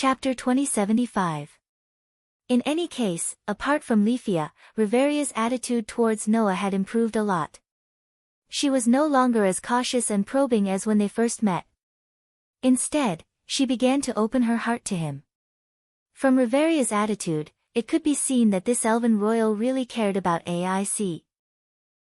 Chapter 2075. In any case, apart from Leafia, Riveria's attitude towards Noah had improved a lot. She was no longer as cautious and probing as when they first met. Instead, she began to open her heart to him. From Riveria's attitude, it could be seen that this elven royal really cared about AIC.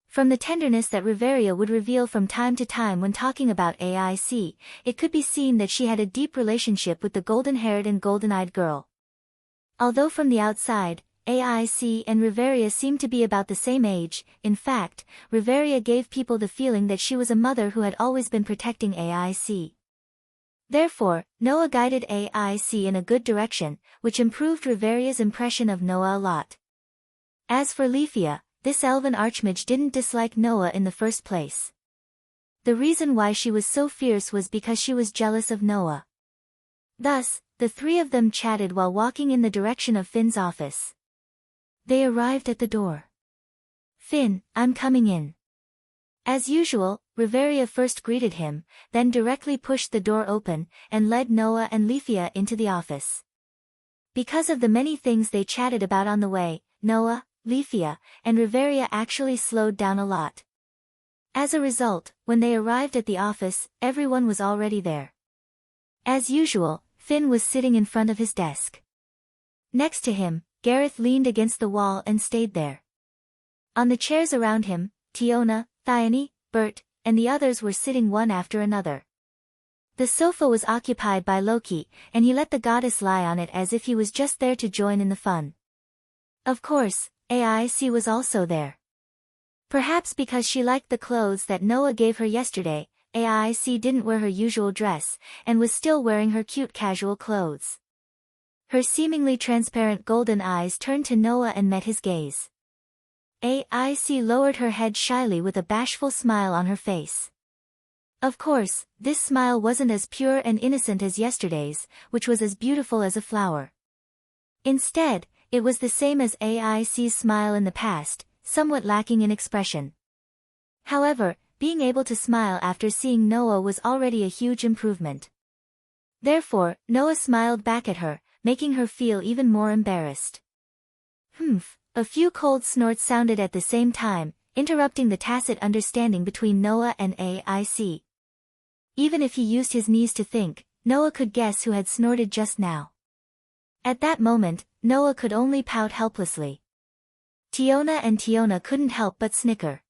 From the tenderness that Riveria would reveal from time to time when talking about AIC, it could be seen that she had a deep relationship with the golden-haired and golden-eyed girl. Although from the outside, AIC and Riveria seemed to be about the same age, in fact, Riveria gave people the feeling that she was a mother who had always been protecting AIC. Therefore, Noah guided AIC in a good direction, which improved Riveria's impression of Noah a lot. As for Leafia, this elven archmage didn't dislike Noah in the first place. The reason why she was so fierce was because she was jealous of Noah. Thus, the three of them chatted while walking in the direction of Finn's office. They arrived at the door. "Finn, I'm coming in." As usual, Riveria first greeted him, then directly pushed the door open, and led Noah and Leafia into the office. Because of the many things they chatted about on the way, Noah, Leafia, and Riveria actually slowed down a lot. As a result, when they arrived at the office, everyone was already there. As usual, Finn was sitting in front of his desk. Next to him, Gareth leaned against the wall and stayed there. On the chairs around him, Tiona, Thyone, Bert, and the others were sitting one after another. The sofa was occupied by Loki, and he let the goddess lie on it as if he was just there to join in the fun. Of course, AIC was also there. Perhaps because she liked the clothes that Noah gave her yesterday, AIC didn't wear her usual dress, and was still wearing her cute casual clothes. Her seemingly transparent golden eyes turned to Noah and met his gaze. AIC lowered her head shyly with a bashful smile on her face. Of course, this smile wasn't as pure and innocent as yesterday's, which was as beautiful as a flower. Instead, it was the same as AIC's smile in the past, somewhat lacking in expression. However, being able to smile after seeing Noah was already a huge improvement. Therefore, Noah smiled back at her, making her feel even more embarrassed. Humph, a few cold snorts sounded at the same time, interrupting the tacit understanding between Noah and AIC. Even if he used his knees to think, Noah could guess who had snorted just now. At that moment, Noah could only pout helplessly. Tiona couldn't help but snicker.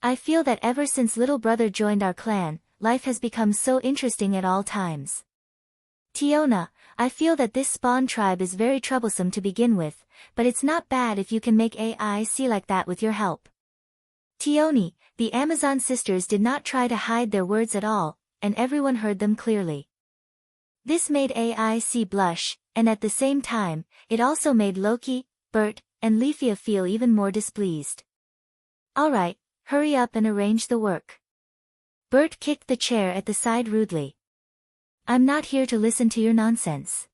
"I feel that ever since little brother joined our clan, life has become so interesting at all times. Tiona, I feel that this spawn tribe is very troublesome to begin with, but it's not bad if you can make AIC like that with your help." Tione, the Amazon sisters did not try to hide their words at all, and everyone heard them clearly. This made AIC blush, and at the same time, it also made Loki, Bert, and Leafia feel even more displeased. "Alright, hurry up and arrange the work." Bert kicked the chair at the side rudely. "I'm not here to listen to your nonsense."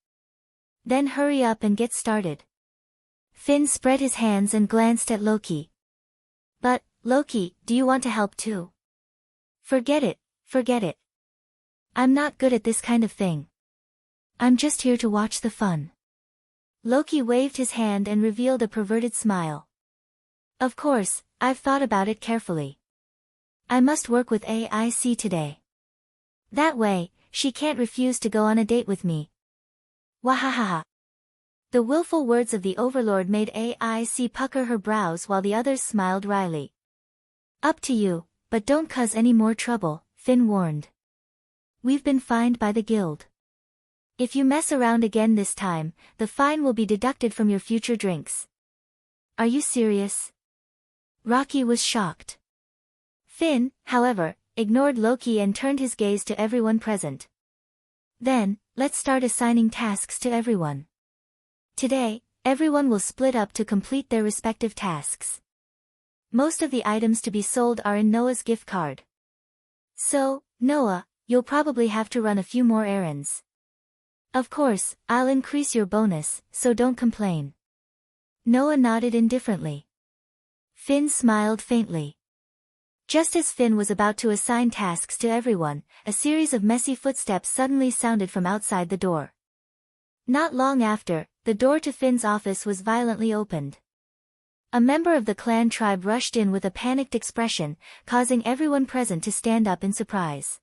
"Then hurry up and get started." Finn spread his hands and glanced at Loki. "But, Loki, do you want to help too?" Forget it. I'm not good at this kind of thing. I'm just here to watch the fun." Loki waved his hand and revealed a perverted smile. "Of course, I've thought about it carefully. I must work with AIC today. That way, she can't refuse to go on a date with me." Wahahaha. The willful words of the Overlord made AIC pucker her brows while the others smiled wryly. "Up to you, but don't cause any more trouble," Finn warned. "We've been fined by the guild. If you mess around again this time, the fine will be deducted from your future drinks." "Are you serious?" Rocky was shocked. Finn, however, ignored Loki and turned his gaze to everyone present. "Then, let's start assigning tasks to everyone. Today, everyone will split up to complete their respective tasks. Most of the items to be sold are in Noah's gift card. So, Noah, you'll probably have to run a few more errands. Of course, I'll increase your bonus, so don't complain." Noah nodded indifferently. Finn smiled faintly. Just as Finn was about to assign tasks to everyone, a series of messy footsteps suddenly sounded from outside the door. Not long after, the door to Finn's office was violently opened. A member of the clan tribe rushed in with a panicked expression, causing everyone present to stand up in surprise.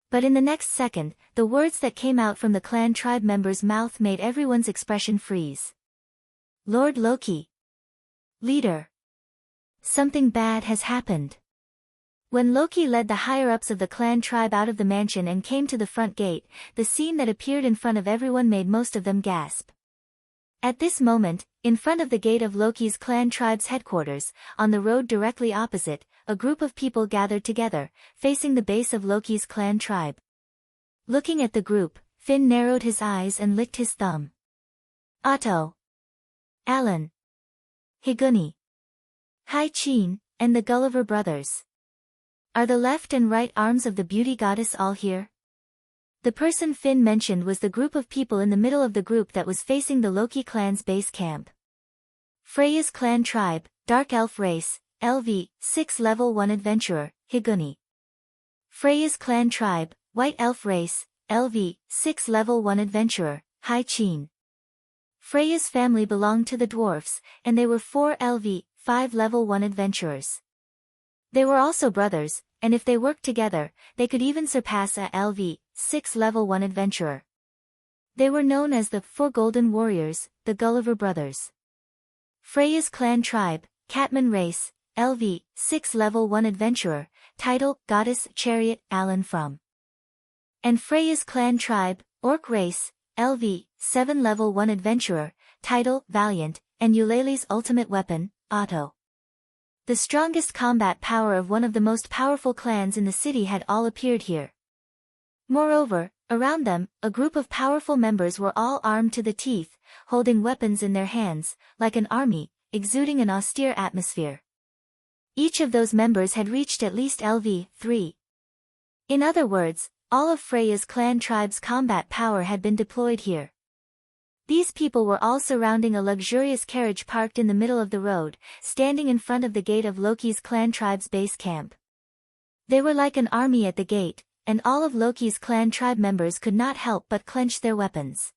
But in the next second, the words that came out from the clan tribe member's mouth made everyone's expression freeze. Lord Loki. Leader. Something bad has happened. When Loki led the higher-ups of the clan tribe out of the mansion and came to the front gate, the scene that appeared in front of everyone made most of them gasp. At this moment, in front of the gate of Loki's clan tribe's headquarters, on the road directly opposite, a group of people gathered together, facing the base of Loki's clan tribe. Looking at the group, Finn narrowed his eyes and licked his thumb. Otto, Alan, Higuni, Hai-Chin, and the Gulliver brothers. Are the left and right arms of the beauty goddess all here? The person Finn mentioned was the group of people in the middle of the group that was facing the Loki clan's base camp. Freya's clan tribe, Dark Elf race, LV, 6 level 1 adventurer, Higuni. Freya's clan tribe, White Elf race, LV, 6 level 1 adventurer, Hai-Chin. Freya's family belonged to the dwarfs, and they were 4 LV, 5 level 1 adventurers. They were also brothers, and if they worked together, they could even surpass a LV, 6 level 1 adventurer. They were known as the 4 Golden Warriors, the Gulliver brothers. Freya's clan tribe, Catman race, LV, 6 level 1 adventurer, title, Goddess Chariot, Alan from. And Freya's clan tribe, Orc race, LV, 7 level 1 adventurer, title, Valiant, and Eulalie's ultimate weapon, Otto. The strongest combat power of one of the most powerful clans in the city had all appeared here. Moreover, around them, a group of powerful members were all armed to the teeth, holding weapons in their hands, like an army, exuding an austere atmosphere. Each of those members had reached at least LV 3. In other words, all of Freya's clan tribe's combat power had been deployed here. These people were all surrounding a luxurious carriage parked in the middle of the road, standing in front of the gate of Loki's clan tribe's base camp. They were like an army at the gate, and all of Loki's clan tribe members could not help but clench their weapons.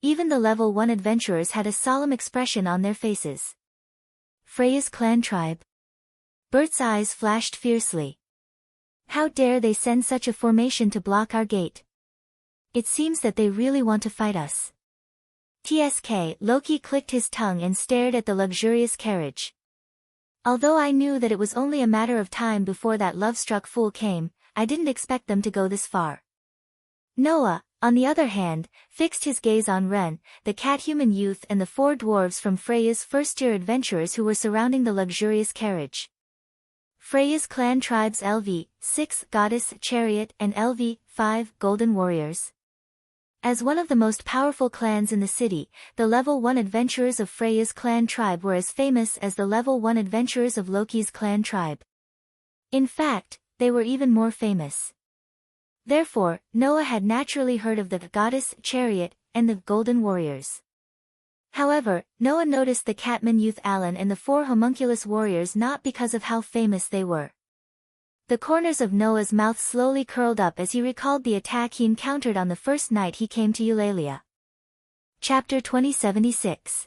Even the level 1 adventurers had a solemn expression on their faces. Freya's clan tribe. Bert's eyes flashed fiercely. How dare they send such a formation to block our gate? It seems that they really want to fight us. TSK, Loki clicked his tongue and stared at the luxurious carriage. Although I knew that it was only a matter of time before that love-struck fool came, I didn't expect them to go this far. Noah, on the other hand, fixed his gaze on Ren, the cat-human youth and the 4 dwarves from Freya's first-year adventurers who were surrounding the luxurious carriage. Freya's clan tribes LV, 6 Goddess Chariot and LV, 5 Golden Warriors. As one of the most powerful clans in the city, the level 1 adventurers of Freya's clan tribe were as famous as the level 1 adventurers of Loki's clan tribe. In fact, they were even more famous. Therefore, Noah had naturally heard of the Goddess Chariot and the Golden Warriors. However, Noah noticed the Catman youth Alan and the 4 homunculus warriors not because of how famous they were. The corners of Noah's mouth slowly curled up as he recalled the attack he encountered on the first night he came to Eulalia. Chapter 2076.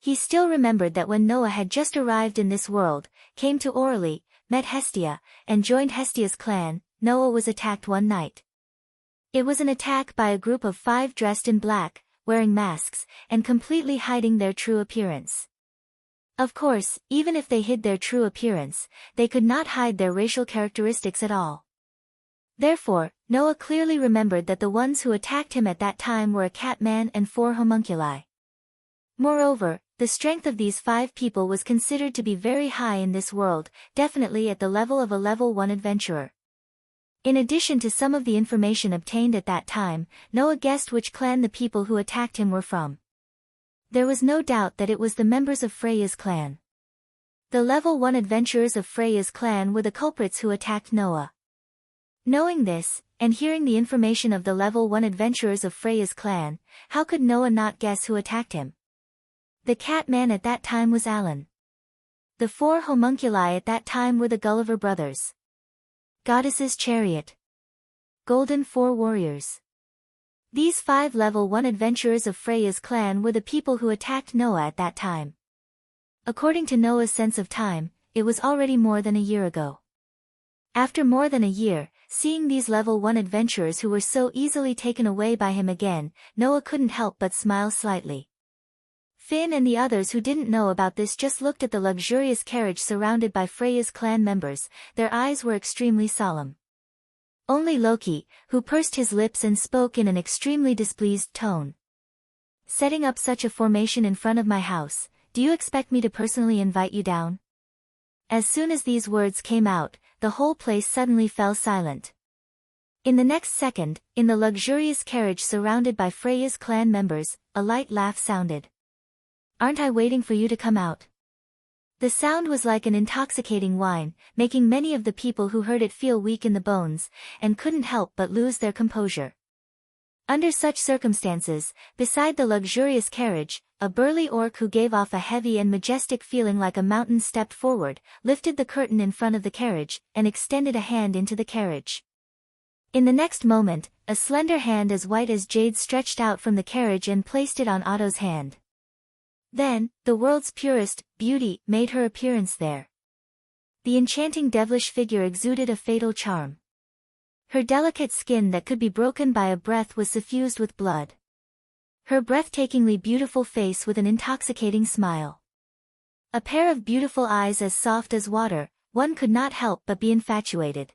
He still remembered that when Noah had just arrived in this world, came to Orly, met Hestia, and joined Hestia's clan, Noah was attacked one night. It was an attack by a group of 5 dressed in black, wearing masks, and completely hiding their true appearance. Of course, even if they hid their true appearance, they could not hide their racial characteristics at all. Therefore, Noah clearly remembered that the ones who attacked him at that time were a catman and 4 homunculi. Moreover, the strength of these 5 people was considered to be very high in this world, definitely at the level of a level 1 adventurer. In addition to some of the information obtained at that time, Noah guessed which clan the people who attacked him were from. There was no doubt that it was the members of Freya's clan. The level 1 adventurers of Freya's clan were the culprits who attacked Noah. Knowing this, and hearing the information of the level 1 adventurers of Freya's clan, how could Noah not guess who attacked him? The Catman at that time was Alan. The 4 homunculi at that time were the Gulliver brothers. Goddess's Chariot. Golden 4 warriors. These 5 level 1 adventurers of Freya's clan were the people who attacked Noah at that time. According to Noah's sense of time, it was already more than a year ago. After more than a year, seeing these level 1 adventurers who were so easily taken away by him again, Noah couldn't help but smile slightly. Finn and the others who didn't know about this just looked at the luxurious carriage surrounded by Freya's clan members. Their eyes were extremely solemn. Only Loki, who pursed his lips and spoke in an extremely displeased tone. "Setting up such a formation in front of my house, do you expect me to personally invite you down?" As soon as these words came out, the whole place suddenly fell silent. In the next second, in the luxurious carriage surrounded by Freya's clan members, a light laugh sounded. "Aren't I waiting for you to come out?" The sound was like an intoxicating wine, making many of the people who heard it feel weak in the bones, and couldn't help but lose their composure. Under such circumstances, beside the luxurious carriage, a burly orc who gave off a heavy and majestic feeling like a mountain stepped forward, lifted the curtain in front of the carriage, and extended a hand into the carriage. In the next moment, a slender hand as white as jade stretched out from the carriage and placed it on Otto's hand. Then, the world's purest beauty made her appearance there. The enchanting devilish figure exuded a fatal charm. Her delicate skin that could be broken by a breath was suffused with blood. Her breathtakingly beautiful face with an intoxicating smile. A pair of beautiful eyes as soft as water, one could not help but be infatuated.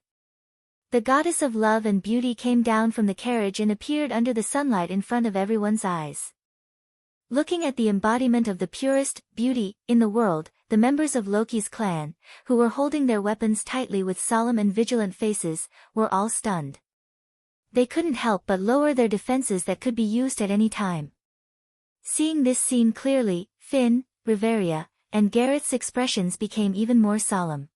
The goddess of love and beauty came down from the carriage and appeared under the sunlight in front of everyone's eyes. Looking at the embodiment of the purest beauty in the world, the members of Loki's clan, who were holding their weapons tightly with solemn and vigilant faces, were all stunned. They couldn't help but lower their defenses that could be used at any time. Seeing this scene clearly, Finn, Riveria, and Gareth's expressions became even more solemn.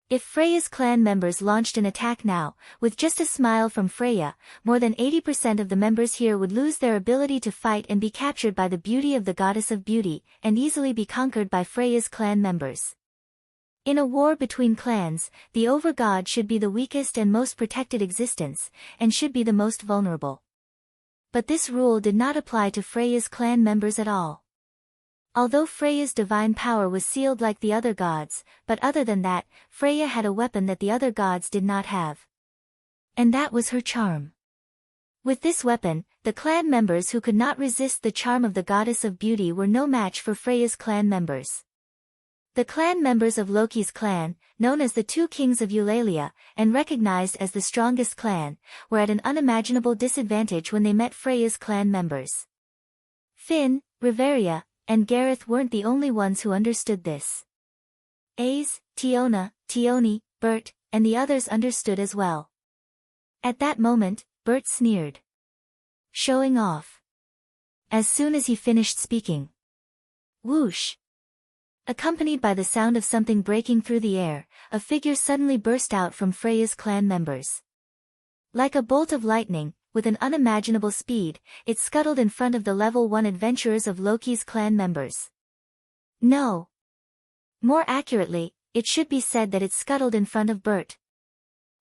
If Freya's clan members launched an attack now, with just a smile from Freya, more than 80% of the members here would lose their ability to fight and be captured by the beauty of the goddess of beauty, and easily be conquered by Freya's clan members. In a war between clans, the overgod should be the weakest and most protected existence, and should be the most vulnerable. But this rule did not apply to Freya's clan members at all. Although Freya's divine power was sealed like the other gods, but other than that, Freya had a weapon that the other gods did not have. And that was her charm. With this weapon, the clan members who could not resist the charm of the goddess of beauty were no match for Freya's clan members. The clan members of Loki's clan, known as the Two Kings of Eulalia, and recognized as the strongest clan, were at an unimaginable disadvantage when they met Freya's clan members. Finn, Riveria, and Gareth weren't the only ones who understood this. Ace, Tiona, Tioni, Bert, and the others understood as well. At that moment, Bert sneered. "Showing off." As soon as he finished speaking. Whoosh! Accompanied by the sound of something breaking through the air, a figure suddenly burst out from Freya's clan members. Like a bolt of lightning, with an unimaginable speed, it scuttled in front of the level 1 adventurers of Loki's clan members. No. More accurately, it should be said that it scuttled in front of Bert.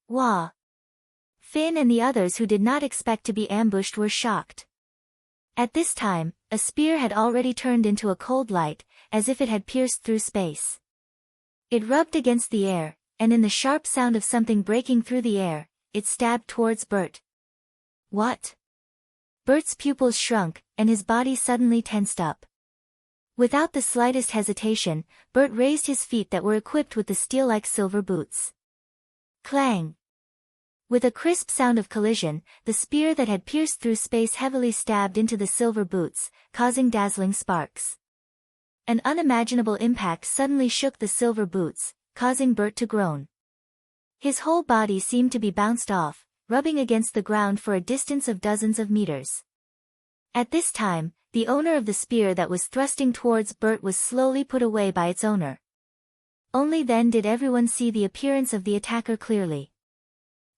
Wah! Finn and the others who did not expect to be ambushed were shocked. At this time, a spear had already turned into a cold light, as if it had pierced through space. It rubbed against the air, and in the sharp sound of something breaking through the air, it stabbed towards Bert. What? Bert's pupils shrunk, and his body suddenly tensed up. Without the slightest hesitation, Bert raised his feet that were equipped with the steel-like silver boots. Clang! With a crisp sound of collision, the spear that had pierced through space heavily stabbed into the silver boots, causing dazzling sparks. An unimaginable impact suddenly shook the silver boots, causing Bert to groan. His whole body seemed to be bounced off, rubbing against the ground for a distance of dozens of meters. At this time, the owner of the spear that was thrusting towards Bert was slowly put away by its owner. Only then did everyone see the appearance of the attacker clearly.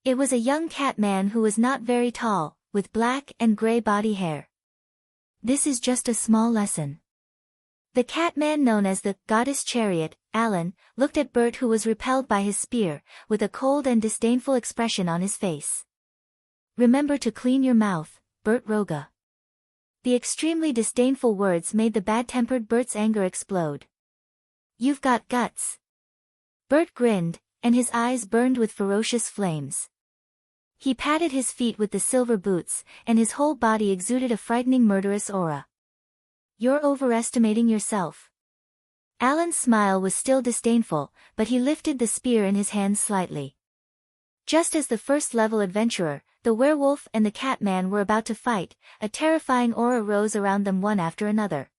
It was a young cat man who was not very tall, with black and gray body hair. This is just a small lesson. The catman known as the Goddess Chariot, Alan, looked at Bert who was repelled by his spear, with a cold and disdainful expression on his face. "Remember to clean your mouth, Bert Roga. The extremely disdainful words made the bad-tempered Bert's anger explode. You've got guts. Bert grinned, and his eyes burned with ferocious flames. He patted his feet with the silver boots, and his whole body exuded a frightening murderous aura. You're overestimating yourself. Alan's smile was still disdainful, but he lifted the spear in his hand slightly. Just as the first-level adventurer, the werewolf and the Catman were about to fight, a terrifying aura rose around them one after another.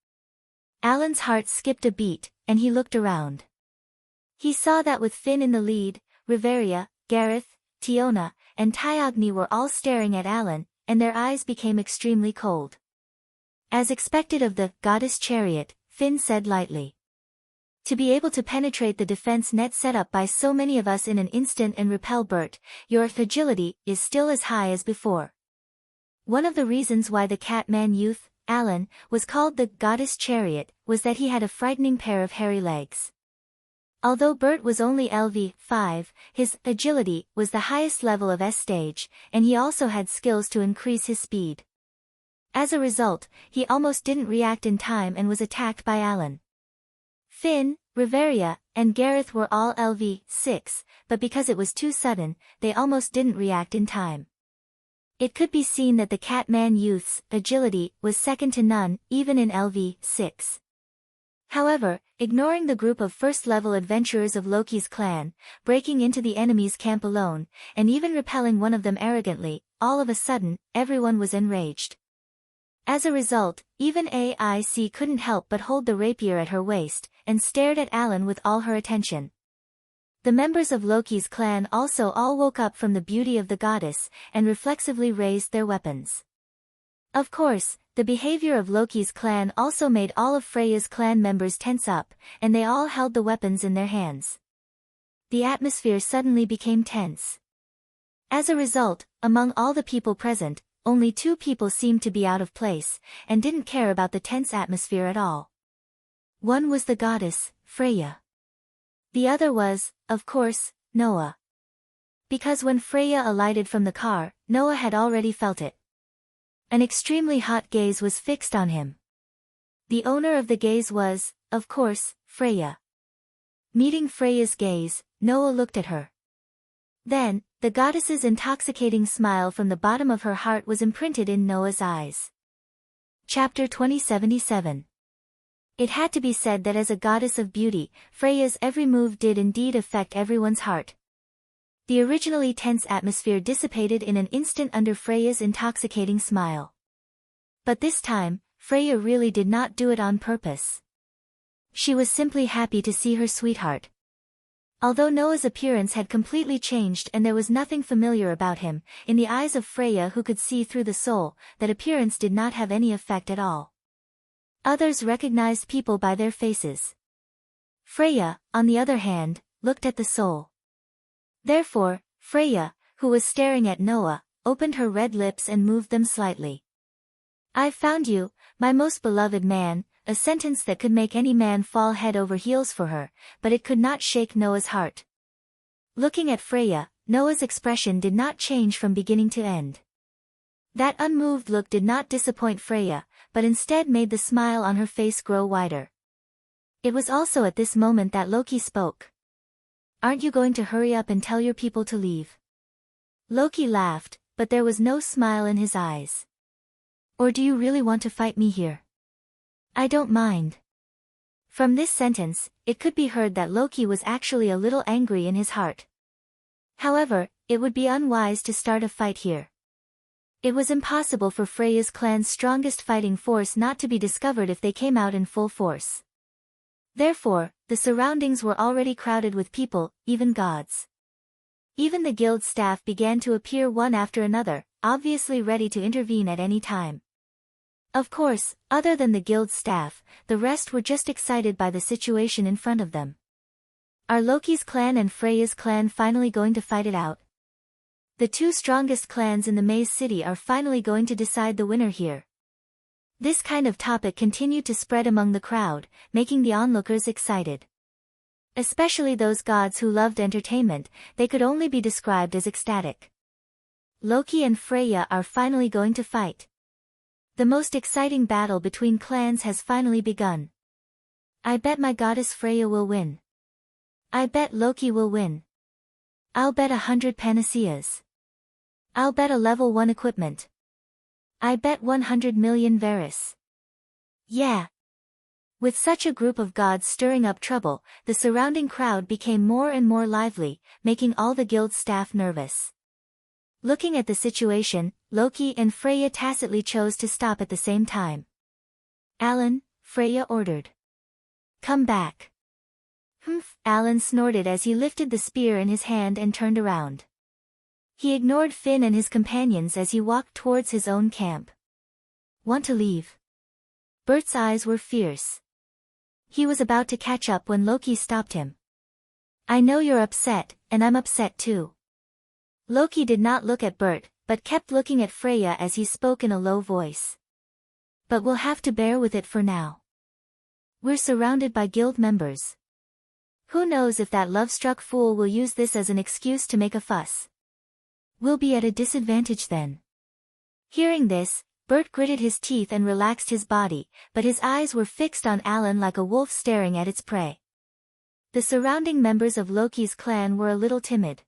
Alan's heart skipped a beat, and he looked around. He saw that with Finn in the lead, Riveria, Gareth, Tiona, and Tyogni were all staring at Alan, and their eyes became extremely cold. As expected of the goddess chariot, Finn said lightly. To be able to penetrate the defense net set up by so many of us in an instant and repel Bert, your agility is still as high as before. One of the reasons why the Catman youth, Alan, was called the goddess chariot was that he had a frightening pair of hairy legs. Although Bert was only LV5, his agility was the highest level of S stage, and he also had skills to increase his speed. As a result, he almost didn't react in time and was attacked by Alan. Finn, Riveria, and Gareth were all LV6, but because it was too sudden, they almost didn't react in time. It could be seen that the Catman youth's agility was second to none, even in LV6. However, ignoring the group of first-level adventurers of Loki's clan, breaking into the enemy's camp alone, and even repelling one of them arrogantly, all of a sudden, everyone was enraged. As a result, even AIC couldn't help but hold the rapier at her waist, and stared at Alan with all her attention. The members of Loki's clan also all woke up from the beauty of the goddess, and reflexively raised their weapons. Of course, the behavior of Loki's clan also made all of Freya's clan members tense up, and they all held the weapons in their hands. The atmosphere suddenly became tense. As a result, among all the people present, only 2 people seemed to be out of place, and didn't care about the tense atmosphere at all. One was the goddess, Freya. The other was, of course, Noah. Because when Freya alighted from the car, Noah had already felt it. An extremely hot gaze was fixed on him. The owner of the gaze was, of course, Freya. Meeting Freya's gaze, Noah looked at her. Then, the goddess's intoxicating smile from the bottom of her heart was imprinted in Noah's eyes. Chapter 2077. It had to be said that as a goddess of beauty, Freya's every move did indeed affect everyone's heart. The originally tense atmosphere dissipated in an instant under Freya's intoxicating smile. But this time, Freya really did not do it on purpose. She was simply happy to see her sweetheart. Although Noah's appearance had completely changed and there was nothing familiar about him, in the eyes of Freya who could see through the soul, that appearance did not have any effect at all. Others recognized people by their faces. Freya, on the other hand, looked at the soul. Therefore, Freya, who was staring at Noah, opened her red lips and moved them slightly. "I've found you, my most beloved man," a sentence that could make any man fall head over heels for her, but it could not shake Noah's heart. Looking at Freya, Noah's expression did not change from beginning to end. That unmoved look did not disappoint Freya, but instead made the smile on her face grow wider. It was also at this moment that Loki spoke. "Aren't you going to hurry up and tell your people to leave?" Loki laughed, but there was no smile in his eyes. "Or do you really want to fight me here?" "I don't mind." From this sentence, it could be heard that Loki was actually a little angry in his heart. However, it would be unwise to start a fight here. It was impossible for Freya's clan's strongest fighting force not to be discovered if they came out in full force. Therefore, the surroundings were already crowded with people, even gods. Even the guild staff began to appear one after another, obviously ready to intervene at any time. Of course, other than the guild staff, the rest were just excited by the situation in front of them. Are Loki's clan and Freya's clan finally going to fight it out? The 2 strongest clans in the Maze City are finally going to decide the winner here. This kind of topic continued to spread among the crowd, making the onlookers excited. Especially those gods who loved entertainment, they could only be described as ecstatic. Loki and Freya are finally going to fight. The most exciting battle between clans has finally begun. I bet my goddess Freya will win. I bet Loki will win. I'll bet 100 panaceas. I'll bet a level 1 equipment. I bet 100 million Varus. Yeah. With such a group of gods stirring up trouble, the surrounding crowd became more and more lively, making all the guild staff nervous. Looking at the situation, Loki and Freya tacitly chose to stop at the same time. Alan, Freya ordered. Come back. Humph, Alan snorted as he lifted the spear in his hand and turned around. He ignored Finn and his companions as he walked towards his own camp. Want to leave? Bert's eyes were fierce. He was about to catch up when Loki stopped him. I know you're upset, and I'm upset too. Loki did not look at Bert, but kept looking at Freya as he spoke in a low voice. But we'll have to bear with it for now. We're surrounded by guild members. Who knows if that love-struck fool will use this as an excuse to make a fuss. We'll be at a disadvantage then. Hearing this, Bert gritted his teeth and relaxed his body, but his eyes were fixed on Alan like a wolf staring at its prey. The surrounding members of Loki's clan were a little timid.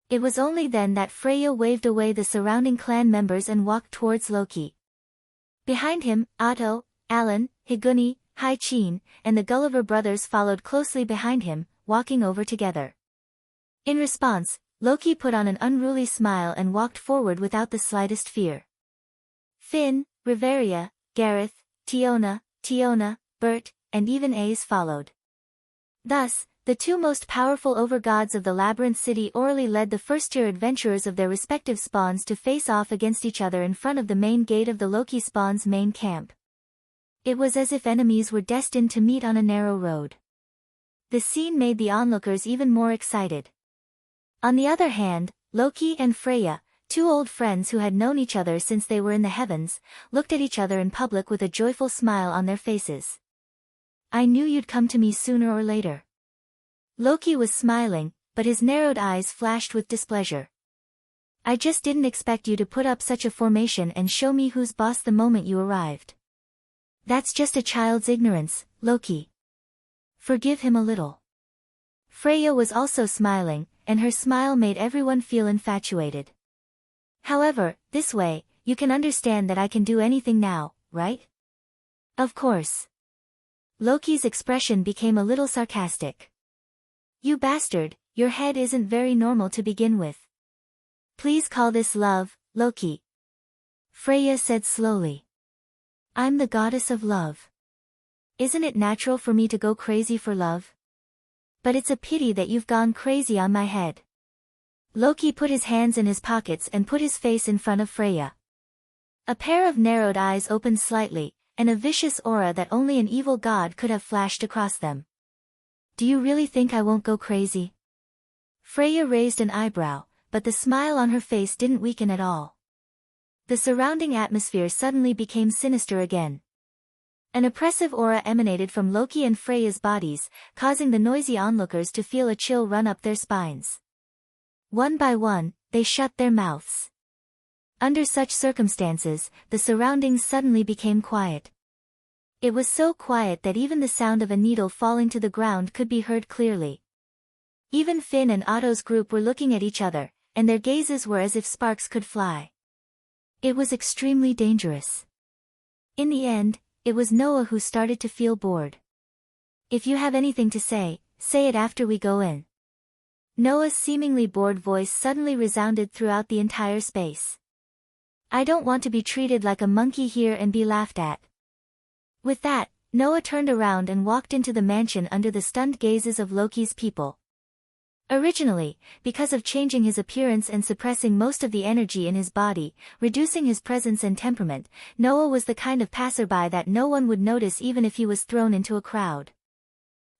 It was only then that Freya waved away the surrounding clan members and walked towards Loki. Behind him, Otto, Alan, Higuni, Hai-Chin, and the Gulliver brothers followed closely behind him, walking over together. In response, Loki put on an unruly smile and walked forward without the slightest fear. Finn, Riveria, Gareth, Tiona, Bert, and even Ace followed. Thus, the two most powerful overgods of the Labyrinth City orally led the first-tier adventurers of their respective spawns to face off against each other in front of the main gate of the Loki spawn's main camp. It was as if enemies were destined to meet on a narrow road. The scene made the onlookers even more excited. On the other hand, Loki and Freya, two old friends who had known each other since they were in the heavens, looked at each other in public with a joyful smile on their faces. I knew you'd come to me sooner or later. Loki was smiling, but his narrowed eyes flashed with displeasure. I just didn't expect you to put up such a formation and show me who's boss the moment you arrived. That's just a child's ignorance, Loki. Forgive him a little. Freya was also smiling, and her smile made everyone feel infatuated. However, this way, you can understand that I can do anything now, right? Of course. Loki's expression became a little sarcastic. You bastard, your head isn't very normal to begin with. Please call this love, Loki. Freya said slowly. I'm the goddess of love. Isn't it natural for me to go crazy for love? But it's a pity that you've gone crazy on my head. Loki put his hands in his pockets and put his face in front of Freya. A pair of narrowed eyes opened slightly, and a vicious aura that only an evil god could have flashed across them. Do you really think I won't go crazy? Freya raised an eyebrow, but the smile on her face didn't weaken at all. The surrounding atmosphere suddenly became sinister again. An oppressive aura emanated from Loki and Freya's bodies, causing the noisy onlookers to feel a chill run up their spines. One by one, they shut their mouths. Under such circumstances, the surroundings suddenly became quiet. It was so quiet that even the sound of a needle falling to the ground could be heard clearly. Even Finn and Otto's group were looking at each other, and their gazes were as if sparks could fly. It was extremely dangerous. In the end, it was Noah who started to feel bored. If you have anything to say, say it after we go in. Noah's seemingly bored voice suddenly resounded throughout the entire space. I don't want to be treated like a monkey here and be laughed at. With that, Noah turned around and walked into the mansion under the stunned gazes of Loki's people. Originally, because of changing his appearance and suppressing most of the energy in his body, reducing his presence and temperament, Noah was the kind of passerby that no one would notice even if he was thrown into a crowd.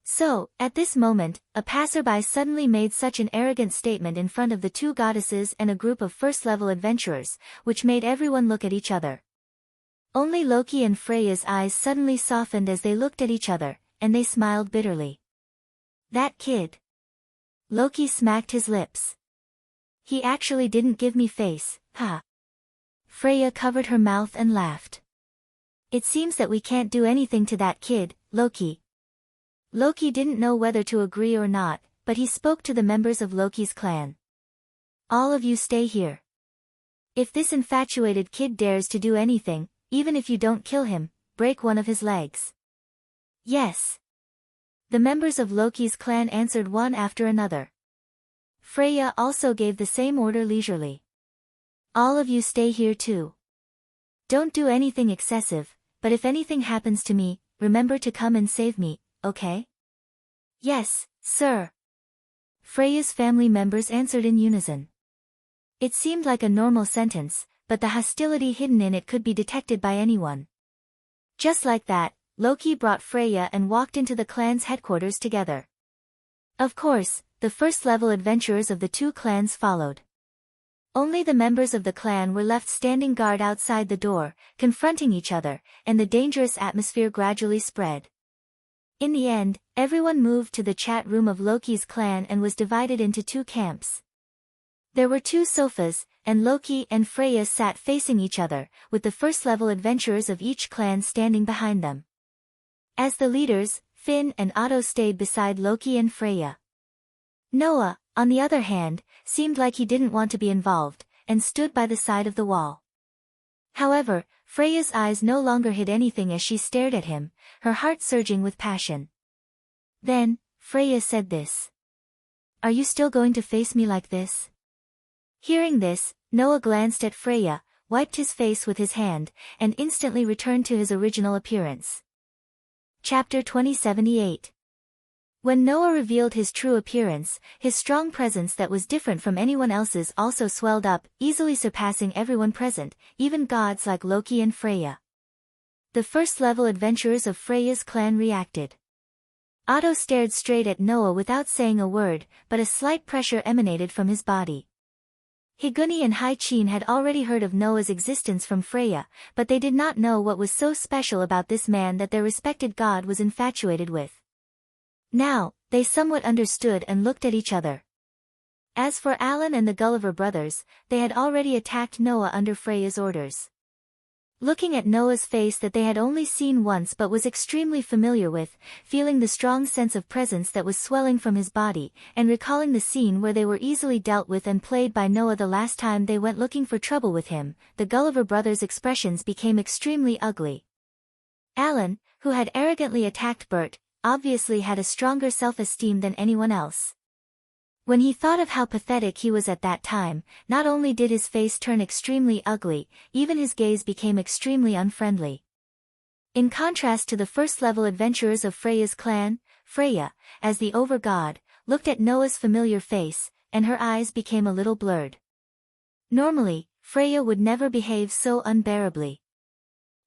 So, at this moment, a passerby suddenly made such an arrogant statement in front of the two goddesses and a group of first-level adventurers, which made everyone look at each other. Only Loki and Freya's eyes suddenly softened as they looked at each other, and they smiled bitterly. That kid. Loki smacked his lips. He actually didn't give me face, huh? Freya covered her mouth and laughed. It seems that we can't do anything to that kid, Loki. Loki didn't know whether to agree or not, but he spoke to the members of Loki's clan. All of you stay here. If this infatuated kid dares to do anything, even if you don't kill him, break one of his legs. Yes. The members of Loki's clan answered one after another. Freya also gave the same order leisurely. All of you stay here too. Don't do anything excessive, but if anything happens to me, remember to come and save me, okay? Yes, sir. Freya's family members answered in unison. It seemed like a normal sentence, but the hostility hidden in it could be detected by anyone. Just like that, Loki brought Freya and walked into the clan's headquarters together. Of course, the first-level adventurers of the two clans followed. Only the members of the clan were left standing guard outside the door, confronting each other, and the dangerous atmosphere gradually spread. In the end, everyone moved to the chat room of Loki's clan and was divided into two camps. There were two sofas, and Loki and Freya sat facing each other, with the first-level adventurers of each clan standing behind them. As the leaders, Finn and Otto stayed beside Loki and Freya. Noah, on the other hand, seemed like he didn't want to be involved, and stood by the side of the wall. However, Freya's eyes no longer hid anything as she stared at him, her heart surging with passion. Then, Freya said this. Are you still going to face me like this? Hearing this, Noah glanced at Freya, wiped his face with his hand, and instantly returned to his original appearance. Chapter 2078. When Noah revealed his true appearance, his strong presence that was different from anyone else's also swelled up, easily surpassing everyone present, even gods like Loki and Freya. The first-level adventurers of Freya's clan reacted. Otto stared straight at Noah without saying a word, but a slight pressure emanated from his body. Higuni and Hai-Chin had already heard of Noah's existence from Freya, but they did not know what was so special about this man that their respected god was infatuated with. Now, they somewhat understood and looked at each other. As for Alan and the Gulliver brothers, they had already attacked Noah under Freya's orders. Looking at Noah's face that they had only seen once but was extremely familiar with, feeling the strong sense of presence that was swelling from his body, and recalling the scene where they were easily dealt with and played by Noah the last time they went looking for trouble with him, the Gulliver brothers' expressions became extremely ugly. Alan, who had arrogantly attacked Bert, obviously had a stronger self-esteem than anyone else. When he thought of how pathetic he was at that time, not only did his face turn extremely ugly, even his gaze became extremely unfriendly. In contrast to the first-level adventurers of Freya's clan, Freya, as the over-god, looked at Noah's familiar face, and her eyes became a little blurred. Normally, Freya would never behave so unbearably.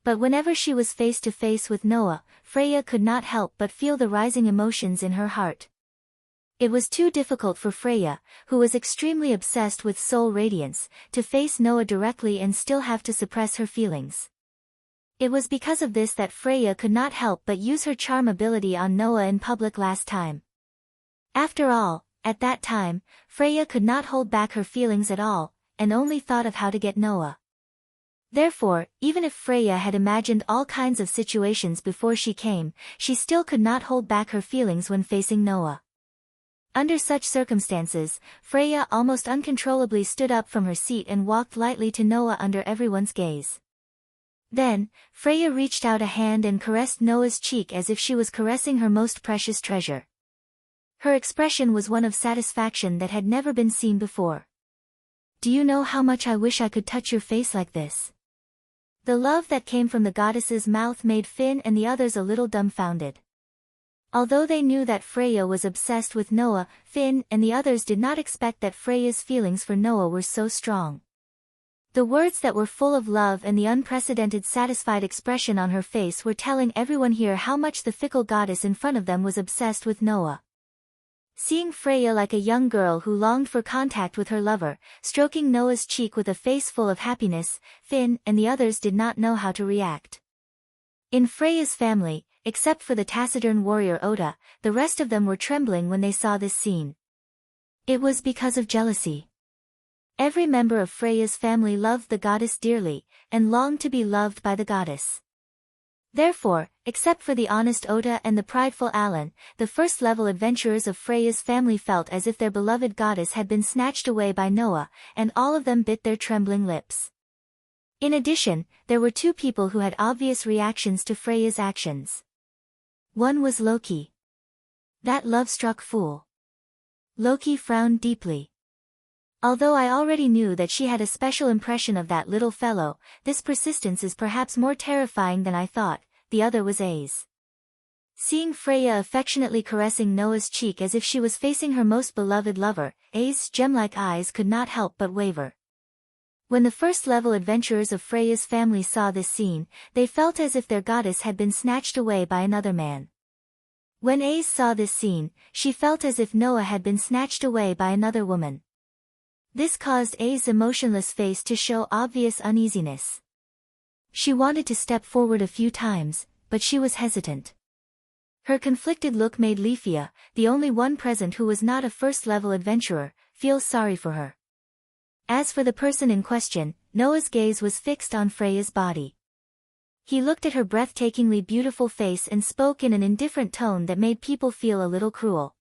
But whenever she was face to face with Noah, Freya could not help but feel the rising emotions in her heart. It was too difficult for Freya, who was extremely obsessed with soul radiance, to face Noah directly and still have to suppress her feelings. It was because of this that Freya could not help but use her charm ability on Noah in public last time. After all, at that time, Freya could not hold back her feelings at all, and only thought of how to get Noah. Therefore, even if Freya had imagined all kinds of situations before she came, she still could not hold back her feelings when facing Noah. Under such circumstances, Freya almost uncontrollably stood up from her seat and walked lightly to Noah under everyone's gaze. Then, Freya reached out a hand and caressed Noah's cheek as if she was caressing her most precious treasure. Her expression was one of satisfaction that had never been seen before. Do you know how much I wish I could touch your face like this? The love that came from the goddess's mouth made Finn and the others a little dumbfounded. Although they knew that Freya was obsessed with Noah, Finn and the others did not expect that Freya's feelings for Noah were so strong. The words that were full of love and the unprecedented satisfied expression on her face were telling everyone here how much the fickle goddess in front of them was obsessed with Noah. Seeing Freya like a young girl who longed for contact with her lover, stroking Noah's cheek with a face full of happiness, Finn and the others did not know how to react. In Freya's family, except for the taciturn warrior Ota, the rest of them were trembling when they saw this scene. It was because of jealousy. Every member of Freya's family loved the goddess dearly, and longed to be loved by the goddess. Therefore, except for the honest Ota and the prideful Alan, the first-level adventurers of Freya's family felt as if their beloved goddess had been snatched away by Noah, and all of them bit their trembling lips. In addition, there were two people who had obvious reactions to Freya's actions. One was Loki. That love-struck fool. Loki frowned deeply. Although I already knew that she had a special impression of that little fellow, this persistence is perhaps more terrifying than I thought. The other was Ace. Seeing Freya affectionately caressing Noah's cheek as if she was facing her most beloved lover, Ace's gem-like eyes could not help but waver. When the first-level adventurers of Freya's family saw this scene, they felt as if their goddess had been snatched away by another man. When Ace saw this scene, she felt as if Noah had been snatched away by another woman. This caused Ace's emotionless face to show obvious uneasiness. She wanted to step forward a few times, but she was hesitant. Her conflicted look made Leafia, the only one present who was not a first-level adventurer, feel sorry for her. As for the person in question, Noah's gaze was fixed on Freya's body. He looked at her breathtakingly beautiful face and spoke in an indifferent tone that made people feel a little cruel.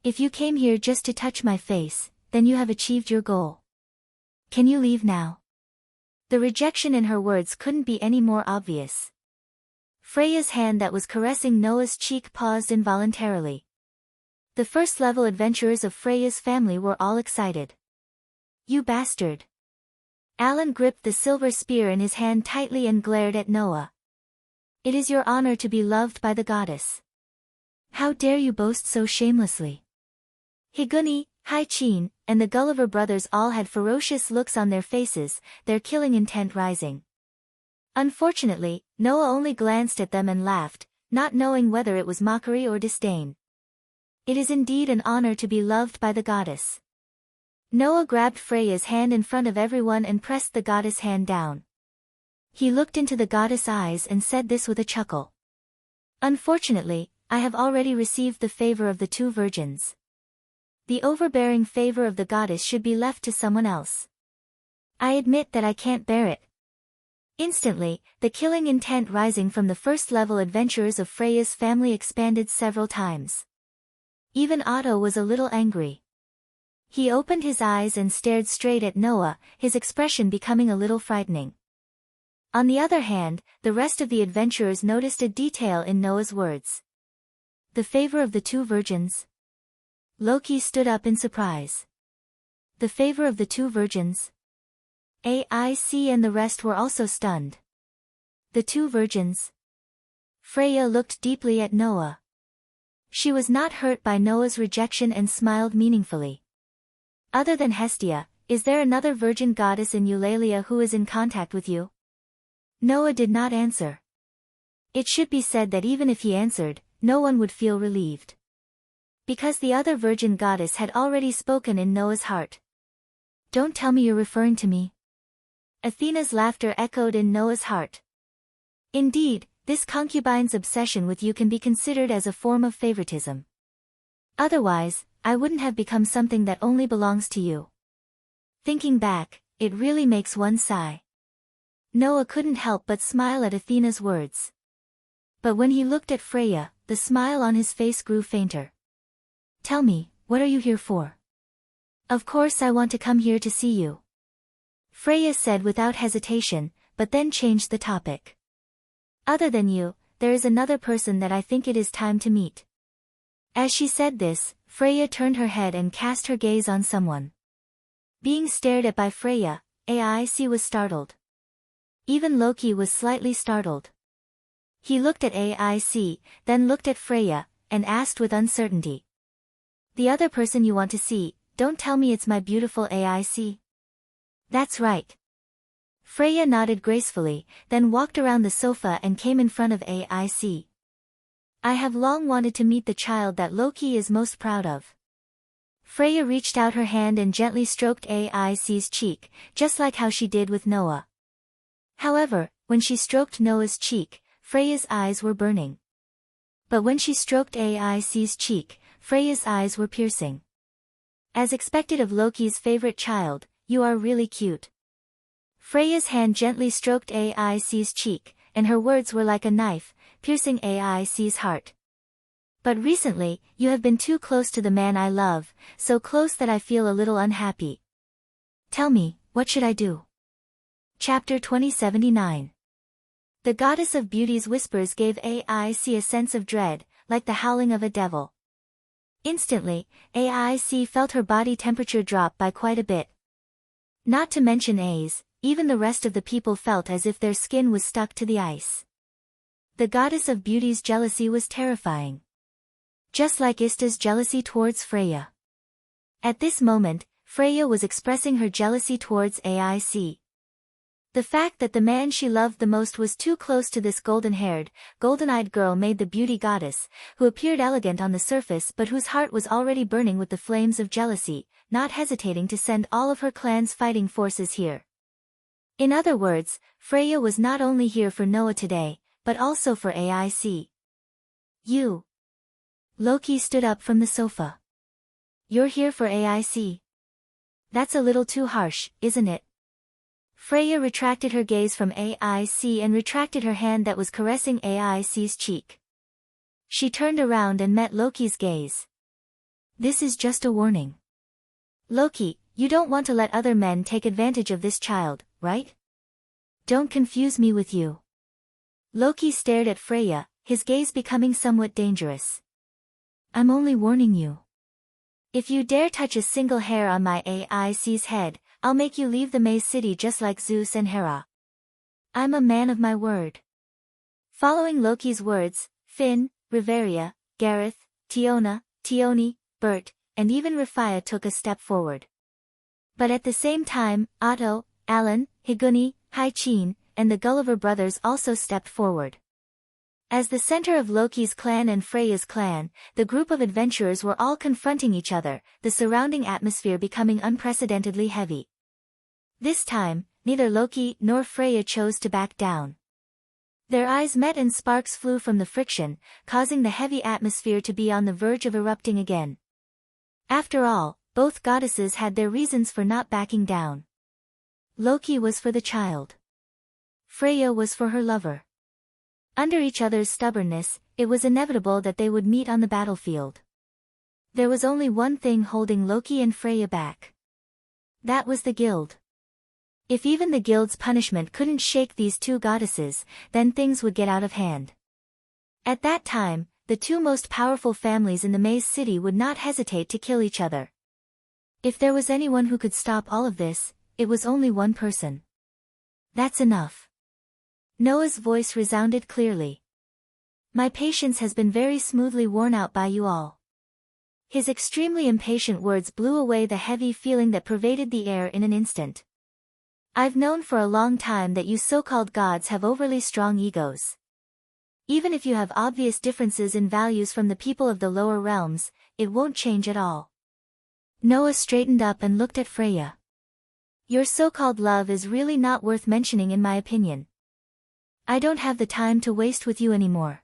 If you came here just to touch my face, then you have achieved your goal. Can you leave now? The rejection in her words couldn't be any more obvious. Freya's hand that was caressing Noah's cheek paused involuntarily. The first-level adventurers of Freya's family were all excited. You bastard! Alan gripped the silver spear in his hand tightly and glared at Noah. It is your honor to be loved by the goddess. How dare you boast so shamelessly? Higuni, Hai-Chin, and the Gulliver brothers all had ferocious looks on their faces, their killing intent rising. Unfortunately, Noah only glanced at them and laughed, not knowing whether it was mockery or disdain. It is indeed an honor to be loved by the goddess. Noah grabbed Freya's hand in front of everyone and pressed the goddess' hand down. He looked into the goddess' eyes and said this with a chuckle. Unfortunately, I have already received the favor of the two virgins. The overbearing favor of the goddess should be left to someone else. I admit that I can't bear it. Instantly, the killing intent rising from the first-level adventurers of Freya's family expanded several times. Even Otto was a little angry. He opened his eyes and stared straight at Noah, his expression becoming a little frightening. On the other hand, the rest of the adventurers noticed a detail in Noah's words. The favor of the two virgins. Loki stood up in surprise. The favor of the two virgins? AIC and the rest were also stunned. The two virgins? Freya looked deeply at Noah. She was not hurt by Noah's rejection and smiled meaningfully. Other than Hestia, is there another virgin goddess in Eulalia who is in contact with you? Noah did not answer. It should be said that even if he answered, no one would feel relieved. Because the other virgin goddess had already spoken in Noah's heart. Don't tell me you're referring to me. Athena's laughter echoed in Noah's heart. Indeed, this concubine's obsession with you can be considered as a form of favoritism. Otherwise, I wouldn't have become something that only belongs to you. Thinking back, it really makes one sigh. Noah couldn't help but smile at Athena's words. But when he looked at Freya, the smile on his face grew fainter. Tell me, what are you here for? Of course I want to come here to see you. Freya said without hesitation, but then changed the topic. Other than you, there is another person that I think it is time to meet. As she said this, Freya turned her head and cast her gaze on someone. Being stared at by Freya, AIC was startled. Even Loki was slightly startled. He looked at AIC, then looked at Freya, and asked with uncertainty. The other person you want to see, don't tell me it's my beautiful AIC. That's right. Freya nodded gracefully, then walked around the sofa and came in front of AIC. I have long wanted to meet the child that Loki is most proud of. Freya reached out her hand and gently stroked AIC's cheek, just like how she did with Noah. However, when she stroked Noah's cheek, Freya's eyes were burning. But when she stroked AIC's cheek, Freya's eyes were piercing. As expected of Loki's favorite child, you are really cute. Freya's hand gently stroked AIC's cheek, and her words were like a knife, piercing Aic's heart. But recently, you have been too close to the man I love, so close that I feel a little unhappy. Tell me, what should I do? Chapter 2079. The goddess of beauty's whispers gave Aic a sense of dread, like the howling of a devil. Instantly, Aic felt her body temperature drop by quite a bit. Not to mention A's, even the rest of the people felt as if their skin was stuck to the ice. The goddess of beauty's jealousy was terrifying. Just like Ista's jealousy towards Freya. At this moment, Freya was expressing her jealousy towards Aic. The fact that the man she loved the most was too close to this golden-haired, golden-eyed girl made the beauty goddess, who appeared elegant on the surface but whose heart was already burning with the flames of jealousy, not hesitating to send all of her clan's fighting forces here. In other words, Freya was not only here for Noah today, but also for Aic. You. Loki stood up from the sofa. You're here for Aic? That's a little too harsh, isn't it? Freya retracted her gaze from Aic and retracted her hand that was caressing Aic's cheek. She turned around and met Loki's gaze. This is just a warning. Loki, you don't want to let other men take advantage of this child, right? Don't confuse me with you. Loki stared at Freya, his gaze becoming somewhat dangerous. I'm only warning you. If you dare touch a single hair on my Aic's head, I'll make you leave the Maze City just like Zeus and Hera. I'm a man of my word. Following Loki's words, Finn, Riveria, Gareth, Tiona, Tioni, Bert, and even Rafia took a step forward. But at the same time, Otto, Alan, Higuni, Haichin, and the Gulliver brothers also stepped forward. As the center of Loki's clan and Freya's clan, the group of adventurers were all confronting each other, the surrounding atmosphere becoming unprecedentedly heavy. This time, neither Loki nor Freya chose to back down. Their eyes met and sparks flew from the friction, causing the heavy atmosphere to be on the verge of erupting again. After all, both goddesses had their reasons for not backing down. Loki was for the child. Freya was for her lover. Under each other's stubbornness, it was inevitable that they would meet on the battlefield. There was only one thing holding Loki and Freya back. That was the guild. If even the guild's punishment couldn't shake these two goddesses, then things would get out of hand. At that time, the two most powerful families in the Maze City would not hesitate to kill each other. If there was anyone who could stop all of this, it was only one person. That's enough. Noah's voice resounded clearly. My patience has been very smoothly worn out by you all. His extremely impatient words blew away the heavy feeling that pervaded the air in an instant. I've known for a long time that you so-called gods have overly strong egos. Even if you have obvious differences in values from the people of the lower realms, it won't change at all. Noah straightened up and looked at Freya. Your so-called love is really not worth mentioning in my opinion. I don't have the time to waste with you anymore.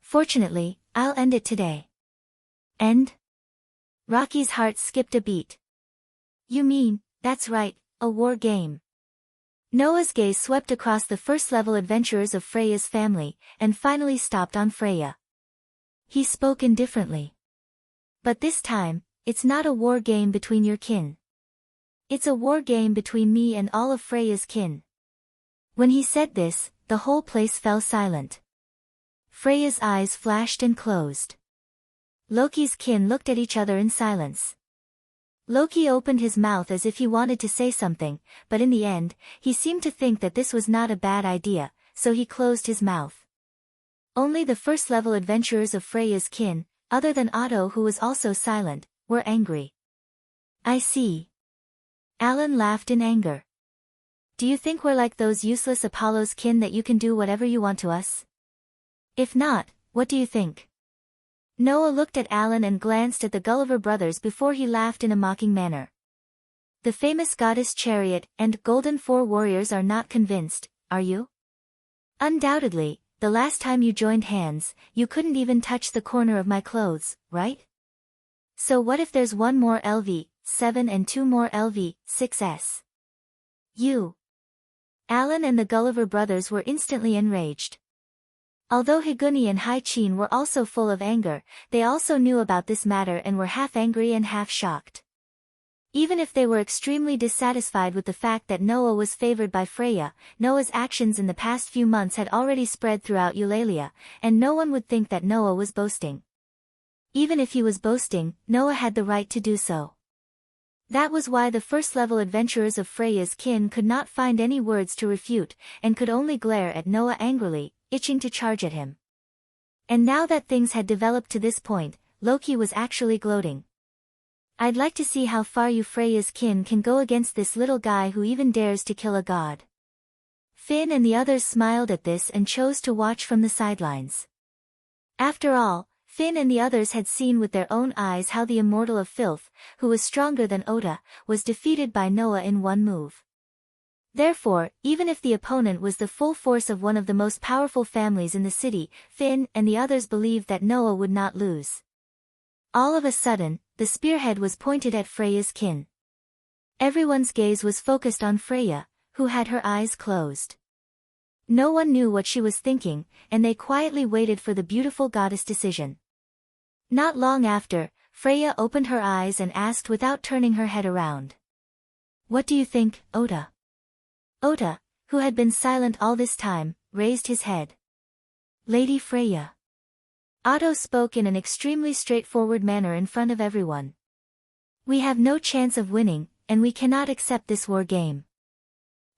Fortunately, I'll end it today. End? Rocky's heart skipped a beat. You mean, that's right, a war game. Noah's gaze swept across the first-level adventurers of Freya's family, and finally stopped on Freya. He spoke indifferently. But this time, it's not a war game between your kin. It's a war game between me and all of Freya's kin. When he said this, the whole place fell silent. Freya's eyes flashed and closed. Loki's kin looked at each other in silence. Loki opened his mouth as if he wanted to say something, but in the end, he seemed to think that this was not a bad idea, so he closed his mouth. Only the first-level adventurers of Freya's kin, other than Otto who was also silent, were angry. I see. Alan laughed in anger. Do you think we're like those useless Apollo's kin that you can do whatever you want to us? If not, what do you think? Noah looked at Alan and glanced at the Gulliver brothers before he laughed in a mocking manner. The famous goddess Chariot and Golden Four warriors are not convinced, are you? Undoubtedly, the last time you joined hands, you couldn't even touch the corner of my clothes, right? So what if there's one more LV7 and two more LV6s? You. Alan and the Gulliver brothers were instantly enraged. Although Higuni and Hai-Chin were also full of anger, they also knew about this matter and were half angry and half shocked. Even if they were extremely dissatisfied with the fact that Noah was favored by Freya, Noah's actions in the past few months had already spread throughout Eulalia, and no one would think that Noah was boasting. Even if he was boasting, Noah had the right to do so. That was why the first-level adventurers of Freya's kin could not find any words to refute, and could only glare at Noah angrily, itching to charge at him. And now that things had developed to this point, Loki was actually gloating. I'd like to see how far you Freya's kin can go against this little guy who even dares to kill a god. Finn and the others smiled at this and chose to watch from the sidelines. After all, Finn and the others had seen with their own eyes how the Immortal of Filth, who was stronger than Oda, was defeated by Noah in one move. Therefore, even if the opponent was the full force of one of the most powerful families in the city, Finn and the others believed that Noah would not lose. All of a sudden, the spearhead was pointed at Freya's kin. Everyone's gaze was focused on Freya, who had her eyes closed. No one knew what she was thinking, and they quietly waited for the beautiful goddess' decision. Not long after, Freya opened her eyes and asked without turning her head around. "What do you think, Oda?" Oda, who had been silent all this time, raised his head. "Lady Freya." Otto spoke in an extremely straightforward manner in front of everyone. "We have no chance of winning, and we cannot accept this war game."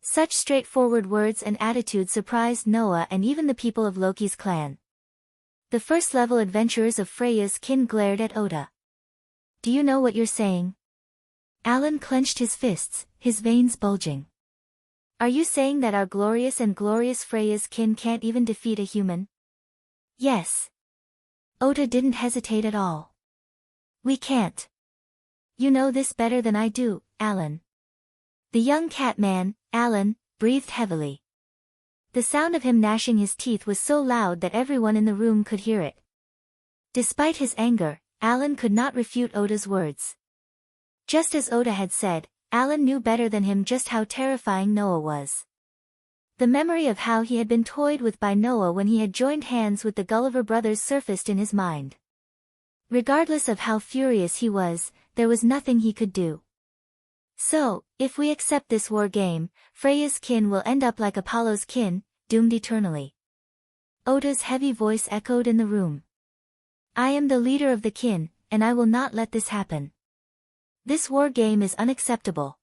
Such straightforward words and attitude surprised Noah and even the people of Loki's clan. The first-level adventurers of Freya's kin glared at Oda. "Do you know what you're saying?" Alan clenched his fists, his veins bulging. "Are you saying that our glorious and glorious Freya's kin can't even defeat a human?" "Yes." Oda didn't hesitate at all. "We can't." "You know this better than I do, Alan." The young catman, Alan, breathed heavily. The sound of him gnashing his teeth was so loud that everyone in the room could hear it. Despite his anger, Alan could not refute Oda's words. Just as Oda had said, Alan knew better than him just how terrifying Noah was. The memory of how he had been toyed with by Noah when he had joined hands with the Gulliver brothers surfaced in his mind. Regardless of how furious he was, there was nothing he could do. "So, if we accept this war game, Freya's kin will end up like Apollo's kin, doomed eternally." Oda's heavy voice echoed in the room. "I am the leader of the kin, and I will not let this happen. This war game is unacceptable."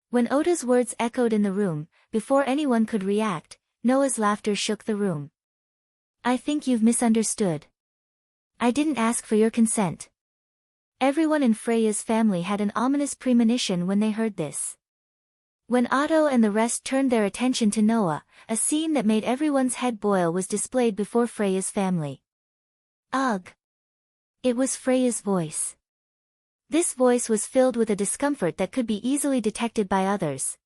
When Oda's words echoed in the room, before anyone could react, Noah's laughter shook the room. "I think you've misunderstood. I didn't ask for your consent." Everyone in Freya's family had an ominous premonition when they heard this. When Otto and the rest turned their attention to Noah, a scene that made everyone's head boil was displayed before Freya's family. Ugh! It was Freya's voice. This voice was filled with a discomfort that could be easily detected by others.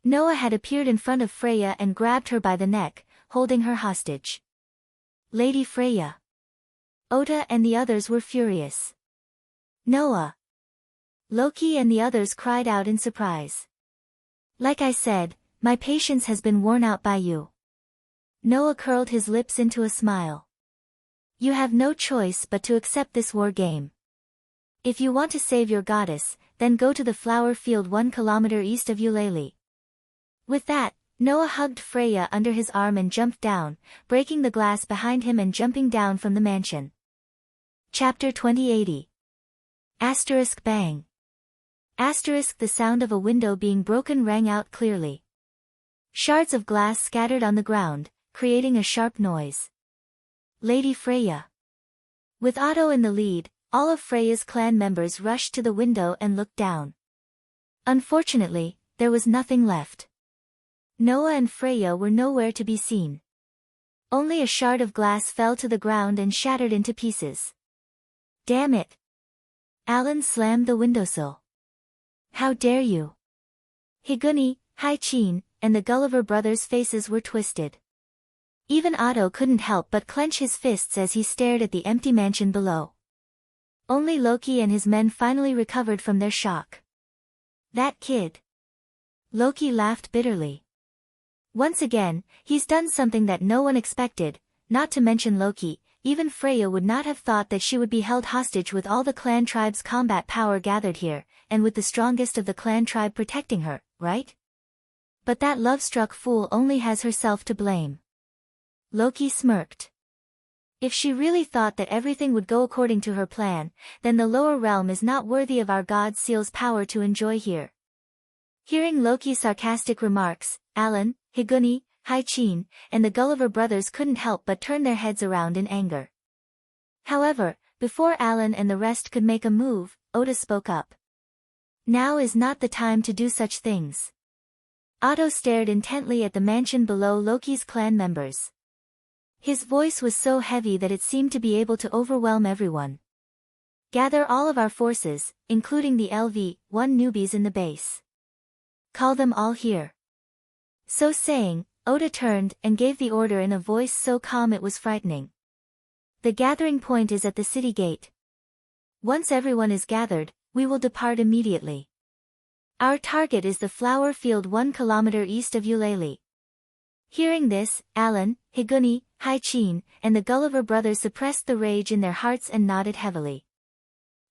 Noah had appeared in front of Freya and grabbed her by the neck, holding her hostage. "Lady Freya." Oda and the others were furious. "Noah!" Loki and the others cried out in surprise. "Like I said, my patience has been worn out by you." Noah curled his lips into a smile. "You have no choice but to accept this war game. If you want to save your goddess, then go to the flower field 1 kilometer east of Eulalie." With that, Noah hugged Freya under his arm and jumped down, breaking the glass behind him and jumping down from the mansion. Chapter 2080. Asterisk bang. Asterisk the sound of a window being broken rang out clearly. Shards of glass scattered on the ground, creating a sharp noise. Lady Freya. With Otto in the lead, all of Freya's clan members rushed to the window and looked down. Unfortunately, there was nothing left. Noah and Freya were nowhere to be seen. Only a shard of glass fell to the ground and shattered into pieces. "Damn it!" Alan slammed the windowsill. "How dare you!" Higuni, Hai-Chin, and the Gulliver brothers' faces were twisted. Even Otto couldn't help but clench his fists as he stared at the empty mansion below. Only Loki and his men finally recovered from their shock. "That kid." Loki laughed bitterly. Once again, he's done something that no one expected, not to mention Loki. Even Freya would not have thought that she would be held hostage with all the clan tribe's combat power gathered here, and with the strongest of the clan tribe protecting her, right? But that love-struck fool only has herself to blame. Loki smirked. If she really thought that everything would go according to her plan, then the lower realm is not worthy of our god Seal's power to enjoy here. Hearing Loki's sarcastic remarks, Alan, Higuni, Hai-Chin, and the Gulliver brothers couldn't help but turn their heads around in anger. However, before Alan and the rest could make a move, Oda spoke up. Now is not the time to do such things. Otto stared intently at the mansion below Loki's clan members. His voice was so heavy that it seemed to be able to overwhelm everyone. Gather all of our forces, including the LV-1 newbies in the base. Call them all here. So saying, Oda turned and gave the order in a voice so calm it was frightening. The gathering point is at the city gate. Once everyone is gathered, we will depart immediately. Our target is the flower field 1 kilometer east of Eulalie. Hearing this, Alan, Higuni, Hai-Chin, and the Gulliver brothers suppressed the rage in their hearts and nodded heavily.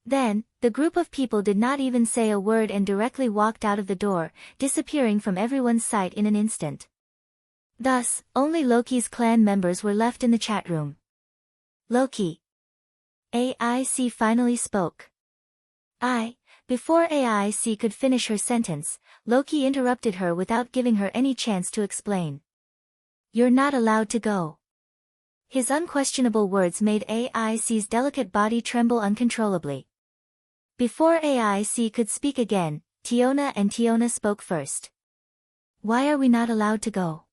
Then, the group of people did not even say a word and directly walked out of the door, disappearing from everyone's sight in an instant. Thus, only Loki's clan members were left in the chat room. Loki. AIC finally spoke. Before AIC could finish her sentence, Loki interrupted her without giving her any chance to explain. You're not allowed to go. His unquestionable words made AIC's delicate body tremble uncontrollably. Before AIC could speak again, Tiona spoke first. Why are we not allowed to go?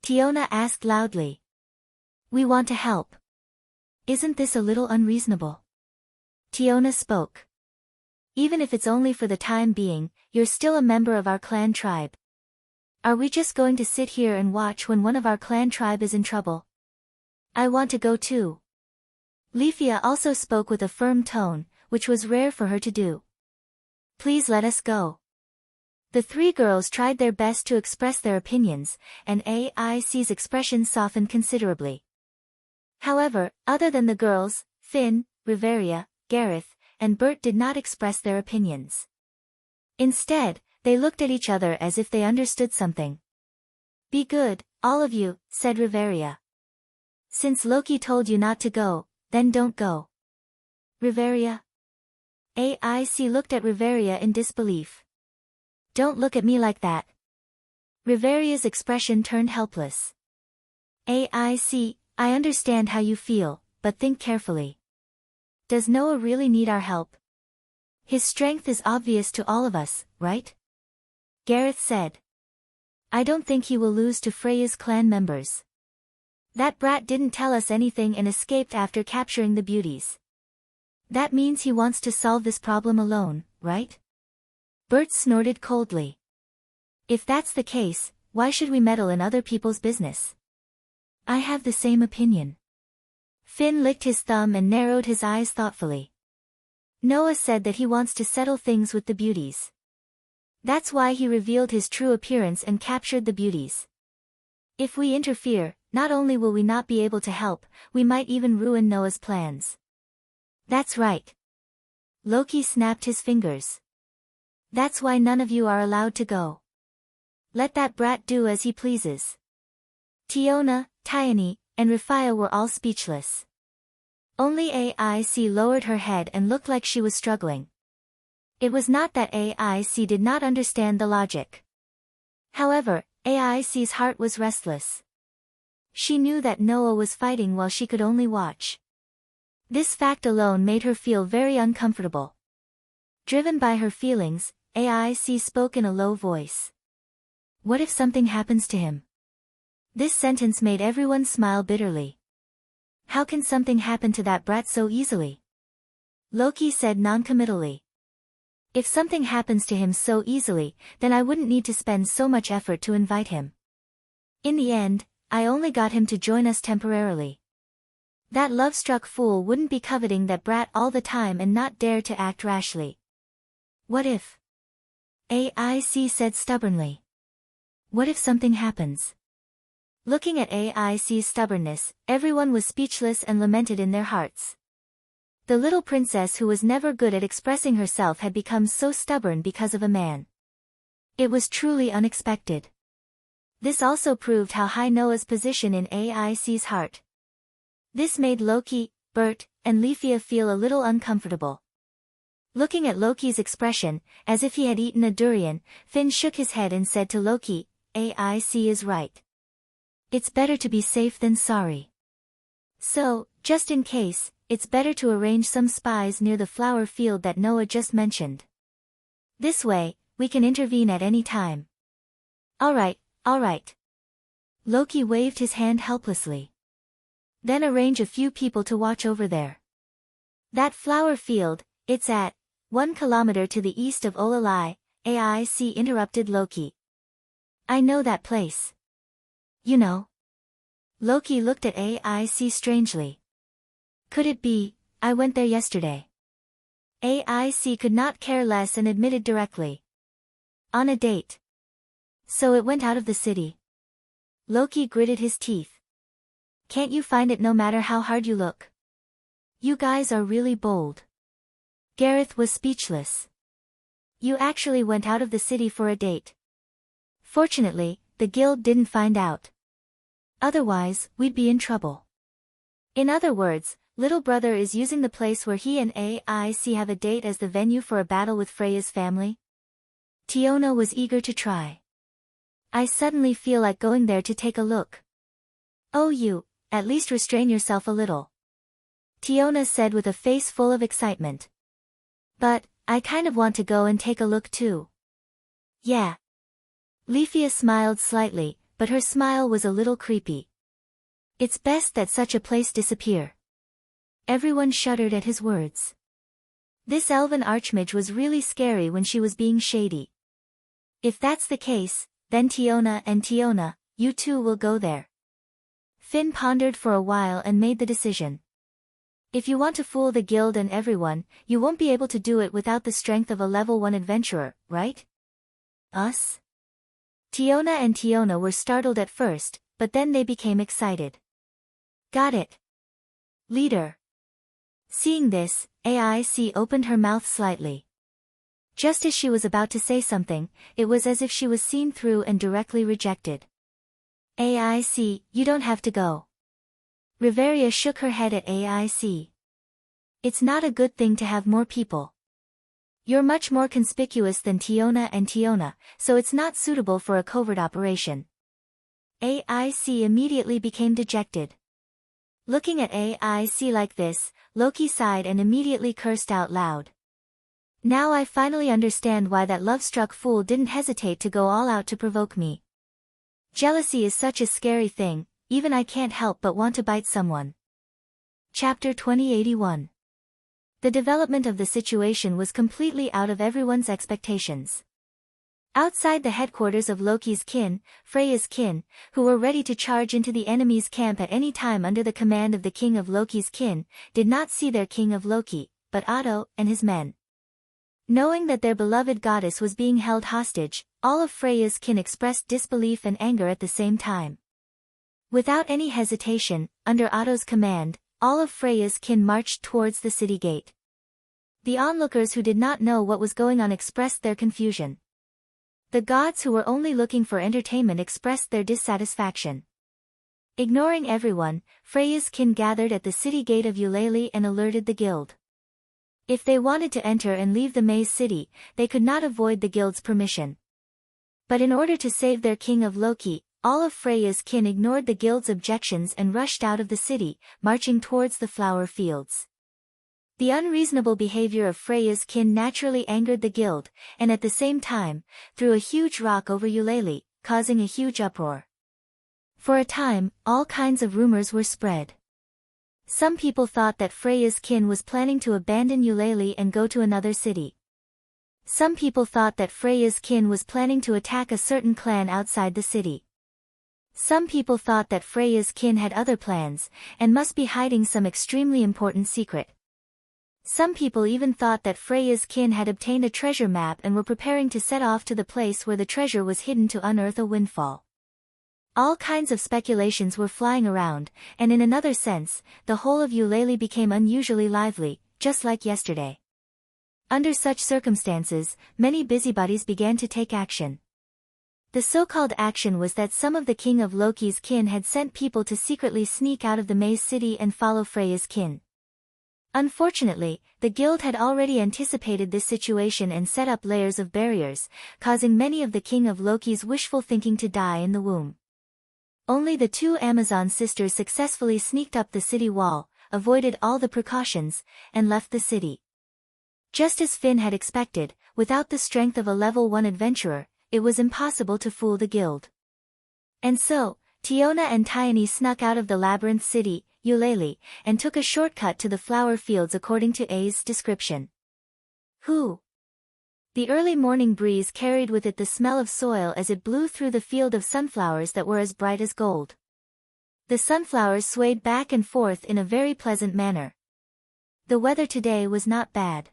Tiona asked loudly. We want to help. Isn't this a little unreasonable? Tiona spoke. Even if it's only for the time being, you're still a member of our clan tribe. Are we just going to sit here and watch when one of our clan tribe is in trouble? I want to go too. Leafia also spoke with a firm tone, which was rare for her to do. Please let us go. The three girls tried their best to express their opinions, and AIC's expression softened considerably. However, other than the girls, Finn, Riveria, Gareth, and Bert did not express their opinions. Instead, they looked at each other as if they understood something. Be good, all of you, said Riveria. Since Loki told you not to go, then don't go. Riveria? AIC looked at Riveria in disbelief. Don't look at me like that. Riveria's expression turned helpless. AIC, I understand how you feel, but think carefully. Does Noah really need our help? His strength is obvious to all of us, right? Gareth said. I don't think he will lose to Freya's clan members. That brat didn't tell us anything and escaped after capturing the beauties. That means he wants to solve this problem alone, right? Bert snorted coldly. If that's the case, why should we meddle in other people's business? I have the same opinion. Finn licked his thumb and narrowed his eyes thoughtfully. Noah said that he wants to settle things with the beauties. That's why he revealed his true appearance and captured the beauties. If we interfere, not only will we not be able to help, we might even ruin Noah's plans. That's right. Loki snapped his fingers. That's why none of you are allowed to go. Let that brat do as he pleases. Tiona, Tiani, and Rifia were all speechless. Only AIC lowered her head and looked like she was struggling. It was not that AIC did not understand the logic. However, AIC's heart was restless. She knew that Noah was fighting while she could only watch. This fact alone made her feel very uncomfortable. Driven by her feelings, AIC spoke in a low voice. What if something happens to him? This sentence made everyone smile bitterly. How can something happen to that brat so easily? Loki said noncommittally. If something happens to him so easily, then I wouldn't need to spend so much effort to invite him. In the end, I only got him to join us temporarily. That love-struck fool wouldn't be coveting that brat all the time and not dare to act rashly. What if? AIC said stubbornly. What if something happens? Looking at Aic's stubbornness, everyone was speechless and lamented in their hearts. The little princess who was never good at expressing herself had become so stubborn because of a man. It was truly unexpected. This also proved how high Noah's position in Aic's heart. This made Loki, Bert, and Leafia feel a little uncomfortable. Looking at Loki's expression, as if he had eaten a durian, Finn shook his head and said to Loki, "Aic is right. It's better to be safe than sorry. So, just in case, it's better to arrange some spies near the flower field that Noah just mentioned. This way, we can intervene at any time." All right. Loki waved his hand helplessly. "Then arrange a few people to watch over there. That flower field, it's at 1 kilometer to the east of Olalai," Aic interrupted Loki. "I know that place. You know?" Loki looked at Aic strangely. "Could it be, I went there yesterday?" Aic could not care less and admitted directly. "On a date. So it went out of the city." Loki gritted his teeth. "Can't you find it no matter how hard you look? You guys are really bold." Gareth was speechless. "You actually went out of the city for a date. Fortunately, the guild didn't find out. Otherwise, we'd be in trouble." In other words, little brother is using the place where he and Aic have a date as the venue for a battle with Freya's family? Tiona was eager to try. "I suddenly feel like going there to take a look." "Oh, you, at least restrain yourself a little," Tiona said with a face full of excitement. "But, I kind of want to go and take a look too." "Yeah." Leafia smiled slightly, but her smile was a little creepy. "It's best that such a place disappear." Everyone shuddered at his words. This elven archmage was really scary when she was being shady. If that's the case, then Tiona, you two will go there. Finn pondered for a while and made the decision. "If you want to fool the guild and everyone, you won't be able to do it without the strength of a level 1 adventurer, right?" "Us?" Tiona were startled at first, but then they became excited. "Got it. Leader." Seeing this, Aic opened her mouth slightly. Just as she was about to say something, it was as if she was seen through and directly rejected. "Aic, you don't have to go." Riveria shook her head at Aic. "It's not a good thing to have more people. You're much more conspicuous than Tiona, so it's not suitable for a covert operation." Aic immediately became dejected. Looking at Aic like this, Loki sighed and immediately cursed out loud. "Now I finally understand why that love-struck fool didn't hesitate to go all out to provoke me. Jealousy is such a scary thing, even I can't help but want to bite someone." Chapter 2081. The development of the situation was completely out of everyone's expectations. Outside the headquarters of Loki's kin, Freya's kin, who were ready to charge into the enemy's camp at any time under the command of the king of Loki's kin, did not see their king of Loki, but Otto and his men. Knowing that their beloved goddess was being held hostage, all of Freya's kin expressed disbelief and anger at the same time. Without any hesitation, under Otto's command, all of Freya's kin marched towards the city gate. The onlookers who did not know what was going on expressed their confusion. The gods who were only looking for entertainment expressed their dissatisfaction. Ignoring everyone, Freya's kin gathered at the city gate of Eulalie and alerted the guild. If they wanted to enter and leave the maze city, they could not avoid the guild's permission. But in order to save their king of Loki, all of Freya's kin ignored the guild's objections and rushed out of the city, marching towards the flower fields. The unreasonable behavior of Freya's kin naturally angered the guild, and at the same time, threw a huge rock over Eulalie, causing a huge uproar. For a time, all kinds of rumors were spread. Some people thought that Freya's kin was planning to abandon Eulalie and go to another city. Some people thought that Freya's kin was planning to attack a certain clan outside the city. Some people thought that Freya's kin had other plans, and must be hiding some extremely important secret. Some people even thought that Freya's kin had obtained a treasure map and were preparing to set off to the place where the treasure was hidden to unearth a windfall. All kinds of speculations were flying around, and in another sense, the whole of Eulalie became unusually lively, just like yesterday. Under such circumstances, many busybodies began to take action. The so-called action was that some of the king of Loki's kin had sent people to secretly sneak out of the maze city and follow Freya's kin. Unfortunately, the guild had already anticipated this situation and set up layers of barriers, causing many of the king of Loki's wishful thinking to die in the womb. Only the two Amazon sisters successfully sneaked up the city wall, avoided all the precautions, and left the city. Just as Finn had expected, without the strength of a level 1 adventurer, it was impossible to fool the guild. And so, Tiona and Tiony snuck out of the labyrinth city, Eulalie, and took a shortcut to the flower fields according to A's description. Who? The early morning breeze carried with it the smell of soil as it blew through the field of sunflowers that were as bright as gold. The sunflowers swayed back and forth in a very pleasant manner. The weather today was not bad.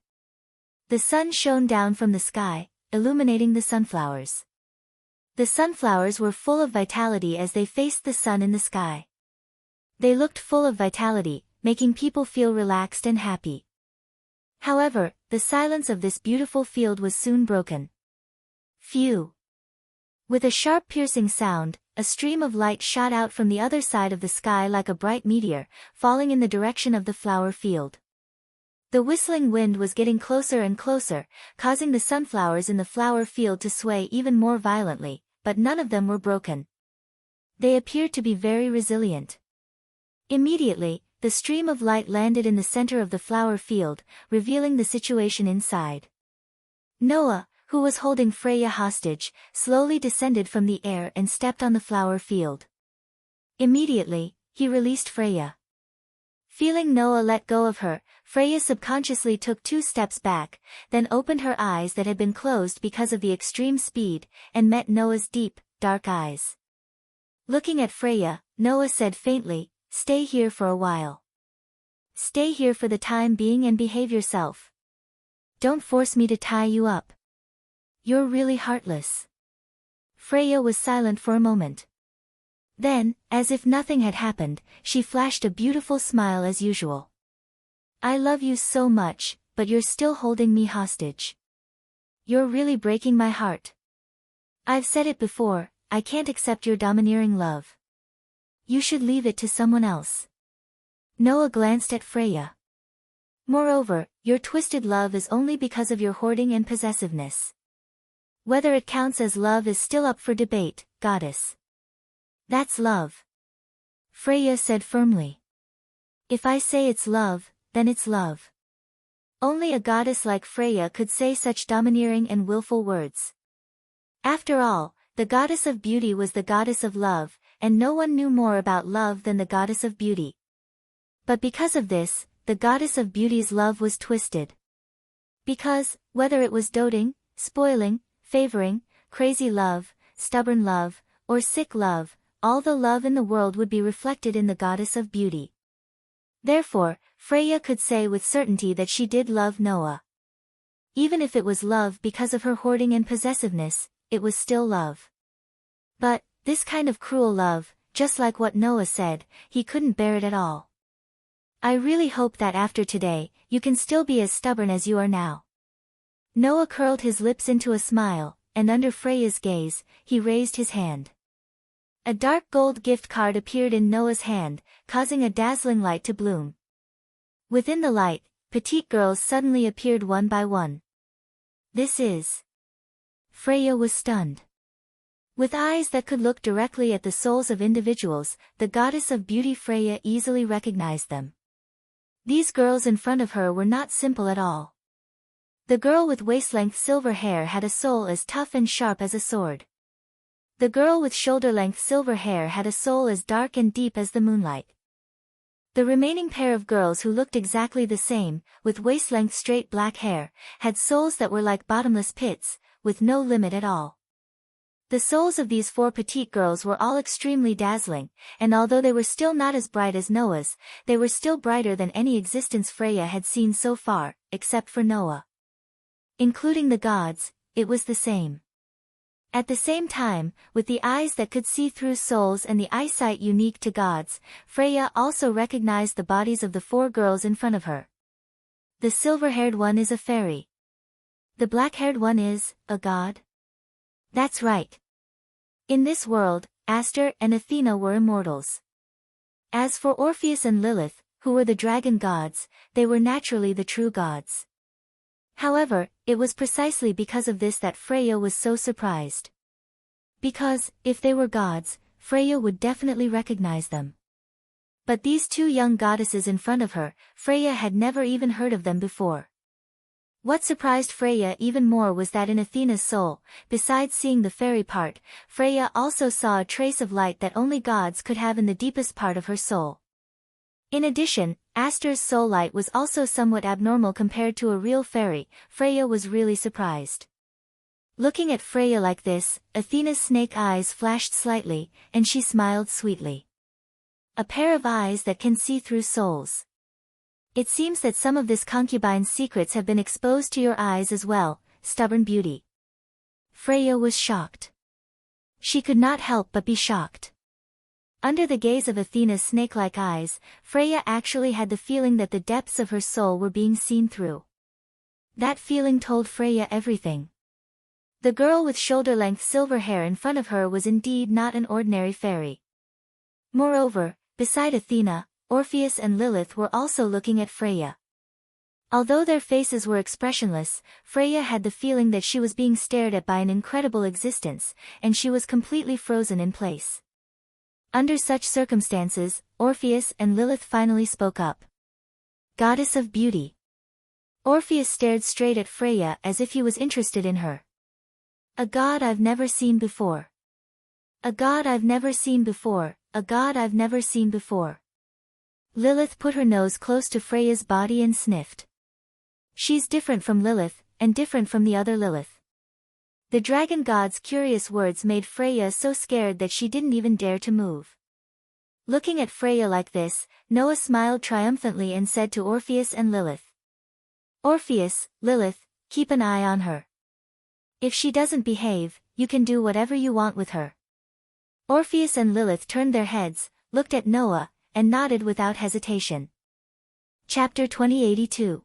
The sun shone down from the sky, illuminating the sunflowers. The sunflowers were full of vitality as they faced the sun in the sky. They looked full of vitality, making people feel relaxed and happy. However, the silence of this beautiful field was soon broken. Phew! With a sharp piercing sound, a stream of light shot out from the other side of the sky like a bright meteor, falling in the direction of the flower field. The whistling wind was getting closer and closer, causing the sunflowers in the flower field to sway even more violently, but none of them were broken. They appeared to be very resilient. Immediately, the stream of light landed in the center of the flower field, revealing the situation inside. Noah, who was holding Freya hostage, slowly descended from the air and stepped on the flower field. Immediately, he released Freya. Feeling Noah let go of her, Freya subconsciously took 2 steps back, then opened her eyes that had been closed because of the extreme speed, and met Noah's deep, dark eyes. Looking at Freya, Noah said faintly, "Stay here for a while. Stay here for the time being and behave yourself. Don't force me to tie you up. You're really heartless." Freya was silent for a moment. Then, as if nothing had happened, she flashed a beautiful smile as usual. "I love you so much, but you're still holding me hostage. You're really breaking my heart. I've said it before, I can't accept your domineering love. You should leave it to someone else." Noah glanced at Freya. "Moreover, your twisted love is only because of your hoarding and possessiveness. Whether it counts as love is still up for debate, goddess." "That's love," Freya said firmly. "If I say it's love, then it's love. Only a goddess like Freya could say such domineering and willful words. After all, the goddess of beauty was the goddess of love, and no one knew more about love than the goddess of beauty. But because of this, the goddess of beauty's love was twisted. Because, whether it was doting, spoiling, favoring, crazy love, stubborn love, or sick love, all the love in the world would be reflected in the goddess of beauty. Therefore, Freya could say with certainty that she did love Noah. Even if it was love because of her hoarding and possessiveness, it was still love. But, this kind of cruel love, just like what Noah said, he couldn't bear it at all. "I really hope that after today, you can still be as stubborn as you are now." Noah curled his lips into a smile, and under Freya's gaze, he raised his hand. A dark gold gift card appeared in Noah's hand, causing a dazzling light to bloom. Within the light, petite girls suddenly appeared one by one. "This is..." Freya was stunned. With eyes that could look directly at the souls of individuals, the goddess of beauty Freya easily recognized them. These girls in front of her were not simple at all. The girl with waist-length silver hair had a soul as tough and sharp as a sword. The girl with shoulder-length silver hair had a soul as dark and deep as the moonlight. The remaining pair of girls who looked exactly the same, with waist-length straight black hair, had souls that were like bottomless pits, with no limit at all. The souls of these 4 petite girls were all extremely dazzling, and although they were still not as bright as Noah's, they were still brighter than any existence Freya had seen so far, except for Noah. Including the gods, it was the same. At the same time, with the eyes that could see through souls and the eyesight unique to gods, Freya also recognized the bodies of the 4 girls in front of her. The silver-haired one is a fairy. The black-haired one is a god? That's right. In this world, Aster and Athena were immortals. As for Orpheus and Lilith, who were the dragon gods, they were naturally the true gods. However, it was precisely because of this that Freya was so surprised. Because, if they were gods, Freya would definitely recognize them. But these 2 young goddesses in front of her, Freya had never even heard of them before. What surprised Freya even more was that in Athena's soul, besides seeing the fairy part, Freya also saw a trace of light that only gods could have in the deepest part of her soul. In addition, Aster's soul light was also somewhat abnormal compared to a real fairy. Freya was really surprised. Looking at Freya like this, Athena's snake eyes flashed slightly, and she smiled sweetly. A pair of eyes that can see through souls. It seems that some of this concubine's secrets have been exposed to your eyes as well, stubborn beauty. Freya was shocked. She could not help but be shocked. Under the gaze of Athena's snake-like eyes, Freya actually had the feeling that the depths of her soul were being seen through. That feeling told Freya everything. The girl with shoulder-length silver hair in front of her was indeed not an ordinary fairy. Moreover, beside Athena, Orpheus and Lilith were also looking at Freya. Although their faces were expressionless, Freya had the feeling that she was being stared at by an incredible existence, and she was completely frozen in place. Under such circumstances, Orpheus and Lilith finally spoke up. Goddess of beauty. Orpheus stared straight at Freya as if he was interested in her. A god I've never seen before. A god I've never seen before, a god I've never seen before. Lilith put her nose close to Freya's body and sniffed. She's different from Lilith, and different from the other Lilith. The dragon god's curious words made Freya so scared that she didn't even dare to move. Looking at Freya like this, Noah smiled triumphantly and said to Orpheus and Lilith. Orpheus, Lilith, keep an eye on her. If she doesn't behave, you can do whatever you want with her. Orpheus and Lilith turned their heads, looked at Noah, and nodded without hesitation. Chapter 2082.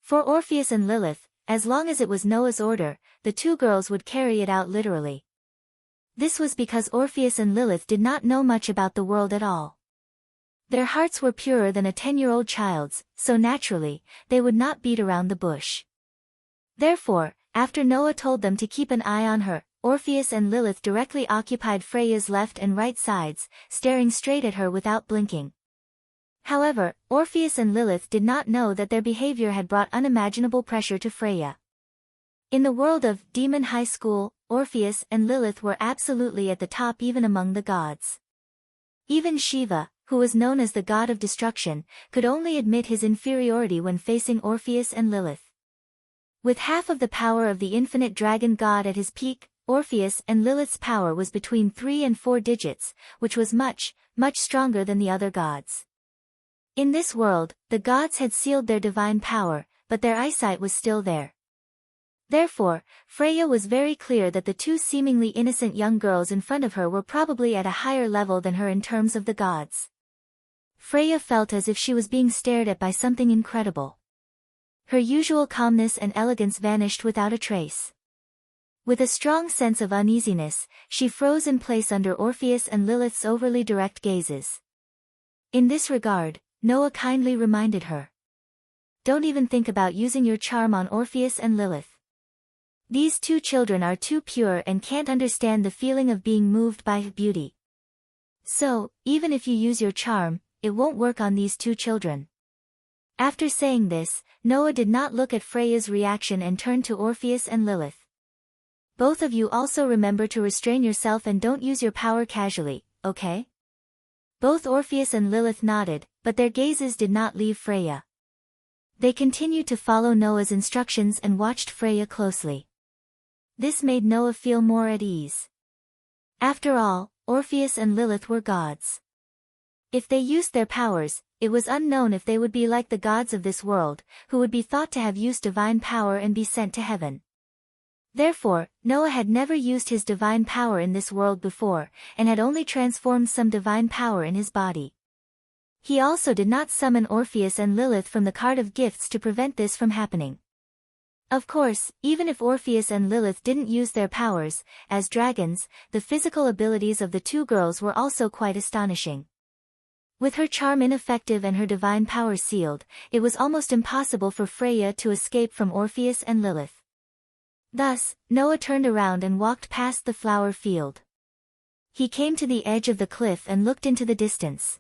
For Orpheus and Lilith, as long as it was Noah's order, the 2 girls would carry it out literally. This was because Orpheus and Lilith did not know much about the world at all. Their hearts were purer than a 10-year-old child's, so naturally, they would not beat around the bush. Therefore, after Noah told them to keep an eye on her, Orpheus and Lilith directly occupied Freya's left and right sides, staring straight at her without blinking. However, Orpheus and Lilith did not know that their behavior had brought unimaginable pressure to Freya. In the world of Demon High School, Orpheus and Lilith were absolutely at the top even among the gods. Even Shiva, who was known as the god of destruction, could only admit his inferiority when facing Orpheus and Lilith. With half of the power of the infinite dragon god at his peak, Orpheus and Lilith's power was between 3 and 4 digits, which was much, much stronger than the other gods. In this world, the gods had sealed their divine power, but their eyesight was still there. Therefore, Freya was very clear that the 2 seemingly innocent young girls in front of her were probably at a higher level than her in terms of the gods. Freya felt as if she was being stared at by something incredible. Her usual calmness and elegance vanished without a trace. With a strong sense of uneasiness, she froze in place under Orpheus and Lilith's overly direct gazes. In this regard, Noah kindly reminded her. Don't even think about using your charm on Orpheus and Lilith. These 2 children are too pure and can't understand the feeling of being moved by beauty. So, even if you use your charm, it won't work on these 2 children. After saying this, Noah did not look at Freya's reaction and turned to Orpheus and Lilith. Both of you also remember to restrain yourself and don't use your power casually, okay? Both Orpheus and Lilith nodded, but their gazes did not leave Freya. They continued to follow Noah's instructions and watched Freya closely. This made Noah feel more at ease. After all, Orpheus and Lilith were gods. If they used their powers, it was unknown if they would be like the gods of this world, who would be thought to have used divine power and be sent to heaven. Therefore, Noah had never used his divine power in this world before, and had only transformed some divine power in his body. He also did not summon Orpheus and Lilith from the cart of gifts to prevent this from happening. Of course, even if Orpheus and Lilith didn't use their powers, as dragons, the physical abilities of the two girls were also quite astonishing. With her charm ineffective and her divine power sealed, it was almost impossible for Freya to escape from Orpheus and Lilith. Thus, Noah turned around and walked past the flower field. He came to the edge of the cliff and looked into the distance.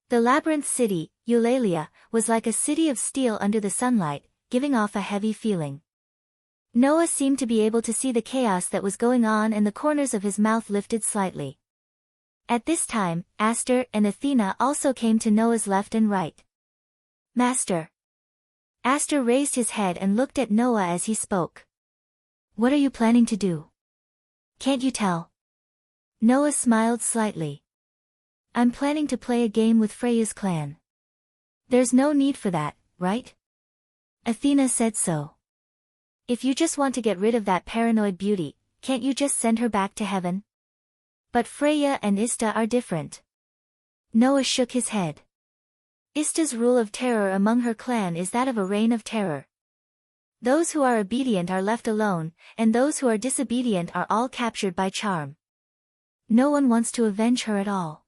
The labyrinth city, Eulalia, was like a city of steel under the sunlight, giving off a heavy feeling. Noah seemed to be able to see the chaos that was going on, and the corners of his mouth lifted slightly. At this time, Aster and Athena also came to Noah's left and right. "Master." Aster raised his head and looked at Noah as he spoke. "What are you planning to do? Can't you tell?" Noah smiled slightly. "I'm planning to play a game with Freya's clan." "There's no need for that, right?" Athena said so. "If you just want to get rid of that paranoid beauty, can't you just send her back to heaven?" "But Freya and Ista are different." Noah shook his head. "Ista's rule of terror among her clan is that of a reign of terror. Those who are obedient are left alone, and those who are disobedient are all captured by charm. No one wants to avenge her at all.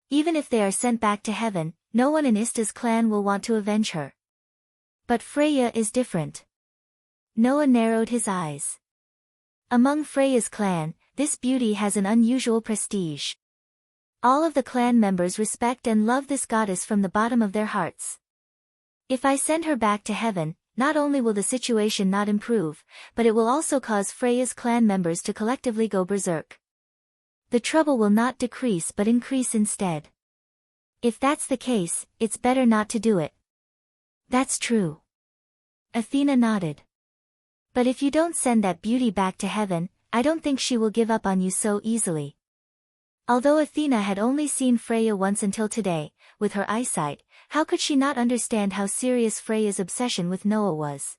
Even if they are sent back to heaven, no one in Ista's clan will want to avenge her. But Freya is different." Noah narrowed his eyes. "Among Freya's clan, this beauty has an unusual prestige. All of the clan members respect and love this goddess from the bottom of their hearts. If I send her back to heaven, not only will the situation not improve, but it will also cause Freya's clan members to collectively go berserk. The trouble will not decrease but increase instead. If that's the case, it's better not to do it." "That's true." Athena nodded. "But if you don't send that beauty back to heaven, I don't think she will give up on you so easily." Although Athena had only seen Freya once until today, with her eyesight, how could she not understand how serious Freya's obsession with Noah was?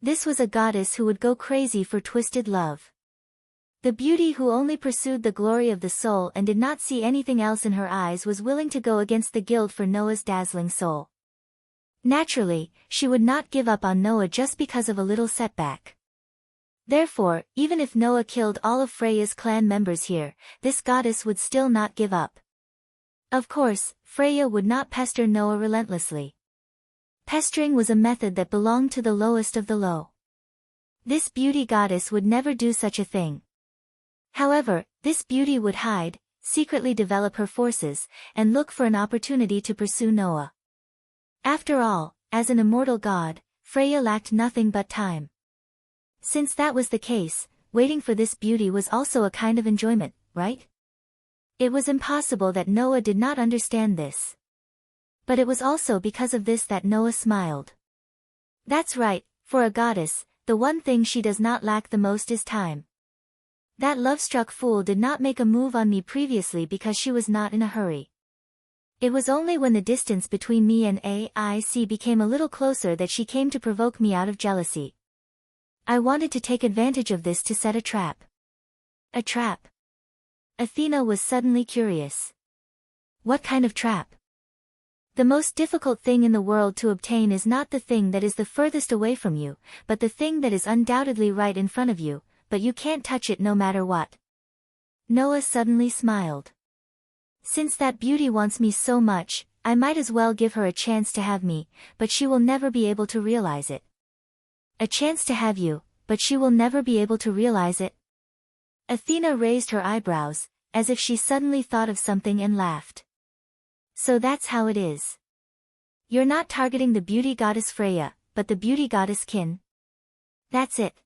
This was a goddess who would go crazy for twisted love. The beauty who only pursued the glory of the soul and did not see anything else in her eyes was willing to go against the guild for Noah's dazzling soul. Naturally, she would not give up on Noah just because of a little setback. Therefore, even if Noah killed all of Freya's clan members here, this goddess would still not give up. Of course, Freya would not pester Noah relentlessly. Pestering was a method that belonged to the lowest of the low. This beauty goddess would never do such a thing. However, this beauty would hide, secretly develop her forces, and look for an opportunity to pursue Noah. After all, as an immortal god, Freya lacked nothing but time. Since that was the case, waiting for this beauty was also a kind of enjoyment, right? It was impossible that Noah did not understand this. But it was also because of this that Noah smiled. That's right, for a goddess, the one thing she does not lack the most is time. That love-struck fool did not make a move on me previously because she was not in a hurry. It was only when the distance between me and AIC became a little closer that she came to provoke me out of jealousy. I wanted to take advantage of this to set a trap." "A trap?" Athena was suddenly curious. "What kind of trap?" "The most difficult thing in the world to obtain is not the thing that is the furthest away from you, but the thing that is undoubtedly right in front of you, but you can't touch it no matter what." Noah suddenly smiled. "Since that beauty wants me so much, I might as well give her a chance to have me, but she will never be able to realize it." "A chance to have you, but she will never be able to realize it?" Athena raised her eyebrows, as if she suddenly thought of something, and laughed. "So that's how it is. You're not targeting the beauty goddess Freya, but the beauty goddess Kin." "That's it."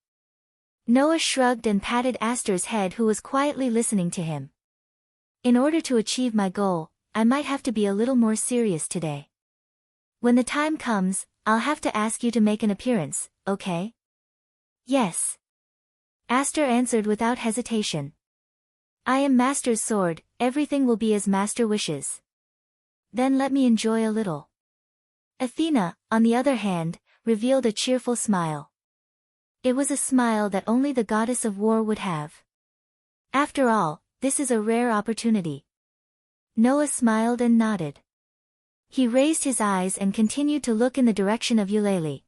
Noah shrugged and patted Aster's head, who was quietly listening to him. "In order to achieve my goal, I might have to be a little more serious today. When the time comes, I'll have to ask you to make an appearance, okay?" "Yes." Aster answered without hesitation. I am Master's sword, everything will be as Master wishes. Then let me enjoy a little. Athena, on the other hand, revealed a cheerful smile. It was a smile that only the goddess of war would have. After all, this is a rare opportunity. Noah smiled and nodded. He raised his eyes and continued to look in the direction of Eulalie.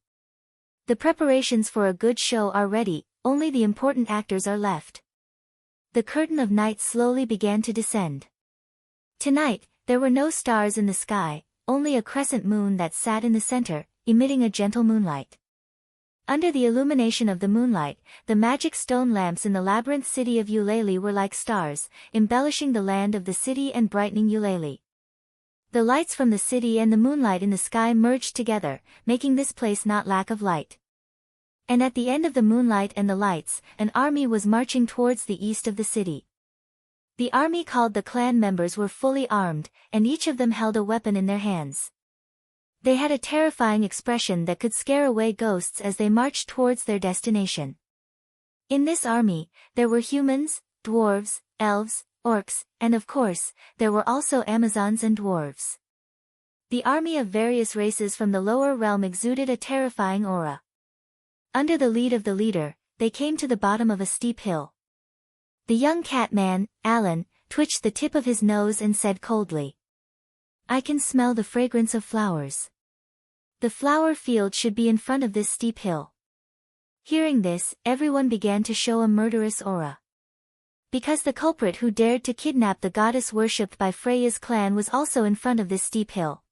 The preparations for a good show are ready, only the important actors are left. The curtain of night slowly began to descend. Tonight, there were no stars in the sky, only a crescent moon that sat in the center, emitting a gentle moonlight. Under the illumination of the moonlight, the magic stone lamps in the labyrinth city of Eulalie were like stars, embellishing the land of the city and brightening Eulalie. The lights from the city and the moonlight in the sky merged together, making this place not lack of light. And at the end of the moonlight and the lights, an army was marching towards the east of the city. The army called the clan members were fully armed, and each of them held a weapon in their hands. They had a terrifying expression that could scare away ghosts as they marched towards their destination. In this army, there were humans, dwarves, elves, orcs, and of course, there were also Amazons and dwarves. The army of various races from the lower realm exuded a terrifying aura. Under the lead of the leader, they came to the bottom of a steep hill. The young catman, Alan, twitched the tip of his nose and said coldly, I can smell the fragrance of flowers. The flower field should be in front of this steep hill. Hearing this, everyone began to show a murderous aura. Because the culprit who dared to kidnap the goddess worshipped by Freya's clan was also in front of this steep hill.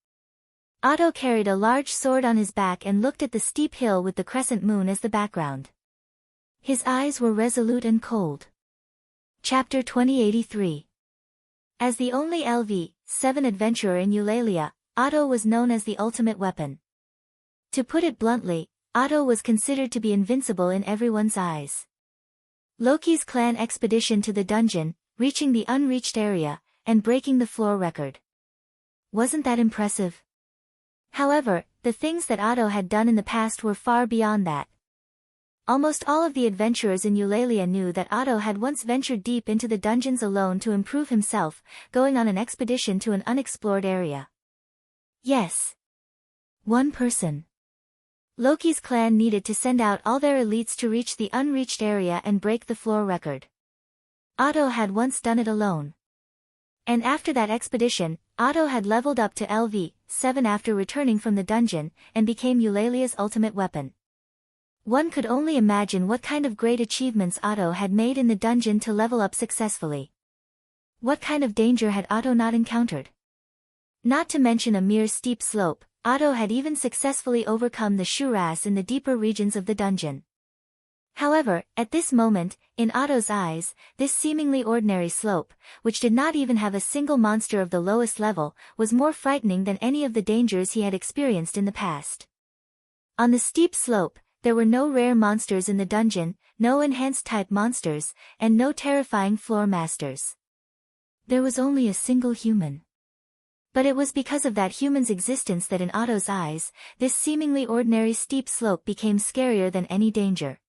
Otto carried a large sword on his back and looked at the steep hill with the crescent moon as the background. His eyes were resolute and cold. Chapter 2083. As the only LV7 adventurer in Eulalia, Otto was known as the ultimate weapon. To put it bluntly, Otto was considered to be invincible in everyone's eyes. Loki's clan expedition to the dungeon, reaching the unreached area, and breaking the floor record. Wasn't that impressive? However, the things that Otto had done in the past were far beyond that. Almost all of the adventurers in Eulalia knew that Otto had once ventured deep into the dungeons alone to improve himself, going on an expedition to an unexplored area. Yes. One person. Loki's clan needed to send out all their elites to reach the unreached area and break the floor record. Otto had once done it alone. And after that expedition, Otto had leveled up to LV7 after returning from the dungeon, and became Eulalia's ultimate weapon. One could only imagine what kind of great achievements Otto had made in the dungeon to level up successfully. What kind of danger had Otto not encountered? Not to mention a mere steep slope, Otto had even successfully overcome the Shuras in the deeper regions of the dungeon. However, at this moment, in Otto's eyes, this seemingly ordinary slope, which did not even have a single monster of the lowest level, was more frightening than any of the dangers he had experienced in the past. On the steep slope, there were no rare monsters in the dungeon, no enhanced type monsters, and no terrifying floor masters. There was only a single human. But it was because of that human's existence that in Otto's eyes, this seemingly ordinary steep slope became scarier than any danger.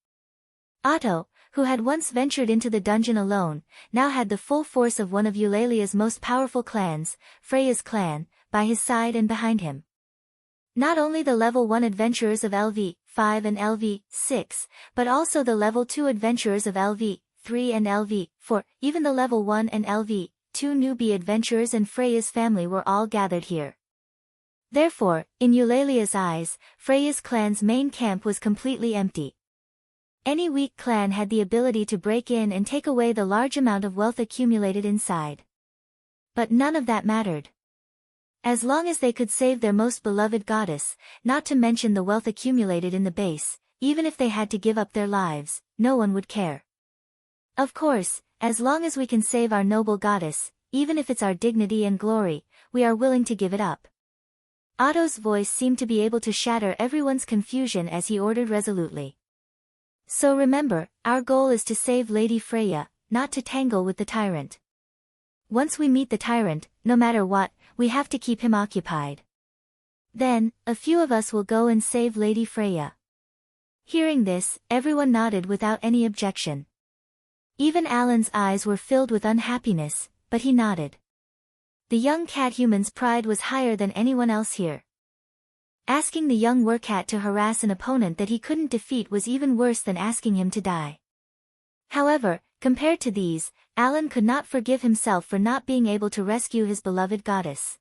Otto, who had once ventured into the dungeon alone, now had the full force of one of Eulalia's most powerful clans, Freya's clan, by his side and behind him. Not only the level 1 adventurers of LV5 and LV6, but also the level 2 adventurers of LV3 and LV4, even the level 1 and LV2 newbie adventurers and Freya's family were all gathered here. Therefore, in Eulalia's eyes, Freya's clan's main camp was completely empty. Any weak clan had the ability to break in and take away the large amount of wealth accumulated inside. But none of that mattered. As long as they could save their most beloved goddess, not to mention the wealth accumulated in the base, even if they had to give up their lives, no one would care. Of course, as long as we can save our noble goddess, even if it's our dignity and glory, we are willing to give it up. Otto's voice seemed to be able to shatter everyone's confusion as he ordered resolutely. So remember, our goal is to save Lady Freya, not to tangle with the tyrant. Once we meet the tyrant, no matter what, we have to keep him occupied. Then, a few of us will go and save Lady Freya. Hearing this, everyone nodded without any objection. Even Alan's eyes were filled with unhappiness, but he nodded. The young cat human's pride was higher than anyone else here. Asking the young wercat to harass an opponent that he couldn't defeat was even worse than asking him to die. However, compared to these, Alan could not forgive himself for not being able to rescue his beloved goddess.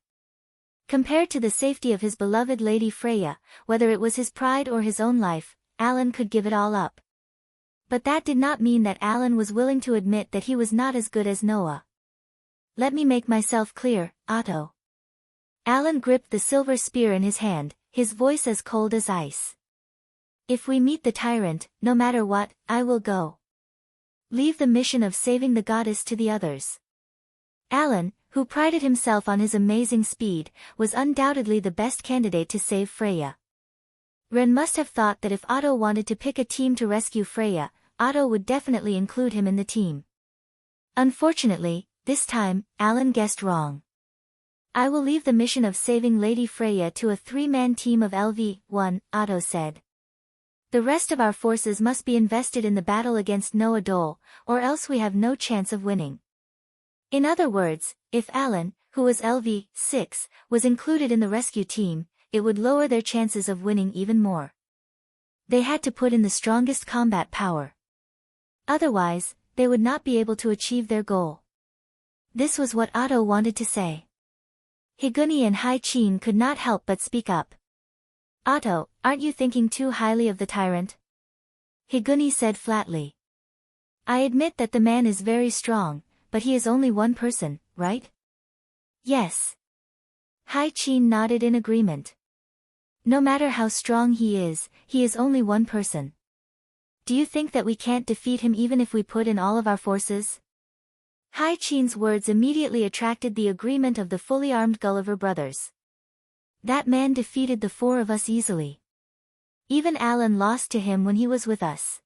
Compared to the safety of his beloved Lady Freya, whether it was his pride or his own life, Alan could give it all up. But that did not mean that Alan was willing to admit that he was not as good as Noah. Let me make myself clear, Otto. Alan gripped the silver spear in his hand, his voice as cold as ice. If we meet the tyrant, no matter what, I will go. Leave the mission of saving the goddess to the others. Alan, who prided himself on his amazing speed, was undoubtedly the best candidate to save Freya. Ren must have thought that if Otto wanted to pick a team to rescue Freya, Otto would definitely include him in the team. Unfortunately, this time, Alan guessed wrong. I will leave the mission of saving Lady Freya to a 3-man team of LV-1, Otto said. The rest of our forces must be invested in the battle against Noah Dole, or else we have no chance of winning. In other words, if Alan, who was LV-6, was included in the rescue team, it would lower their chances of winning even more. They had to put in the strongest combat power. Otherwise, they would not be able to achieve their goal. This was what Otto wanted to say. Higuni and Hai Chin could not help but speak up. Otto, aren't you thinking too highly of the tyrant? Higuni said flatly. I admit that the man is very strong, but he is only one person, right? Yes. Hai Chin nodded in agreement. No matter how strong he is only one person. Do you think that we can't defeat him even if we put in all of our forces? Hai Chin's words immediately attracted the agreement of the fully armed Gulliver brothers. That man defeated the 4 of us easily. Even Alan lost to him when he was with us.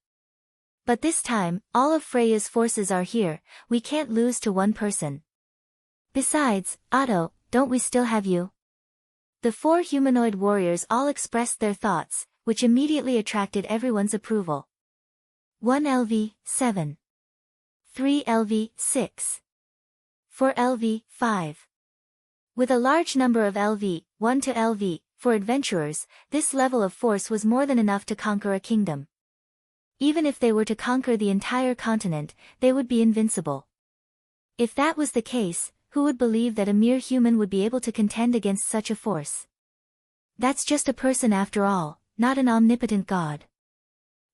But this time, all of Freya's forces are here, we can't lose to one person. Besides, Otto, don't we still have you? The 4 humanoid warriors all expressed their thoughts, which immediately attracted everyone's approval. 1 LV, 7. 3 LV, 6. 4 LV, 5. With a large number of LV, 1 to LV, for adventurers, this level of force was more than enough to conquer a kingdom. Even if they were to conquer the entire continent, they would be invincible. If that was the case, who would believe that a mere human would be able to contend against such a force? That's just a person after all, not an omnipotent god.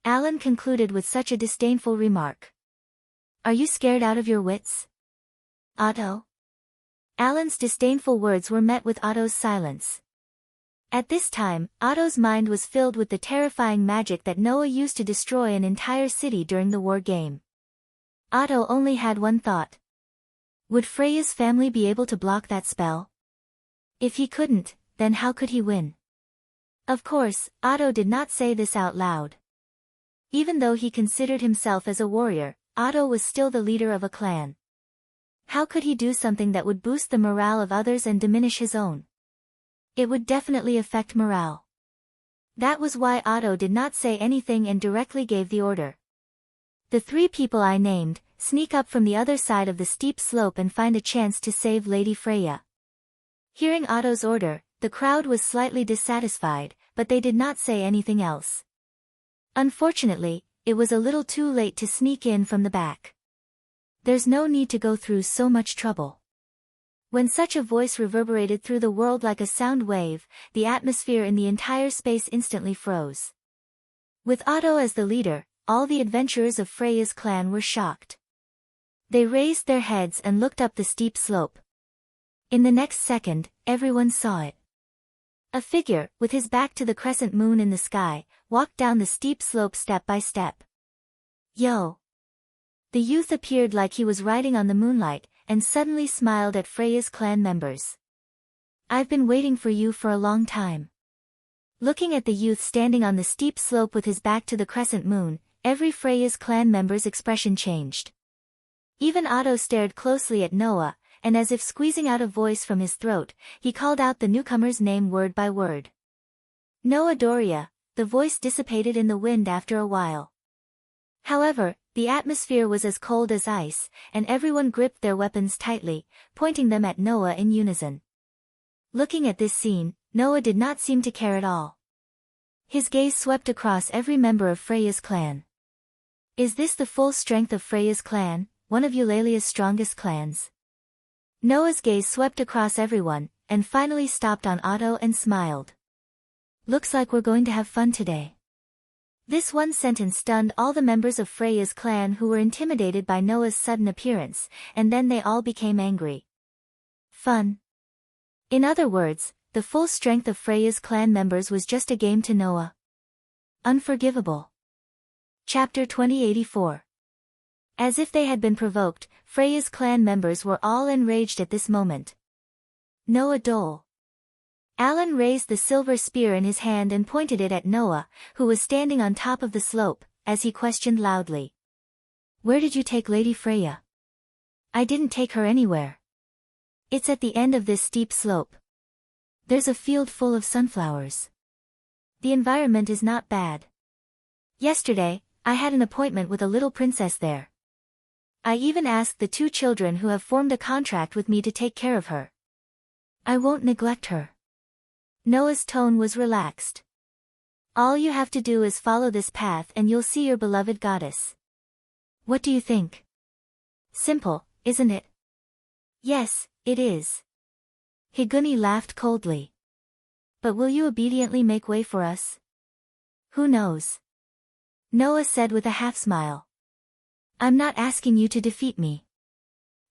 Alan concluded with such a disdainful remark. Are you scared out of your wits? Otto? Alan's disdainful words were met with Otto's silence. At this time, Otto's mind was filled with the terrifying magic that Noah used to destroy an entire city during the war game. Otto only had one thought. Would Freya's family be able to block that spell? If he couldn't, then how could he win? Of course, Otto did not say this out loud. Even though he considered himself as a warrior, Otto was still the leader of a clan. How could he do something that would boost the morale of others and diminish his own? It would definitely affect morale. That was why Otto did not say anything and directly gave the order. The 3 people I named, sneak up from the other side of the steep slope and find a chance to save Lady Freya. Hearing Otto's order, the crowd was slightly dissatisfied, but they did not say anything else. Unfortunately, it was a little too late to sneak in from the back. There's no need to go through so much trouble. When such a voice reverberated through the world like a sound wave, the atmosphere in the entire space instantly froze. With Otto as the leader, all the adventurers of Freya's clan were shocked. They raised their heads and looked up the steep slope. In the next second, everyone saw it. A figure, with his back to the crescent moon in the sky, walked down the steep slope step by step. Yo! The youth appeared like he was riding on the moonlight, and suddenly smiled at Freya's clan members. I've been waiting for you for a long time. Looking at the youth standing on the steep slope with his back to the crescent moon, every Freya's clan member's expression changed. Even Otto stared closely at Noah, and as if squeezing out a voice from his throat, he called out the newcomer's name word by word. Noah Doria, the voice dissipated in the wind after a while. However, the atmosphere was as cold as ice, and everyone gripped their weapons tightly, pointing them at Noah in unison. Looking at this scene, Noah did not seem to care at all. His gaze swept across every member of Freya's clan. Is this the full strength of Freya's clan, one of Eulalia's strongest clans? Noah's gaze swept across everyone, and finally stopped on Otto and smiled. Looks like we're going to have fun today. This one sentence stunned all the members of Freya's clan who were intimidated by Noah's sudden appearance, and then they all became angry. Fun. In other words, the full strength of Freya's clan members was just a game to Noah. Unforgivable. Chapter 2084. As if they had been provoked, Freya's clan members were all enraged at this moment. Noah Dole. Alan raised the silver spear in his hand and pointed it at Noah, who was standing on top of the slope, as he questioned loudly. Where did you take Lady Freya? I didn't take her anywhere. It's at the end of this steep slope. There's a field full of sunflowers. The environment is not bad. Yesterday, I had an appointment with a little princess there. I even asked the 2 children who have formed a contract with me to take care of her. I won't neglect her. Noah's tone was relaxed. All you have to do is follow this path and you'll see your beloved goddess. What do you think? Simple, isn't it? Yes, it is. Higuni laughed coldly. But will you obediently make way for us? Who knows? Noah said with a half-smile. I'm not asking you to defeat me.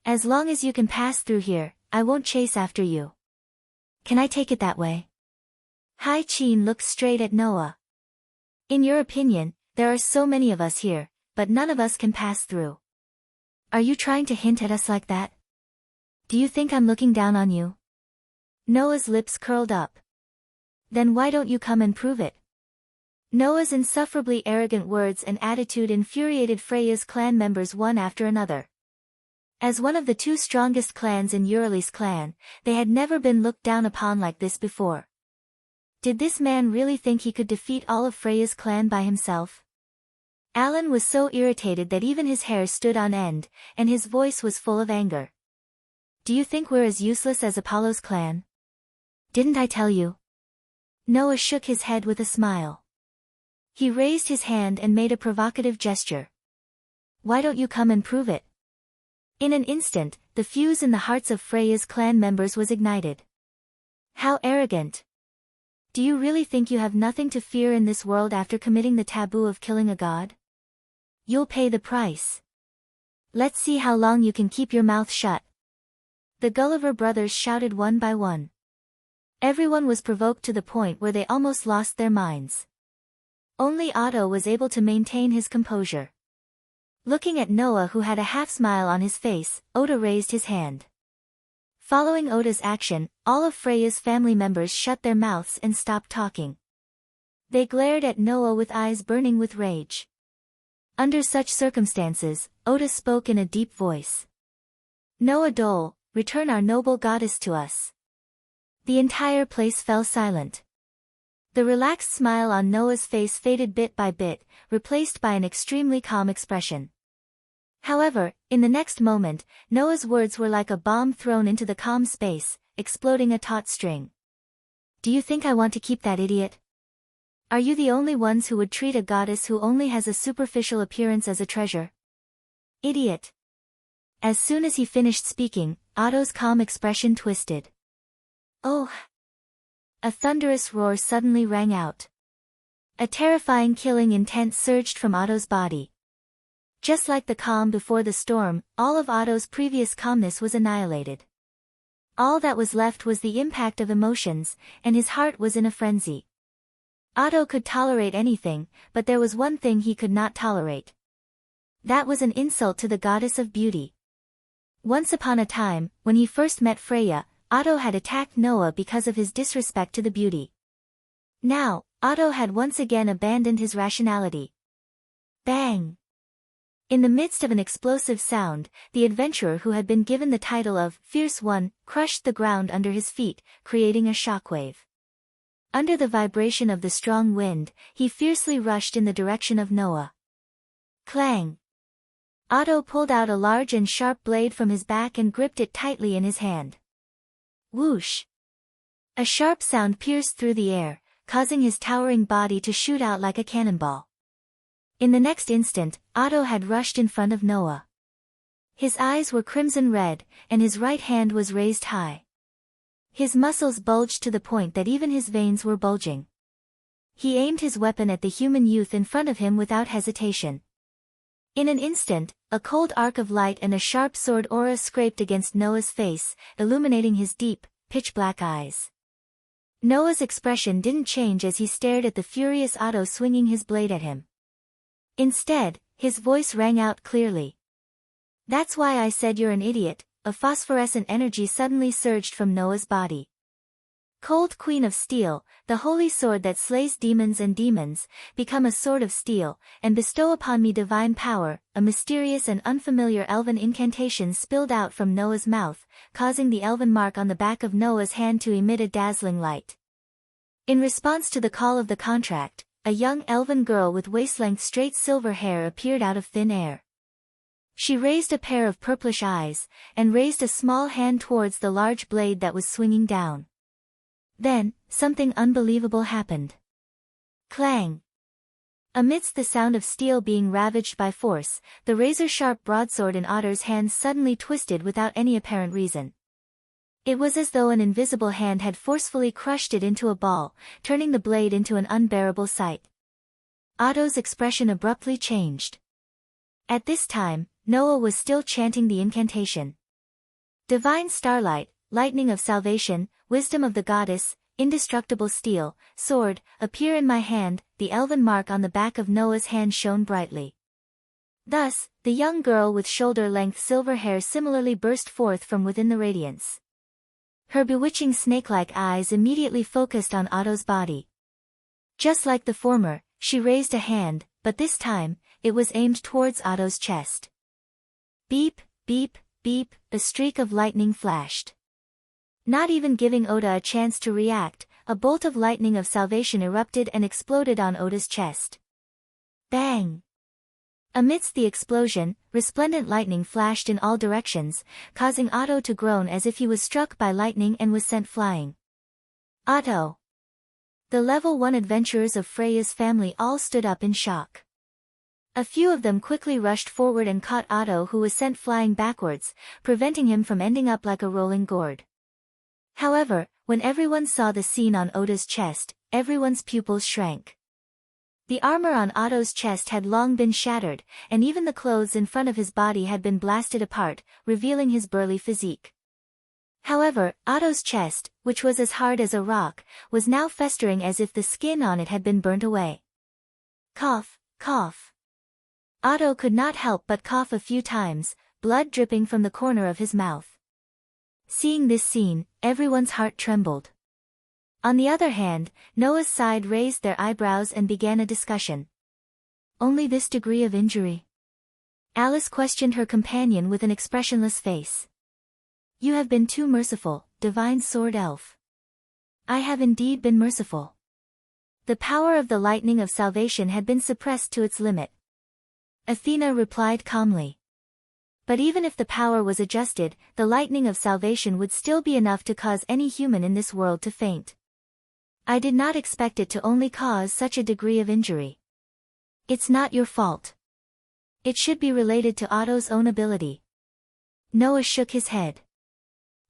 As long as you can pass through here, I won't chase after you. Can I take it that way? Hai Chin looked straight at Noah. In your opinion, there are so many of us here, but none of us can pass through. Are you trying to hint at us like that? Do you think I'm looking down on you? Noah's lips curled up. Then why don't you come and prove it? Noah's insufferably arrogant words and attitude infuriated Freya's clan members one after another. As one of the 2 strongest clans in Eurali's clan, they had never been looked down upon like this before. Did this man really think he could defeat all of Freya's clan by himself? Alan was so irritated that even his hair stood on end, and his voice was full of anger. Do you think we're as useless as Apollo's clan? Didn't I tell you? Noah shook his head with a smile. He raised his hand and made a provocative gesture. Why don't you come and prove it? In an instant, the fuse in the hearts of Freya's clan members was ignited. How arrogant! Do you really think you have nothing to fear in this world after committing the taboo of killing a god? You'll pay the price. Let's see how long you can keep your mouth shut. The Gulliver brothers shouted one by one. Everyone was provoked to the point where they almost lost their minds. Only Otto was able to maintain his composure. Looking at Noah, who had a half-smile on his face, Oda raised his hand. Following Oda's action, all of Freya's family members shut their mouths and stopped talking. They glared at Noah with eyes burning with rage. Under such circumstances, Oda spoke in a deep voice. Noah Dole, return our noble goddess to us. The entire place fell silent. The relaxed smile on Noah's face faded bit by bit, replaced by an extremely calm expression. However, in the next moment, Noah's words were like a bomb thrown into the calm space, exploding a taut string. Do you think I want to keep that idiot? Are you the only ones who would treat a goddess who only has a superficial appearance as a treasure? Idiot. As soon as he finished speaking, Otto's calm expression twisted. Oh! A thunderous roar suddenly rang out. A terrifying killing intent surged from Otto's body. Just like the calm before the storm, all of Otto's previous calmness was annihilated. All that was left was the impact of emotions, and his heart was in a frenzy. Otto could tolerate anything, but there was one thing he could not tolerate. That was an insult to the goddess of beauty. Once upon a time, when he first met Freya, Otto had attacked Noah because of his disrespect to the beauty. Now, Otto had once again abandoned his rationality. Bang! In the midst of an explosive sound, the adventurer who had been given the title of Fierce One crushed the ground under his feet, creating a shockwave. Under the vibration of the strong wind, he fiercely rushed in the direction of Noah. Clang! Otto pulled out a large and sharp blade from his back and gripped it tightly in his hand. Whoosh! A sharp sound pierced through the air, causing his towering body to shoot out like a cannonball. In the next instant, Otto had rushed in front of Noah. His eyes were crimson red, and his right hand was raised high. His muscles bulged to the point that even his veins were bulging. He aimed his weapon at the human youth in front of him without hesitation. In an instant, a cold arc of light and a sharp sword aura scraped against Noah's face, illuminating his deep, pitch-black eyes. Noah's expression didn't change as he stared at the furious Otto swinging his blade at him. Instead, his voice rang out clearly. "That's why I said you're an idiot." A phosphorescent energy suddenly surged from Noah's body. Cold Queen of Steel, the holy sword that slays demons and demons, become a sword of steel, and bestow upon me divine power. A mysterious and unfamiliar elven incantation spilled out from Noah's mouth, causing the elven mark on the back of Noah's hand to emit a dazzling light. In response to the call of the contract, a young elven girl with waist-length straight silver hair appeared out of thin air. She raised a pair of purplish eyes, and raised a small hand towards the large blade that was swinging down. Then, something unbelievable happened. Clang! Amidst the sound of steel being ravaged by force, the razor-sharp broadsword in Otto's hands suddenly twisted without any apparent reason. It was as though an invisible hand had forcefully crushed it into a ball, turning the blade into an unbearable sight. Otto's expression abruptly changed. At this time, Noah was still chanting the incantation. Divine starlight, lightning of salvation, wisdom of the goddess, indestructible steel, sword, appear in my hand. The elven mark on the back of Noah's hand shone brightly. Thus, the young girl with shoulder-length silver hair similarly burst forth from within the radiance. Her bewitching snake-like eyes immediately focused on Otto's body. Just like the former, she raised a hand, but this time, it was aimed towards Otto's chest. Beep, beep, beep, a streak of lightning flashed. Not even giving Oda a chance to react, a bolt of lightning of salvation erupted and exploded on Oda's chest. Bang! Amidst the explosion, resplendent lightning flashed in all directions, causing Otto to groan as if he was struck by lightning and was sent flying. Otto! The Level 1 adventurers of Freya's family all stood up in shock. A few of them quickly rushed forward and caught Otto, who was sent flying backwards, preventing him from ending up like a rolling gourd. However, when everyone saw the scene on Oda's chest, everyone's pupils shrank. The armor on Otto's chest had long been shattered, and even the clothes in front of his body had been blasted apart, revealing his burly physique. However, Otto's chest, which was as hard as a rock, was now festering as if the skin on it had been burnt away. Cough, cough. Otto could not help but cough a few times, blood dripping from the corner of his mouth. Seeing this scene, everyone's heart trembled. On the other hand, Noah's side raised their eyebrows and began a discussion. Only this degree of injury? Alice questioned her companion with an expressionless face. You have been too merciful, divine sword elf. I have indeed been merciful. The power of the lightning of salvation had been suppressed to its limit. Athena replied calmly. But even if the power was adjusted, the lightning of salvation would still be enough to cause any human in this world to faint. I did not expect it to only cause such a degree of injury. It's not your fault. It should be related to Otto's own ability. Noah shook his head.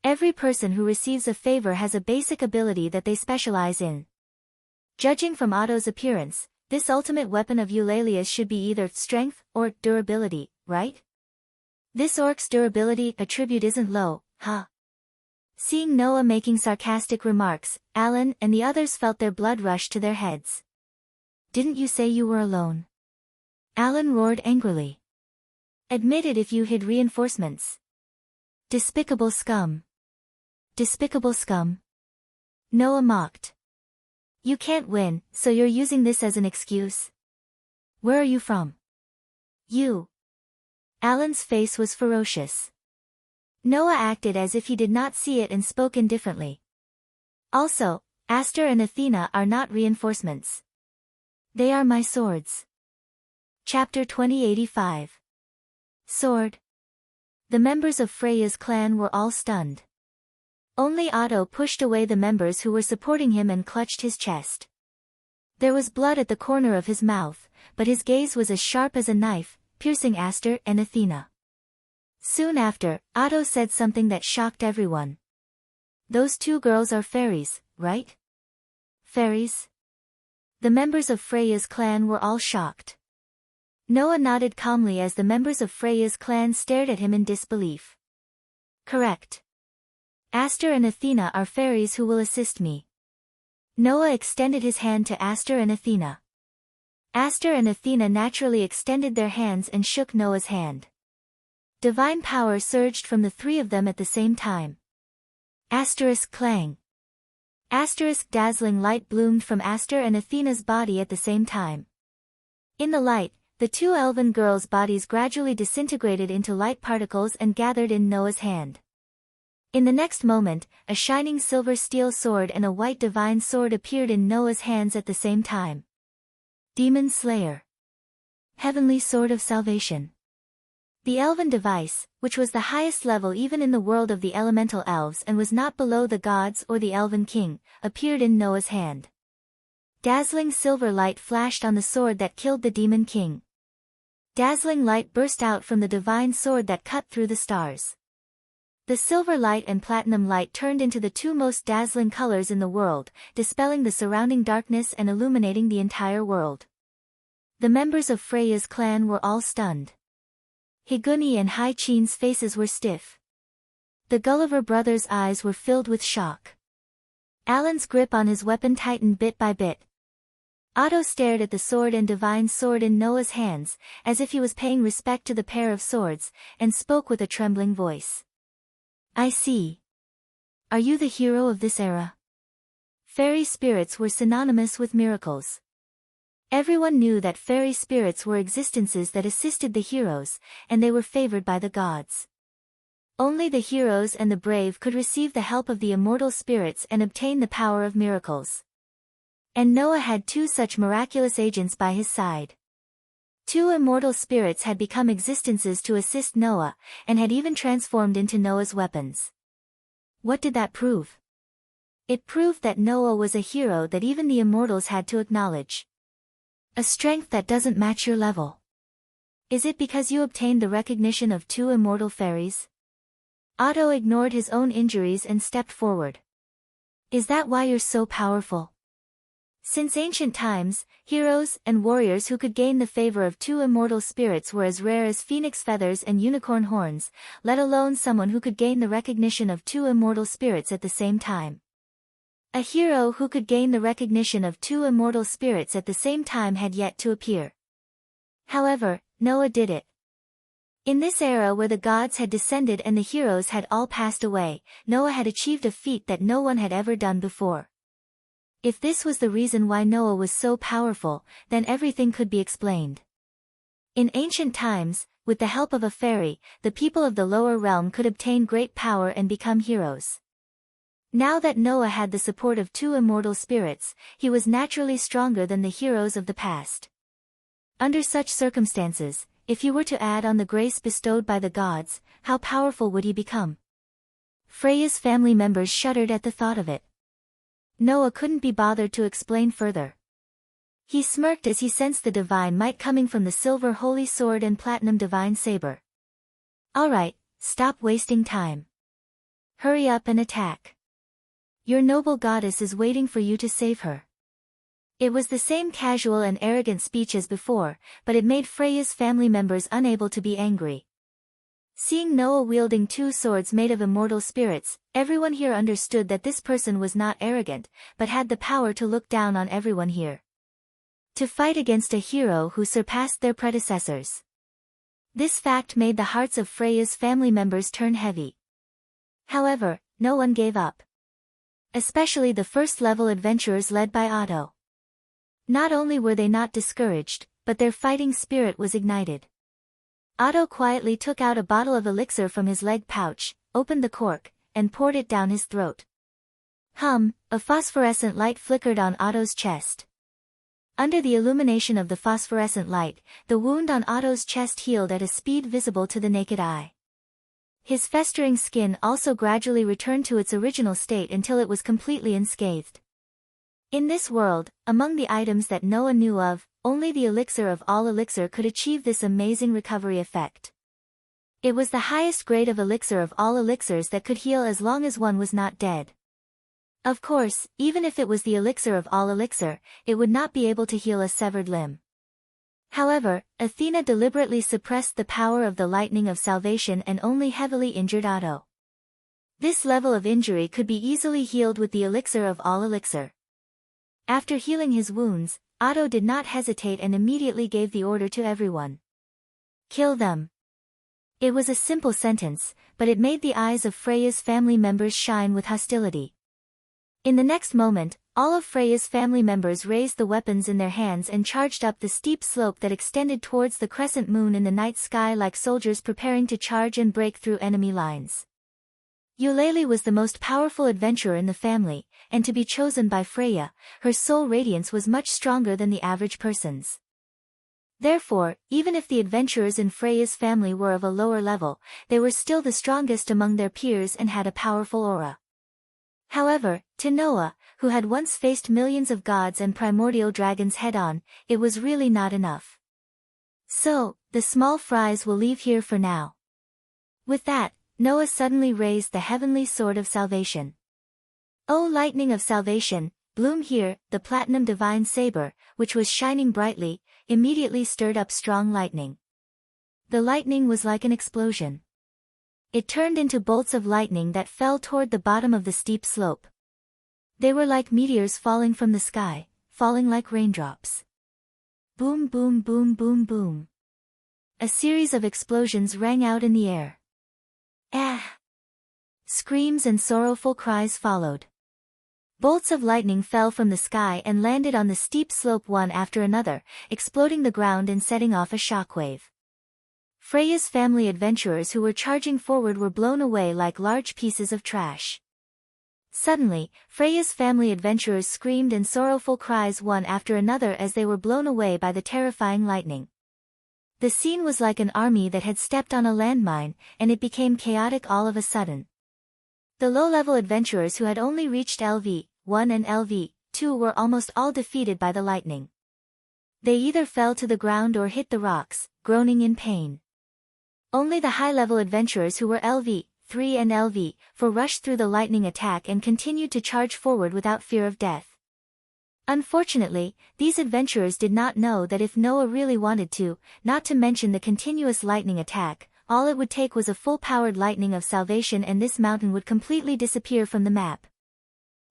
Every person who receives a favor has a basic ability that they specialize in. Judging from Otto's appearance, this ultimate weapon of Eulalia's should be either strength or durability, right? This orc's durability attribute isn't low, huh? Seeing Noah making sarcastic remarks, Alan and the others felt their blood rush to their heads. Didn't you say you were alone? Alan roared angrily. Admit it if you hid reinforcements. Despicable scum. Despicable scum. Noah mocked. You can't win, so you're using this as an excuse? Where are you from? You. Alan's face was ferocious. Noah acted as if he did not see it and spoke indifferently. Also, Aster and Athena are not reinforcements. They are my swords. Chapter 2085. Sword. The members of Freya's clan were all stunned. Only Otto pushed away the members who were supporting him and clutched his chest. There was blood at the corner of his mouth, but his gaze was as sharp as a knife, piercing Aster and Athena. Soon after, Otto said something that shocked everyone. Those two girls are fairies, right? Fairies? The members of Freya's clan were all shocked. Noah nodded calmly as the members of Freya's clan stared at him in disbelief. Correct. Aster and Athena are fairies who will assist me. Noah extended his hand to Aster and Athena. Aster and Athena naturally extended their hands and shook Noah's hand. Divine power surged from the three of them at the same time. Asterisk clang. Asterisk dazzling light bloomed from Aster and Athena's body at the same time. In the light, the two elven girls' bodies gradually disintegrated into light particles and gathered in Noah's hand. In the next moment, a shining silver steel sword and a white divine sword appeared in Noah's hands at the same time. Demon Slayer. Heavenly Sword of Salvation. The elven device, which was the highest level even in the world of the elemental elves and was not below the gods or the elven king, appeared in Noah's hand. Dazzling silver light flashed on the sword that killed the demon king. Dazzling light burst out from the divine sword that cut through the stars. The silver light and platinum light turned into the two most dazzling colors in the world, dispelling the surrounding darkness and illuminating the entire world. The members of Freya's clan were all stunned. Higuni and Hai-Chin's faces were stiff. The Gulliver brothers' eyes were filled with shock. Alan's grip on his weapon tightened bit by bit. Otto stared at the sword and divine sword in Noah's hands, as if he was paying respect to the pair of swords, and spoke with a trembling voice. I see. Are you the hero of this era? Fairy spirits were synonymous with miracles. Everyone knew that fairy spirits were existences that assisted the heroes, and they were favored by the gods. Only the heroes and the brave could receive the help of the immortal spirits and obtain the power of miracles. And Noah had two such miraculous agents by his side. Two immortal spirits had become existences to assist Noah, and had even transformed into Noah's weapons. What did that prove? It proved that Noah was a hero that even the immortals had to acknowledge. A strength that doesn't match your level. Is it because you obtained the recognition of two immortal fairies? Otto ignored his own injuries and stepped forward. Is that why you're so powerful? Since ancient times, heroes and warriors who could gain the favor of two immortal spirits were as rare as phoenix feathers and unicorn horns, let alone someone who could gain the recognition of two immortal spirits at the same time. A hero who could gain the recognition of two immortal spirits at the same time had yet to appear. However, Noah did it. In this era where the gods had descended and the heroes had all passed away, Noah had achieved a feat that no one had ever done before. If this was the reason why Noah was so powerful, then everything could be explained. In ancient times, with the help of a fairy, the people of the lower realm could obtain great power and become heroes. Now that Noah had the support of two immortal spirits, he was naturally stronger than the heroes of the past. Under such circumstances, if he were to add on the grace bestowed by the gods, how powerful would he become? Freya's family members shuddered at the thought of it. Noah couldn't be bothered to explain further. He smirked as he sensed the divine might coming from the silver holy sword and platinum divine saber. Alright, stop wasting time. Hurry up and attack. Your noble goddess is waiting for you to save her. It was the same casual and arrogant speech as before, but it made Freya's family members unable to be angry. Seeing Noah wielding two swords made of immortal spirits, everyone here understood that this person was not arrogant, but had the power to look down on everyone here. To fight against a hero who surpassed their predecessors. This fact made the hearts of Freya's family members turn heavy. However, no one gave up. Especially the first-level adventurers led by Otto. Not only were they not discouraged, but their fighting spirit was ignited. Otto quietly took out a bottle of elixir from his leg pouch, opened the cork, and poured it down his throat. A phosphorescent light flickered on Otto's chest. Under the illumination of the phosphorescent light, the wound on Otto's chest healed at a speed visible to the naked eye. His festering skin also gradually returned to its original state until it was completely unscathed. In this world, among the items that Noah knew of, only the elixir of all elixir could achieve this amazing recovery effect. It was the highest grade of elixir of all elixirs that could heal as long as one was not dead. Of course, even if it was the elixir of all elixir, it would not be able to heal a severed limb. However, Athena deliberately suppressed the power of the lightning of salvation and only heavily injured Otto. This level of injury could be easily healed with the elixir of all elixir. After healing his wounds, Otto did not hesitate and immediately gave the order to everyone. Kill them. It was a simple sentence, but it made the eyes of Freya's family members shine with hostility. In the next moment, all of Freya's family members raised the weapons in their hands and charged up the steep slope that extended towards the crescent moon in the night sky like soldiers preparing to charge and break through enemy lines. Eulalie was the most powerful adventurer in the family, and to be chosen by Freya, her soul radiance was much stronger than the average person's. Therefore, even if the adventurers in Freya's family were of a lower level, they were still the strongest among their peers and had a powerful aura. However, to Noah, who had once faced millions of gods and primordial dragons head-on, it was really not enough. So, the small fries will leave here for now. With that, Noah suddenly raised the heavenly sword of salvation. O lightning of salvation, bloom here. The platinum divine saber, which was shining brightly, immediately stirred up strong lightning. The lightning was like an explosion. It turned into bolts of lightning that fell toward the bottom of the steep slope. They were like meteors falling from the sky, falling like raindrops. Boom, boom, boom, boom, boom. A series of explosions rang out in the air. Ah! Screams and sorrowful cries followed. Bolts of lightning fell from the sky and landed on the steep slope one after another, exploding the ground and setting off a shockwave. Freya's family adventurers who were charging forward were blown away like large pieces of trash. Suddenly, Freya's family adventurers screamed in sorrowful cries one after another as they were blown away by the terrifying lightning. The scene was like an army that had stepped on a landmine, and it became chaotic all of a sudden. The low-level adventurers who had only reached LV-1 and LV-2 were almost all defeated by the lightning. They either fell to the ground or hit the rocks, groaning in pain. Only the high-level adventurers who were LV-3 and LV-4 rushed through the lightning attack and continued to charge forward without fear of death. Unfortunately, these adventurers did not know that if Noah really wanted to, not to mention the continuous lightning attack, all it would take was a full-powered lightning of salvation and this mountain would completely disappear from the map.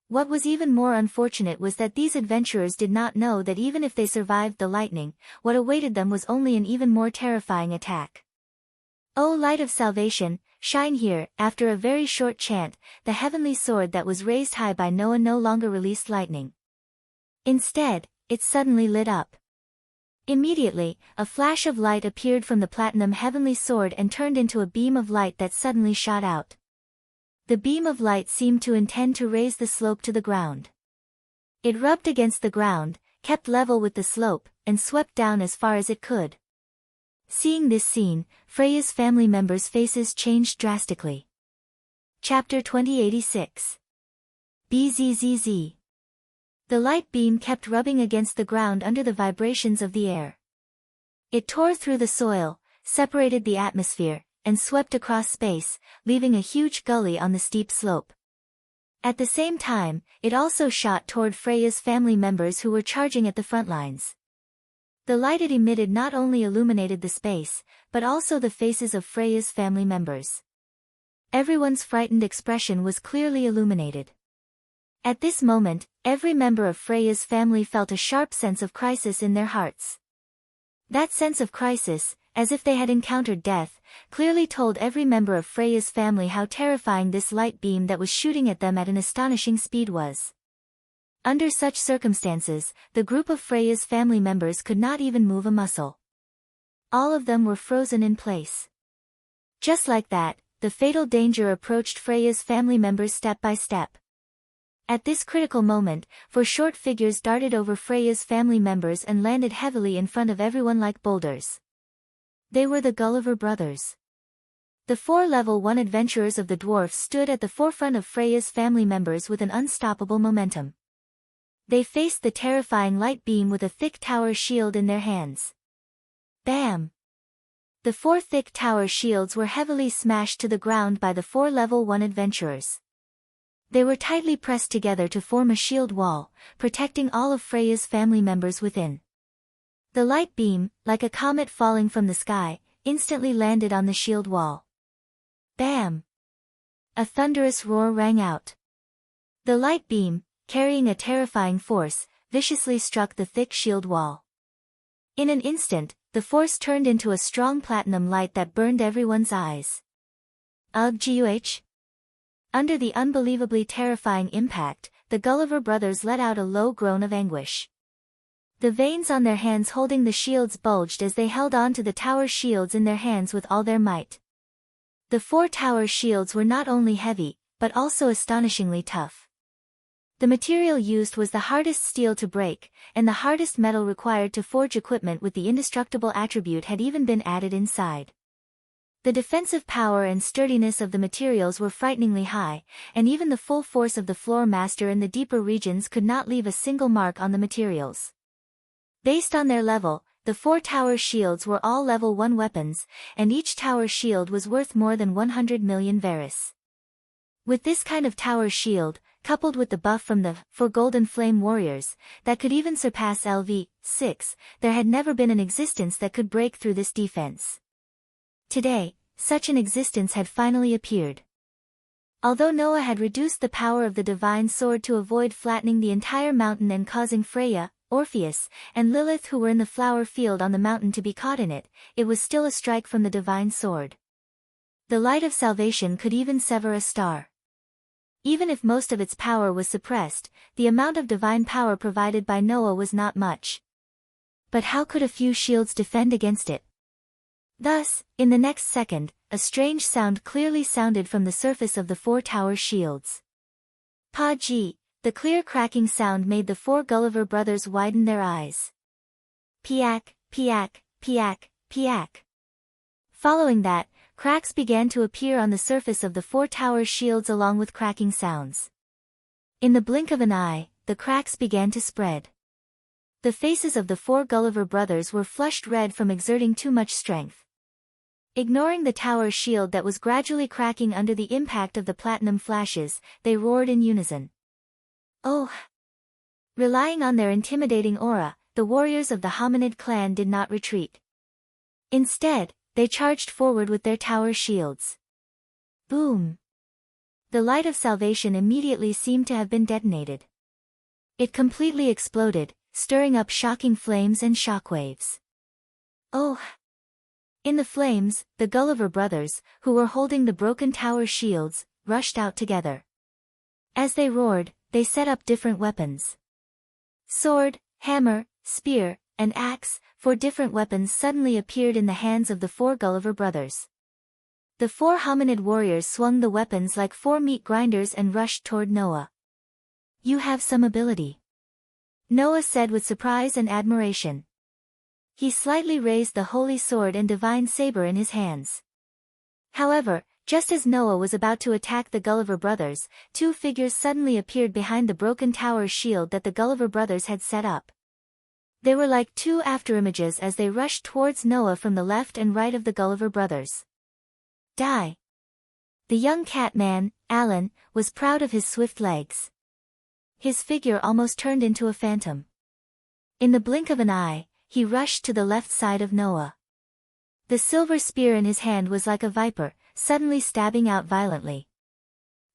What was even more unfortunate was that these adventurers did not know that even if they survived the lightning, what awaited them was only an even more terrifying attack. O light of salvation, shine here. After a very short chant, the heavenly sword that was raised high by Noah no longer released lightning. Instead, it suddenly lit up. Immediately, a flash of light appeared from the platinum heavenly sword and turned into a beam of light that suddenly shot out. The beam of light seemed to intend to raise the slope to the ground. It rubbed against the ground, kept level with the slope, and swept down as far as it could. Seeing this scene, Freya's family members' faces changed drastically. Chapter 2086. BZZZ. The light beam kept rubbing against the ground under the vibrations of the air. It tore through the soil, separated the atmosphere, and swept across space, leaving a huge gully on the steep slope. At the same time, it also shot toward Freya's family members who were charging at the front lines. The light it emitted not only illuminated the space, but also the faces of Freya's family members. Everyone's frightened expression was clearly illuminated. At this moment, every member of Freya's family felt a sharp sense of crisis in their hearts. That sense of crisis, as if they had encountered death, clearly told every member of Freya's family how terrifying this light beam that was shooting at them at an astonishing speed was. Under such circumstances, the group of Freya's family members could not even move a muscle. All of them were frozen in place. Just like that, the fatal danger approached Freya's family members step by step. At this critical moment, four short figures darted over Freya's family members and landed heavily in front of everyone like boulders. They were the Gulliver brothers. The 4 level 1 adventurers of the dwarfs stood at the forefront of Freya's family members with an unstoppable momentum. They faced the terrifying light beam with a thick tower shield in their hands. Bam! The 4 thick tower shields were heavily smashed to the ground by the 4 level 1 adventurers. They were tightly pressed together to form a shield wall, protecting all of Freya's family members within. The light beam, like a comet falling from the sky, instantly landed on the shield wall. Bam! A thunderous roar rang out. The light beam, carrying a terrifying force, viciously struck the thick shield wall. In an instant, the force turned into a strong platinum light that burned everyone's eyes. Ugh! Under the unbelievably terrifying impact, the Gulliver brothers let out a low groan of anguish. The veins on their hands holding the shields bulged as they held on to the tower shields in their hands with all their might. The 4 tower shields were not only heavy, but also astonishingly tough. The material used was the hardest steel to break, and the hardest metal required to forge equipment with the indestructible attribute had even been added inside. The defensive power and sturdiness of the materials were frighteningly high, and even the full force of the floor master in the deeper regions could not leave a single mark on the materials. Based on their level, the 4 tower shields were all level 1 weapons, and each tower shield was worth more than 100 million Varus. With this kind of tower shield, coupled with the buff from the 4 Golden Flame Warriors, that could even surpass LV6, there had never been an existence that could break through this defense. Today, such an existence had finally appeared. Although Noah had reduced the power of the divine sword to avoid flattening the entire mountain and causing Freya, Orpheus, and Lilith who were in the flower field on the mountain to be caught in it, it was still a strike from the divine sword. The light of salvation could even sever a star. Even if most of its power was suppressed, the amount of divine power provided by Noah was not much. But how could a few shields defend against it? Thus, in the next second, a strange sound clearly sounded from the surface of the 4 tower shields. Pa-gee, the clear cracking sound made the 4 Gulliver brothers widen their eyes. Piak, piak, piak, piak. Following that, cracks began to appear on the surface of the 4 tower shields along with cracking sounds. In the blink of an eye, the cracks began to spread. The faces of the 4 Gulliver brothers were flushed red from exerting too much strength. Ignoring the tower shield that was gradually cracking under the impact of the platinum flashes, they roared in unison. Oh! Relying on their intimidating aura, the warriors of the hominid clan did not retreat. Instead, they charged forward with their tower shields. Boom! The light of salvation immediately seemed to have been detonated. It completely exploded, stirring up shocking flames and shockwaves. Oh! In the flames, the Gulliver brothers, who were holding the broken tower shields, rushed out together. As they roared, they set up different weapons. Sword, hammer, spear, and axe, 4 different weapons suddenly appeared in the hands of the 4 Gulliver brothers. The 4 hominid warriors swung the weapons like 4 meat grinders and rushed toward Noah. You have some ability, Noah said with surprise and admiration. He slightly raised the holy sword and divine saber in his hands. However, just as Noah was about to attack the Gulliver brothers, 2 figures suddenly appeared behind the broken tower shield that the Gulliver brothers had set up. They were like 2 afterimages as they rushed towards Noah from the left and right of the Gulliver brothers. Die! The young cat man, Alan, was proud of his swift legs. His figure almost turned into a phantom. In the blink of an eye, he rushed to the left side of Noah. The silver spear in his hand was like a viper, suddenly stabbing out violently.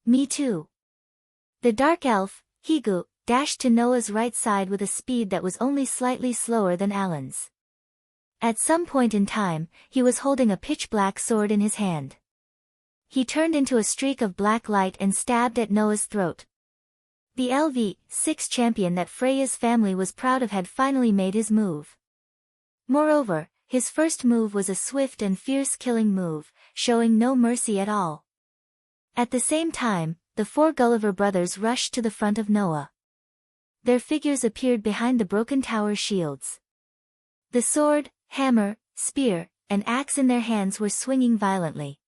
Me too. The dark elf, Higu, dashed to Noah's right side with a speed that was only slightly slower than Alan's. At some point in time, he was holding a pitch-black sword in his hand. He turned into a streak of black light and stabbed at Noah's throat. The LV6 champion that Freya's family was proud of had finally made his move. Moreover, his first move was a swift and fierce killing move, showing no mercy at all. At the same time, the four Gulliver brothers rushed to the front of Noah. Their figures appeared behind the broken tower's shields. The sword, hammer, spear, and axe in their hands were swinging violently.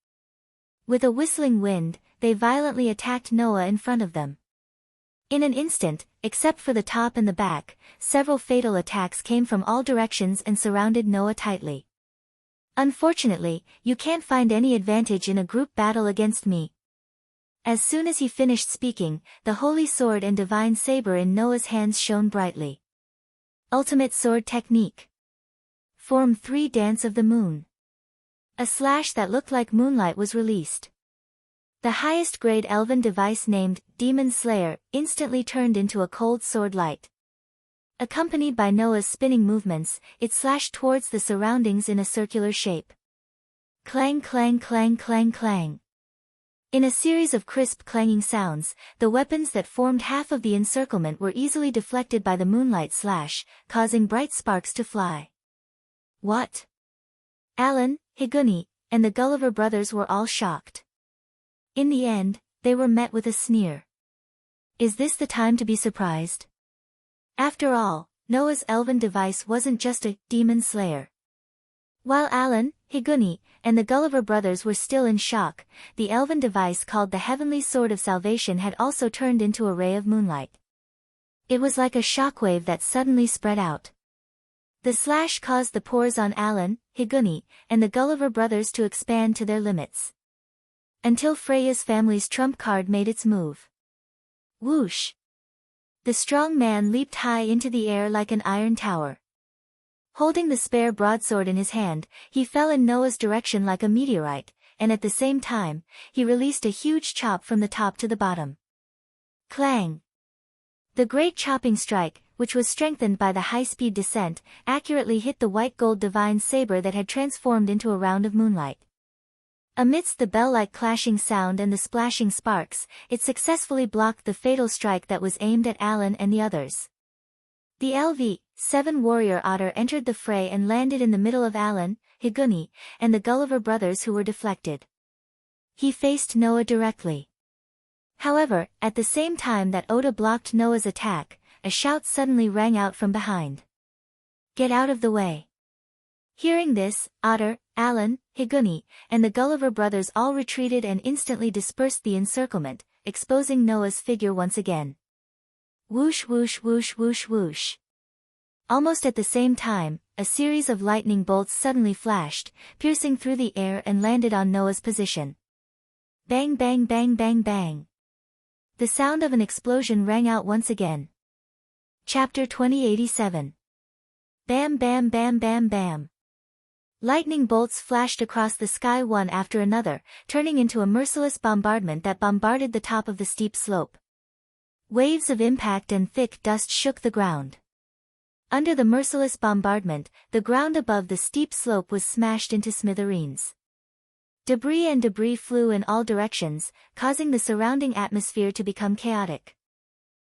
With a whistling wind, they violently attacked Noah in front of them. In an instant, except for the top and the back, several fatal attacks came from all directions and surrounded Noah tightly. "Unfortunately, you can't find any advantage in a group battle against me." As soon as he finished speaking, the holy sword and divine saber in Noah's hands shone brightly. Ultimate sword technique. Form 3 Dance of the Moon. A slash that looked like moonlight was released. The highest grade elven device named Demon Slayer instantly turned into a cold sword light. Accompanied by Noah's spinning movements, it slashed towards the surroundings in a circular shape. Clang clang clang clang clang. In a series of crisp clanging sounds, the weapons that formed half of the encirclement were easily deflected by the moonlight slash, causing bright sparks to fly. What? Alan, Higuni, and the Gulliver brothers were all shocked. In the end, they were met with a sneer. Is this the time to be surprised? After all, Noah's elven device wasn't just a demon slayer. While Alan, Higuni, and the Gulliver brothers were still in shock, the elven device called the Heavenly Sword of Salvation had also turned into a ray of moonlight. It was like a shockwave that suddenly spread out. The slash caused the pores on Alan, Higuni, and the Gulliver brothers to expand to their limits. Until Freya's family's trump card made its move. Whoosh! The strong man leaped high into the air like an iron tower. Holding the spare broadsword in his hand, he fell in Noah's direction like a meteorite, and at the same time, he released a huge chop from the top to the bottom. Clang! The great chopping strike, which was strengthened by the high-speed descent, accurately hit the white-gold divine saber that had transformed into a round of moonlight. Amidst the bell-like clashing sound and the splashing sparks, it successfully blocked the fatal strike that was aimed at Alan and the others. The LV-7 warrior otter entered the fray and landed in the middle of Alan, Higuni, and the Gulliver brothers who were deflected. He faced Noah directly. However, at the same time that Oda blocked Noah's attack, a shout suddenly rang out from behind. "Get out of the way!" Hearing this, Otter, Alan, Higuni, and the Gulliver brothers all retreated and instantly dispersed the encirclement, exposing Noah's figure once again. Whoosh whoosh whoosh whoosh whoosh. Almost at the same time, a series of lightning bolts suddenly flashed, piercing through the air and landed on Noah's position. Bang bang bang bang bang. The sound of an explosion rang out once again. Chapter 2087. Bam bam bam bam bam. Lightning bolts flashed across the sky one after another, turning into a merciless bombardment that bombarded the top of the steep slope. Waves of impact and thick dust shook the ground. Under the merciless bombardment, the ground above the steep slope was smashed into smithereens. Debris flew in all directions, causing the surrounding atmosphere to become chaotic.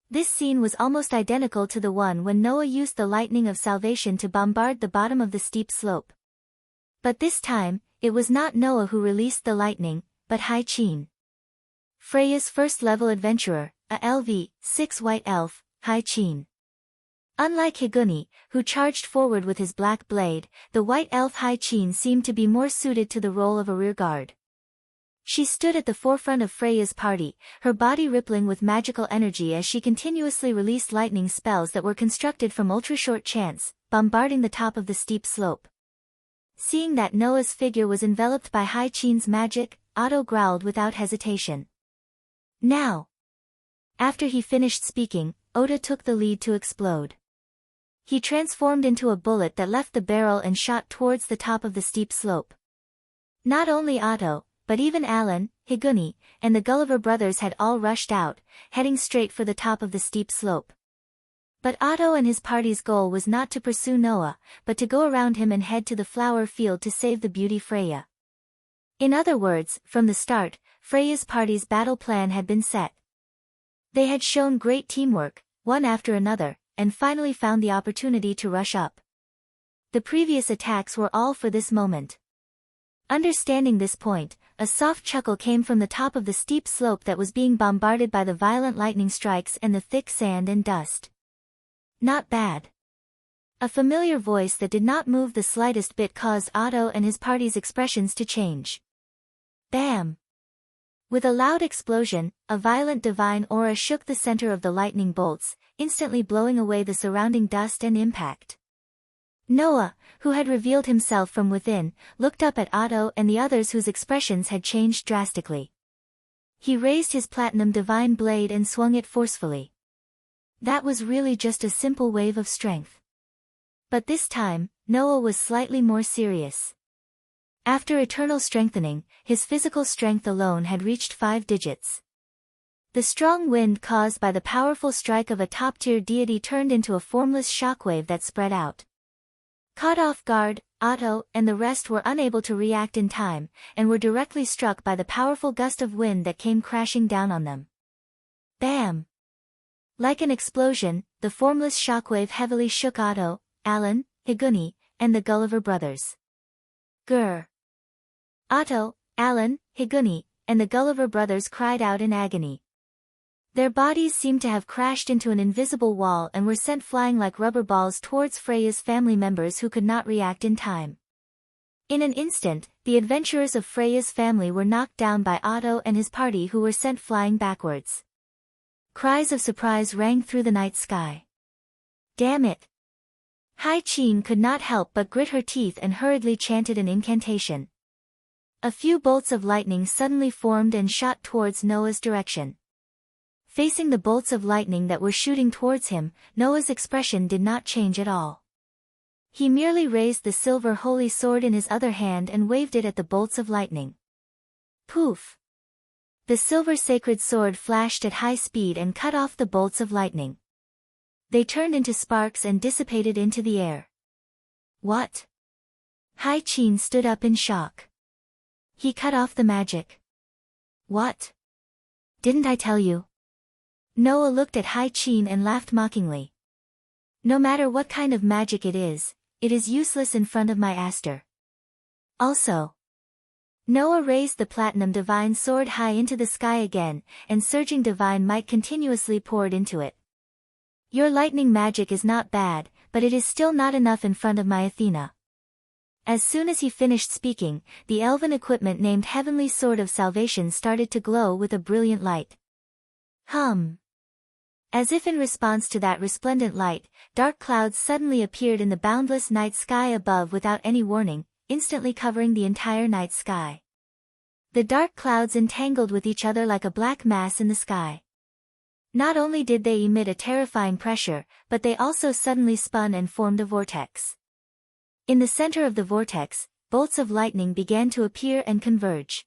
This scene was almost identical to the one when Noah used the lightning of salvation to bombard the bottom of the steep slope. But this time, it was not Noah who released the lightning, but Hai-Chin. Freya's first-level adventurer, a LV-6 white elf, Hai-Chin. Unlike Higuni, who charged forward with his black blade, the white elf Hai-Chin seemed to be more suited to the role of a rearguard. She stood at the forefront of Freya's party, her body rippling with magical energy as she continuously released lightning spells that were constructed from ultra-short chants, bombarding the top of the steep slope. Seeing that Noah's figure was enveloped by Hai-Chin's magic, Otto growled without hesitation. Now! After he finished speaking, Oda took the lead to explode. He transformed into a bullet that left the barrel and shot towards the top of the steep slope. Not only Otto, but even Alan, Higuni, and the Gulliver brothers had all rushed out, heading straight for the top of the steep slope. But Otto and his party's goal was not to pursue Noah, but to go around him and head to the flower field to save the beauty Freya. In other words, from the start, Freya's party's battle plan had been set. They had shown great teamwork, one after another, and finally found the opportunity to rush up. The previous attacks were all for this moment. Understanding this point, a soft chuckle came from the top of the steep slope that was being bombarded by the violent lightning strikes and the thick sand and dust. Not bad. A familiar voice that did not move the slightest bit caused Otto and his party's expressions to change. Bam! With a loud explosion, a violent divine aura shook the center of the lightning bolts, instantly blowing away the surrounding dust and impact. Noah, who had revealed himself from within, looked up at Otto and the others whose expressions had changed drastically. He raised his platinum divine blade and swung it forcefully. That was really just a simple wave of strength. But this time, Noah was slightly more serious. After eternal strengthening, his physical strength alone had reached 5 digits. The strong wind caused by the powerful strike of a top-tier deity turned into a formless shockwave that spread out. Caught off guard, Otto and the rest were unable to react in time, and were directly struck by the powerful gust of wind that came crashing down on them. Bam! Like an explosion, the formless shockwave heavily shook Otto, Alan, Higuni, and the Gulliver brothers. Grr! Otto, Alan, Higuni, and the Gulliver brothers cried out in agony. Their bodies seemed to have crashed into an invisible wall and were sent flying like rubber balls towards Freya's family members who could not react in time. In an instant, the adventurers of Freya's family were knocked down by Otto and his party who were sent flying backwards. Cries of surprise rang through the night sky. Damn it! Hai Qin could not help but grit her teeth and hurriedly chanted an incantation. A few bolts of lightning suddenly formed and shot towards Noah's direction. Facing the bolts of lightning that were shooting towards him, Noah's expression did not change at all. He merely raised the silver holy sword in his other hand and waved it at the bolts of lightning. Poof! The silver sacred sword flashed at high speed and cut off the bolts of lightning. They turned into sparks and dissipated into the air. What? Hai Qin stood up in shock. He cut off the magic. What? Didn't I tell you? Noah looked at Hai Qin and laughed mockingly. No matter what kind of magic it is useless in front of my Aster. Also. Noah raised the platinum divine sword high into the sky again, and surging divine might continuously poured into it. Your lightning magic is not bad, but it is still not enough in front of my Athena. As soon as he finished speaking, the elven equipment named Heavenly Sword of Salvation started to glow with a brilliant light. As if in response to that resplendent light, dark clouds suddenly appeared in the boundless night sky above without any warning, instantly covering the entire night sky. The dark clouds entangled with each other like a black mass in the sky. Not only did they emit a terrifying pressure, but they also suddenly spun and formed a vortex. In the center of the vortex, bolts of lightning began to appear and converge.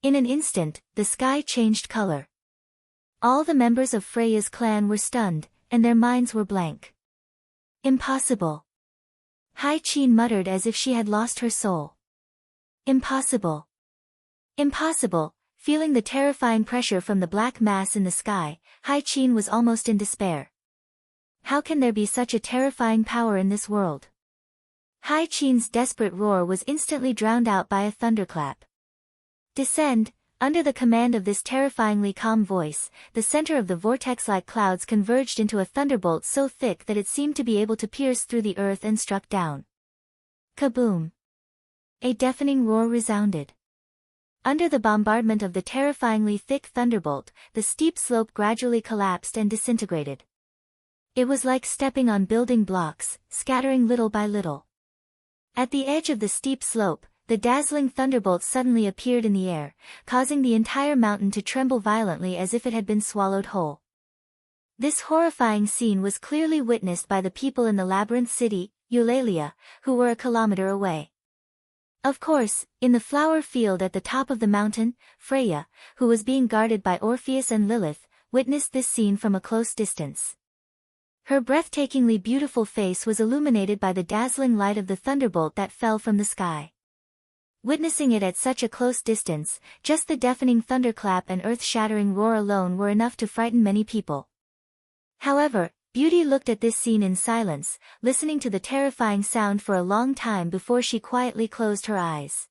In an instant, the sky changed color. All the members of Freya's clan were stunned, and their minds were blank. Impossible. Hai Qin muttered as if she had lost her soul. Impossible. Impossible. Feeling the terrifying pressure from the black mass in the sky, Hai Qin was almost in despair. How can there be such a terrifying power in this world? Hai Qin's desperate roar was instantly drowned out by a thunderclap. Descend. Under the command of this terrifyingly calm voice, the center of the vortex-like clouds converged into a thunderbolt so thick that it seemed to be able to pierce through the earth and struck down. Kaboom! A deafening roar resounded. Under the bombardment of the terrifyingly thick thunderbolt, the steep slope gradually collapsed and disintegrated. It was like stepping on building blocks, scattering little by little. At the edge of the steep slope, the dazzling thunderbolt suddenly appeared in the air, causing the entire mountain to tremble violently as if it had been swallowed whole. This horrifying scene was clearly witnessed by the people in the labyrinth city, Eulalia, who were a kilometer away. Of course, in the flower field at the top of the mountain, Freya, who was being guarded by Orpheus and Lilith, witnessed this scene from a close distance. Her breathtakingly beautiful face was illuminated by the dazzling light of the thunderbolt that fell from the sky. Witnessing it at such a close distance, just the deafening thunderclap and earth-shattering roar alone were enough to frighten many people. However, Beauty looked at this scene in silence, listening to the terrifying sound for a long time before she quietly closed her eyes.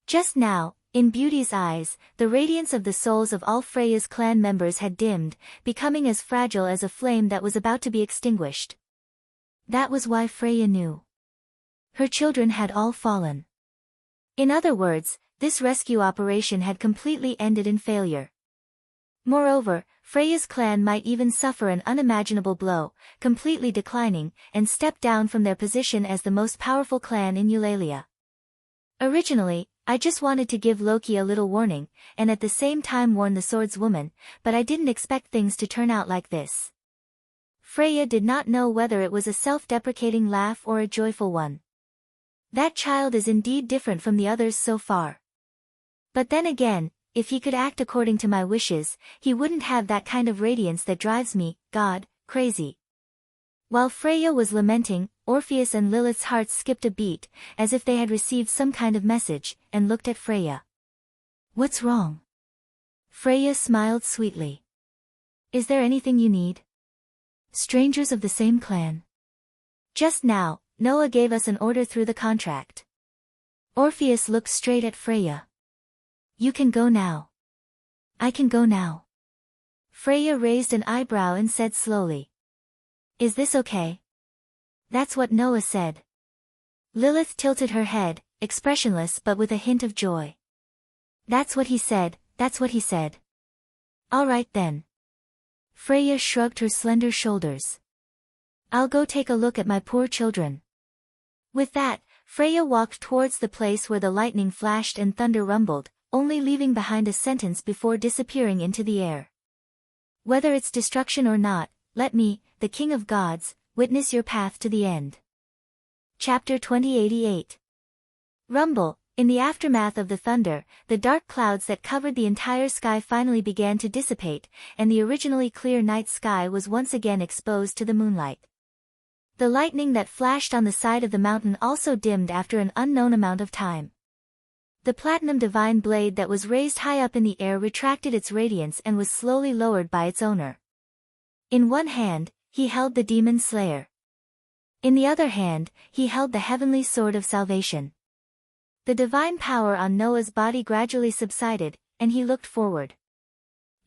Just now, In Beauty's eyes, the radiance of the souls of all Freya's clan members had dimmed, becoming as fragile as a flame that was about to be extinguished. That was why Freya knew. Her children had all fallen. In other words, this rescue operation had completely ended in failure. Moreover, Freya's clan might even suffer an unimaginable blow, completely declining, and step down from their position as the most powerful clan in Eulalia. Originally, I just wanted to give Loki a little warning, and at the same time warn the swordswoman, but I didn't expect things to turn out like this. Freya did not know whether it was a self-deprecating laugh or a joyful one. That child is indeed different from the others so far. But then again, if he could act according to my wishes, he wouldn't have that kind of radiance that drives me, God, crazy. While Freya was lamenting, Orpheus and Lilith's hearts skipped a beat, as if they had received some kind of message, and looked at Freya. What's wrong? Freya smiled sweetly. Is there anything you need? Strangers of the same clan. Just now, Noah gave us an order through the contract. Orpheus looked straight at Freya. You can go now. I can go now. Freya raised an eyebrow and said slowly. Is this okay? That's what Noah said. Lilith tilted her head, expressionless but with a hint of joy. That's what he said, that's what he said. All right then. Freya shrugged her slender shoulders. I'll go take a look at my poor children. With that, Freya walked towards the place where the lightning flashed and thunder rumbled, only leaving behind a sentence before disappearing into the air. Whether it's destruction or not, let me, the King of Gods, witness your path to the end. Chapter 2088. Rumble. In the aftermath of the thunder, the dark clouds that covered the entire sky finally began to dissipate, and the originally clear night sky was once again exposed to the moonlight. The lightning that flashed on the side of the mountain also dimmed after an unknown amount of time. The platinum divine blade that was raised high up in the air retracted its radiance and was slowly lowered by its owner. In one hand, he held the demon slayer. In the other hand, he held the heavenly sword of salvation. The divine power on Noah's body gradually subsided, and he looked forward.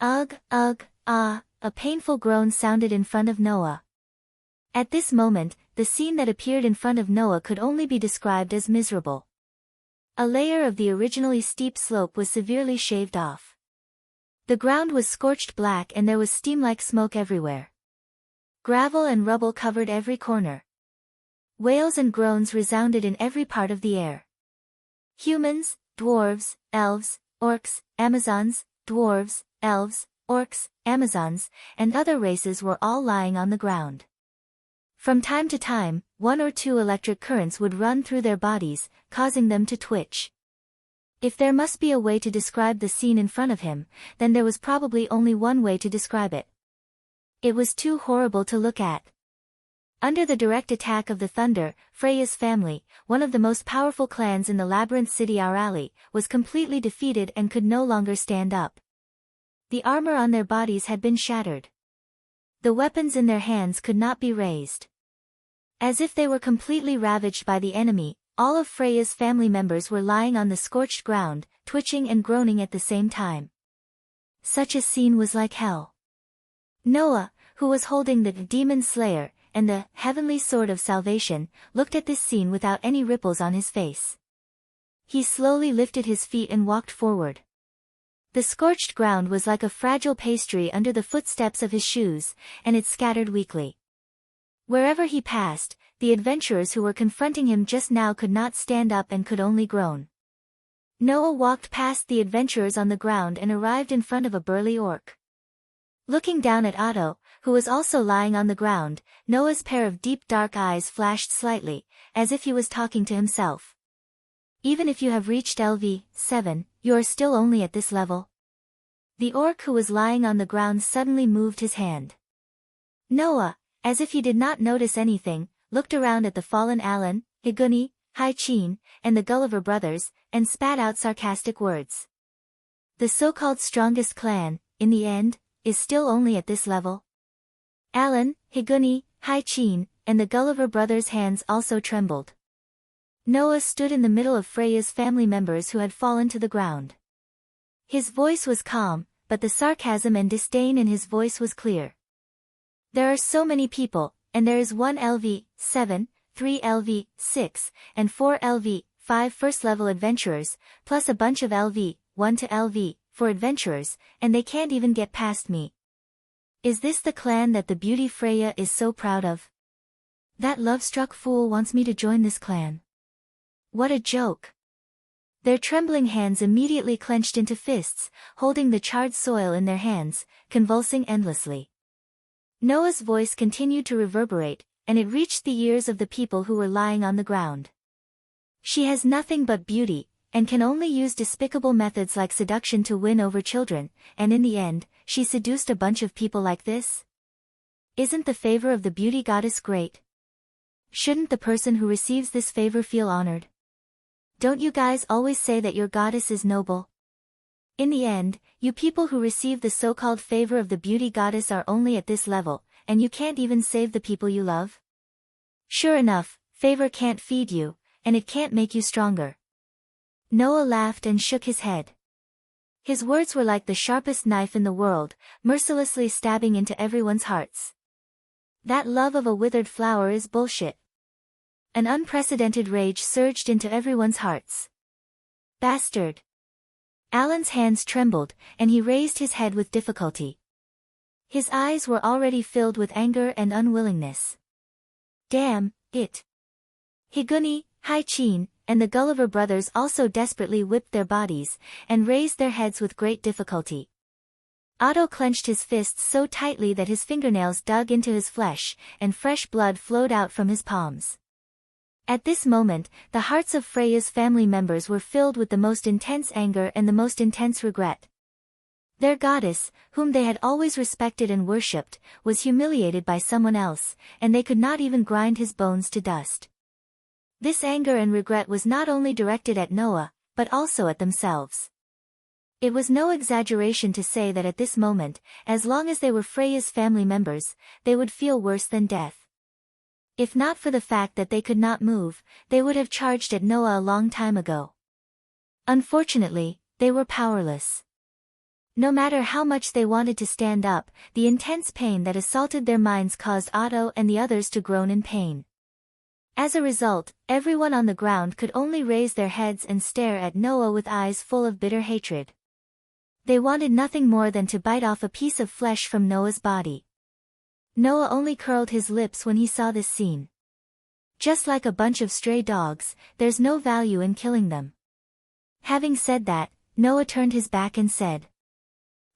Ugh, ah, a painful groan sounded in front of Noah. At this moment, the scene that appeared in front of Noah could only be described as miserable. A layer of the originally steep slope was severely shaved off. The ground was scorched black and there was steam-like smoke everywhere. Gravel and rubble covered every corner. Wails and groans resounded in every part of the air. Humans, dwarves, elves, orcs, Amazons, dwarves, elves, orcs, Amazons, and other races were all lying on the ground. From time to time, 1 or 2 electric currents would run through their bodies, causing them to twitch. If there must be a way to describe the scene in front of him, then there was probably only one way to describe it. It was too horrible to look at. Under the direct attack of the thunder, Freya's family, one of the most powerful clans in the labyrinth city Aurali, was completely defeated and could no longer stand up. The armor on their bodies had been shattered. The weapons in their hands could not be raised. As if they were completely ravaged by the enemy, all of Freya's family members were lying on the scorched ground, twitching and groaning at the same time. Such a scene was like hell. Noah, who was holding the demon slayer, and the heavenly sword of salvation, looked at this scene without any ripples on his face. He slowly lifted his feet and walked forward. The scorched ground was like a fragile pastry under the footsteps of his shoes, and it scattered weakly. Wherever he passed, the adventurers who were confronting him just now could not stand up and could only groan. Noah walked past the adventurers on the ground and arrived in front of a burly orc. Looking down at Otto, who was also lying on the ground, Noah's pair of deep dark eyes flashed slightly, as if he was talking to himself. Even if you have reached LV7, you are still only at this level. The orc who was lying on the ground suddenly moved his hand. Noah, as if he did not notice anything, looked around at the fallen Alan, Higuni, Hai-Chin, and the Gulliver brothers, and spat out sarcastic words. The so-called strongest clan, in the end, is still only at this level. Alan, Higuni, Hai-Chin, and the Gulliver brothers' hands also trembled. Noah stood in the middle of Freya's family members who had fallen to the ground. His voice was calm, but the sarcasm and disdain in his voice was clear. There are so many people, and there is 1 LV, 7, 3 LV, 6, and 4 LV, 5 first-level adventurers, plus a bunch of LV, 1 to LV, 4 adventurers, and they can't even get past me. Is this the clan that the beauty Freya is so proud of? That love-struck fool wants me to join this clan. What a joke. Their trembling hands immediately clenched into fists, holding the charred soil in their hands, convulsing endlessly. Noah's voice continued to reverberate, and it reached the ears of the people who were lying on the ground. She has nothing but beauty, and can only use despicable methods like seduction to win over children, and in the end, she seduced a bunch of people like this? Isn't the favor of the beauty goddess great? Shouldn't the person who receives this favor feel honored? Don't you guys always say that your goddess is noble? In the end, you people who receive the so-called favor of the beauty goddess are only at this level, and you can't even save the people you love? Sure enough, favor can't feed you, and it can't make you stronger. Noah laughed and shook his head. His words were like the sharpest knife in the world, mercilessly stabbing into everyone's hearts. That love of a withered flower is bullshit. An unprecedented rage surged into everyone's hearts. Bastard! Alan's hands trembled, and he raised his head with difficulty. His eyes were already filled with anger and unwillingness. Damn it! Higuni, Hai-Chin, and the Gulliver brothers also desperately whipped their bodies, and raised their heads with great difficulty. Otto clenched his fists so tightly that his fingernails dug into his flesh, and fresh blood flowed out from his palms. At this moment, the hearts of Freya's family members were filled with the most intense anger and the most intense regret. Their goddess, whom they had always respected and worshipped, was humiliated by someone else, and they could not even grind his bones to dust. This anger and regret was not only directed at Noah, but also at themselves. It was no exaggeration to say that at this moment, as long as they were Freya's family members, they would feel worse than death. If not for the fact that they could not move, they would have charged at Noah a long time ago. Unfortunately, they were powerless. No matter how much they wanted to stand up, the intense pain that assaulted their minds caused Otto and the others to groan in pain. As a result, everyone on the ground could only raise their heads and stare at Noah with eyes full of bitter hatred. They wanted nothing more than to bite off a piece of flesh from Noah's body. Noah only curled his lips when he saw this scene. Just like a bunch of stray dogs, there's no value in killing them. Having said that, Noah turned his back and said,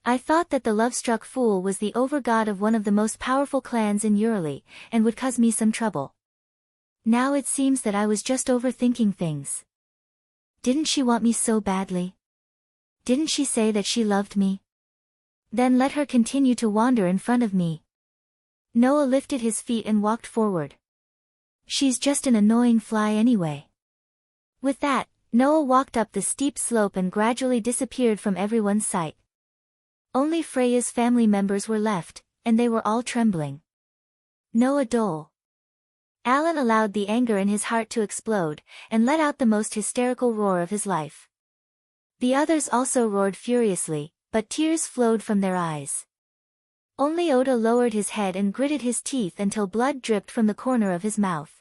I thought that the love-struck fool was the overgod of one of the most powerful clans in Urali, and would cause me some trouble. Now it seems that I was just overthinking things. Didn't she want me so badly? Didn't she say that she loved me? Then let her continue to wander in front of me. Noah lifted his feet and walked forward. She's just an annoying fly anyway. With that, Noah walked up the steep slope and gradually disappeared from everyone's sight. Only Freya's family members were left, and they were all trembling. Noah Dole. Alan allowed the anger in his heart to explode, and let out the most hysterical roar of his life. The others also roared furiously, but tears flowed from their eyes. Only Oda lowered his head and gritted his teeth until blood dripped from the corner of his mouth.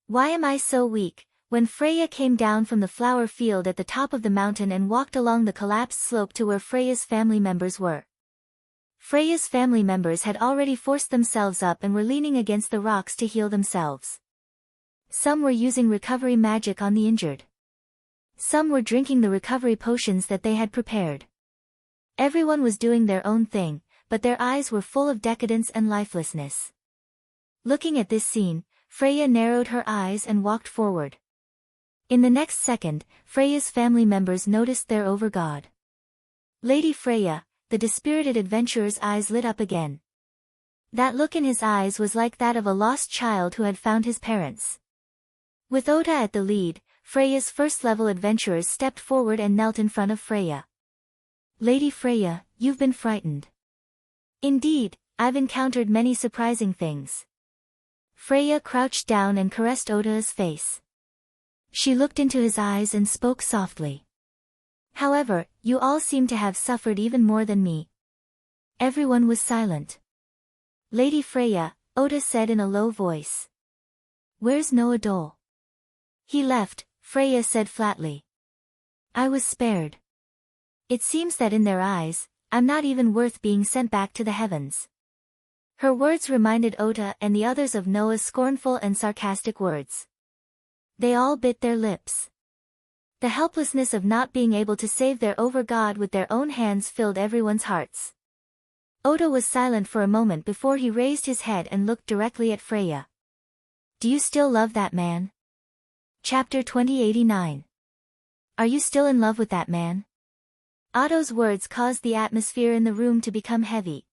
Why am I so weak? When Freya came down from the flower field at the top of the mountain and walked along the collapsed slope to where Freya's family members were. Freya's family members had already forced themselves up and were leaning against the rocks to heal themselves. Some were using recovery magic on the injured. Some were drinking the recovery potions that they had prepared. Everyone was doing their own thing, but their eyes were full of decadence and lifelessness. Looking at this scene, Freya narrowed her eyes and walked forward. In the next second, Freya's family members noticed their overgod. Lady Freya, the dispirited adventurer's eyes lit up again. That look in his eyes was like that of a lost child who had found his parents. With Ota at the lead, Freya's first-level adventurers stepped forward and knelt in front of Freya. Lady Freya, you've been frightened. Indeed, I've encountered many surprising things. Freya crouched down and caressed Ota's face. She looked into his eyes and spoke softly. However, you all seem to have suffered even more than me. Everyone was silent. Lady Freya, Ota said in a low voice. Where's Noah Dole? He left, Freya said flatly. I was spared. It seems that in their eyes, I'm not even worth being sent back to the heavens. Her words reminded Ota and the others of Noah's scornful and sarcastic words. They all bit their lips. The helplessness of not being able to save their over-god with their own hands filled everyone's hearts. Ota was silent for a moment before he raised his head and looked directly at Freya. Do you still love that man? Chapter 2089. Are you still in love with that man? Otto's words caused the atmosphere in the room to become heavy.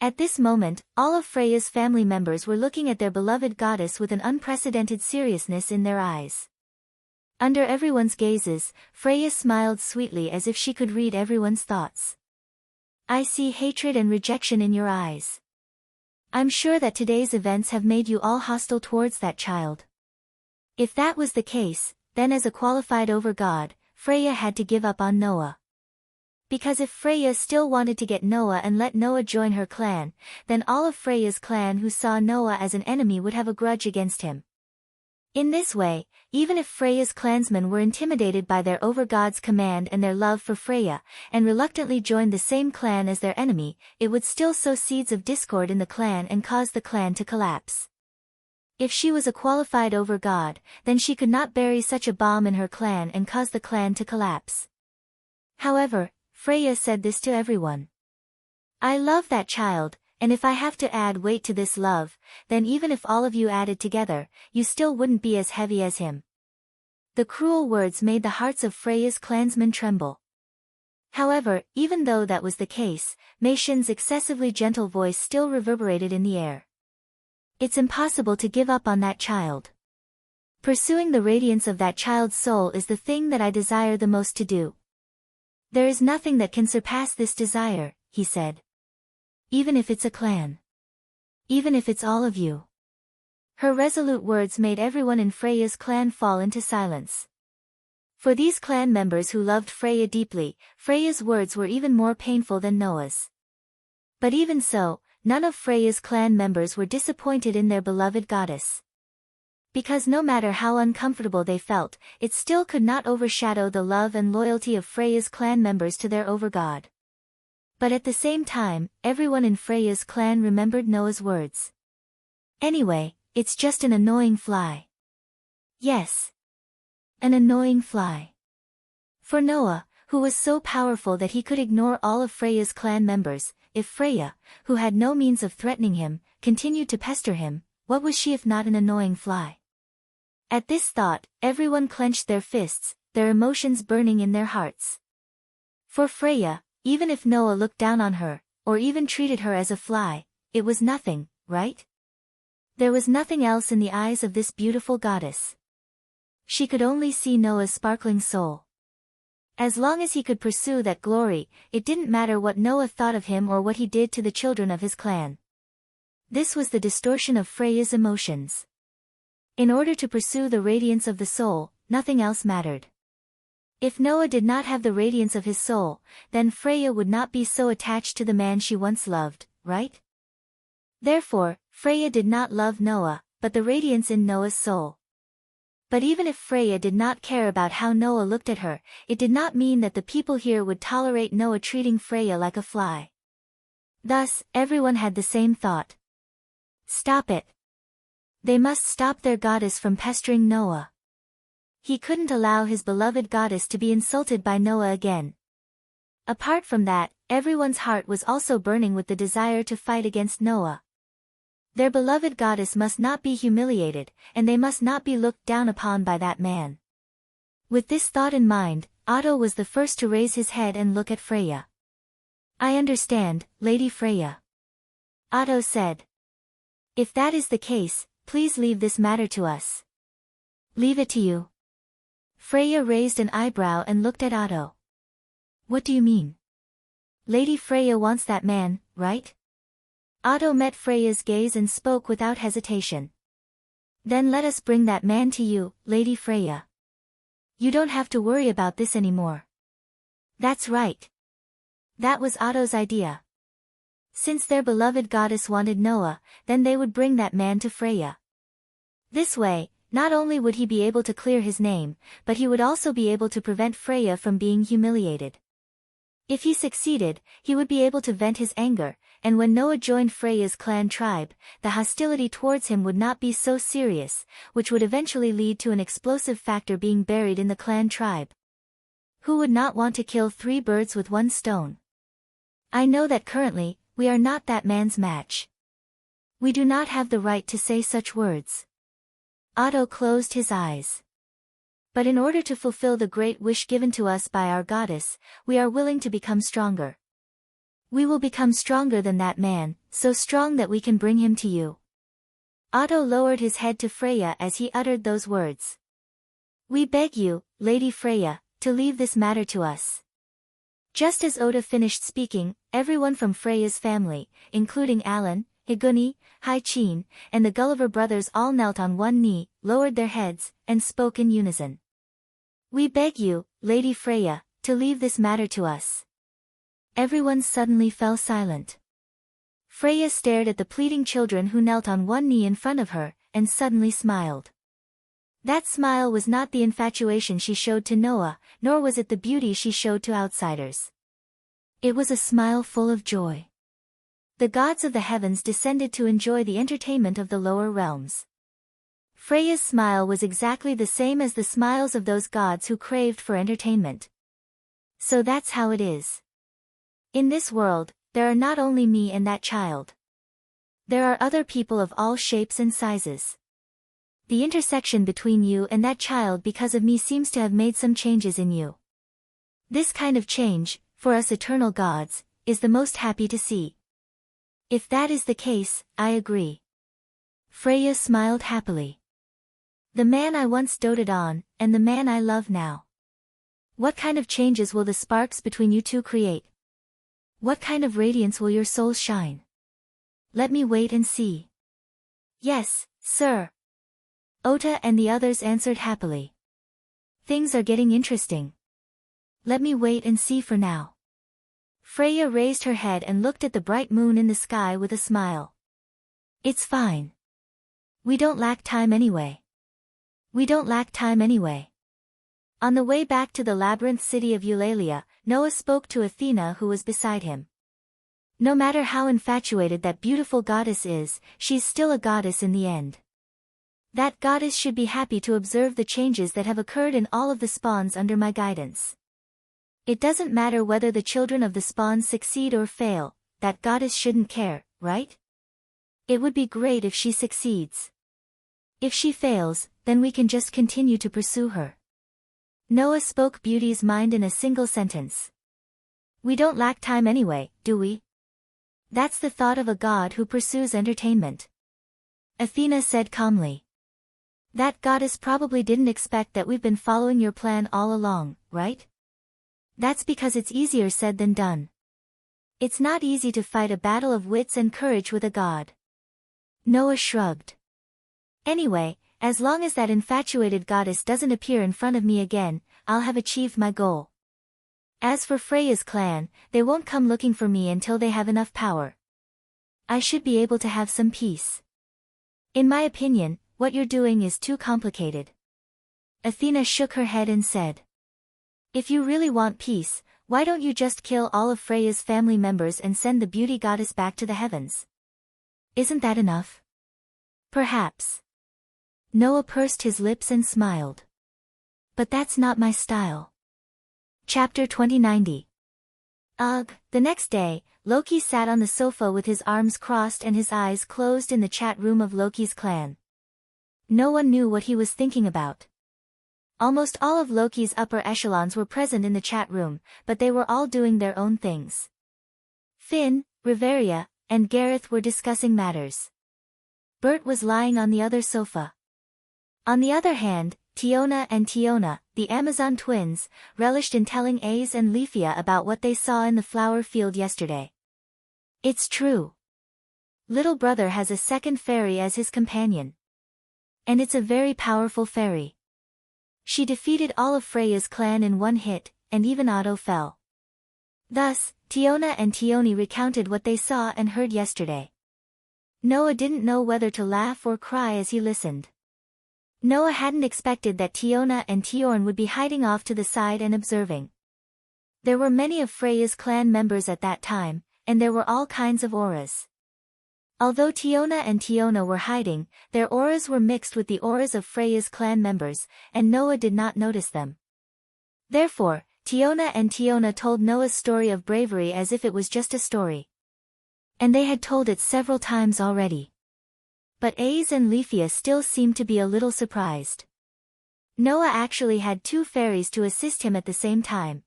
At this moment, all of Freya's family members were looking at their beloved goddess with an unprecedented seriousness in their eyes. Under everyone's gazes, Freya smiled sweetly as if she could read everyone's thoughts. I see hatred and rejection in your eyes. I'm sure that today's events have made you all hostile towards that child. If that was the case, then as a qualified overgod, Freya had to give up on Noah. Because if Freya still wanted to get Noah and let Noah join her clan, then all of Freya's clan who saw Noah as an enemy would have a grudge against him. In this way, even if Freya's clansmen were intimidated by their overgod's command and their love for Freya, and reluctantly joined the same clan as their enemy, it would still sow seeds of discord in the clan and cause the clan to collapse. If she was a qualified overgod, then she could not bury such a bomb in her clan and cause the clan to collapse. However, Freya said this to everyone. I love that child, and if I have to add weight to this love, then even if all of you added together, you still wouldn't be as heavy as him. The cruel words made the hearts of Freya's clansmen tremble. However, even though that was the case, Mei Shin's excessively gentle voice still reverberated in the air. It's impossible to give up on that child. Pursuing the radiance of that child's soul is the thing that I desire the most to do. There is nothing that can surpass this desire, he said. Even if it's a clan. Even if it's all of you. Her resolute words made everyone in Freya's clan fall into silence. For these clan members who loved Freya deeply, Freya's words were even more painful than Noah's. But even so, none of Freya's clan members were disappointed in their beloved goddess. Because no matter how uncomfortable they felt, it still could not overshadow the love and loyalty of Freya's clan members to their overgod. But at the same time, everyone in Freya's clan remembered Noah's words. Anyway, it's just an annoying fly. Yes. An annoying fly. For Noah, who was so powerful that he could ignore all of Freya's clan members, if Freya, who had no means of threatening him, continued to pester him, what was she if not an annoying fly? At this thought, everyone clenched their fists, their emotions burning in their hearts. For Freya, even if Noah looked down on her, or even treated her as a fly, it was nothing, right? There was nothing else in the eyes of this beautiful goddess. She could only see Noah's sparkling soul. As long as he could pursue that glory, it didn't matter what Noah thought of him or what he did to the children of his clan. This was the distortion of Freya's emotions. In order to pursue the radiance of the soul, nothing else mattered. If Noah did not have the radiance of his soul, then Freya would not be so attached to the man she once loved, right? Therefore, Freya did not love Noah, but the radiance in Noah's soul. But even if Freya did not care about how Noah looked at her, it did not mean that the people here would tolerate Noah treating Freya like a fly. Thus, everyone had the same thought. Stop it. They must stop their goddess from pestering Noah. He couldn't allow his beloved goddess to be insulted by Noah again. Apart from that, everyone's heart was also burning with the desire to fight against Noah. Their beloved goddess must not be humiliated, and they must not be looked down upon by that man. With this thought in mind, Otto was the first to raise his head and look at Freya. I understand, Lady Freya. Otto said. If that is the case, please leave this matter to us. Leave it to you. Freya raised an eyebrow and looked at Otto. What do you mean? Lady Freya wants that man, right? Otto met Freya's gaze and spoke without hesitation. Then let us bring that man to you, Lady Freya. You don't have to worry about this anymore. That's right. That was Otto's idea. Since their beloved goddess wanted Noah, then they would bring that man to Freya. This way, not only would he be able to clear his name, but he would also be able to prevent Freya from being humiliated. If he succeeded, he would be able to vent his anger, and when Noah joined Freya's clan tribe, the hostility towards him would not be so serious, which would eventually lead to an explosive factor being buried in the clan tribe. Who would not want to kill 3 birds with 1 stone? I know that currently, we are not that man's match. We do not have the right to say such words. Otto closed his eyes. But in order to fulfill the great wish given to us by our goddess, we are willing to become stronger. We will become stronger than that man, so strong that we can bring him to you. Otto lowered his head to Freya as he uttered those words. We beg you, Lady Freya, to leave this matter to us. Just as Oda finished speaking, everyone from Freya's family, including Alan, Higuni, Haichin, and the Gulliver brothers all knelt on one knee, lowered their heads, and spoke in unison. We beg you, Lady Freya, to leave this matter to us. Everyone suddenly fell silent. Freya stared at the pleading children who knelt on one knee in front of her, and suddenly smiled. That smile was not the infatuation she showed to Noah, nor was it the beauty she showed to outsiders. It was a smile full of joy. The gods of the heavens descended to enjoy the entertainment of the lower realms. Freya's smile was exactly the same as the smiles of those gods who craved for entertainment. So that's how it is. In this world, there are not only me and that child. There are other people of all shapes and sizes. The intersection between you and that child because of me seems to have made some changes in you. This kind of change, for us eternal gods, is the most happy to see. If that is the case, I agree. Freya smiled happily. The man I once doted on, and the man I love now. What kind of changes will the sparks between you two create? What kind of radiance will your souls shine? Let me wait and see. Yes, sir. Ota and the others answered happily. Things are getting interesting. Let me wait and see for now. Freya raised her head and looked at the bright moon in the sky with a smile. It's fine. We don't lack time anyway. We don't lack time anyway. On the way back to the labyrinth city of Eulalia, Noah spoke to Athena who was beside him. No matter how infatuated that beautiful goddess is, she's still a goddess in the end. That goddess should be happy to observe the changes that have occurred in all of the spawns under my guidance. It doesn't matter whether the children of the spawns succeed or fail, that goddess shouldn't care, right? It would be great if she succeeds. If she fails, then we can just continue to pursue her. Noah spoke Beauty's mind in a single sentence. We don't lack time anyway, do we? That's the thought of a god who pursues entertainment. Athena said calmly. That goddess probably didn't expect that we've been following your plan all along, right? That's because it's easier said than done. It's not easy to fight a battle of wits and courage with a god. Noah shrugged. Anyway, as long as that infatuated goddess doesn't appear in front of me again, I'll have achieved my goal. As for Freya's clan, they won't come looking for me until they have enough power. I should be able to have some peace. In my opinion, what you're doing is too complicated. Athena shook her head and said. If you really want peace, why don't you just kill all of Freya's family members and send the beauty goddess back to the heavens? Isn't that enough? Perhaps. Noah pursed his lips and smiled. But that's not my style. Chapter 2090. Ugh, the next day, Loki sat on the sofa with his arms crossed and his eyes closed in the chat room of Loki's clan. No one knew what he was thinking about. Almost all of Loki's upper echelons were present in the chat room, but they were all doing their own things. Finn, Riveria, and Gareth were discussing matters. Bert was lying on the other sofa. On the other hand, Tiona and Tiona, the Amazon twins, relished in telling Ace and Leafia about what they saw in the flower field yesterday. It's true. Little brother has a second fairy as his companion. And it's a very powerful fairy. She defeated all of Freya's clan in one hit, and even Otto fell. Thus, Tiona and Tioni recounted what they saw and heard yesterday. Noah didn't know whether to laugh or cry as he listened. Noah hadn't expected that Tiona and Tiorn would be hiding off to the side and observing. There were many of Freya's clan members at that time, and there were all kinds of auras. Although Tiona and Tiona were hiding, their auras were mixed with the auras of Freya's clan members, and Noah did not notice them. Therefore, Tiona and Tiona told Noah's story of bravery as if it was just a story. And they had told it several times already. But Aze and Leafia still seemed to be a little surprised. Noah actually had two fairies to assist him at the same time.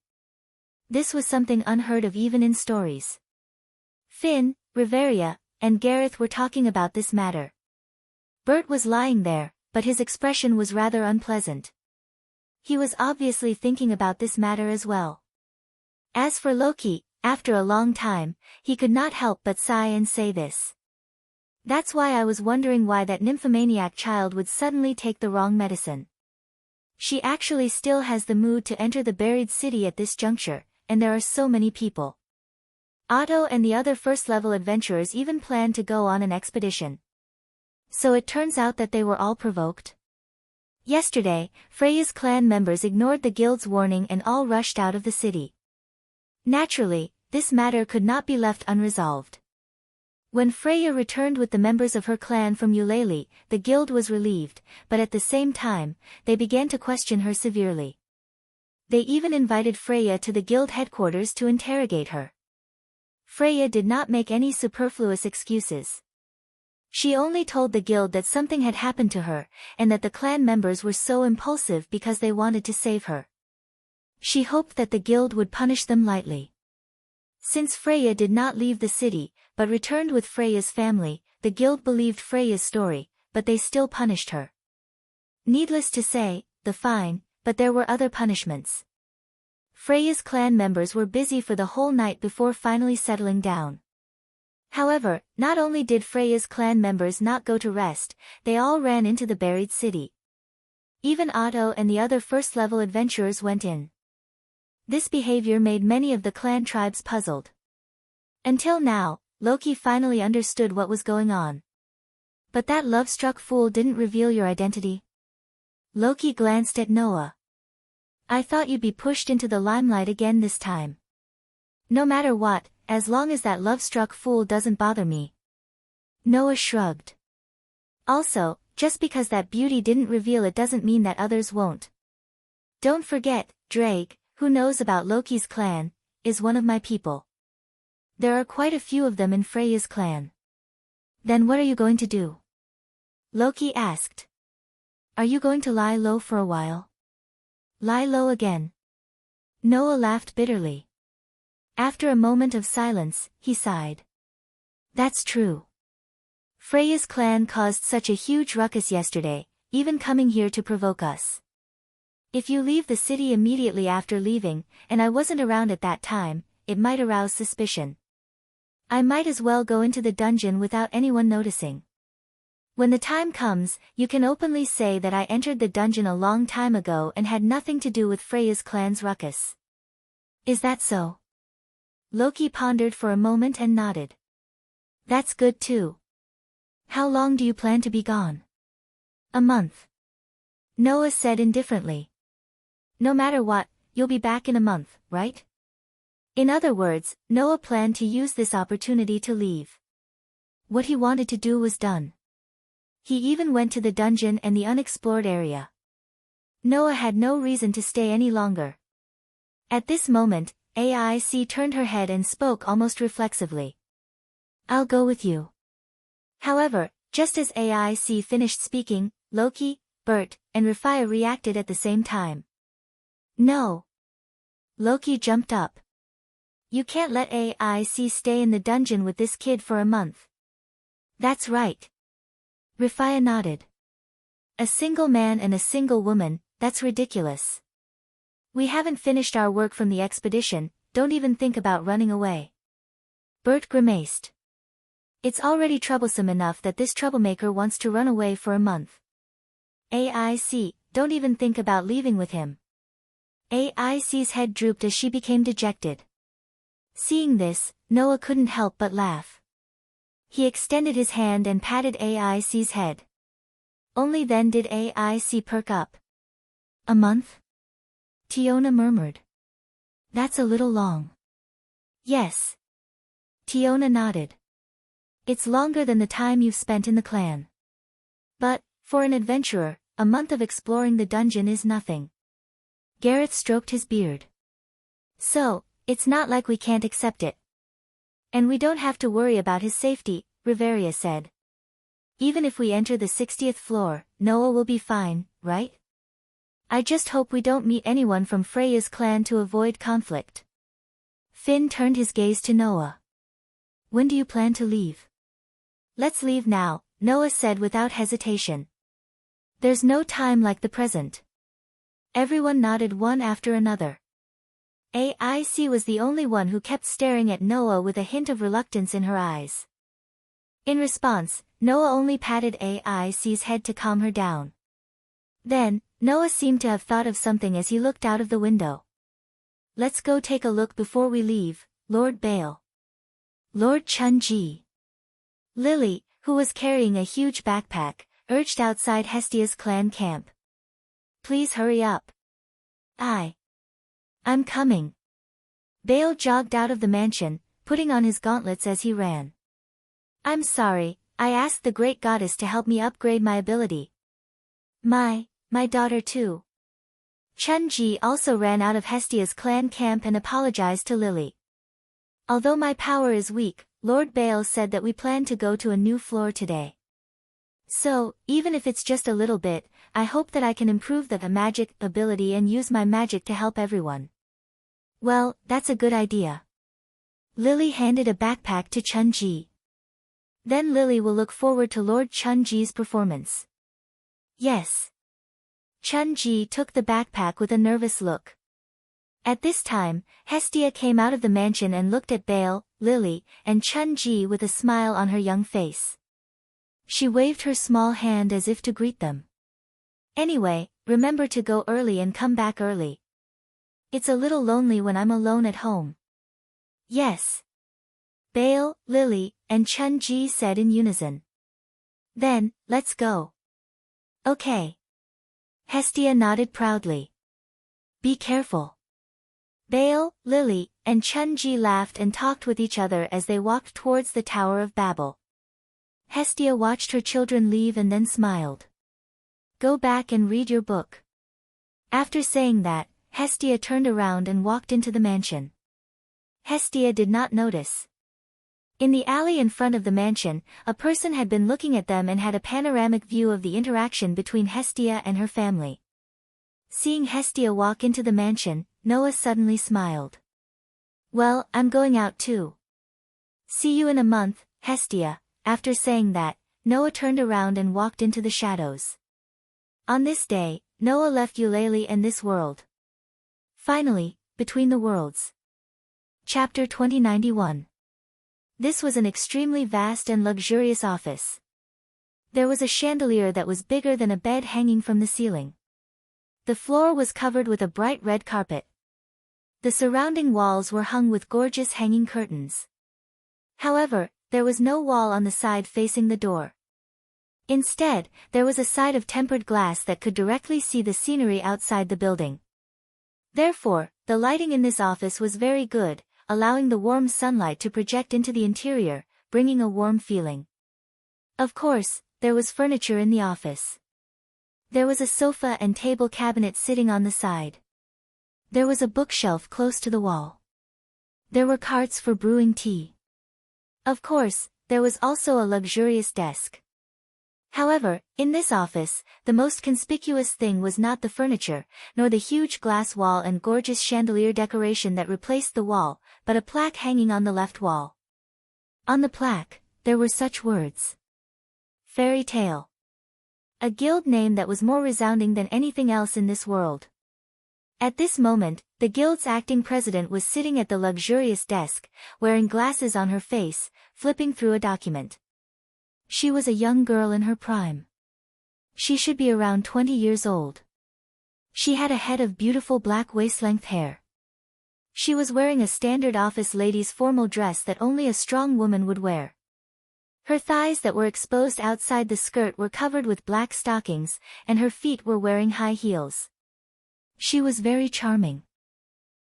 This was something unheard of even in stories. Finn, Riveria, and Gareth were talking about this matter. Bert was lying there, but his expression was rather unpleasant. He was obviously thinking about this matter as well. As for Loki, after a long time, he could not help but sigh and say this. That's why I was wondering why that nymphomaniac child would suddenly take the wrong medicine. She actually still has the mood to enter the buried city at this juncture, and there are so many people. Otto and the other first-level adventurers even planned to go on an expedition. So it turns out that they were all provoked. Yesterday, Freya's clan members ignored the guild's warning and all rushed out of the city. Naturally, this matter could not be left unresolved. When Freya returned with the members of her clan from Eulalie, the guild was relieved, but at the same time, they began to question her severely. They even invited Freya to the guild headquarters to interrogate her. Freya did not make any superfluous excuses. She only told the guild that something had happened to her, and that the clan members were so impulsive because they wanted to save her. She hoped that the guild would punish them lightly. Since Freya did not leave the city, but returned with Freya's family, the guild believed Freya's story, but they still punished her. Needless to say, the fine, but there were other punishments. Freya's clan members were busy for the whole night before finally settling down. However, not only did Freya's clan members not go to rest, they all ran into the buried city. Even Otto and the other first-level adventurers went in. This behavior made many of the clan tribes puzzled. Until now, Loki finally understood what was going on. But that love-struck fool didn't reveal your identity? Loki glanced at Noah. I thought you'd be pushed into the limelight again this time. No matter what, as long as that love-struck fool doesn't bother me. Noah shrugged. Also, just because that beauty didn't reveal it doesn't mean that others won't. Don't forget, Drake, who knows about Loki's clan, is one of my people. There are quite a few of them in Freya's clan. Then what are you going to do? Loki asked. Are you going to lie low for a while? Lie low again. Noah laughed bitterly. After a moment of silence, he sighed. That's true. Freya's clan caused such a huge ruckus yesterday, even coming here to provoke us. If you leave the city immediately after leaving, and I wasn't around at that time, it might arouse suspicion. I might as well go into the dungeon without anyone noticing. When the time comes, you can openly say that I entered the dungeon a long time ago and had nothing to do with Freya's clan's ruckus. Is that so? Loki pondered for a moment and nodded. That's good too. How long do you plan to be gone? A month. Noah said indifferently. No matter what, you'll be back in a month, right? In other words, Noah planned to use this opportunity to leave. What he wanted to do was done. He even went to the dungeon and the unexplored area. Noah had no reason to stay any longer. At this moment, AIC turned her head and spoke almost reflexively. I'll go with you. However, just as AIC finished speaking, Loki, Bert, and Rafia reacted at the same time. No. Loki jumped up. You can't let AIC stay in the dungeon with this kid for a month. That's right. Rafia nodded. A single man and a single woman, that's ridiculous. We haven't finished our work from the expedition, don't even think about running away. Bert grimaced. It's already troublesome enough that this troublemaker wants to run away for a month. AIC, don't even think about leaving with him. AIC's head drooped as she became dejected. Seeing this, Noah couldn't help but laugh. He extended his hand and patted AIC's head. Only then did AIC perk up. A month? Tiona murmured. That's a little long. Yes. Tiona nodded. It's longer than the time you've spent in the clan. But, for an adventurer, a month of exploring the dungeon is nothing. Gareth stroked his beard. So, it's not like we can't accept it. And we don't have to worry about his safety, Riveria said. Even if we enter the 60th floor, Noah will be fine, right? I just hope we don't meet anyone from Freya's clan to avoid conflict. Finn turned his gaze to Noah. When do you plan to leave? Let's leave now, Noah said without hesitation. There's no time like the present. Everyone nodded one after another. AIC was the only one who kept staring at Noah with a hint of reluctance in her eyes. In response, Noah only patted AIC's head to calm her down. Then, Noah seemed to have thought of something as he looked out of the window. Let's go take a look before we leave, Lord Bale. Lord Chun-Ji. Lily, who was carrying a huge backpack, urged outside Hestia's clan camp. Please hurry up. I'm coming. Bale jogged out of the mansion, putting on his gauntlets as he ran. I'm sorry, I asked the great goddess to help me upgrade my ability. My daughter too. Chun-Ji also ran out of Hestia's clan camp and apologized to Lily. Although my power is weak, Lord Bale said that we plan to go to a new floor today. So, even if it's just a little bit, I hope that I can improve the magic ability and use my magic to help everyone. Well, that's a good idea. Lily handed a backpack to Chun-Ji. Then Lily will look forward to Lord Chun-Ji's performance. Yes. Chun-Ji took the backpack with a nervous look. At this time, Hestia came out of the mansion and looked at Bale, Lily, and Chun-Ji with a smile on her young face. She waved her small hand as if to greet them. Anyway, remember to go early and come back early. It's a little lonely when I'm alone at home. Yes. Bale, Lily, and Chun-Ji said in unison. Then, let's go. Okay. Hestia nodded proudly. Be careful. Bale, Lily, and Chun-Ji laughed and talked with each other as they walked towards the Tower of Babel. Hestia watched her children leave and then smiled. Go back and read your book. After saying that, Hestia turned around and walked into the mansion. Hestia did not notice. In the alley in front of the mansion, a person had been looking at them and had a panoramic view of the interaction between Hestia and her family. Seeing Hestia walk into the mansion, Noah suddenly smiled. Well, I'm going out too. See you in a month, Hestia. After saying that, Noah turned around and walked into the shadows. On this day, Noah left Eulalie and this world. Finally, Between the Worlds. Chapter 2091. This was an extremely vast and luxurious office. There was a chandelier that was bigger than a bed hanging from the ceiling. The floor was covered with a bright red carpet. The surrounding walls were hung with gorgeous hanging curtains. However, there was no wall on the side facing the door. Instead, there was a side of tempered glass that could directly see the scenery outside the building. Therefore, the lighting in this office was very good, allowing the warm sunlight to project into the interior, bringing a warm feeling. Of course, there was furniture in the office. There was a sofa and table cabinet sitting on the side. There was a bookshelf close to the wall. There were carts for brewing tea. Of course, there was also a luxurious desk. However, in this office, the most conspicuous thing was not the furniture, nor the huge glass wall and gorgeous chandelier decoration that replaced the wall, but a plaque hanging on the left wall. On the plaque, there were such words. Fairy Tale. A guild name that was more resounding than anything else in this world. At this moment, the guild's acting president was sitting at the luxurious desk, wearing glasses on her face, flipping through a document. She was a young girl in her prime. She should be around 20 years old. She had a head of beautiful black waist-length hair. She was wearing a standard office lady's formal dress that only a strong woman would wear. Her thighs that were exposed outside the skirt were covered with black stockings, and her feet were wearing high heels. She was very charming.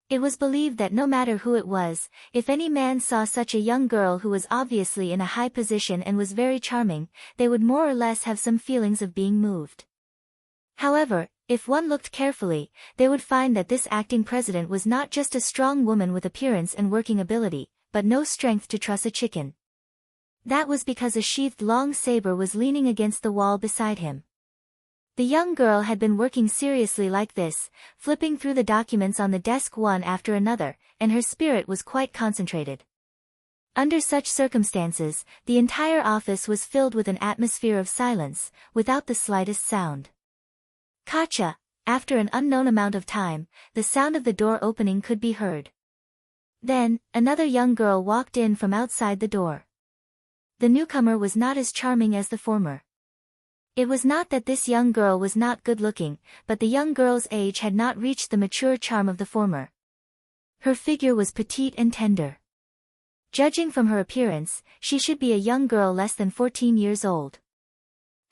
It was believed that no matter who it was, if any man saw such a young girl who was obviously in a high position and was very charming, they would more or less have some feelings of being moved. However, if one looked carefully, they would find that this acting president was not just a strong woman with appearance and working ability, but no strength to truss a chicken. That was because a sheathed long saber was leaning against the wall beside him. The young girl had been working seriously like this, flipping through the documents on the desk one after another, and her spirit was quite concentrated. Under such circumstances, the entire office was filled with an atmosphere of silence, without the slightest sound. Katja, after an unknown amount of time, the sound of the door opening could be heard. Then, another young girl walked in from outside the door. The newcomer was not as charming as the former. It was not that this young girl was not good-looking, but the young girl's age had not reached the mature charm of the former. Her figure was petite and tender. Judging from her appearance, she should be a young girl less than 14 years old.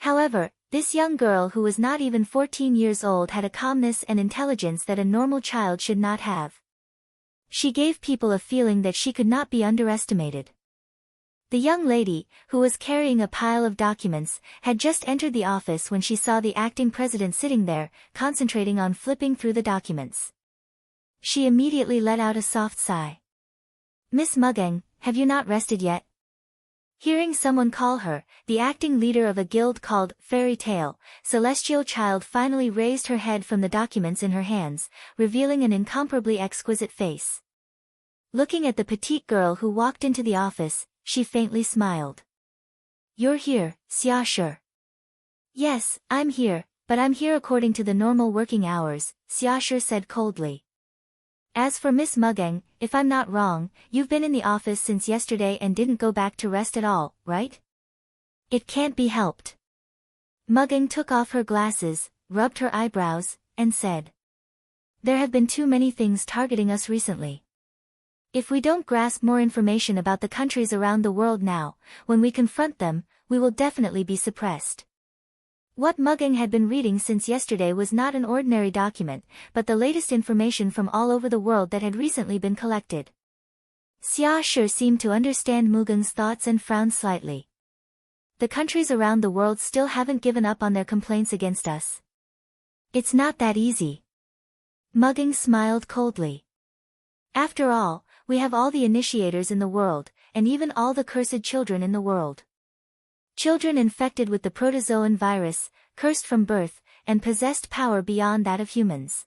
However, this young girl who was not even 14 years old had a calmness and intelligence that a normal child should not have. She gave people a feeling that she could not be underestimated. The young lady, who was carrying a pile of documents, had just entered the office when she saw the acting president sitting there, concentrating on flipping through the documents. She immediately let out a soft sigh. "Miss Muggeng, have you not rested yet?" Hearing someone call her, the acting leader of a guild called Fairy Tale, Celestial Child finally raised her head from the documents in her hands, revealing an incomparably exquisite face. Looking at the petite girl who walked into the office, she faintly smiled. "You're here, Xiashi." "Yes, I'm here, but I'm here according to the normal working hours," Xiashi said coldly. "As for Miss Muggeng, if I'm not wrong, you've been in the office since yesterday and didn't go back to rest at all, right?" "It can't be helped." Muggeng took off her glasses, rubbed her eyebrows, and said, "There have been too many things targeting us recently. If we don't grasp more information about the countries around the world now, when we confront them, we will definitely be suppressed." What Muggeng had been reading since yesterday was not an ordinary document, but the latest information from all over the world that had recently been collected. Xia Shi seemed to understand Muggeng's thoughts and frowned slightly. "The countries around the world still haven't given up on their complaints against us." "It's not that easy." Muggeng smiled coldly. "After all, we have all the initiators in the world, and even all the cursed children in the world. Children infected with the protozoan virus, cursed from birth, and possessed power beyond that of humans.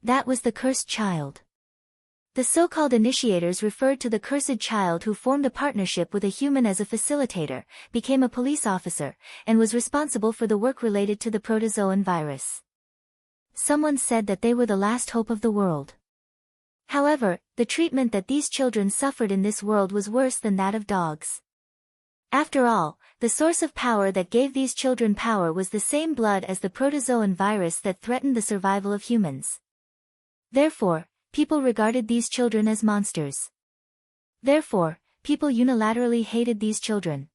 That was the cursed child." The so-called initiators referred to the cursed child who formed a partnership with a human as a facilitator, became a police officer, and was responsible for the work related to the protozoan virus. Someone said that they were the last hope of the world. However, the treatment that these children suffered in this world was worse than that of dogs. After all, the source of power that gave these children power was the same blood as the protozoan virus that threatened the survival of humans. Therefore, people regarded these children as monsters. Therefore, people unilaterally hated these children.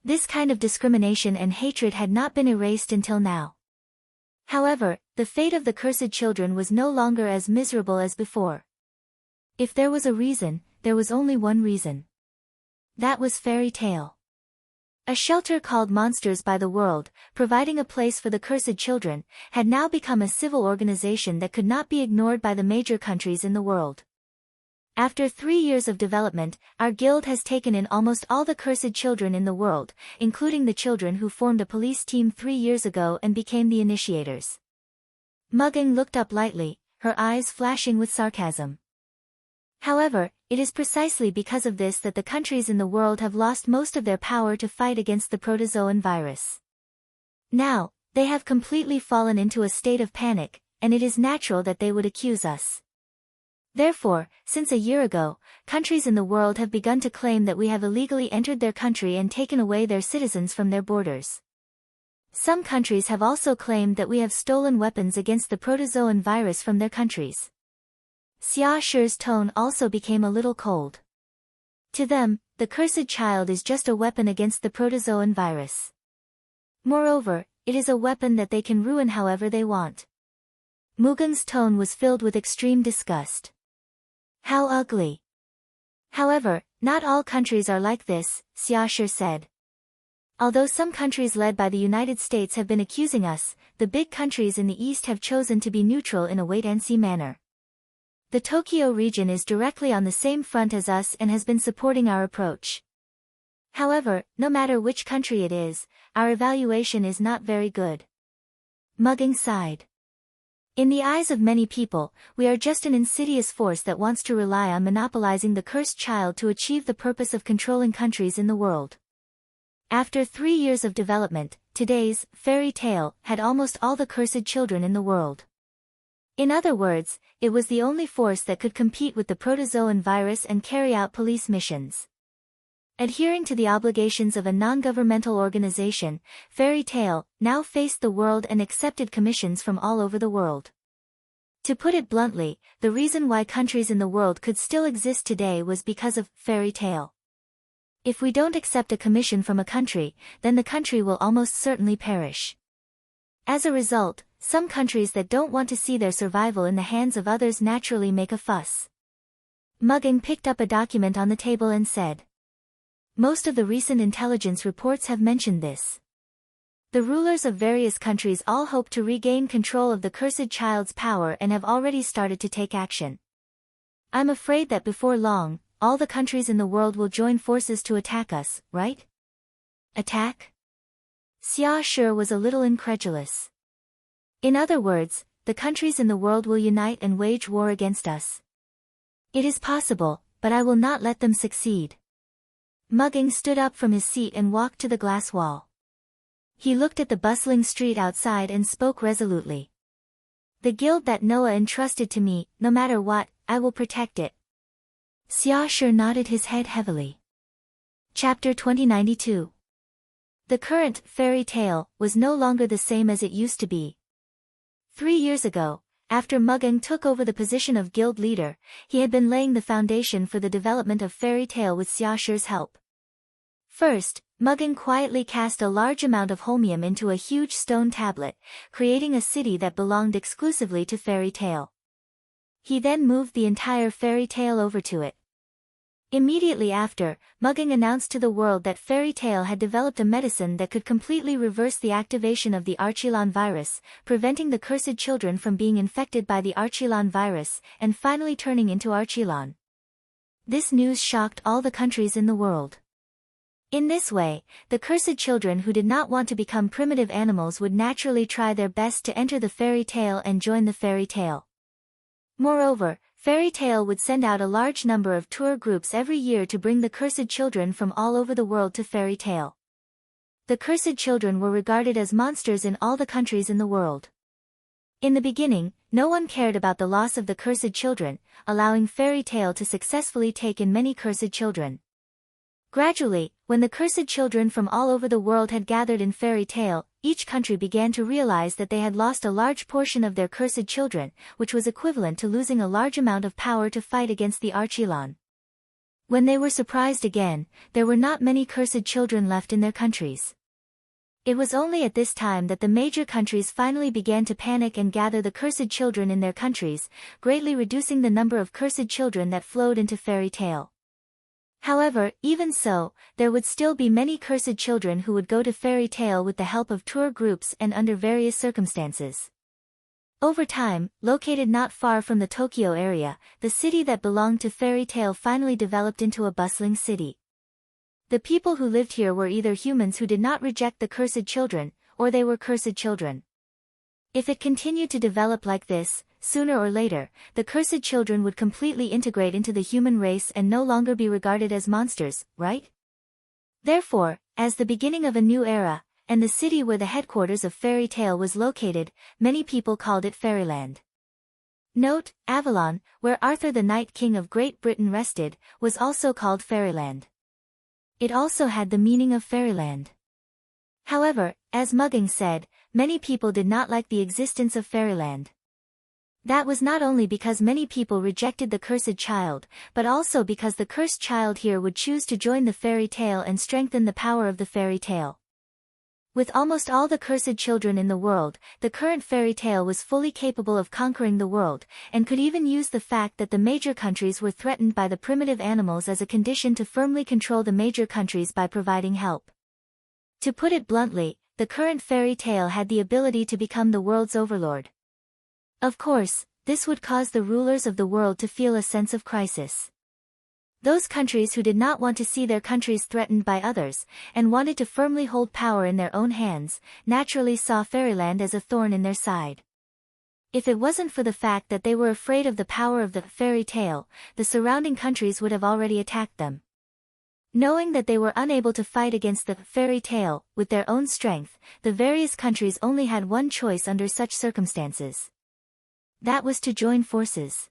This kind of discrimination and hatred had not been erased until now. However, the fate of the cursed children was no longer as miserable as before. If there was a reason, there was only one reason. That was Fairy Tale. A shelter called Monsters by the World, providing a place for the cursed children, had now become a civil organization that could not be ignored by the major countries in the world. After 3 years of development, our guild has taken in almost all the cursed children in the world, including the children who formed a police team 3 years ago and became the initiators. Muggeng looked up lightly, her eyes flashing with sarcasm. However, it is precisely because of this that the countries in the world have lost most of their power to fight against the protozoan virus. Now, they have completely fallen into a state of panic, and it is natural that they would accuse us. Therefore, since a year ago, countries in the world have begun to claim that we have illegally entered their country and taken away their citizens from their borders. Some countries have also claimed that we have stolen weapons against the protozoan virus from their countries. Xia Shi's tone also became a little cold. To them, the cursed child is just a weapon against the protozoan virus. Moreover, it is a weapon that they can ruin however they want. Mugen's tone was filled with extreme disgust. How ugly. However, not all countries are like this, Xia Shi said. Although some countries led by the United States have been accusing us, the big countries in the East have chosen to be neutral in a wait-and-see manner. The Tokyo region is directly on the same front as us and has been supporting our approach. However, no matter which country it is, our evaluation is not very good. Mugging sighed. In the eyes of many people, we are just an insidious force that wants to rely on monopolizing the cursed child to achieve the purpose of controlling countries in the world. After 3 years of development, today's fairy tale had almost all the cursed children in the world. In other words, it was the only force that could compete with the protozoan virus and carry out police missions. Adhering to the obligations of a non-governmental organization, Fairy Tail now faced the world and accepted commissions from all over the world. To put it bluntly, the reason why countries in the world could still exist today was because of Fairy Tail. If we don't accept a commission from a country, then the country will almost certainly perish. As a result, some countries that don't want to see their survival in the hands of others naturally make a fuss. Mugging picked up a document on the table and said, "Most of the recent intelligence reports have mentioned this. The rulers of various countries all hope to regain control of the cursed child's power and have already started to take action. I'm afraid that before long, all the countries in the world will join forces to attack us, right?" Attack? Xia Shi was a little incredulous. In other words, the countries in the world will unite and wage war against us. It is possible, but I will not let them succeed. Mugging stood up from his seat and walked to the glass wall. He looked at the bustling street outside and spoke resolutely. "The guild that Noah entrusted to me, no matter what, I will protect it." Xia Shi nodded his head heavily. Chapter 2092. The current fairy tale was no longer the same as it used to be. 3 years ago, after Mugging took over the position of guild leader, he had been laying the foundation for the development of Fairy Tail with Xia Shi's help. First, Mugging quietly cast a large amount of holmium into a huge stone tablet, creating a city that belonged exclusively to Fairy Tail. He then moved the entire Fairy Tail over to it. Immediately after, Mugging announced to the world that Fairy Tail had developed a medicine that could completely reverse the activation of the Archilon virus, preventing the cursed children from being infected by the Archilon virus, and finally turning into Archilon. This news shocked all the countries in the world. In this way, the cursed children who did not want to become primitive animals would naturally try their best to enter the Fairy Tail and join the Fairy Tail. Moreover, Fairy Tail would send out a large number of tour groups every year to bring the cursed children from all over the world to Fairy Tail. The cursed children were regarded as monsters in all the countries in the world. In the beginning, no one cared about the loss of the cursed children, allowing Fairy Tail to successfully take in many cursed children. Gradually, when the cursed children from all over the world had gathered in Fairy Tail, each country began to realize that they had lost a large portion of their cursed children, which was equivalent to losing a large amount of power to fight against the Archilon. When they were surprised again, there were not many cursed children left in their countries. It was only at this time that the major countries finally began to panic and gather the cursed children in their countries, greatly reducing the number of cursed children that flowed into Fairy Tail. However, even so, there would still be many cursed children who would go to Fairy Tail with the help of tour groups and under various circumstances. Over time, located not far from the Tokyo area, the city that belonged to Fairy Tail finally developed into a bustling city. The people who lived here were either humans who did not reject the cursed children, or they were cursed children. If it continued to develop like this, sooner or later, the cursed children would completely integrate into the human race and no longer be regarded as monsters, right? Therefore, as the beginning of a new era, and the city where the headquarters of Fairy Tail was located, many people called it Fairyland. Note, Avalon, where Arthur the Night King of Great Britain rested, was also called Fairyland. It also had the meaning of Fairyland. However, as Mugging said, many people did not like the existence of fairyland. That was not only because many people rejected the cursed child, but also because the cursed child here would choose to join the fairy tale and strengthen the power of the fairy tale. With almost all the cursed children in the world, the current fairy tale was fully capable of conquering the world, and could even use the fact that the major countries were threatened by the primitive animals as a condition to firmly control the major countries by providing help. To put it bluntly, the current fairy tale had the ability to become the world's overlord. Of course, this would cause the rulers of the world to feel a sense of crisis. Those countries who did not want to see their countries threatened by others, and wanted to firmly hold power in their own hands, naturally saw fairyland as a thorn in their side. If it wasn't for the fact that they were afraid of the power of the fairy tale, the surrounding countries would have already attacked them. Knowing that they were unable to fight against the fairy tale with their own strength, the various countries only had one choice under such circumstances. That was to join forces.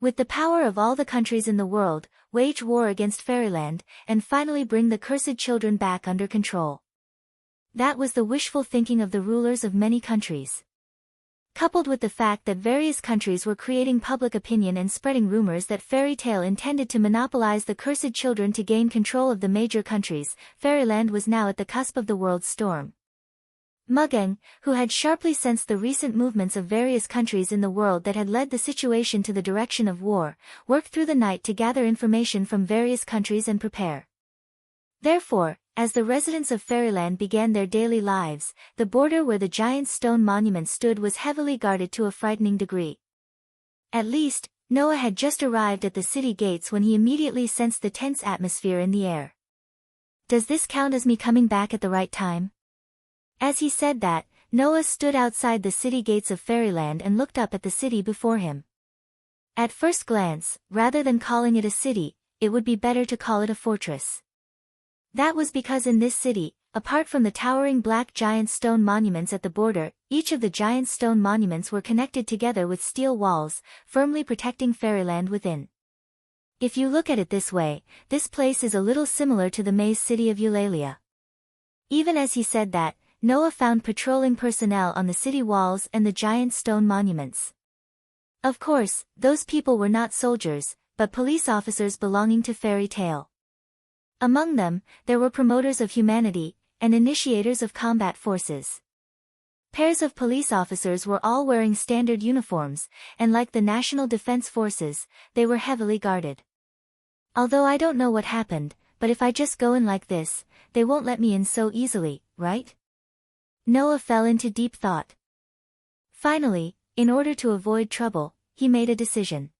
With the power of all the countries in the world, wage war against fairyland, and finally bring the cursed children back under control. That was the wishful thinking of the rulers of many countries. Coupled with the fact that various countries were creating public opinion and spreading rumors that fairy tale intended to monopolize the cursed children to gain control of the major countries, fairyland was now at the cusp of the world's storm. Mugging, who had sharply sensed the recent movements of various countries in the world that had led the situation to the direction of war, worked through the night to gather information from various countries and prepare. Therefore, as the residents of fairyland began their daily lives, the border where the giant stone monument stood was heavily guarded to a frightening degree. At least, Noah had just arrived at the city gates when he immediately sensed the tense atmosphere in the air. Does this count as me coming back at the right time? As he said that, Noah stood outside the city gates of fairyland and looked up at the city before him. At first glance, rather than calling it a city, it would be better to call it a fortress. That was because in this city, apart from the towering black giant stone monuments at the border, each of the giant stone monuments were connected together with steel walls, firmly protecting fairyland within. If you look at it this way, this place is a little similar to the maze city of Eulalia. Even as he said that, Noah found patrolling personnel on the city walls and the giant stone monuments. Of course, those people were not soldiers, but police officers belonging to fairy tale. Among them, there were promoters of humanity, and initiators of combat forces. Pairs of police officers were all wearing standard uniforms, and like the National Defense Forces, they were heavily guarded. Although I don't know what happened, but if I just go in like this, they won't let me in so easily, right? Noah fell into deep thought. Finally, in order to avoid trouble, he made a decision.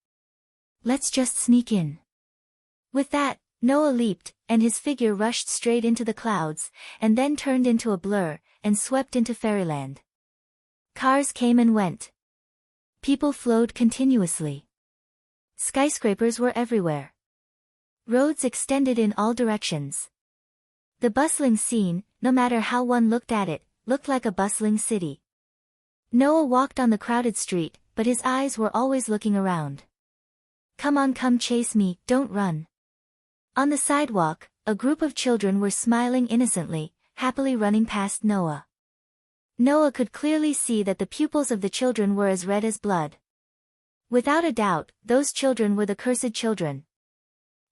Let's just sneak in. With that, Noah leaped, and his figure rushed straight into the clouds, and then turned into a blur, and swept into fairyland. Cars came and went. People flowed continuously. Skyscrapers were everywhere. Roads extended in all directions. The bustling scene, no matter how one looked at it, looked like a bustling city. Noah walked on the crowded street, but his eyes were always looking around. Come on, come chase me, don't run. On the sidewalk, a group of children were smiling innocently, happily running past Noah. Noah could clearly see that the pupils of the children were as red as blood. Without a doubt, those children were the cursed children.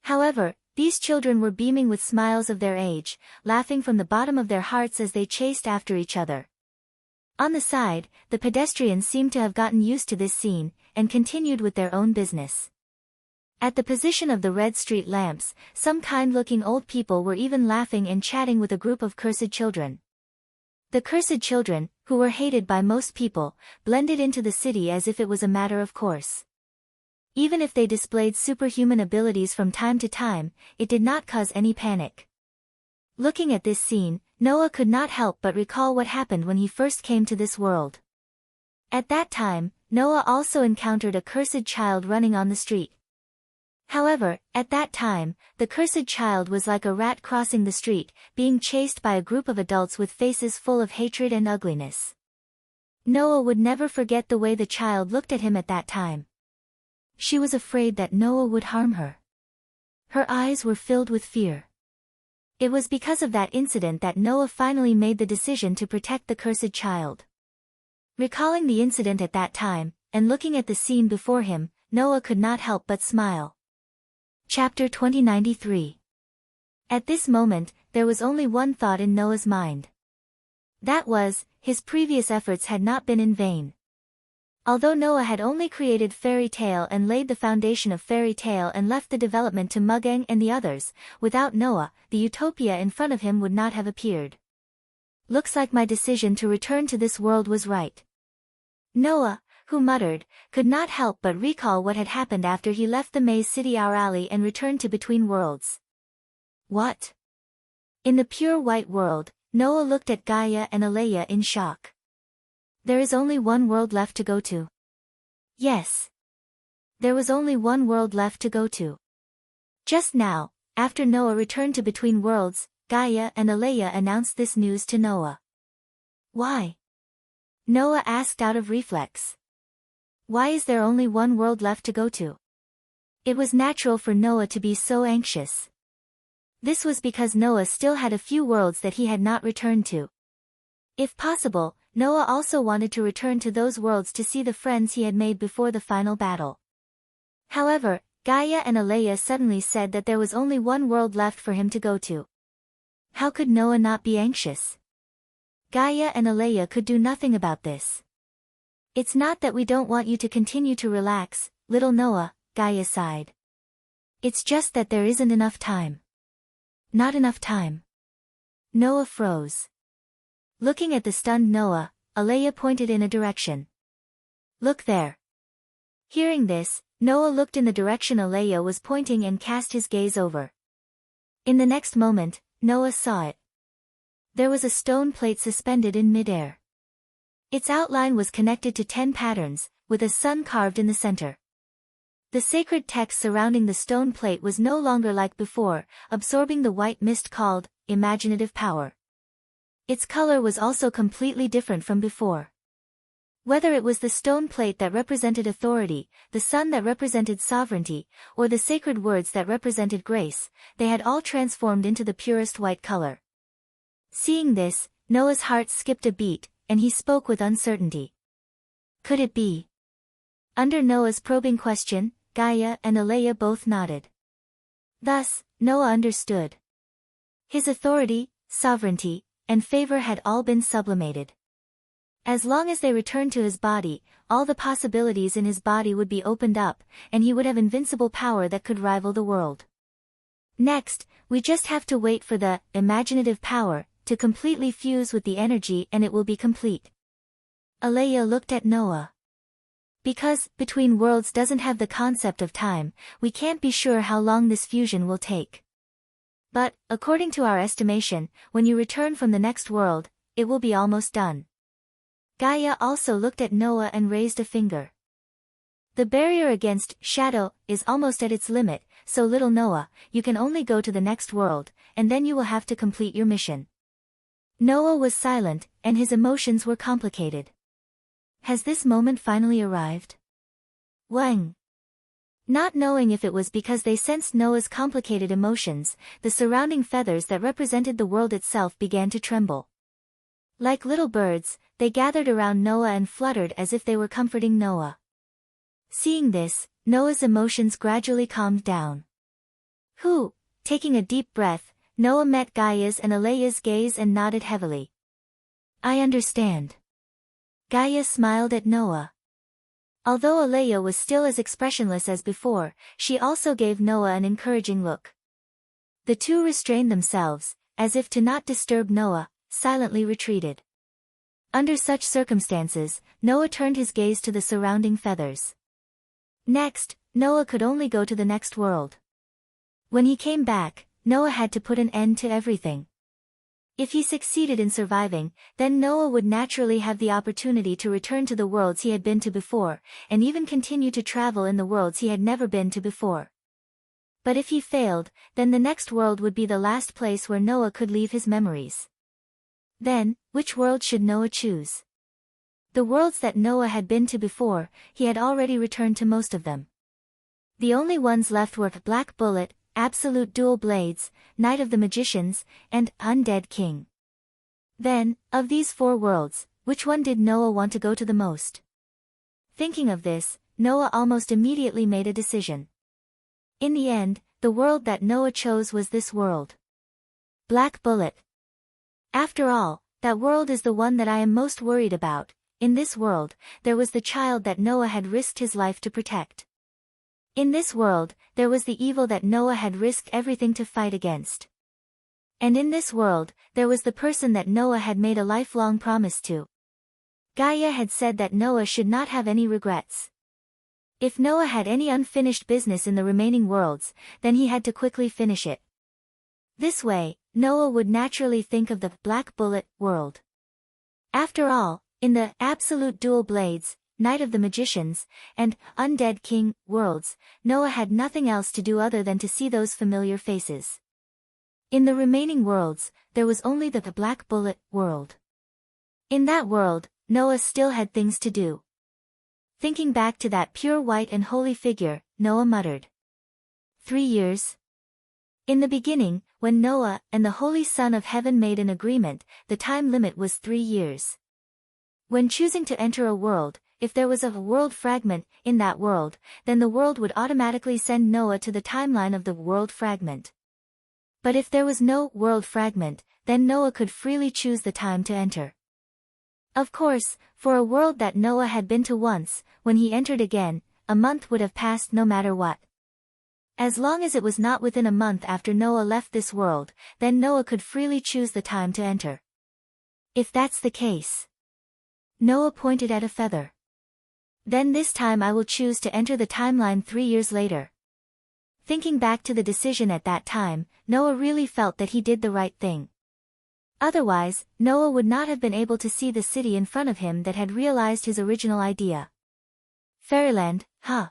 However, these children were beaming with smiles of their age, laughing from the bottom of their hearts as they chased after each other. On the side, the pedestrians seemed to have gotten used to this scene, and continued with their own business. At the position of the red street lamps, some kind-looking old people were even laughing and chatting with a group of cursed children. The cursed children, who were hated by most people, blended into the city as if it was a matter of course. Even if they displayed superhuman abilities from time to time, it did not cause any panic. Looking at this scene, Noah could not help but recall what happened when he first came to this world. At that time, Noah also encountered a cursed child running on the street. However, at that time, the cursed child was like a rat crossing the street, being chased by a group of adults with faces full of hatred and ugliness. Noah would never forget the way the child looked at him at that time. She was afraid that Noah would harm her. Her eyes were filled with fear. It was because of that incident that Noah finally made the decision to protect the cursed child. Recalling the incident at that time, and looking at the scene before him, Noah could not help but smile. Chapter 2093. At this moment, there was only one thought in Noah's mind. That was, his previous efforts had not been in vain. Although Noah had only created Fairy Tale and laid the foundation of Fairy Tale and left the development to Mugeng and the others, without Noah, the utopia in front of him would not have appeared. Looks like my decision to return to this world was right. Noah, who muttered, could not help but recall what had happened after he left the maze city Aurali and returned to Between Worlds. What? In the pure white world, Noah looked at Gaia and Alea in shock. There is only one world left to go to. Yes. There was only one world left to go to. Just now, after Noah returned to Between Worlds, Gaia and Alea announced this news to Noah. Why? Noah asked out of reflex. Why is there only one world left to go to? It was natural for Noah to be so anxious. This was because Noah still had a few worlds that he had not returned to. If possible, Noah also wanted to return to those worlds to see the friends he had made before the final battle. However, Gaia and Alea suddenly said that there was only one world left for him to go to. How could Noah not be anxious? Gaia and Alea could do nothing about this. It's not that we don't want you to continue to relax, little Noah, Gaia sighed. It's just that there isn't enough time. Not enough time. Noah froze. Looking at the stunned Noah, Alea pointed in a direction. Look there. Hearing this, Noah looked in the direction Alea was pointing and cast his gaze over. In the next moment, Noah saw it. There was a stone plate suspended in midair. Its outline was connected to 10 patterns, with a sun carved in the center. The sacred text surrounding the stone plate was no longer like before, absorbing the white mist called imaginative power. Its color was also completely different from before. Whether it was the stone plate that represented authority, the sun that represented sovereignty, or the sacred words that represented grace, they had all transformed into the purest white color. Seeing this, Noah's heart skipped a beat, and he spoke with uncertainty. Could it be? Under Noah's probing question, Gaia and Alea both nodded. Thus, Noah understood. His authority, sovereignty, and favor had all been sublimated. As long as they returned to his body, all the possibilities in his body would be opened up, and he would have invincible power that could rival the world. Next, we just have to wait for the imaginative power to completely fuse with the energy and it will be complete. Alea looked at Noah. Because Between Worlds doesn't have the concept of time, we can't be sure how long this fusion will take. But, according to our estimation, when you return from the next world, it will be almost done. Gaia also looked at Noah and raised a finger. The barrier against shadow is almost at its limit, so little Noah, you can only go to the next world, and then you will have to complete your mission. Noah was silent, and his emotions were complicated. Has this moment finally arrived? Wang. Not knowing if it was because they sensed Noah's complicated emotions, the surrounding feathers that represented the world itself began to tremble. Like little birds, they gathered around Noah and fluttered as if they were comforting Noah. Seeing this, Noah's emotions gradually calmed down. Taking a deep breath, Noah met Gaia's and Alea's gaze and nodded heavily. I understand. Gaia smiled at Noah. Although Alea was still as expressionless as before, she also gave Noah an encouraging look. The two restrained themselves, as if to not disturb Noah, silently retreated. Under such circumstances, Noah turned his gaze to the surrounding feathers. Next, Noah could only go to the next world. When he came back, Noah had to put an end to everything. If he succeeded in surviving, then Noah would naturally have the opportunity to return to the worlds he had been to before, and even continue to travel in the worlds he had never been to before. But if he failed, then the next world would be the last place where Noah could leave his memories. Then, which world should Noah choose? The worlds that Noah had been to before, he had already returned to most of them. The only ones left were Black Bullet, absolute dual blades, Knight of the Magicians, and undead king. Then, of these 4 worlds, which one did Noah want to go to the most? Thinking of this, Noah almost immediately made a decision. In the end, the world that Noah chose was this world. Black Bullet. After all, that world is the one that I am most worried about. In this world, there was the child that Noah had risked his life to protect. In this world, there was the evil that Noah had risked everything to fight against. And in this world, there was the person that Noah had made a lifelong promise to. Gaia had said that Noah should not have any regrets. If Noah had any unfinished business in the remaining worlds, then he had to quickly finish it. This way, Noah would naturally think of the Black Bullet world. After all, in the absolute dual blades, Knight of the Magicians, and undead king worlds, Noah had nothing else to do other than to see those familiar faces. In the remaining worlds, there was only the Black Bullet world. In that world, Noah still had things to do. Thinking back to that pure white and holy figure, Noah muttered. 3 years? In the beginning, when Noah and the Holy Son of Heaven made an agreement, the time limit was 3 years. When choosing to enter a world, if there was a world fragment in that world, then the world would automatically send Noah to the timeline of the world fragment. But if there was no world fragment, then Noah could freely choose the time to enter. Of course, for a world that Noah had been to once, when he entered again, a month would have passed no matter what. As long as it was not within a month after Noah left this world, then Noah could freely choose the time to enter. If that's the case. Noah pointed at a feather. Then this time I will choose to enter the timeline 3 years later. Thinking back to the decision at that time, Noah really felt that he did the right thing. Otherwise, Noah would not have been able to see the city in front of him that had realized his original idea. Fairyland, huh?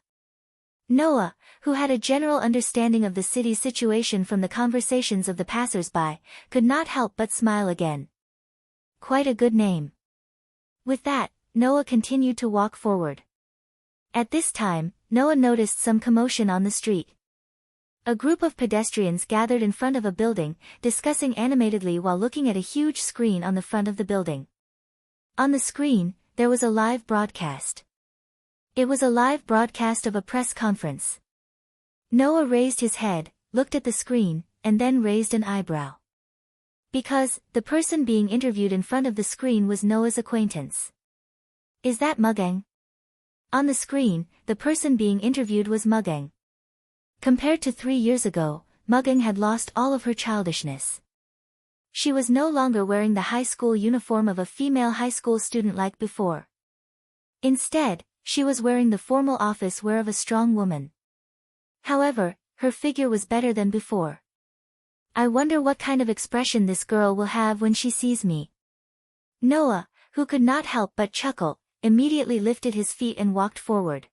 Noah, who had a general understanding of the city's situation from the conversations of the passers-by, could not help but smile again. Quite a good name. With that, Noah continued to walk forward. At this time, Noah noticed some commotion on the street. A group of pedestrians gathered in front of a building, discussing animatedly while looking at a huge screen on the front of the building. On the screen, there was a live broadcast. It was a live broadcast of a press conference. Noah raised his head, looked at the screen, and then raised an eyebrow. Because, the person being interviewed in front of the screen was Noah's acquaintance. Is that Mugang? On the screen, the person being interviewed was Mugang. Compared to 3 years ago, Mugang had lost all of her childishness. She was no longer wearing the high school uniform of a female high school student like before. Instead, she was wearing the formal office wear of a strong woman. However, her figure was better than before. I wonder what kind of expression this girl will have when she sees me. Noah, who could not help but chuckle, immediately lifted his feet and walked forward.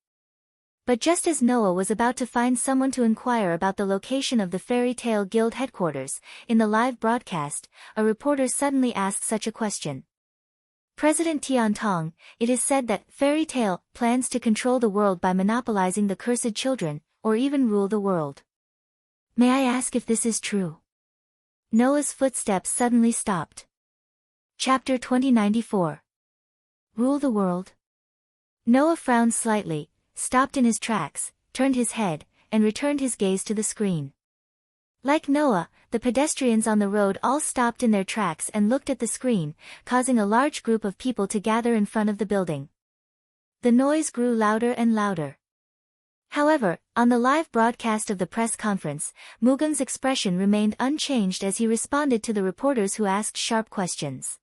But just as Noah was about to find someone to inquire about the location of the Fairy Tale Guild headquarters, in the live broadcast, a reporter suddenly asked such a question. President Tian Tong, it is said that Fairy Tale plans to control the world by monopolizing the cursed children, or even rule the world. May I ask if this is true? Noah's footsteps suddenly stopped. Chapter 2094. Rule the world? Noah frowned slightly, stopped in his tracks, turned his head, and returned his gaze to the screen. Like Noah, the pedestrians on the road all stopped in their tracks and looked at the screen, causing a large group of people to gather in front of the building. The noise grew louder and louder. However, on the live broadcast of the press conference, Mugang's expression remained unchanged as he responded to the reporters who asked sharp questions.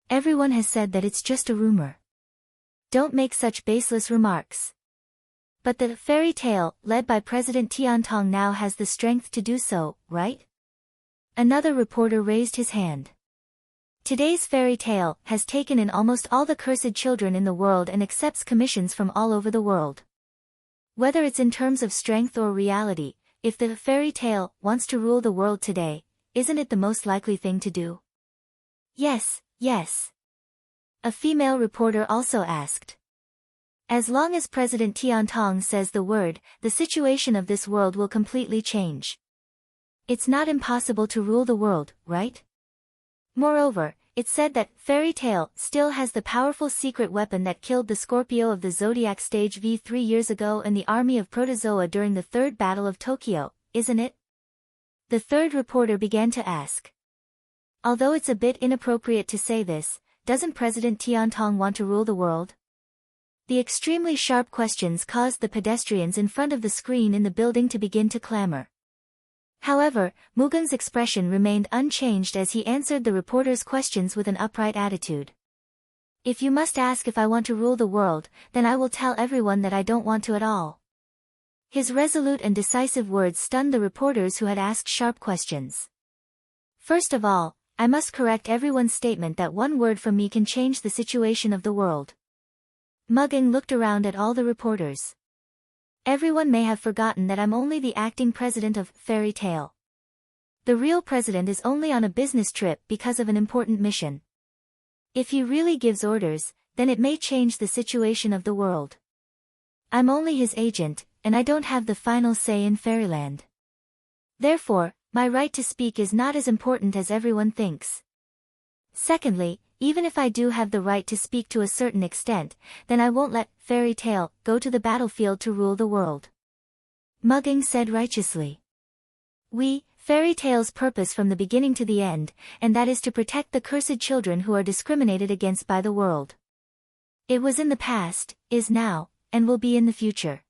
Everyone has said that it's just a rumor. Don't make such baseless remarks. But the fairy tale, led by President Tian Tong, now has the strength to do so, right? Another reporter raised his hand. Today's fairy tale has taken in almost all the cursed children in the world and accepts commissions from all over the world. Whether it's in terms of strength or reality, if the fairy tale wants to rule the world today, isn't it the most likely thing to do? Yes, yes. A female reporter also asked. As long as President Tian Tong says the word, the situation of this world will completely change. It's not impossible to rule the world, right? Moreover, it's said that Fairy Tail still has the powerful secret weapon that killed the Scorpio of the Zodiac Stage V 3 years ago and the army of Protozoa during the Third Battle of Tokyo, isn't it? The third reporter began to ask. Although it's a bit inappropriate to say this, doesn't President Tiantong want to rule the world? The extremely sharp questions caused the pedestrians in front of the screen in the building to begin to clamor. However, Mugen's expression remained unchanged as he answered the reporter's questions with an upright attitude. If you must ask if I want to rule the world, then I will tell everyone that I don't want to at all. His resolute and decisive words stunned the reporters who had asked sharp questions. First of all, I must correct everyone's statement that one word from me can change the situation of the world. Mugen looked around at all the reporters. Everyone may have forgotten that I'm only the acting president of Fairy Tail. The real president is only on a business trip because of an important mission. If he really gives orders, then it may change the situation of the world. I'm only his agent, and I don't have the final say in Fairyland. Therefore, my right to speak is not as important as everyone thinks. Secondly, even if I do have the right to speak to a certain extent, then I won't let Fairy Tail go to the battlefield to rule the world. Mugen said righteously. Fairy Tail's purpose from the beginning to the end, and that is to protect the cursed children who are discriminated against by the world. It was in the past, is now, and will be in the future.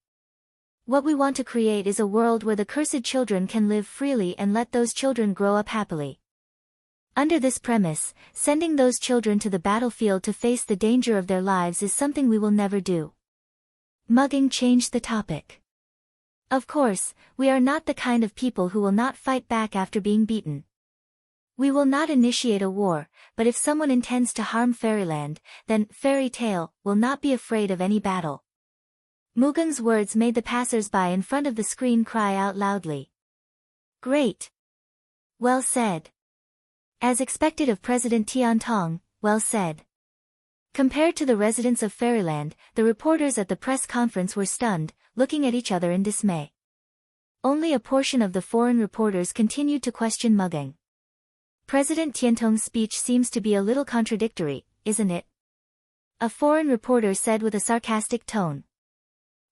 What we want to create is a world where the cursed children can live freely and let those children grow up happily. Under this premise, sending those children to the battlefield to face the danger of their lives is something we will never do. Mugen changed the topic. Of course, we are not the kind of people who will not fight back after being beaten. We will not initiate a war, but if someone intends to harm Fairyland, then Fairy Tail will not be afraid of any battle. Mugen's words made the passers-by in front of the screen cry out loudly. Great! Well said. As expected of President Tiantong, well said. Compared to the residents of Fairyland, the reporters at the press conference were stunned, looking at each other in dismay. Only a portion of the foreign reporters continued to question Mugen. President Tiantong's speech seems to be a little contradictory, isn't it? A foreign reporter said with a sarcastic tone.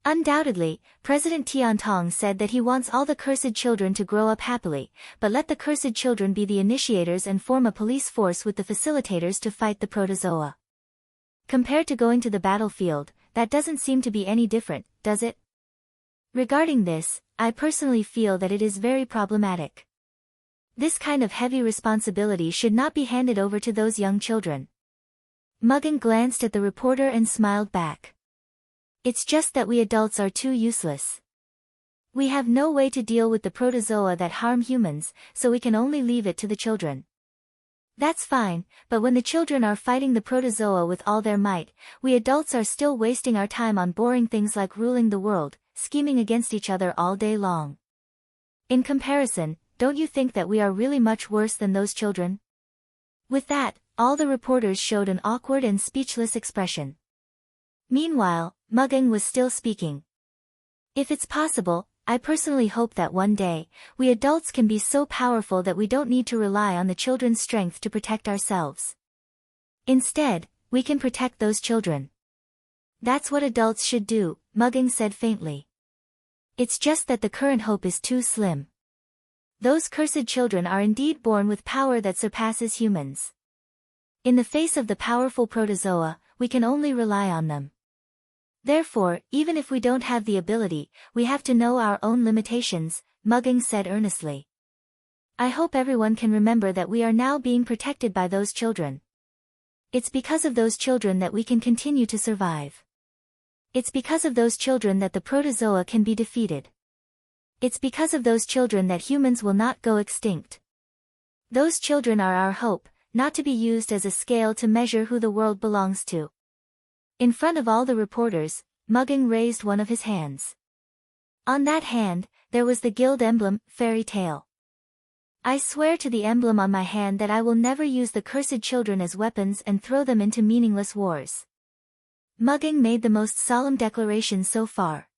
Undoubtedly, President Tiantong said that he wants all the cursed children to grow up happily, but let the cursed children be the initiators and form a police force with the facilitators to fight the protozoa. Compared to going to the battlefield, that doesn't seem to be any different, does it? Regarding this, I personally feel that it is very problematic. This kind of heavy responsibility should not be handed over to those young children. Mugen glanced at the reporter and smiled back. It's just that we adults are too useless. We have no way to deal with the protozoa that harm humans, so we can only leave it to the children. That's fine, but when the children are fighting the protozoa with all their might, we adults are still wasting our time on boring things like ruling the world, scheming against each other all day long. In comparison, don't you think that we are really much worse than those children? With that, all the reporters showed an awkward and speechless expression. Meanwhile, Mugen was still speaking. If it's possible, I personally hope that one day, we adults can be so powerful that we don't need to rely on the children's strength to protect ourselves. Instead, we can protect those children. That's what adults should do, Mugen said faintly. It's just that the current hope is too slim. Those cursed children are indeed born with power that surpasses humans. In the face of the powerful protozoa, we can only rely on them. Therefore, even if we don't have the ability, we have to know our own limitations, Mugen said earnestly. I hope everyone can remember that we are now being protected by those children. It's because of those children that we can continue to survive. It's because of those children that the protozoa can be defeated. It's because of those children that humans will not go extinct. Those children are our hope, not to be used as a scale to measure who the world belongs to. In front of all the reporters, Mugen raised one of his hands. On that hand, there was the guild emblem, Fairy Tail. I swear to the emblem on my hand that I will never use the cursed children as weapons and throw them into meaningless wars. Mugen made the most solemn declaration so far.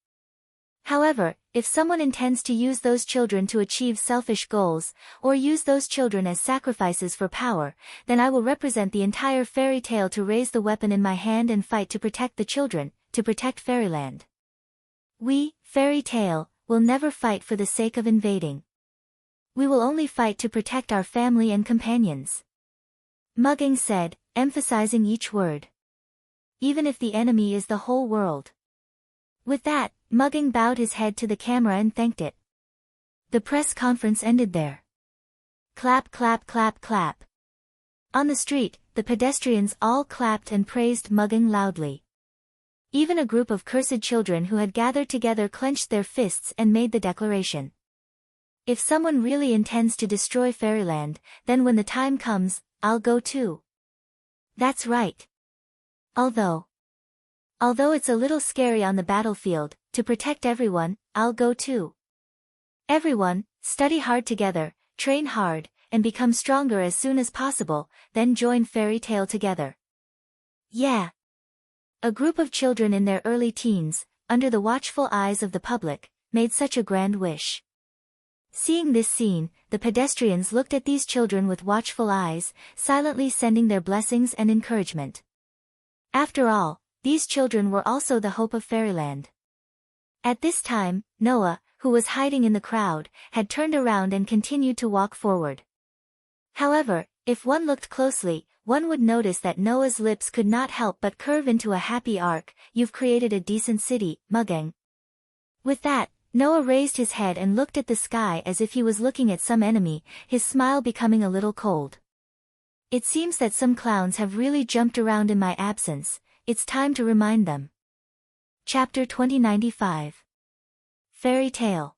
However, if someone intends to use those children to achieve selfish goals, or use those children as sacrifices for power, then I will represent the entire fairy tale to raise the weapon in my hand and fight to protect the children, to protect fairyland. We, fairy tale, will never fight for the sake of invading. We will only fight to protect our family and companions. Mugging said, emphasizing each word. Even if the enemy is the whole world. With that, Mugging bowed his head to the camera and thanked it. The press conference ended there. Clap, clap, clap, clap. On the street, the pedestrians all clapped and praised Mugging loudly. Even a group of cursed children who had gathered together clenched their fists and made the declaration. If someone really intends to destroy fairyland, then when the time comes, I'll go too. That's right. Although it's a little scary on the battlefield, to protect everyone, I'll go too. Everyone, study hard together, train hard, and become stronger as soon as possible, then join fairy tale together. Yeah. A group of children in their early teens, under the watchful eyes of the public, made such a grand wish. Seeing this scene, the pedestrians looked at these children with watchful eyes, silently sending their blessings and encouragement. After all, these children were also the hope of fairyland. At this time, Noah, who was hiding in the crowd, had turned around and continued to walk forward. However, if one looked closely, one would notice that Noah's lips could not help but curve into a happy arc. You've created a decent city, Mugging. With that, Noah raised his head and looked at the sky as if he was looking at some enemy, his smile becoming a little cold. It seems that some clowns have really jumped around in my absence. It's time to remind them. Chapter 2095. Fairy Tale.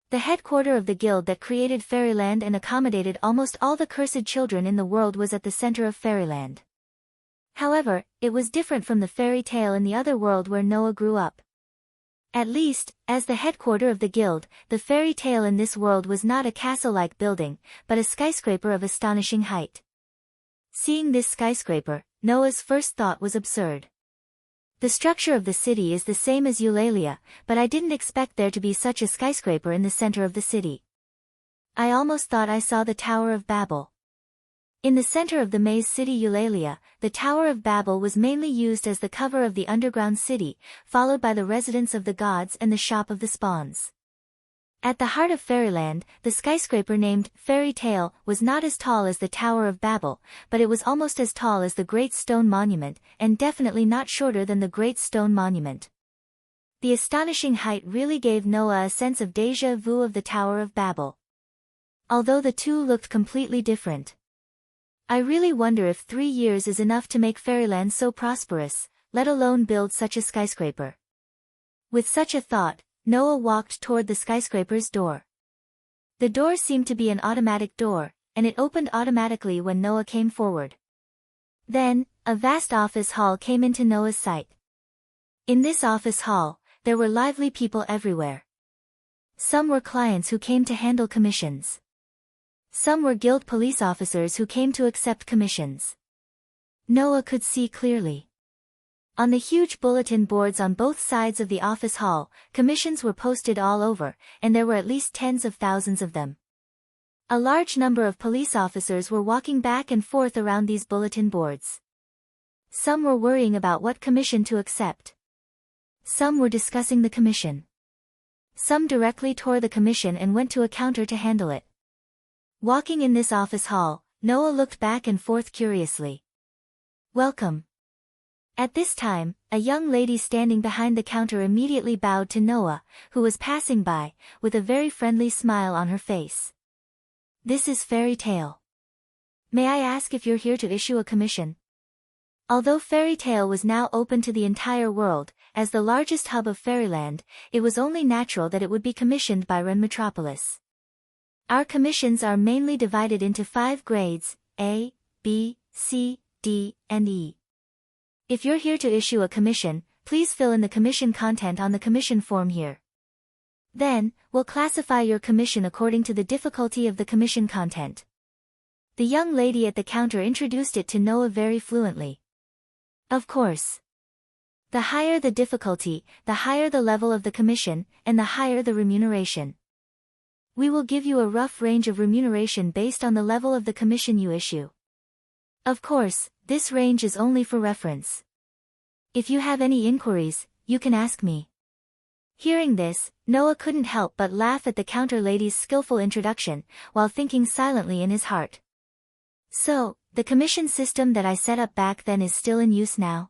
The headquarters of the guild that created fairyland and accommodated almost all the cursed children in the world was at the center of fairyland. However, it was different from the fairy tale in the other world where Noah grew up. At least, as the headquarters of the guild, the fairy tale in this world was not a castle-like building, but a skyscraper of astonishing height. Seeing this skyscraper, Noah's first thought was absurd. The structure of the city is the same as Eulalia, but I didn't expect there to be such a skyscraper in the center of the city. I almost thought I saw the Tower of Babel. In the center of the maze city Eulalia, the Tower of Babel was mainly used as the cover of the underground city, followed by the residence of the gods and the shop of the spawns. At the heart of fairyland, the skyscraper named Fairy Tale was not as tall as the Tower of Babel, but it was almost as tall as the Great Stone Monument, and definitely not shorter than the Great Stone Monument. The astonishing height really gave Noah a sense of déjà vu of the Tower of Babel. Although the two looked completely different. I really wonder if 3 years is enough to make fairyland so prosperous, let alone build such a skyscraper. With such a thought, Noah walked toward the skyscraper's door. The door seemed to be an automatic door, and it opened automatically when Noah came forward. Then, a vast office hall came into Noah's sight. In this office hall, there were lively people everywhere. Some were clients who came to handle commissions. Some were guild police officers who came to accept commissions. Noah could see clearly. On the huge bulletin boards on both sides of the office hall, commissions were posted all over, and there were at least tens of thousands of them. A large number of police officers were walking back and forth around these bulletin boards. Some were worrying about what commission to accept. Some were discussing the commission. Some directly tore the commission and went to a counter to handle it. Walking in this office hall, Noah looked back and forth curiously. Welcome. At this time, a young lady standing behind the counter immediately bowed to Noah, who was passing by, with a very friendly smile on her face. This is Fairy Tale. May I ask if you're here to issue a commission? Although Fairy Tale was now open to the entire world, as the largest hub of fairyland, it was only natural that it would be commissioned by Ren Metropolis. Our commissions are mainly divided into 5 grades, A, B, C, D, and E. If you're here to issue a commission, please fill in the commission content on the commission form here. Then, we'll classify your commission according to the difficulty of the commission content. The young lady at the counter introduced it to Noah very fluently. Of course. The higher the difficulty, the higher the level of the commission, and the higher the remuneration. We will give you a rough range of remuneration based on the level of the commission you issue. Of course, this range is only for reference. If you have any inquiries, you can ask me. Hearing this, Noah couldn't help but laugh at the counter lady's skillful introduction, while thinking silently in his heart. So, the commission system that I set up back then is still in use now?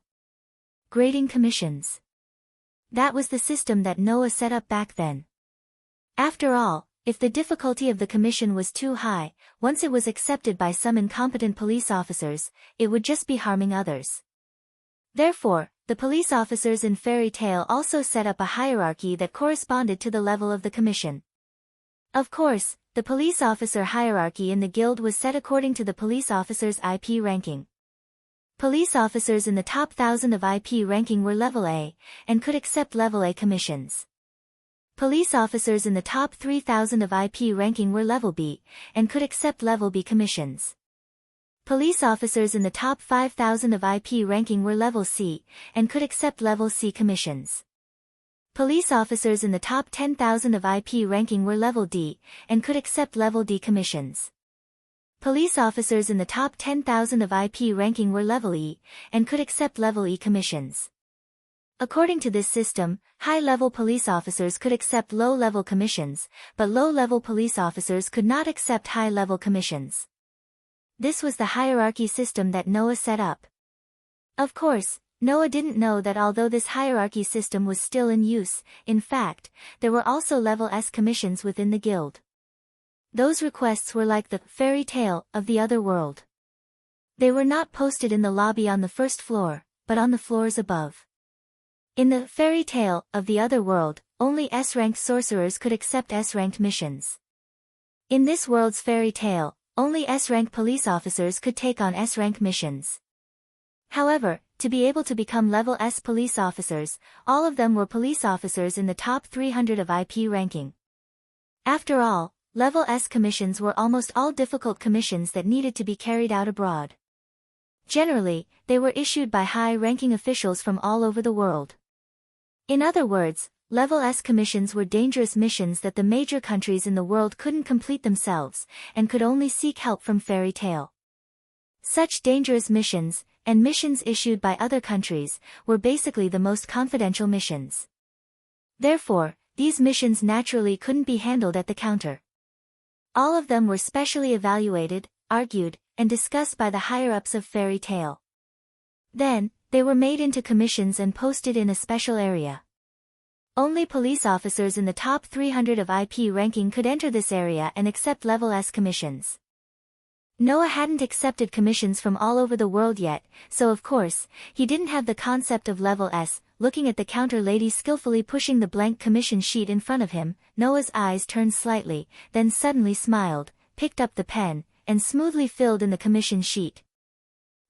Grading commissions. That was the system that Noah set up back then. After all, if the difficulty of the commission was too high, once it was accepted by some incompetent police officers, it would just be harming others. Therefore, the police officers in Fairy Tale also set up a hierarchy that corresponded to the level of the commission. Of course, the police officer hierarchy in the guild was set according to the police officers' IP ranking. Police officers in the top 1,000 of IP ranking were level A, and could accept level A commissions. Police officers in the top 3,000 of IP ranking were level B, and could accept level B commissions. Police officers in the top 5,000 of IP ranking were level C, and could accept level C commissions. Police officers in the top 10,000 of IP ranking were level D, and could accept level D commissions. Police officers in the top 10,000 of IP ranking were level E, and could accept level E commissions. According to this system, high-level police officers could accept low-level commissions, but low-level police officers could not accept high-level commissions. This was the hierarchy system that Noah set up. Of course, Noah didn't know that although this hierarchy system was still in use, in fact, there were also level S commissions within the guild. Those requests were like the fairy tale of the other world. They were not posted in the lobby on the first floor, but on the floors above. In the fairy tale of the other world, only S-ranked sorcerers could accept S-ranked missions. In this world's fairy tale, only S-rank police officers could take on S-rank missions. However, to be able to become level S police officers, all of them were police officers in the top 300 of IP ranking. After all, level S commissions were almost all difficult commissions that needed to be carried out abroad. Generally, they were issued by high-ranking officials from all over the world. In other words, level S commissions were dangerous missions that the major countries in the world couldn't complete themselves, and could only seek help from Fairy Tale. Such dangerous missions, and missions issued by other countries, were basically the most confidential missions. Therefore, these missions naturally couldn't be handled at the counter. All of them were specially evaluated, argued, and discussed by the higher-ups of Fairy Tale. Then, they were made into commissions and posted in a special area. Only police officers in the top 300 of IP ranking could enter this area and accept level S commissions. Noah hadn't accepted commissions from all over the world yet, so of course, he didn't have the concept of level S. Looking at the counter lady skillfully pushing the blank commission sheet in front of him, Noah's eyes turned slightly, then suddenly smiled, picked up the pen, and smoothly filled in the commission sheet.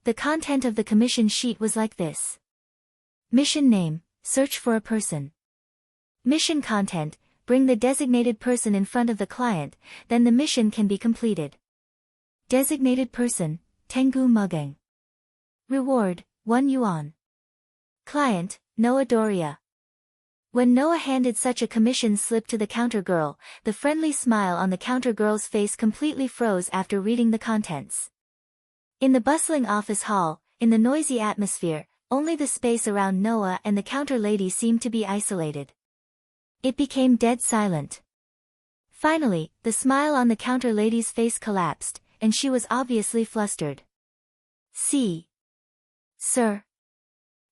The content of the commission sheet was like this. Mission name, search for a person. Mission content, bring the designated person in front of the client, then the mission can be completed. Designated person, Tengu Mugang. Reward, 1 yuan. Client, Noah Doria. When Noah handed such a commission slip to the counter girl, the friendly smile on the counter girl's face completely froze after reading the contents. In the bustling office hall, in the noisy atmosphere, only the space around Noah and the counter lady seemed to be isolated. It became dead silent. Finally, the smile on the counter lady's face collapsed, and she was obviously flustered. See. Sir.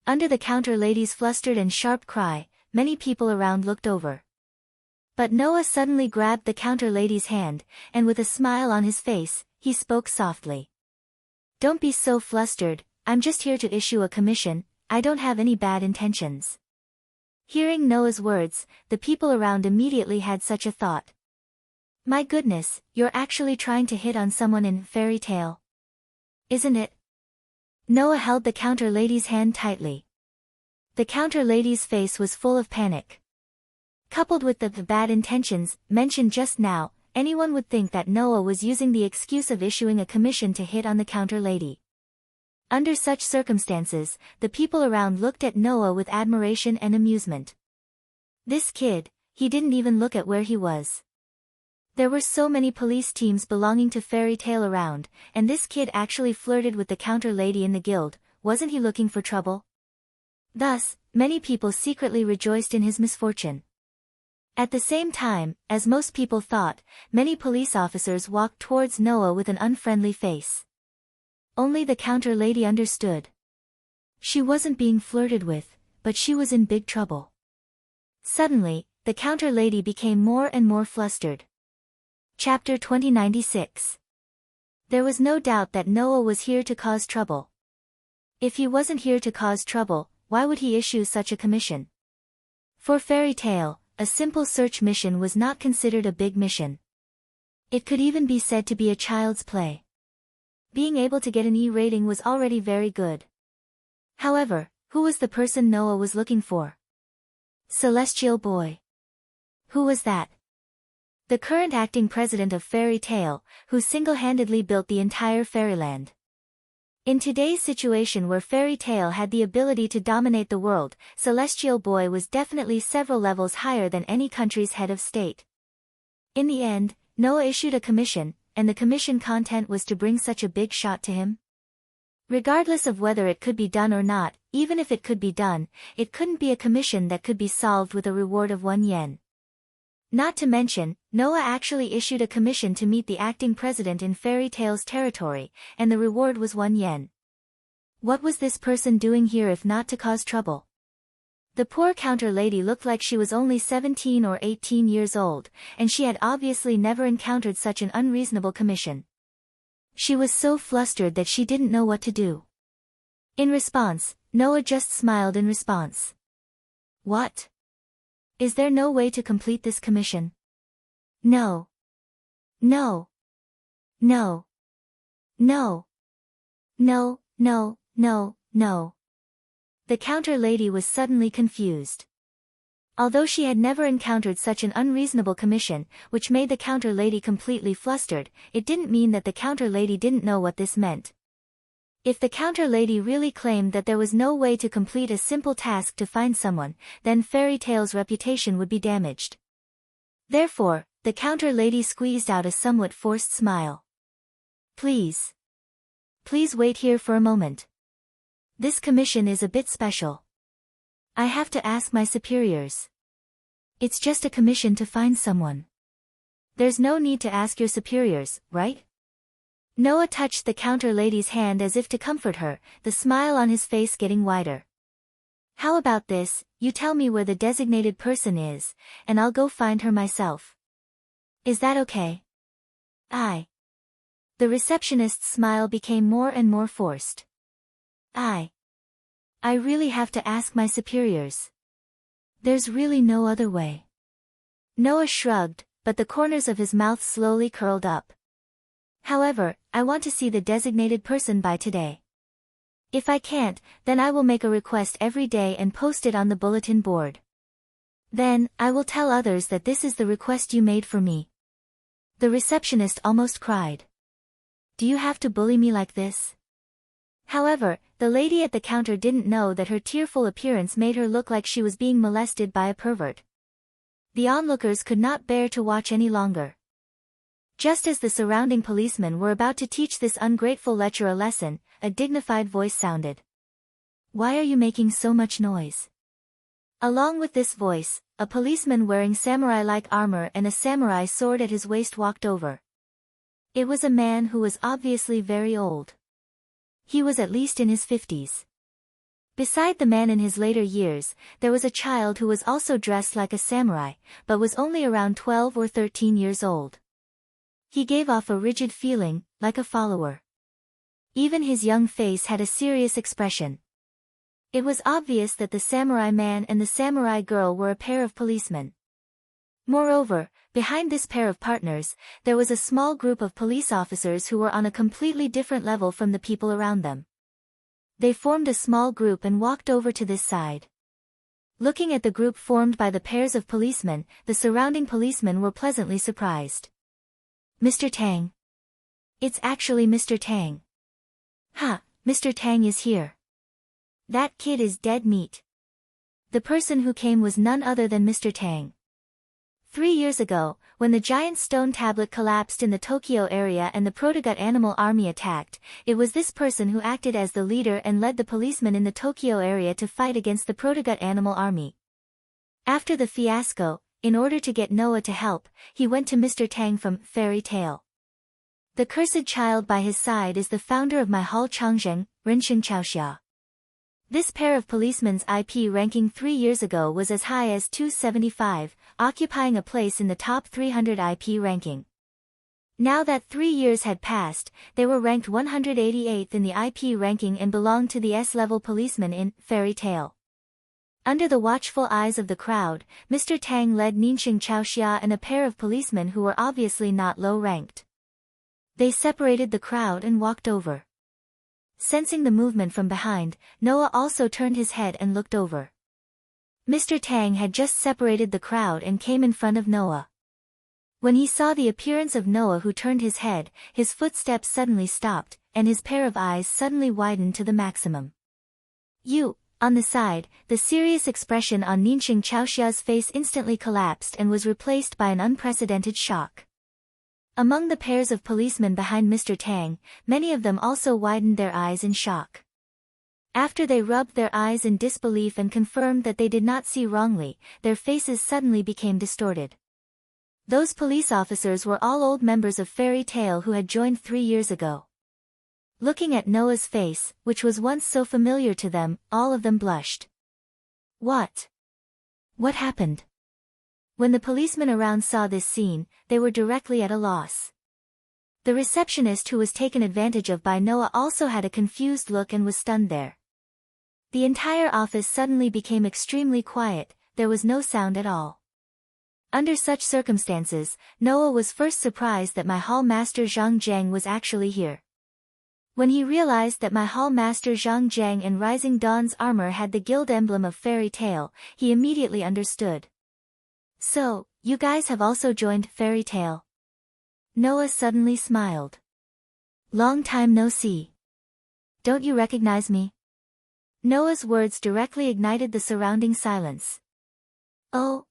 Under the counter lady's flustered and sharp cry, many people around looked over. But Noah suddenly grabbed the counter lady's hand, and with a smile on his face, he spoke softly. Don't be so flustered, I'm just here to issue a commission, I don't have any bad intentions. Hearing Noah's words, the people around immediately had such a thought. My goodness, you're actually trying to hit on someone in Fairy Tale. Isn't it? Noah held the counter lady's hand tightly. The counter lady's face was full of panic. Coupled with the bad intentions mentioned just now, anyone would think that Noah was using the excuse of issuing a commission to hit on the counter lady. Under such circumstances, the people around looked at Noah with admiration and amusement. This kid, he didn't even look at where he was. There were so many police teams belonging to Fairy Tale around, and this kid actually flirted with the counter lady in the guild. Wasn't he looking for trouble? Thus, many people secretly rejoiced in his misfortune. At the same time, as most people thought, many police officers walked towards Noah with an unfriendly face. Only the counter lady understood. She wasn't being flirted with, but she was in big trouble. Suddenly, the counter lady became more and more flustered. Chapter 2096. There was no doubt that Noah was here to cause trouble. If he wasn't here to cause trouble, why would he issue such a commission? For Fairy Tale, a simple search mission was not considered a big mission. It could even be said to be a child's play. Being able to get an E rating was already very good. However, who was the person Noah was looking for? Celestial Boy. Who was that? The current acting president of Fairy Tale, who single-handedly built the entire fairyland. In today's situation where Fairy Tale had the ability to dominate the world, Celestial Boy was definitely several levels higher than any country's head of state. In the end, Noah issued a commission, and the commission content was to bring such a big shot to him. Regardless of whether it could be done or not, even if it could be done, it couldn't be a commission that could be solved with a reward of 1 yen. Not to mention, Noah actually issued a commission to meet the acting president in Fairy Tale's territory, and the reward was 1 yen. What was this person doing here if not to cause trouble? The poor counter lady looked like she was only 17 or 18 years old, and she had obviously never encountered such an unreasonable commission. She was so flustered that she didn't know what to do. In response, Noah just smiled in response. What? Is there no way to complete this commission? No. No. No. No. No, no, no, no. The counter lady was suddenly confused. Although she had never encountered such an unreasonable commission, which made the counter lady completely flustered, it didn't mean that the counter lady didn't know what this meant. If the counter lady really claimed that there was no way to complete a simple task to find someone, then Fairy Tale's reputation would be damaged. Therefore, the counter lady squeezed out a somewhat forced smile. Please. Please wait here for a moment. This commission is a bit special. I have to ask my superiors. It's just a commission to find someone. There's no need to ask your superiors, right? Noah touched the counter lady's hand as if to comfort her, the smile on his face getting wider. How about this, you tell me where the designated person is, and I'll go find her myself. Is that okay? The receptionist's smile became more and more forced. I really have to ask my superiors. There's really no other way. Noah shrugged, but the corners of his mouth slowly curled up. However, I want to see the designated person by today. If I can't, then I will make a request every day and post it on the bulletin board. Then, I will tell others that this is the request you made for me. The receptionist almost cried. Do you have to bully me like this? However, the lady at the counter didn't know that her tearful appearance made her look like she was being molested by a pervert. The onlookers could not bear to watch any longer. Just as the surrounding policemen were about to teach this ungrateful lecher a lesson, a dignified voice sounded. Why are you making so much noise? Along with this voice, a policeman wearing samurai-like armor and a samurai sword at his waist walked over. It was a man who was obviously very old. He was at least in his 50s. Beside the man in his later years, there was a child who was also dressed like a samurai, but was only around 12 or 13 years old. He gave off a rigid feeling, like a follower. Even his young face had a serious expression. It was obvious that the samurai man and the samurai girl were a pair of policemen. Moreover, behind this pair of partners, there was a small group of police officers who were on a completely different level from the people around them. They formed a small group and walked over to this side. Looking at the group formed by the pairs of policemen, the surrounding policemen were pleasantly surprised. Mr. Tang. It's actually Mr. Tang. Ha, Mr. Tang is here. That kid is dead meat. The person who came was none other than Mr. Tang. 3 years ago, when the giant stone tablet collapsed in the Tokyo area and the Protogut animal army attacked, it was this person who acted as the leader and led the policemen in the Tokyo area to fight against the Protogut animal army. After the fiasco, in order to get Noah to help, he went to Mr. Tang from Fairy Tale. The cursed child by his side is the founder of my Hall Changzheng, Rensheng Chaoxia. This pair of policemen's IP ranking 3 years ago was as high as 275, occupying a place in the top 300 IP ranking. Now that 3 years had passed, they were ranked 188th in the IP ranking and belonged to the S-level policemen in Fairy Tale. Under the watchful eyes of the crowd, Mr. Tang led Rensheng Chaoxia and a pair of policemen who were obviously not low-ranked. They separated the crowd and walked over. Sensing the movement from behind, Noah also turned his head and looked over. Mr. Tang had just separated the crowd and came in front of Noah. When he saw the appearance of Noah who turned his head, his footsteps suddenly stopped, and his pair of eyes suddenly widened to the maximum. On the side, the serious expression on Rensheng Chaoxia's face instantly collapsed and was replaced by an unprecedented shock. Among the pairs of policemen behind Mr. Tang, many of them also widened their eyes in shock. After they rubbed their eyes in disbelief and confirmed that they did not see wrongly, their faces suddenly became distorted. Those police officers were all old members of Fairy Tale who had joined 3 years ago. Looking at Noah's face, which was once so familiar to them, all of them blushed. What happened? When the policemen around saw this scene, they were directly at a loss. The receptionist who was taken advantage of by Noah also had a confused look and was stunned there. The entire office suddenly became extremely quiet, there was no sound at all. Under such circumstances, Noah was first surprised that my hall master Zhang Jiang was actually here. When he realized that my hall master Zhang Jiang in Rising Dawn's armor had the guild emblem of Fairy Tale, he immediately understood. So, you guys have also joined Fairy Tale? Noah suddenly smiled. Long time no see. Don't you recognize me? Noah's words directly ignited the surrounding silence. Oh.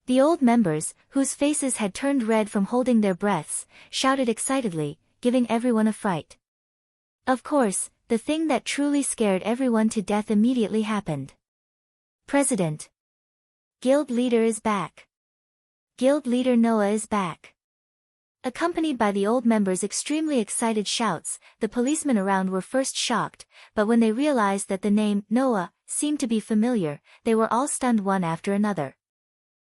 The old members, whose faces had turned red from holding their breaths, shouted excitedly, giving everyone a fright. Of course, the thing that truly scared everyone to death immediately happened. President. Guild leader is back. Guild leader Noah is back. Accompanied by the old members' extremely excited shouts, the policemen around were first shocked, but when they realized that the name, Noah, seemed to be familiar, they were all stunned one after another.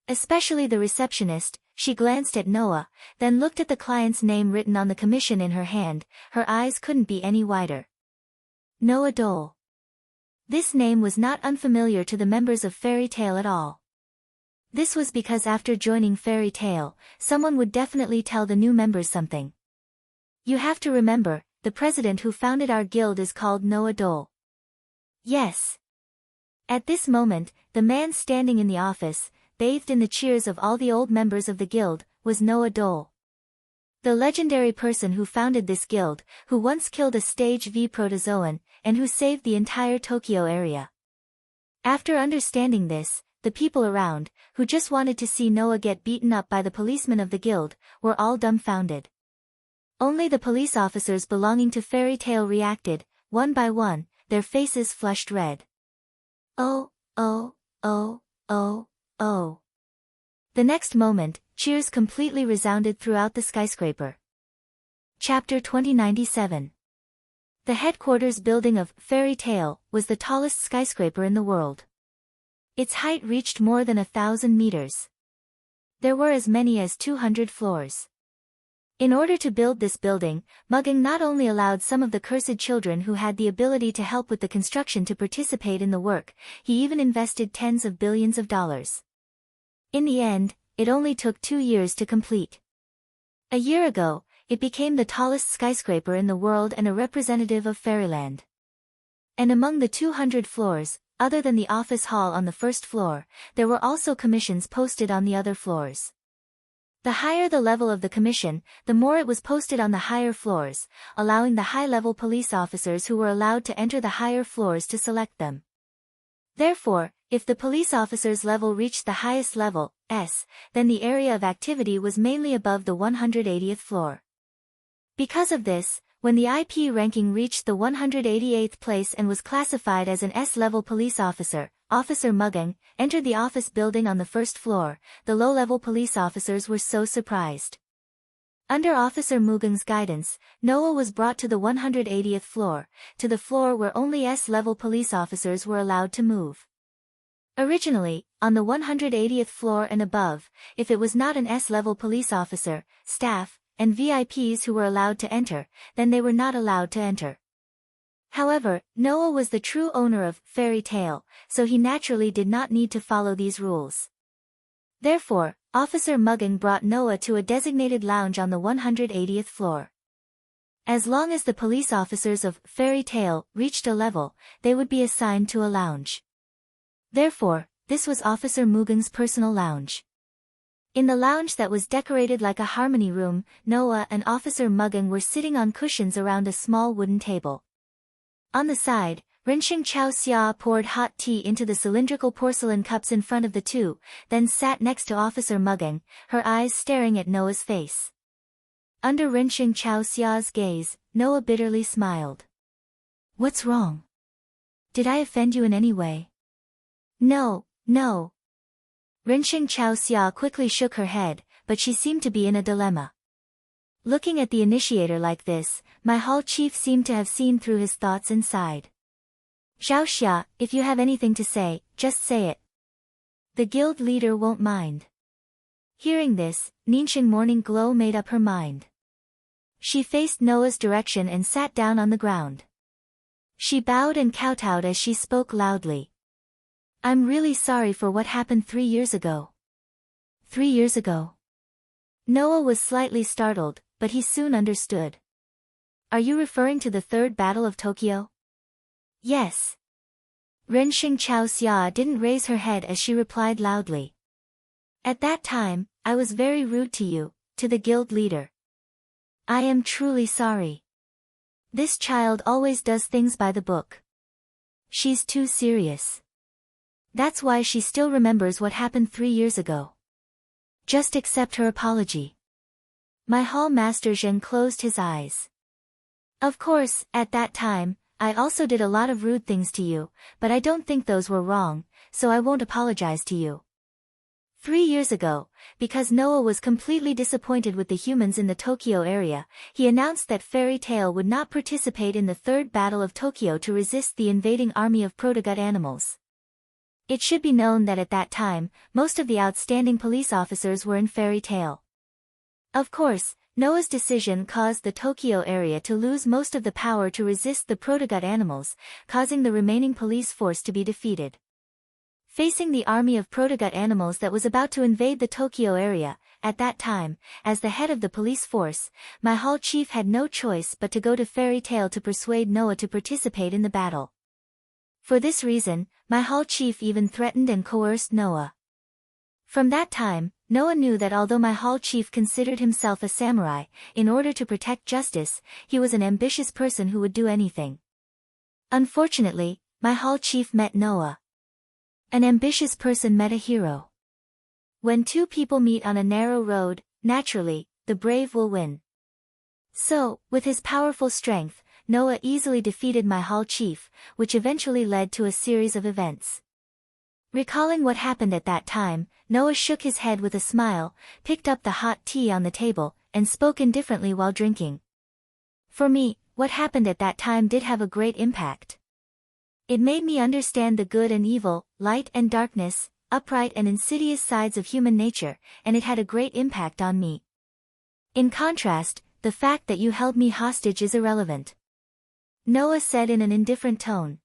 Especially the receptionist, she glanced at Noah, then looked at the client's name written on the commission in her hand, her eyes couldn't be any wider. Noah Dole. This name was not unfamiliar to the members of Fairy Tale at all. This was because after joining Fairy Tale, someone would definitely tell the new members something. You have to remember, the president who founded our guild is called Noah Dole. Yes. At this moment, the man standing in the office, bathed in the cheers of all the old members of the guild, was Noah Dole. The legendary person who founded this guild, who once killed a stage V protozoan, and who saved the entire Tokyo area. After understanding this, the people around, who just wanted to see Noah get beaten up by the policemen of the guild, were all dumbfounded. Only the police officers belonging to Fairy Tale reacted, one by one, their faces flushed red. Oh. The next moment, cheers completely resounded throughout the skyscraper. Chapter 2097. The headquarters building of Fairy Tale was the tallest skyscraper in the world. Its height reached more than 1,000 meters. There were as many as 200 floors. In order to build this building, Mugging not only allowed some of the cursed children who had the ability to help with the construction to participate in the work, he even invested tens of billions of dollars. In the end, it only took 2 years to complete. A year ago, it became the tallest skyscraper in the world and a representative of Fairyland. And among the 200 floors, other than the office hall on the first floor, there were also commissions posted on the other floors. The higher the level of the commission, the more it was posted on the higher floors, allowing the high-level police officers who were allowed to enter the higher floors to select them. Therefore, if the police officer's level reached the highest level, S, then the area of activity was mainly above the 180th floor. Because of this, when the IP ranking reached the 188th place and was classified as an S-level police officer, Officer Mugging entered the office building on the first floor, the low-level police officers were so surprised. Under Officer Mugging's guidance, Noah was brought to the 180th floor, to the floor where only S-level police officers were allowed to move. Originally, on the 180th floor and above, if it was not an S-level police officer, staff, and VIPs who were allowed to enter, then they were not allowed to enter. However, Noah was the true owner of Fairy Tale, so he naturally did not need to follow these rules. Therefore, Officer Mugging brought Noah to a designated lounge on the 180th floor. As long as the police officers of Fairy Tale reached a level, they would be assigned to a lounge. Therefore, this was Officer Mugging's personal lounge. In the lounge that was decorated like a harmony room, Noah and Officer Mugging were sitting on cushions around a small wooden table. On the side, Renxing Chao Xia poured hot tea into the cylindrical porcelain cups in front of the two, then sat next to Officer Mugging, her eyes staring at Noah's face. Under Renxing Chao Xia's gaze, Noah bitterly smiled. "What's wrong? Did I offend you in any way?" "No, no." Renxing Chao Xia quickly shook her head, but she seemed to be in a dilemma. Looking at the initiator like this, my hall chief seemed to have seen through his thoughts and sighed. "Zhao Xia, if you have anything to say, just say it. The guild leader won't mind." Hearing this, Ningxing Morning Glow made up her mind. She faced Noah's direction and sat down on the ground. She bowed and kowtowed as she spoke loudly. "I'm really sorry for what happened 3 years ago." 3 years ago? Noah was slightly startled, but he soon understood. "Are you referring to the Third Battle of Tokyo?" "Yes." Renxing Chao Xia didn't raise her head as she replied loudly. "At that time, I was very rude to you, to the guild leader. I am truly sorry. This child always does things by the book. She's too serious. That's why she still remembers what happened 3 years ago. Just accept her apology." My hall master Zhen closed his eyes. "Of course, at that time, I also did a lot of rude things to you, but I don't think those were wrong, so I won't apologize to you." 3 years ago, because Noah was completely disappointed with the humans in the Tokyo area, he announced that Fairy Tale would not participate in the Third Battle of Tokyo to resist the invading army of protogut animals. It should be known that at that time, most of the outstanding police officers were in Fairy Tale. Of course, Noah's decision caused the Tokyo area to lose most of the power to resist the protogut animals, causing the remaining police force to be defeated. Facing the army of protogut animals that was about to invade the Tokyo area, at that time, as the head of the police force, my hall chief had no choice but to go to Fairy Tale to persuade Noah to participate in the battle. For this reason, my hall chief even threatened and coerced Noah. From that time, Noah knew that although my hall chief considered himself a samurai, in order to protect justice, he was an ambitious person who would do anything. Unfortunately, my hall chief met Noah. An ambitious person met a hero. When two people meet on a narrow road, naturally, the brave will win. So, with his powerful strength, Noah easily defeated my hall chief, which eventually led to a series of events. Recalling what happened at that time, Noah shook his head with a smile, picked up the hot tea on the table, and spoke indifferently while drinking. "For me, what happened at that time did have a great impact. It made me understand the good and evil, light and darkness, upright and insidious sides of human nature, and it had a great impact on me. In contrast, the fact that you held me hostage is irrelevant," Noah said in an indifferent tone.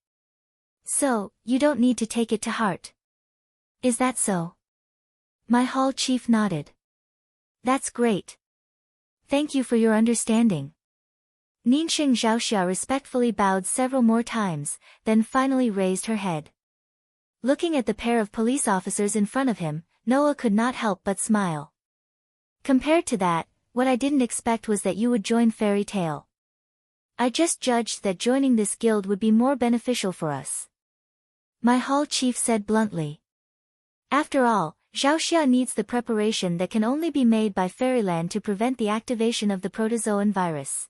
"So, you don't need to take it to heart. Is that so?" My hall chief nodded. "That's great. Thank you for your understanding." Ningxing Zhaoxia respectfully bowed several more times, then finally raised her head. Looking at the pair of police officers in front of him, Noah could not help but smile. Compared to that, what I didn't expect was that you would join Fairy Tale. I just judged that joining this guild would be more beneficial for us. My hall chief said bluntly. After all, Zhaoxia needs the preparation that can only be made by Fairyland to prevent the activation of the protozoan virus.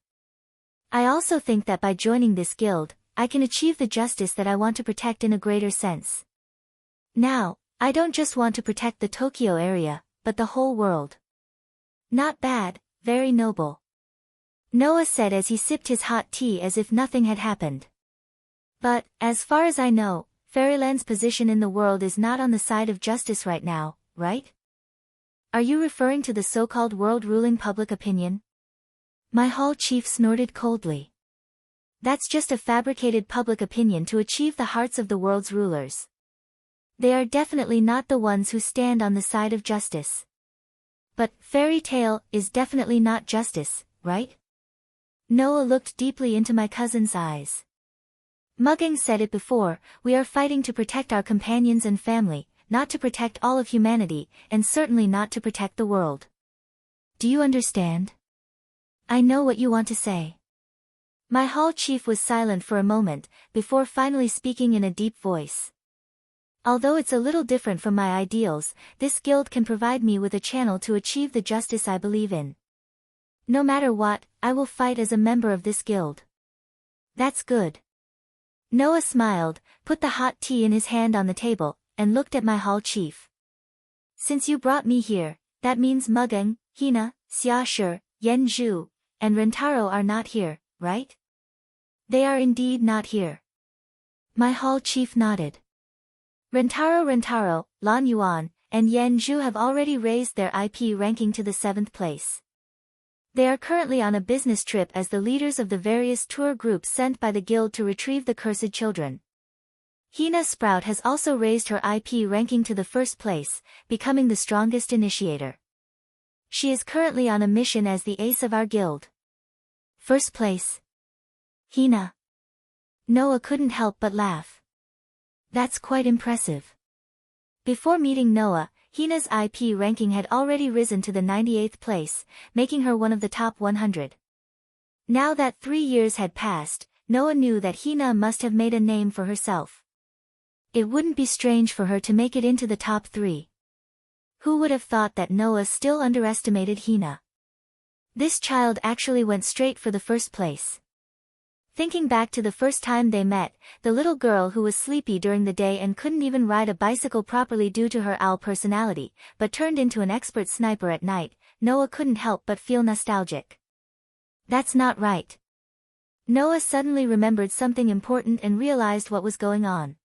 I also think that by joining this guild, I can achieve the justice that I want to protect in a greater sense. Now, I don't just want to protect the Tokyo area, but the whole world. Not bad, very noble. Noah said as he sipped his hot tea as if nothing had happened. But, as far as I know, Fairyland's position in the world is not on the side of justice right now, right? Are you referring to the so-called world-ruling public opinion? My hall chief snorted coldly. That's just a fabricated public opinion to achieve the hearts of the world's rulers. They are definitely not the ones who stand on the side of justice. But Fairy Tale is definitely not justice, right? Noah looked deeply into my cousin's eyes. Mugging said it before, we are fighting to protect our companions and family, not to protect all of humanity, and certainly not to protect the world. Do you understand? I know what you want to say. My hall chief was silent for a moment, before finally speaking in a deep voice. Although it's a little different from my ideals, this guild can provide me with a channel to achieve the justice I believe in. No matter what, I will fight as a member of this guild. That's good. Noah smiled, put the hot tea in his hand on the table, and looked at my hall chief. Since you brought me here, that means Mugging, Hina, Xiashi, Yanzhu, and Rentaro are not here, right? They are indeed not here. My hall chief nodded. Rentaro, Lan Yuan, and Yanzhu have already raised their IP ranking to the 7th place. They are currently on a business trip as the leaders of the various tour groups sent by the guild to retrieve the cursed children. Hina Sprout has also raised her IP ranking to the 1st place, becoming the strongest initiator. She is currently on a mission as the ace of our guild. 1st place. Hina. Noah couldn't help but laugh. That's quite impressive. Before meeting Noah, Hina's IP ranking had already risen to the 98th place, making her one of the top 100. Now that 3 years had passed, Noah knew that Hina must have made a name for herself. It wouldn't be strange for her to make it into the top 3. Who would have thought that Noah still underestimated Hina? This child actually went straight for the 1st place. Thinking back to the first time they met, the little girl who was sleepy during the day and couldn't even ride a bicycle properly due to her owl personality, but turned into an expert sniper at night, Noah couldn't help but feel nostalgic. That's not right. Noah suddenly remembered something important and realized what was going on.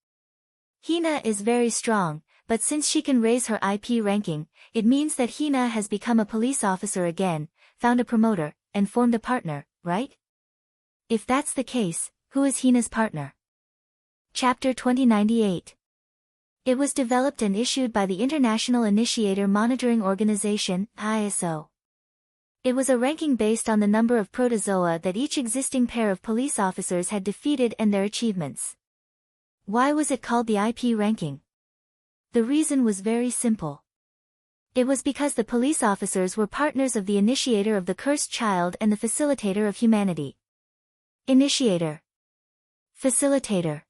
Hina is very strong, but since she can raise her IP ranking, it means that Hina has become a police officer again, found a promoter, and formed a partner, right? If that's the case, who is Hina's partner? Chapter 2098. It was developed and issued by the International Initiator Monitoring Organization, ISO. It was a ranking based on the number of protozoa that each existing pair of police officers had defeated and their achievements. Why was it called the IP ranking? The reason was very simple. It was because the police officers were partners of the initiator of the cursed child and the facilitator of humanity. Initiator. Facilitator.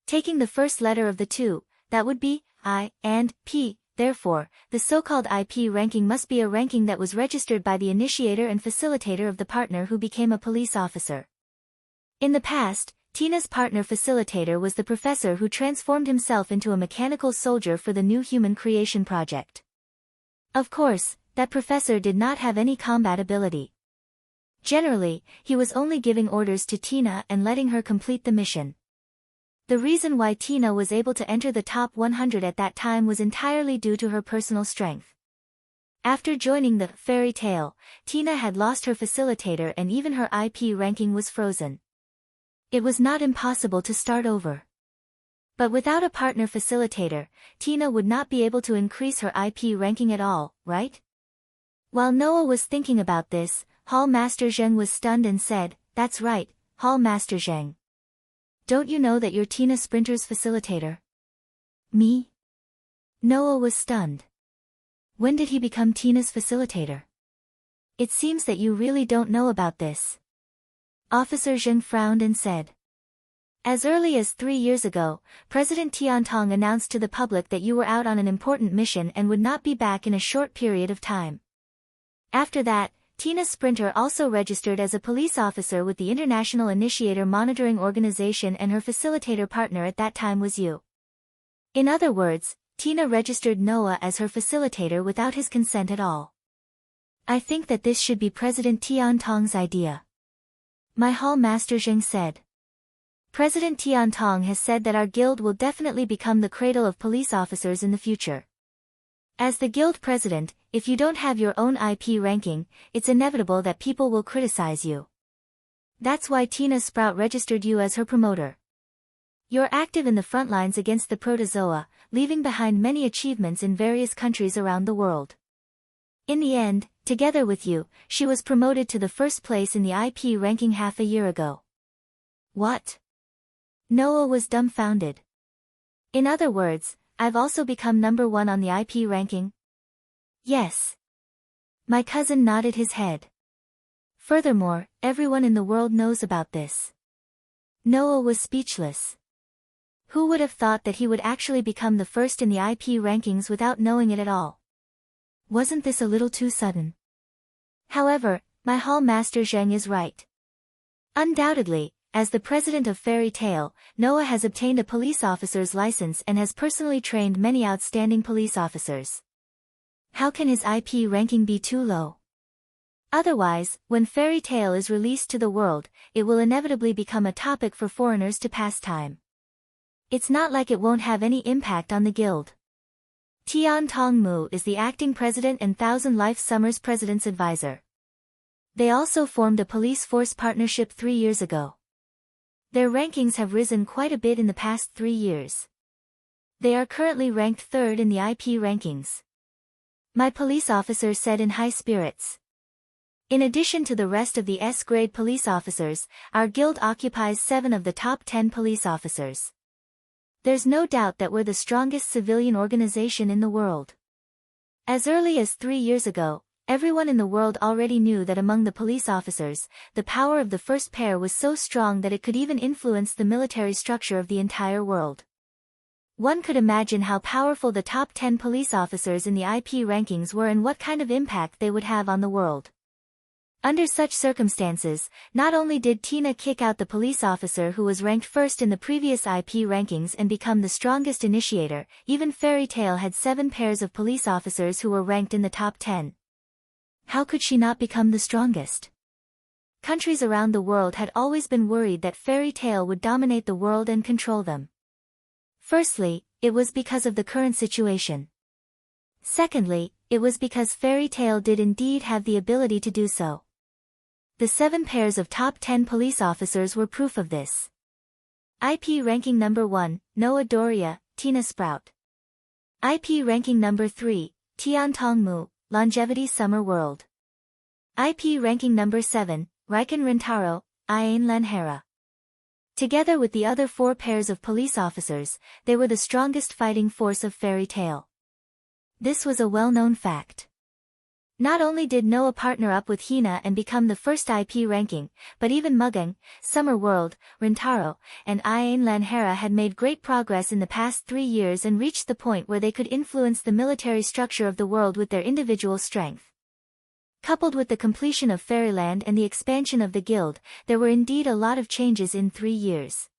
Taking the first letter of the two, that would be I and P, therefore, the so-called IP ranking must be a ranking that was registered by the initiator and facilitator of the partner who became a police officer. In the past, Tina's partner facilitator was the professor who transformed himself into a mechanical soldier for the new human creation project. Of course, that professor did not have any combat ability. Generally, he was only giving orders to Tina and letting her complete the mission. The reason why Tina was able to enter the top 100 at that time was entirely due to her personal strength. After joining the Fairy Tale, Tina had lost her facilitator and even her IP ranking was frozen. It was not impossible to start over. But without a partner facilitator, Tina would not be able to increase her IP ranking at all, right? While Noah was thinking about this, Hall Master Zheng was stunned and said, "That's right, Hall Master Zheng. Don't you know that you're Tina Sprinter's facilitator?" Me? Noah was stunned. When did he become Tina's facilitator? It seems that you really don't know about this. Officer Zheng frowned and said. As early as 3 years ago, President Tiantong announced to the public that you were out on an important mission and would not be back in a short period of time. After that, Tina Sprinter also registered as a police officer with the International Initiator Monitoring Organization, and her facilitator partner at that time was you. In other words, Tina registered Noah as her facilitator without his consent at all. I think that this should be President Tiantong's idea. My hall master Zheng said. President Tiantong has said that our guild will definitely become the cradle of police officers in the future. As the guild president, if you don't have your own IP ranking, it's inevitable that people will criticize you. That's why Tina Sprout registered you as her promoter. You're active in the front lines against the protozoa, leaving behind many achievements in various countries around the world. In the end, together with you, she was promoted to the first place in the IP ranking half a year ago. What? Noah was dumbfounded. In other words, I've also become number 1 on the IP ranking? Yes. My cousin nodded his head. Furthermore, everyone in the world knows about this. Noah was speechless. Who would have thought that he would actually become the first in the IP rankings without knowing it at all? Wasn't this a little too sudden? However, my hall master Zheng is right. Undoubtedly, as the president of Fairy Tale, Noah has obtained a police officer's license and has personally trained many outstanding police officers. How can his IP ranking be too low? Otherwise, when Fairy Tale is released to the world, it will inevitably become a topic for foreigners to pass time. It's not like it won't have any impact on the guild. Tian Tong Mu is the acting president and Thousand Life Summers president's advisor. They also formed a police force partnership 3 years ago. Their rankings have risen quite a bit in the past 3 years. They are currently ranked 3rd in the IP rankings. My police officer said in high spirits. In addition to the rest of the S-grade police officers, our guild occupies 7 of the top 10 police officers. There's no doubt that we're the strongest civilian organization in the world. As early as 3 years ago, everyone in the world already knew that among the police officers, the power of the first pair was so strong that it could even influence the military structure of the entire world. One could imagine how powerful the top 10 police officers in the IP rankings were and what kind of impact they would have on the world. Under such circumstances, not only did Tina kick out the police officer who was ranked first in the previous IP rankings and become the strongest initiator, even Fairy Tale had 7 pairs of police officers who were ranked in the top 10. How could she not become the strongest? Countries around the world had always been worried that Fairy Tale would dominate the world and control them. Firstly, it was because of the current situation. Secondly, it was because Fairy Tale did indeed have the ability to do so. The 7 pairs of top 10 police officers were proof of this. IP ranking number 1, Noah Doria, Tina Sprout. IP ranking number 3, Tian Tong Mu, Longevity Summer World. IP ranking number 7, Riken Rintaro, Ayan Lanhara. Together with the other 4 pairs of police officers, they were the strongest fighting force of Fairy Tale. This was a well-known fact. Not only did Noah partner up with Hina and become the first IP ranking, but even Mugang, Summer World, Rintaro, and Ayan Lanhara had made great progress in the past 3 years and reached the point where they could influence the military structure of the world with their individual strength. Coupled with the completion of Fairyland and the expansion of the guild, there were indeed a lot of changes in 3 years.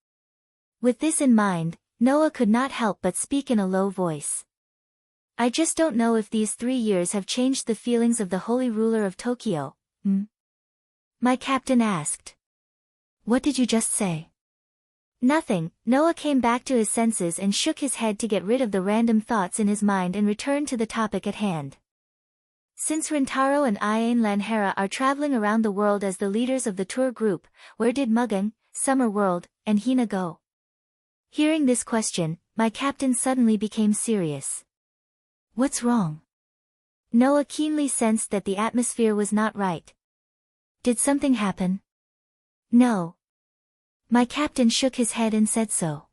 With this in mind, Noah could not help but speak in a low voice. I just don't know if these 3 years have changed the feelings of the holy ruler of Tokyo, My captain asked. What did you just say? Nothing. Noah came back to his senses and shook his head to get rid of the random thoughts in his mind and returned to the topic at hand. Since Rintaro and Ayan Lanhara are traveling around the world as the leaders of the tour group, where did Mugang, Summer World, and Hina go? Hearing this question, my captain suddenly became serious. What's wrong? Noah keenly sensed that the atmosphere was not right. Did something happen? No. My captain shook his head and said so.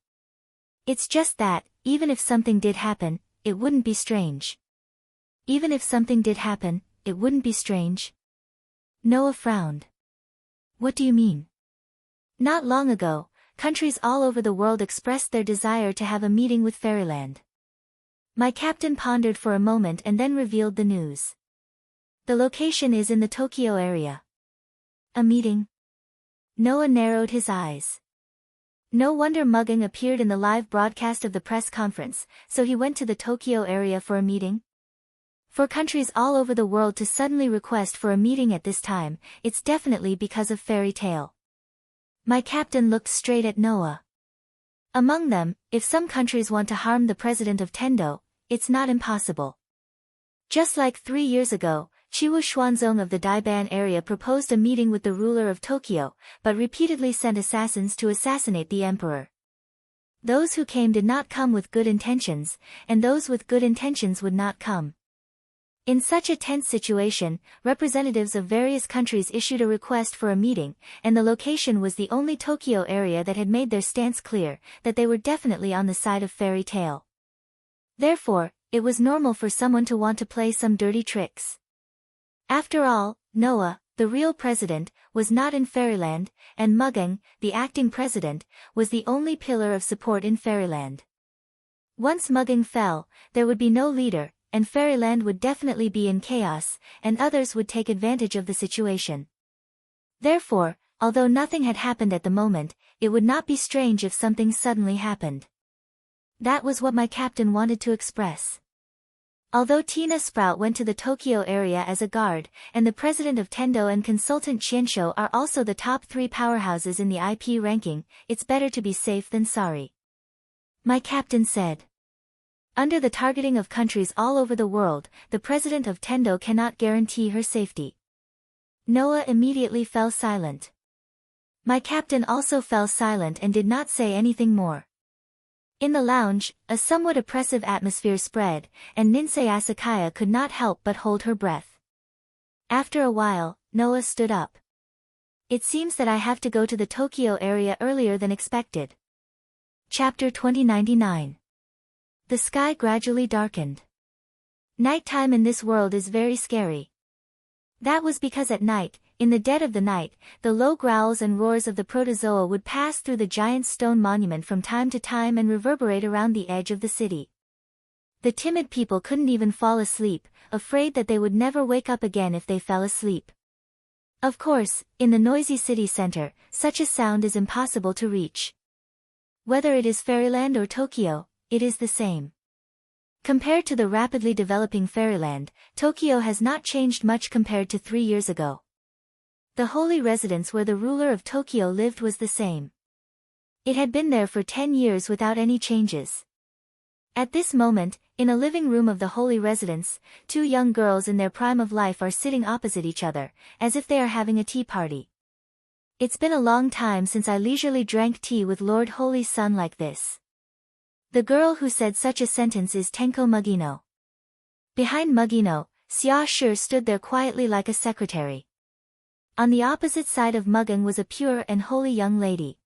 It's just that, even if something did happen, it wouldn't be strange. Even if something did happen, it wouldn't be strange. Noah frowned. What do you mean? Not long ago, countries all over the world expressed their desire to have a meeting with Fairyland. My captain pondered for a moment and then revealed the news. The location is in the Tokyo area. A meeting? Noah narrowed his eyes. No wonder Mugging appeared in the live broadcast of the press conference, so he went to the Tokyo area for a meeting? For countries all over the world to suddenly request for a meeting at this time, it's definitely because of fairy tale. My captain looked straight at Noah. Among them, if some countries want to harm the president of Tendo, it's not impossible. Just like 3 years ago, Chiwu Xuanzong of the Daiban area proposed a meeting with the ruler of Tokyo, but repeatedly sent assassins to assassinate the emperor. Those who came did not come with good intentions, and those with good intentions would not come. In such a tense situation, representatives of various countries issued a request for a meeting, and the location was the only Tokyo area that had made their stance clear, that they were definitely on the side of fairy tale. Therefore, it was normal for someone to want to play some dirty tricks. After all, Noah, the real president, was not in Fairyland, and Mugging, the acting president, was the only pillar of support in Fairyland. Once Mugging fell, there would be no leader, and Fairyland would definitely be in chaos, and others would take advantage of the situation. Therefore, although nothing had happened at the moment, it would not be strange if something suddenly happened. That was what my captain wanted to express. Although Tina Sprout went to the Tokyo area as a guard, and the president of Tendo and consultant Qianshou are also the top 3 powerhouses in the IP ranking, it's better to be safe than sorry. My captain said. Under the targeting of countries all over the world, the president of Tendo cannot guarantee her safety. Noah immediately fell silent. My captain also fell silent and did not say anything more. In the lounge, a somewhat oppressive atmosphere spread, and Ninsei Asakaya could not help but hold her breath. After a while, Noah stood up. It seems that I have to go to the Tokyo area earlier than expected. Chapter 2099. The sky gradually darkened. Nighttime in this world is very scary. That was because at night, in the dead of the night, the low growls and roars of the protozoa would pass through the giant stone monument from time to time and reverberate around the edge of the city. The timid people couldn't even fall asleep, afraid that they would never wake up again if they fell asleep. Of course, in the noisy city center, such a sound is impossible to reach. Whether it is Fairyland or Tokyo, it is the same. Compared to the rapidly developing Fairyland, Tokyo has not changed much compared to 3 years ago. The holy residence where the ruler of Tokyo lived was the same. It had been there for 10 years without any changes. At this moment, in a living room of the holy residence, 2 young girls in their prime of life are sitting opposite each other, as if they are having a tea party. It's been a long time since I leisurely drank tea with Lord Holy Sun like this. The girl who said such a sentence is Tenko Mugino. Behind Mugino, Xia Shi stood there quietly like a secretary. On the opposite side of Mugging was a pure and holy young lady.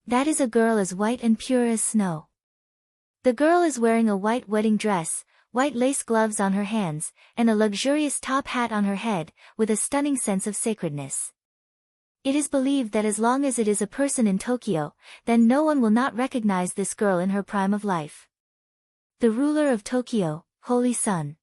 That is a girl as white and pure as snow. The girl is wearing a white wedding dress, white lace gloves on her hands, and a luxurious top hat on her head, with a stunning sense of sacredness. It is believed that as long as it is a person in Tokyo, then no one will not recognize this girl in her prime of life. The ruler of Tokyo, Holy Sun.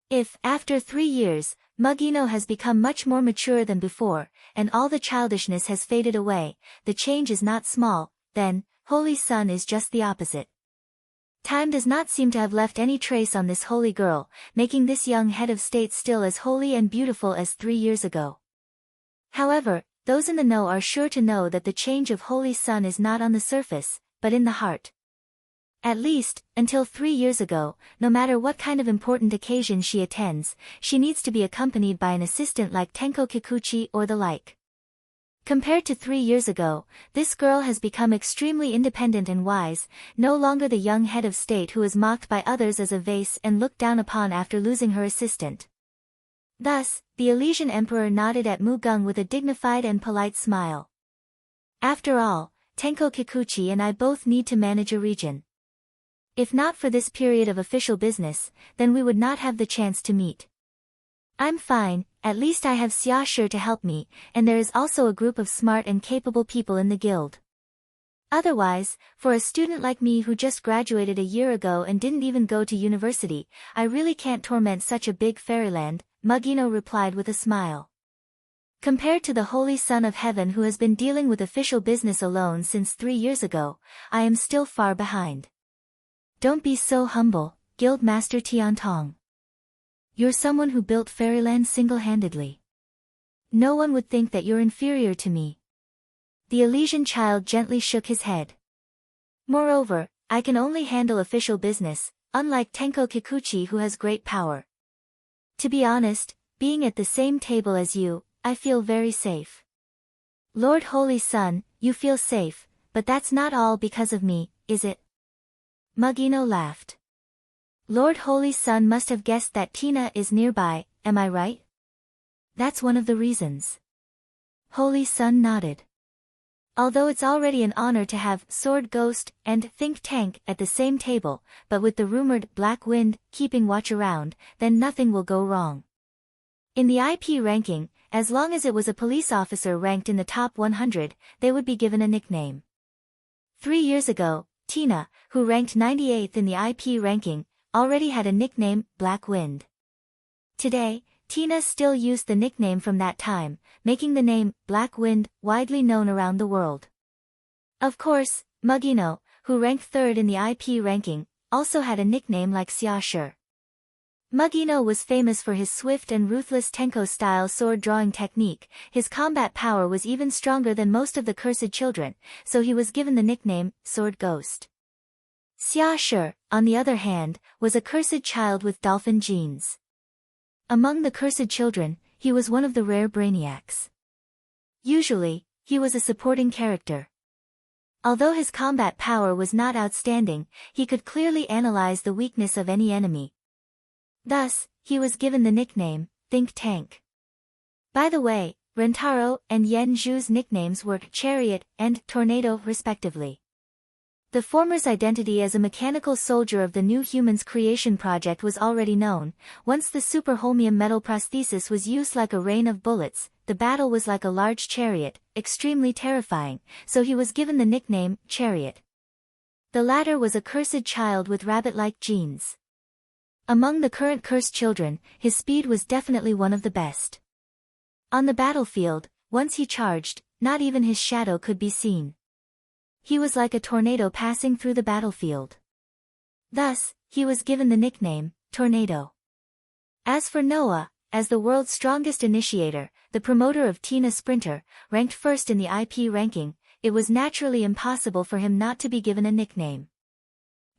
If, after 3 years, Mugino has become much more mature than before, and all the childishness has faded away, the change is not small, then, Holy Sun is just the opposite. Time does not seem to have left any trace on this holy girl, making this young head of state still as holy and beautiful as 3 years ago. However, those in the know are sure to know that the change of Holy Sun is not on the surface, but in the heart. At least, until 3 years ago, no matter what kind of important occasion she attends, she needs to be accompanied by an assistant like Tenko Kikuchi or the like. Compared to 3 years ago, this girl has become extremely independent and wise, no longer the young head of state who is mocked by others as a vase and looked down upon after losing her assistant. Thus, the Elysian Emperor nodded at Mugung with a dignified and polite smile. After all, Tenko Kikuchi and I both need to manage a region. If not for this period of official business, then we would not have the chance to meet. I'm fine, at least I have Xiaoshi to help me, and there is also a group of smart and capable people in the guild. Otherwise, for a student like me who just graduated a year ago and didn't even go to university, I really can't torment such a big fairyland, Mugino replied with a smile. Compared to the Holy Son of Heaven who has been dealing with official business alone since 3 years ago, I am still far behind. Don't be so humble, Guild Master Tiantong. You're someone who built Fairyland single-handedly. No one would think that you're inferior to me. The Elysian child gently shook his head. Moreover, I can only handle official business, unlike Tenko Kikuchi who has great power. To be honest, being at the same table as you, I feel very safe. Lord Holy Son, you feel safe, but that's not all because of me, is it? Mugino laughed. Lord Holy Son must have guessed that Tina is nearby, am I right? That's one of the reasons. Holy Son nodded. Although it's already an honor to have Sword Ghost and Think Tank at the same table, but with the rumored Black Wind keeping watch around, then nothing will go wrong. In the IP ranking, as long as it was a police officer ranked in the top 100, they would be given a nickname. 3 years ago, Tina, who ranked 98th in the IP ranking, already had a nickname, Black Wind. Today, Tina still used the nickname from that time, making the name, Black Wind, widely known around the world. Of course, Mugino, who ranked 3rd in the IP ranking, also had a nickname like Xiaoshi. Mugino was famous for his swift and ruthless Tenko-style sword-drawing technique. His combat power was even stronger than most of the cursed children, so he was given the nickname, Sword Ghost. Xiaoshi, on the other hand, was a cursed child with dolphin genes. Among the cursed children, he was one of the rare brainiacs. Usually, he was a supporting character. Although his combat power was not outstanding, he could clearly analyze the weakness of any enemy. Thus, he was given the nickname, Think Tank. By the way, Rentaro and Yen Zhu's nicknames were Chariot and Tornado respectively. The former's identity as a mechanical soldier of the New Humans Creation Project was already known. Once the super holmium metal prosthesis was used like a rain of bullets, the battle was like a large chariot, extremely terrifying, so he was given the nickname, Chariot. The latter was a cursed child with rabbit-like genes. Among the current cursed children, his speed was definitely one of the best. On the battlefield, once he charged, not even his shadow could be seen. He was like a tornado passing through the battlefield. Thus, he was given the nickname, Tornado. As for Noah, as the world's strongest initiator, the promoter of Tina Sprinter, ranked first in the IP ranking, it was naturally impossible for him not to be given a nickname.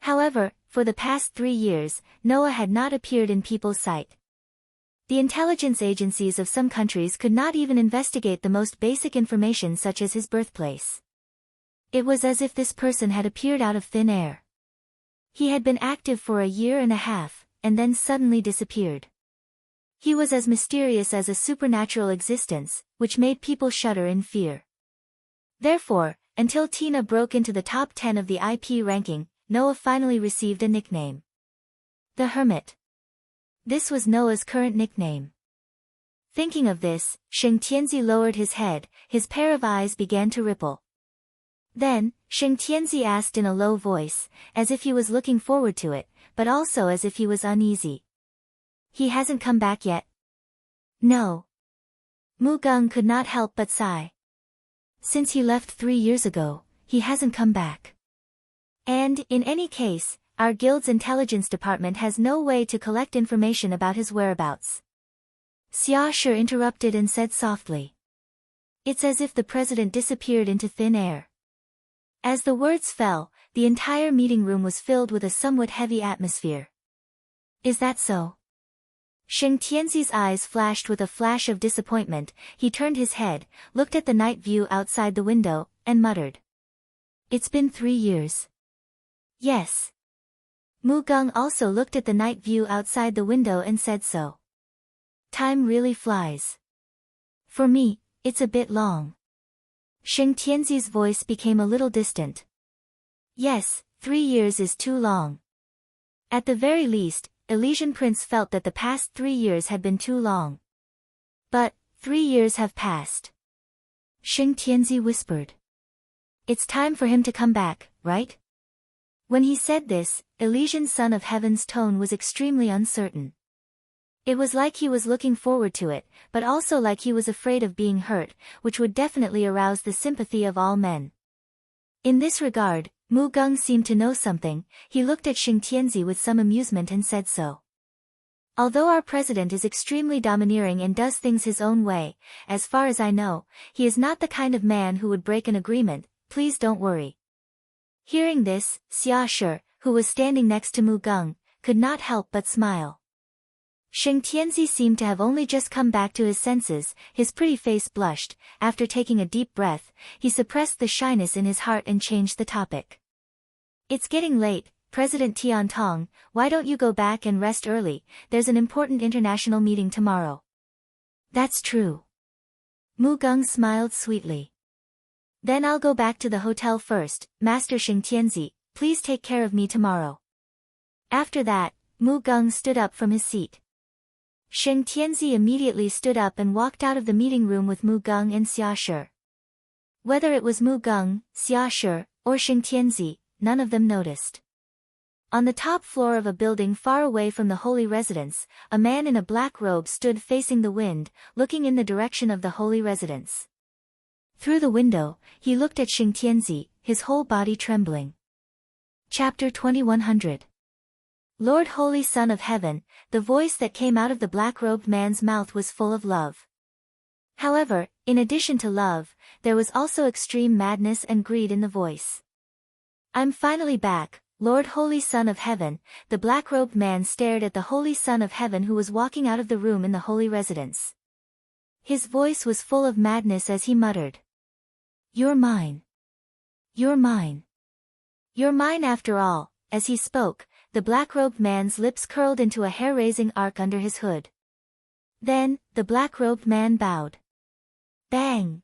However, for the past 3 years, Noah had not appeared in people's sight. The intelligence agencies of some countries could not even investigate the most basic information such as his birthplace. It was as if this person had appeared out of thin air. He had been active for a year and a half, and then suddenly disappeared. He was as mysterious as a supernatural existence, which made people shudder in fear. Therefore, until Tina broke into the top 10 of the IP ranking, Noah finally received a nickname. The Hermit. This was Noah's current nickname. Thinking of this, Sheng Tianzi lowered his head, his pair of eyes began to ripple. Then, Sheng Tianzi asked in a low voice, as if he was looking forward to it, but also as if he was uneasy. He hasn't come back yet? No. Mu Gung could not help but sigh. Since he left 3 years ago, he hasn't come back. And, in any case, our guild's intelligence department has no way to collect information about his whereabouts. Xiaoshi interrupted and said softly. It's as if the president disappeared into thin air. As the words fell, the entire meeting room was filled with a somewhat heavy atmosphere. Is that so? Sheng Tianzi's eyes flashed with a flash of disappointment. He turned his head, looked at the night view outside the window, and muttered. It's been 3 years. Yes. Mu Gung also looked at the night view outside the window and said so. Time really flies. For me, it's a bit long. Sheng Tianzi's voice became a little distant. Yes, 3 years is too long. At the very least, Elysian Prince felt that the past 3 years had been too long. But, 3 years have passed. Xing Tianzi whispered. It's time for him to come back, right? When he said this, Elysian Son of Heaven's tone was extremely uncertain. It was like he was looking forward to it, but also like he was afraid of being hurt, which would definitely arouse the sympathy of all men. In this regard, Mu Geng seemed to know something. He looked at Xing Tianzi with some amusement and said so. Although our president is extremely domineering and does things his own way, as far as I know, he is not the kind of man who would break an agreement. Please don't worry. Hearing this, Xia Shi, who was standing next to Mu Geng, could not help but smile. Xing Tianzi seemed to have only just come back to his senses. His pretty face blushed. After taking a deep breath, he suppressed the shyness in his heart and changed the topic. It's getting late, President Tian Tong, why don't you go back and rest early? There's an important international meeting tomorrow. That's true. Mu Geng smiled sweetly. Then I'll go back to the hotel first. Master Xing Tianzi, please take care of me tomorrow. After that, Mu Geng stood up from his seat. Xing Tianzi immediately stood up and walked out of the meeting room with Mu Geng and Xia Shi. Whether it was Mu Geng, Xia Shi, or Xing Tianzi, none of them noticed. On the top floor of a building far away from the holy residence, a man in a black robe stood facing the wind, looking in the direction of the holy residence. Through the window, he looked at Xing Tianzi, his whole body trembling. Chapter 2100. Lord Holy Son of Heaven, the voice that came out of the black-robed man's mouth was full of love. However, in addition to love, there was also extreme madness and greed in the voice. I'm finally back, Lord Holy Son of Heaven. The black-robed man stared at the Holy Son of Heaven who was walking out of the room in the holy residence. His voice was full of madness as he muttered. You're mine. You're mine. You're mine after all. As he spoke, the black-robed man's lips curled into a hair-raising arc under his hood. Then, the black-robed man bowed. Bang!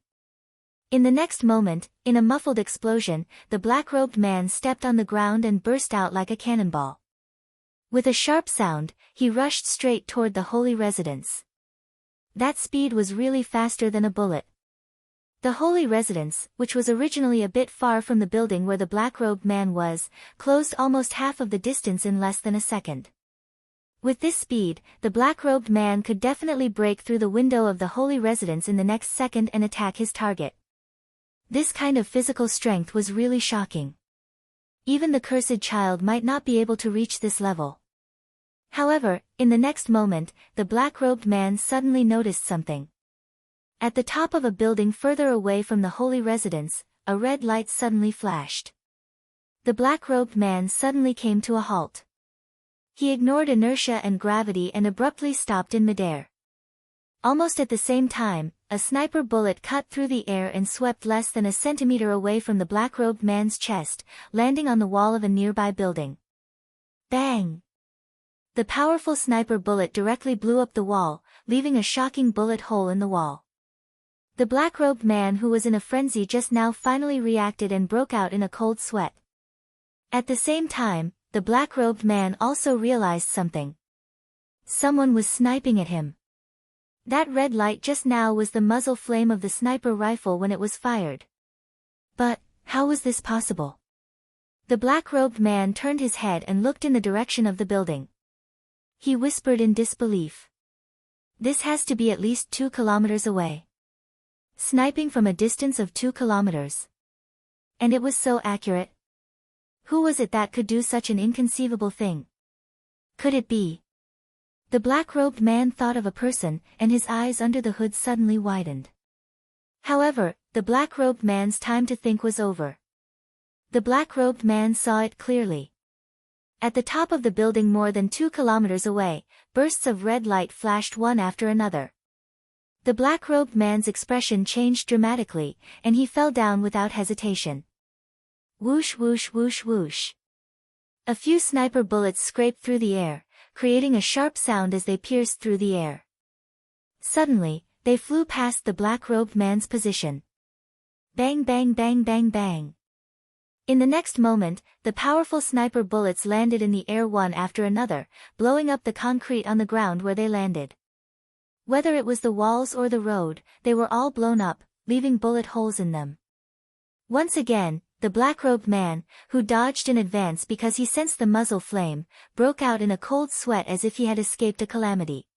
In the next moment, in a muffled explosion, the black-robed man stepped on the ground and burst out like a cannonball. With a sharp sound, he rushed straight toward the holy residence. That speed was really faster than a bullet. The holy residence, which was originally a bit far from the building where the black-robed man was, closed almost half of the distance in less than a second. With this speed, the black-robed man could definitely break through the window of the holy residence in the next second and attack his target. This kind of physical strength was really shocking. Even the cursed child might not be able to reach this level. However, in the next moment, the black-robed man suddenly noticed something. At the top of a building further away from the holy residence, a red light suddenly flashed. The black-robed man suddenly came to a halt. He ignored inertia and gravity and abruptly stopped in midair. Almost at the same time, a sniper bullet cut through the air and swept less than a centimeter away from the black-robed man's chest, landing on the wall of a nearby building. Bang! The powerful sniper bullet directly blew up the wall, leaving a shocking bullet hole in the wall. The black-robed man who was in a frenzy just now finally reacted and broke out in a cold sweat. At the same time, the black-robed man also realized something. Someone was sniping at him. That red light just now was the muzzle flame of the sniper rifle when it was fired. But, how was this possible? The black-robed man turned his head and looked in the direction of the building. He whispered in disbelief. This has to be at least 2 kilometers away. Sniping from a distance of 2 kilometers. And it was so accurate. Who was it that could do such an inconceivable thing? Could it be? The black-robed man thought of a person, and his eyes under the hood suddenly widened. However, the black-robed man's time to think was over. The black-robed man saw it clearly. At the top of the building more than 2 kilometers away, bursts of red light flashed one after another. The black-robed man's expression changed dramatically, and he fell down without hesitation. Whoosh whoosh whoosh whoosh. A few sniper bullets scraped through the air, creating a sharp sound as they pierced through the air. Suddenly, they flew past the black-robed man's position. Bang bang bang bang bang. In the next moment, the powerful sniper bullets landed in the air one after another, blowing up the concrete on the ground where they landed. Whether it was the walls or the road, they were all blown up, leaving bullet holes in them. Once again, the black-robed man, who dodged in advance because he sensed the muzzle flame, broke out in a cold sweat as if he had escaped a calamity.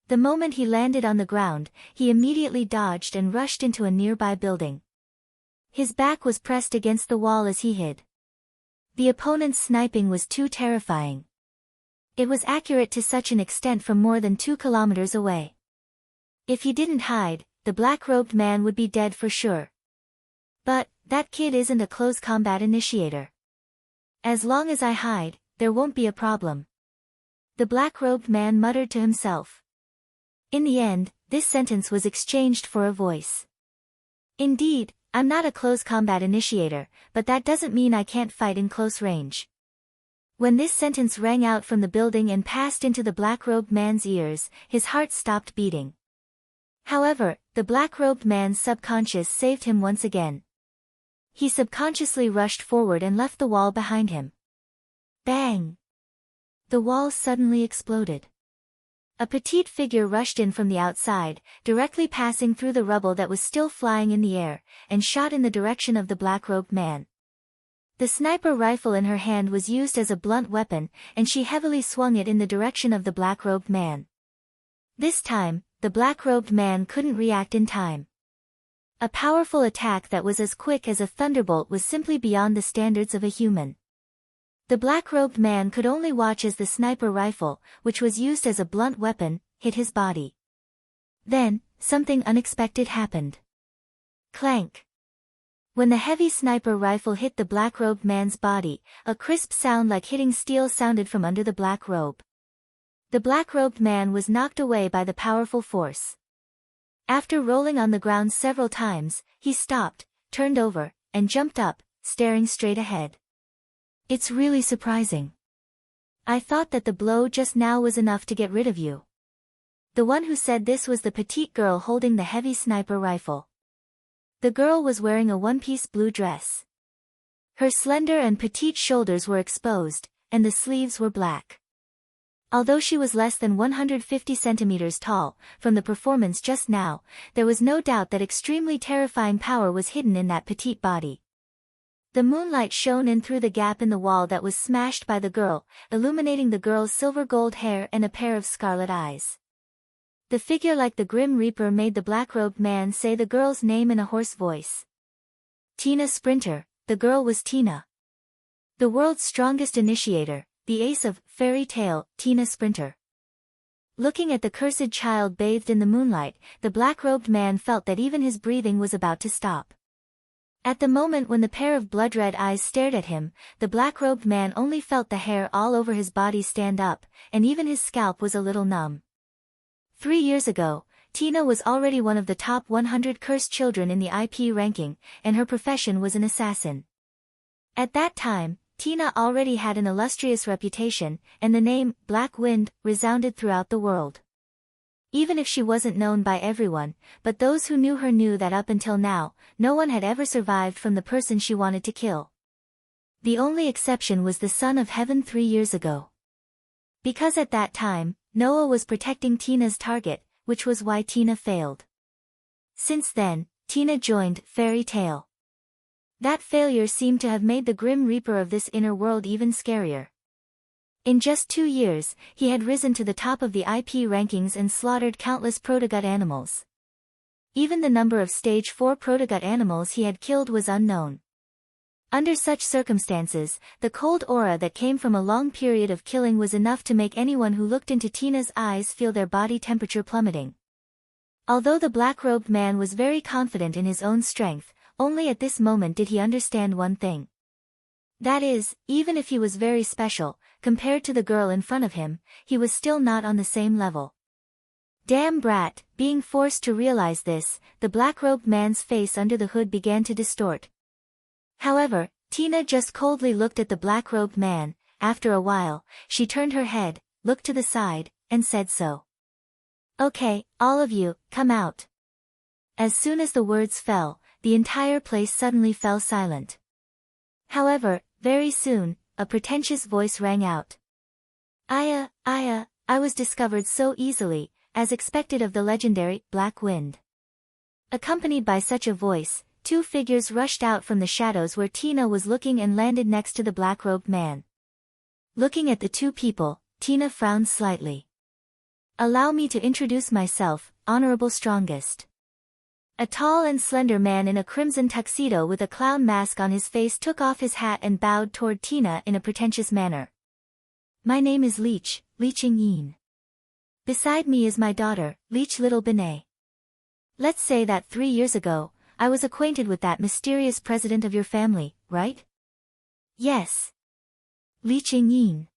The moment he landed on the ground, he immediately dodged and rushed into a nearby building. His back was pressed against the wall as he hid. The opponent's sniping was too terrifying. It was accurate to such an extent from more than 2 kilometers away. If he didn't hide, the black-robed man would be dead for sure. But, that kid isn't a close combat initiator. As long as I hide, there won't be a problem. The black-robed man muttered to himself. In the end, this sentence was exchanged for a voice. Indeed, I'm not a close combat initiator, but that doesn't mean I can't fight in close range. When this sentence rang out from the building and passed into the black-robed man's ears, his heart stopped beating. However, the black-robed man's subconscious saved him once again. He subconsciously rushed forward and left the wall behind him. Bang! The wall suddenly exploded. A petite figure rushed in from the outside, directly passing through the rubble that was still flying in the air, and shot in the direction of the black-robed man. The sniper rifle in her hand was used as a blunt weapon, and she heavily swung it in the direction of the black-robed man. This time, the black-robed man couldn't react in time. A powerful attack that was as quick as a thunderbolt was simply beyond the standards of a human. The black-robed man could only watch as the sniper rifle, which was used as a blunt weapon, hit his body. Then, something unexpected happened. Clank! When the heavy sniper rifle hit the black-robed man's body, a crisp sound like hitting steel sounded from under the black robe. The black-robed man was knocked away by the powerful force. After rolling on the ground several times, he stopped, turned over, and jumped up, staring straight ahead. It's really surprising. I thought that the blow just now was enough to get rid of you. The one who said this was the petite girl holding the heavy sniper rifle. The girl was wearing a one-piece blue dress. Her slender and petite shoulders were exposed, and the sleeves were black. Although she was less than 150 centimeters tall, from the performance just now, there was no doubt that extremely terrifying power was hidden in that petite body. The moonlight shone in through the gap in the wall that was smashed by the girl, illuminating the girl's silver-gold hair and a pair of scarlet eyes. The figure like the Grim Reaper made the black-robed man say the girl's name in a hoarse voice. Tina Sprinter, the girl was Tina. The world's strongest initiator, the ace of fairy tale, Tina Sprinter. Looking at the cursed child bathed in the moonlight, the black-robed man felt that even his breathing was about to stop. At the moment when the pair of blood-red eyes stared at him, the black-robed man only felt the hair all over his body stand up, and even his scalp was a little numb. 3 years ago, Tina was already one of the top 100 cursed children in the IP ranking, and her profession was an assassin. At that time, Tina already had an illustrious reputation, and the name, Black Wind, resounded throughout the world. Even if she wasn't known by everyone, but those who knew her knew that up until now, no one had ever survived from the person she wanted to kill. The only exception was the Son of Heaven 3 years ago. Because at that time, Noah was protecting Tina's target, which was why Tina failed. Since then, Tina joined Fairy Tale. That failure seemed to have made the Grim Reaper of this inner world even scarier. In just 2 years, he had risen to the top of the IP rankings and slaughtered countless protogut animals. Even the number of Stage 4 protogut animals he had killed was unknown. Under such circumstances, the cold aura that came from a long period of killing was enough to make anyone who looked into Tina's eyes feel their body temperature plummeting. Although the black-robed man was very confident in his own strength, only at this moment did he understand one thing. That is, even if he was very special, compared to the girl in front of him, he was still not on the same level. Damn brat, being forced to realize this, the black-robed man's face under the hood began to distort. However, Tina just coldly looked at the black-robed man. After a while, she turned her head, looked to the side, and said so. Okay, all of you, come out. As soon as the words fell, the entire place suddenly fell silent. However, very soon, a pretentious voice rang out. Aya, I was discovered so easily, as expected of the legendary Black Wind. Accompanied by such a voice, two figures rushed out from the shadows where Tina was looking and landed next to the black-robed man. Looking at the two people, Tina frowned slightly. Allow me to introduce myself, Honorable Strongest. A tall and slender man in a crimson tuxedo with a clown mask on his face took off his hat and bowed toward Tina in a pretentious manner. My name is Leeching Yin. Beside me is my daughter, Leech Little Benet. Let's say that 3 years ago, I was acquainted with that mysterious president of your family, right? Yes. Leeching Yin.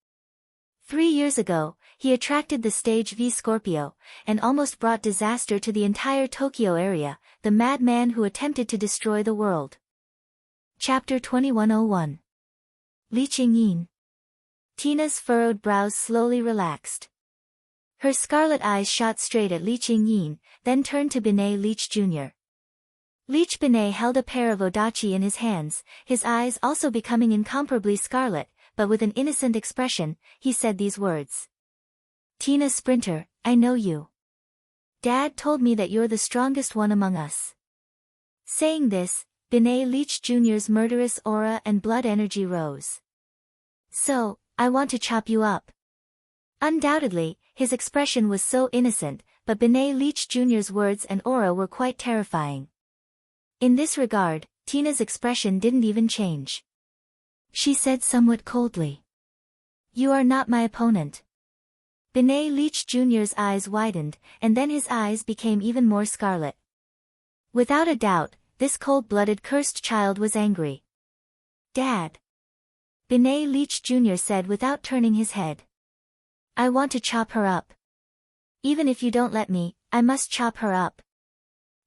3 years ago, he attracted the stage V Scorpio, and almost brought disaster to the entire Tokyo area, the madman who attempted to destroy the world. Chapter 2101. Leeching Yin. Tina's furrowed brows slowly relaxed. Her scarlet eyes shot straight at Leeching Yin, then turned to Benet Leech Jr. Leech Benet held a pair of odachi in his hands, his eyes also becoming incomparably scarlet, but with an innocent expression, he said these words. Tina Sprinter, I know you. Dad told me that you're the strongest one among us. Saying this, Benet Leech Jr.'s murderous aura and blood energy rose. So, I want to chop you up. Undoubtedly, his expression was so innocent, but Benet Leech Jr.'s words and aura were quite terrifying. In this regard, Tina's expression didn't even change. She said somewhat coldly. You are not my opponent. Benet Leech Jr.'s eyes widened, and then his eyes became even more scarlet. Without a doubt, this cold-blooded cursed child was angry. Dad. Benet Leech Jr. said without turning his head. I want to chop her up. Even if you don't let me, I must chop her up.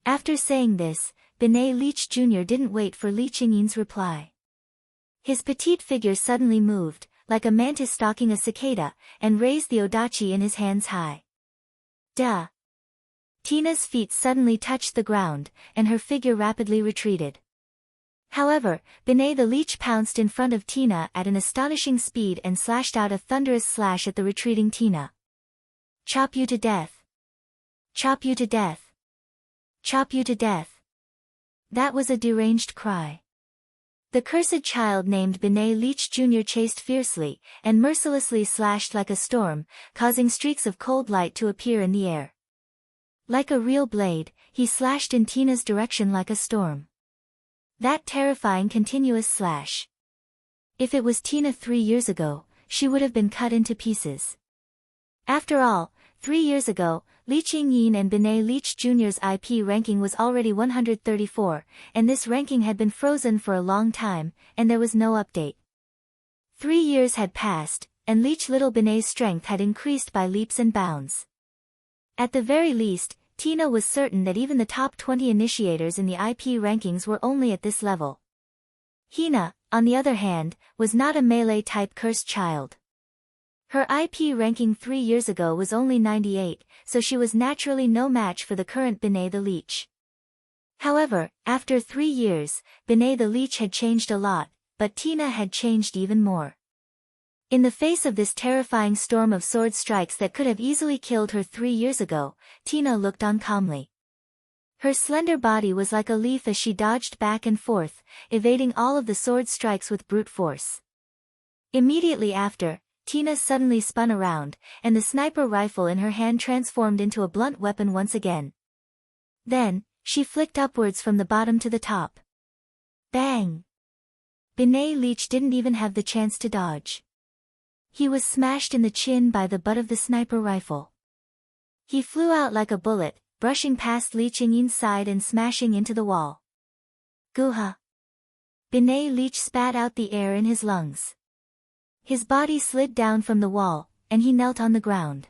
After saying this, Benet Leech Jr. didn't wait for Leeching Yin's reply. His petite figure suddenly moved, like a mantis stalking a cicada, and raised the odachi in his hands high. Duh! Tina's feet suddenly touched the ground, and her figure rapidly retreated. However, Benet the Leech pounced in front of Tina at an astonishing speed and slashed out a thunderous slash at the retreating Tina. Chop you to death! Chop you to death! Chop you to death! That was a deranged cry. The cursed child named Benet Leech Jr. chased fiercely, and mercilessly slashed like a storm, causing streaks of cold light to appear in the air. Like a real blade, he slashed in Tina's direction like a storm. That terrifying continuous slash. If it was Tina 3 years ago, she would have been cut into pieces. After all, 3 years ago, Leeching Yin and Benet Leech Jr.'s IP ranking was already 134, and this ranking had been frozen for a long time, and there was no update. 3 years had passed, and Leech Little Benet's strength had increased by leaps and bounds. At the very least, Tina was certain that even the top 20 initiators in the IP rankings were only at this level. Hina, on the other hand, was not a melee-type cursed child. Her IP ranking 3 years ago was only 98, so she was naturally no match for the current Benet the Leech. However, after 3 years, Benet the Leech had changed a lot, but Tina had changed even more. In the face of this terrifying storm of sword strikes that could have easily killed her 3 years ago, Tina looked on calmly. Her slender body was like a leaf as she dodged back and forth, evading all of the sword strikes with brute force. Immediately after, Tina suddenly spun around, and the sniper rifle in her hand transformed into a blunt weapon once again. Then, she flicked upwards from the bottom to the top. Bang! Benet Leech didn't even have the chance to dodge. He was smashed in the chin by the butt of the sniper rifle. He flew out like a bullet, brushing past Leeching Yin's side and smashing into the wall. Guha! Benet Leech spat out the air in his lungs. His body slid down from the wall, and he knelt on the ground.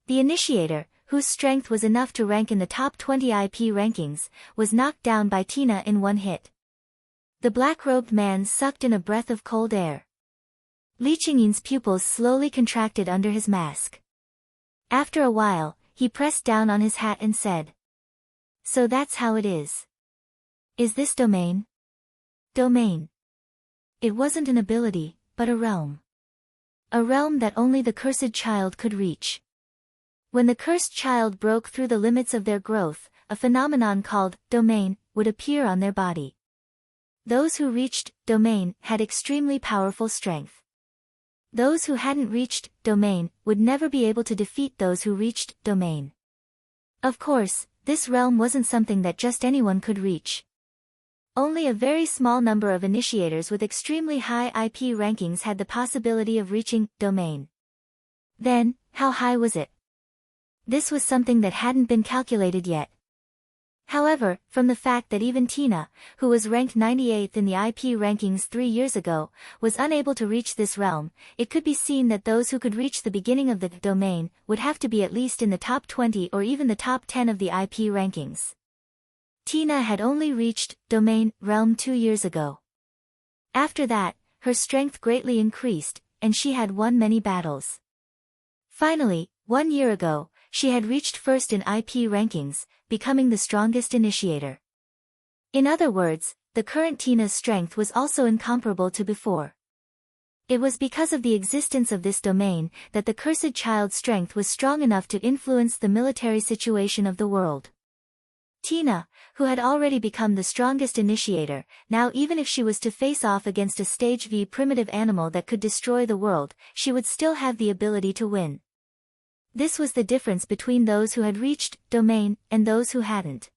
The initiator, whose strength was enough to rank in the top 20 IP rankings, was knocked down by Tina in one hit. The black-robed man sucked in a breath of cold air. Leeching Yin's pupils slowly contracted under his mask. After a while, he pressed down on his hat and said, So that's how it is. Is this domain? Domain. It wasn't an ability, but a realm. A realm that only the cursed child could reach. When the cursed child broke through the limits of their growth, a phenomenon called domain would appear on their body. Those who reached domain had extremely powerful strength. Those who hadn't reached domain would never be able to defeat those who reached domain. Of course, this realm wasn't something that just anyone could reach. Only a very small number of initiators with extremely high IP rankings had the possibility of reaching domain. Then, how high was it? This was something that hadn't been calculated yet. However, from the fact that even Tina, who was ranked 98th in the IP rankings 3 years ago, was unable to reach this realm, it could be seen that those who could reach the beginning of the domain would have to be at least in the top 20 or even the top 10 of the IP rankings. Tina had only reached domain realm 2 years ago. After that, her strength greatly increased, and she had won many battles. Finally, 1 year ago, she had reached first in IP rankings, becoming the strongest initiator. In other words, the current Tina's strength was also incomparable to before. It was because of the existence of this domain that the cursed child's strength was strong enough to influence the military situation of the world. Tina, who had already become the strongest initiator, now even if she was to face off against a stage V primitive animal that could destroy the world, she would still have the ability to win. This was the difference between those who had reached domain and those who hadn't.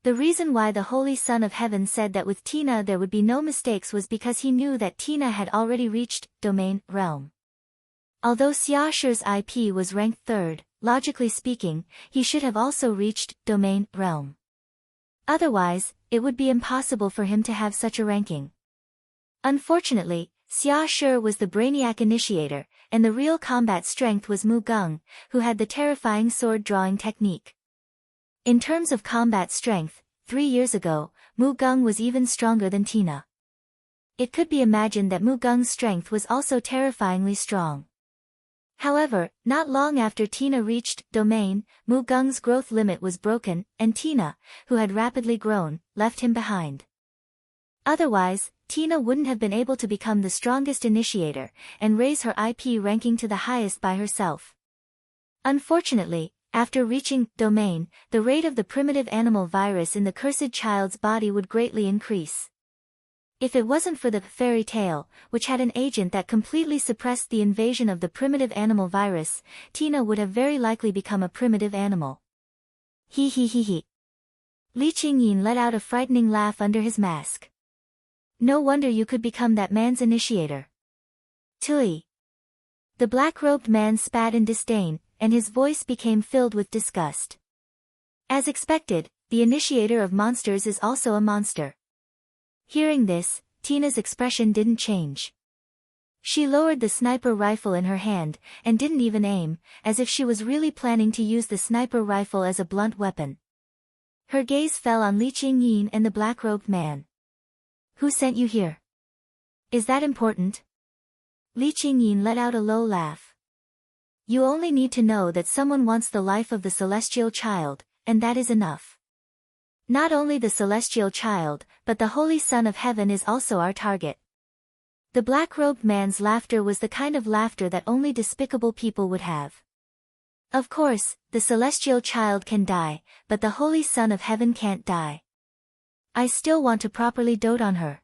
The reason why the Holy Son of Heaven said that with Tina there would be no mistakes was because he knew that Tina had already reached domain realm. Although Xiaoshi's IP was ranked 3rd, logically speaking, he should have also reached domain realm. Otherwise, it would be impossible for him to have such a ranking. Unfortunately, Xiaoshi was the brainiac initiator, and the real combat strength was Mu Geng, who had the terrifying sword-drawing technique. In terms of combat strength, 3 years ago, Mu Geng was even stronger than Tina. It could be imagined that Mu Geng's strength was also terrifyingly strong. However, not long after Tina reached domain, Mu Geng's growth limit was broken, and Tina, who had rapidly grown, left him behind. Otherwise, Tina wouldn't have been able to become the strongest initiator, and raise her IP ranking to the highest by herself. Unfortunately, after reaching domain, the rate of the primitive animal virus in the cursed child's body would greatly increase. If it wasn't for the fairy tale, which had an agent that completely suppressed the invasion of the primitive animal virus, Tina would have very likely become a primitive animal. He. Li Qingyin let out a frightening laugh under his mask. No wonder you could become that man's initiator. Tui. The black-robed man spat in disdain, and his voice became filled with disgust. As expected, the initiator of monsters is also a monster. Hearing this, Tina's expression didn't change. She lowered the sniper rifle in her hand, and didn't even aim, as if she was really planning to use the sniper rifle as a blunt weapon. Her gaze fell on Li Qingyin and the black-robed man. Who sent you here? Is that important? Li Qingyin let out a low laugh. You only need to know that someone wants the life of the celestial child, and that is enough. Not only the celestial child, but the Holy Son of Heaven is also our target. The black-robed man's laughter was the kind of laughter that only despicable people would have. Of course, the celestial child can die, but the Holy Son of Heaven can't die. I still want to properly dote on her.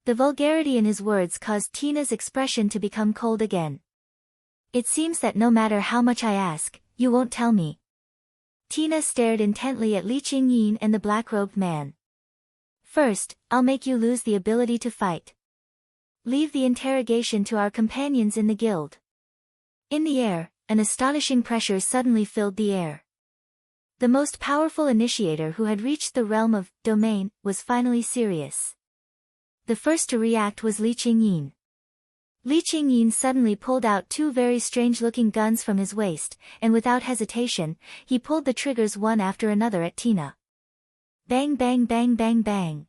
The vulgarity in his words caused Tina's expression to become cold again. It seems that no matter how much I ask, you won't tell me. Tina stared intently at Li Qingyin and the black-robed man. First, I'll make you lose the ability to fight. Leave the interrogation to our companions in the guild. In the air, an astonishing pressure suddenly filled the air. The most powerful initiator who had reached the realm of domain was finally serious. The first to react was Li Qingyin. Li Qingyin suddenly pulled out 2 very strange-looking guns from his waist, and without hesitation, he pulled the triggers one after another at Tina. Bang bang bang bang bang.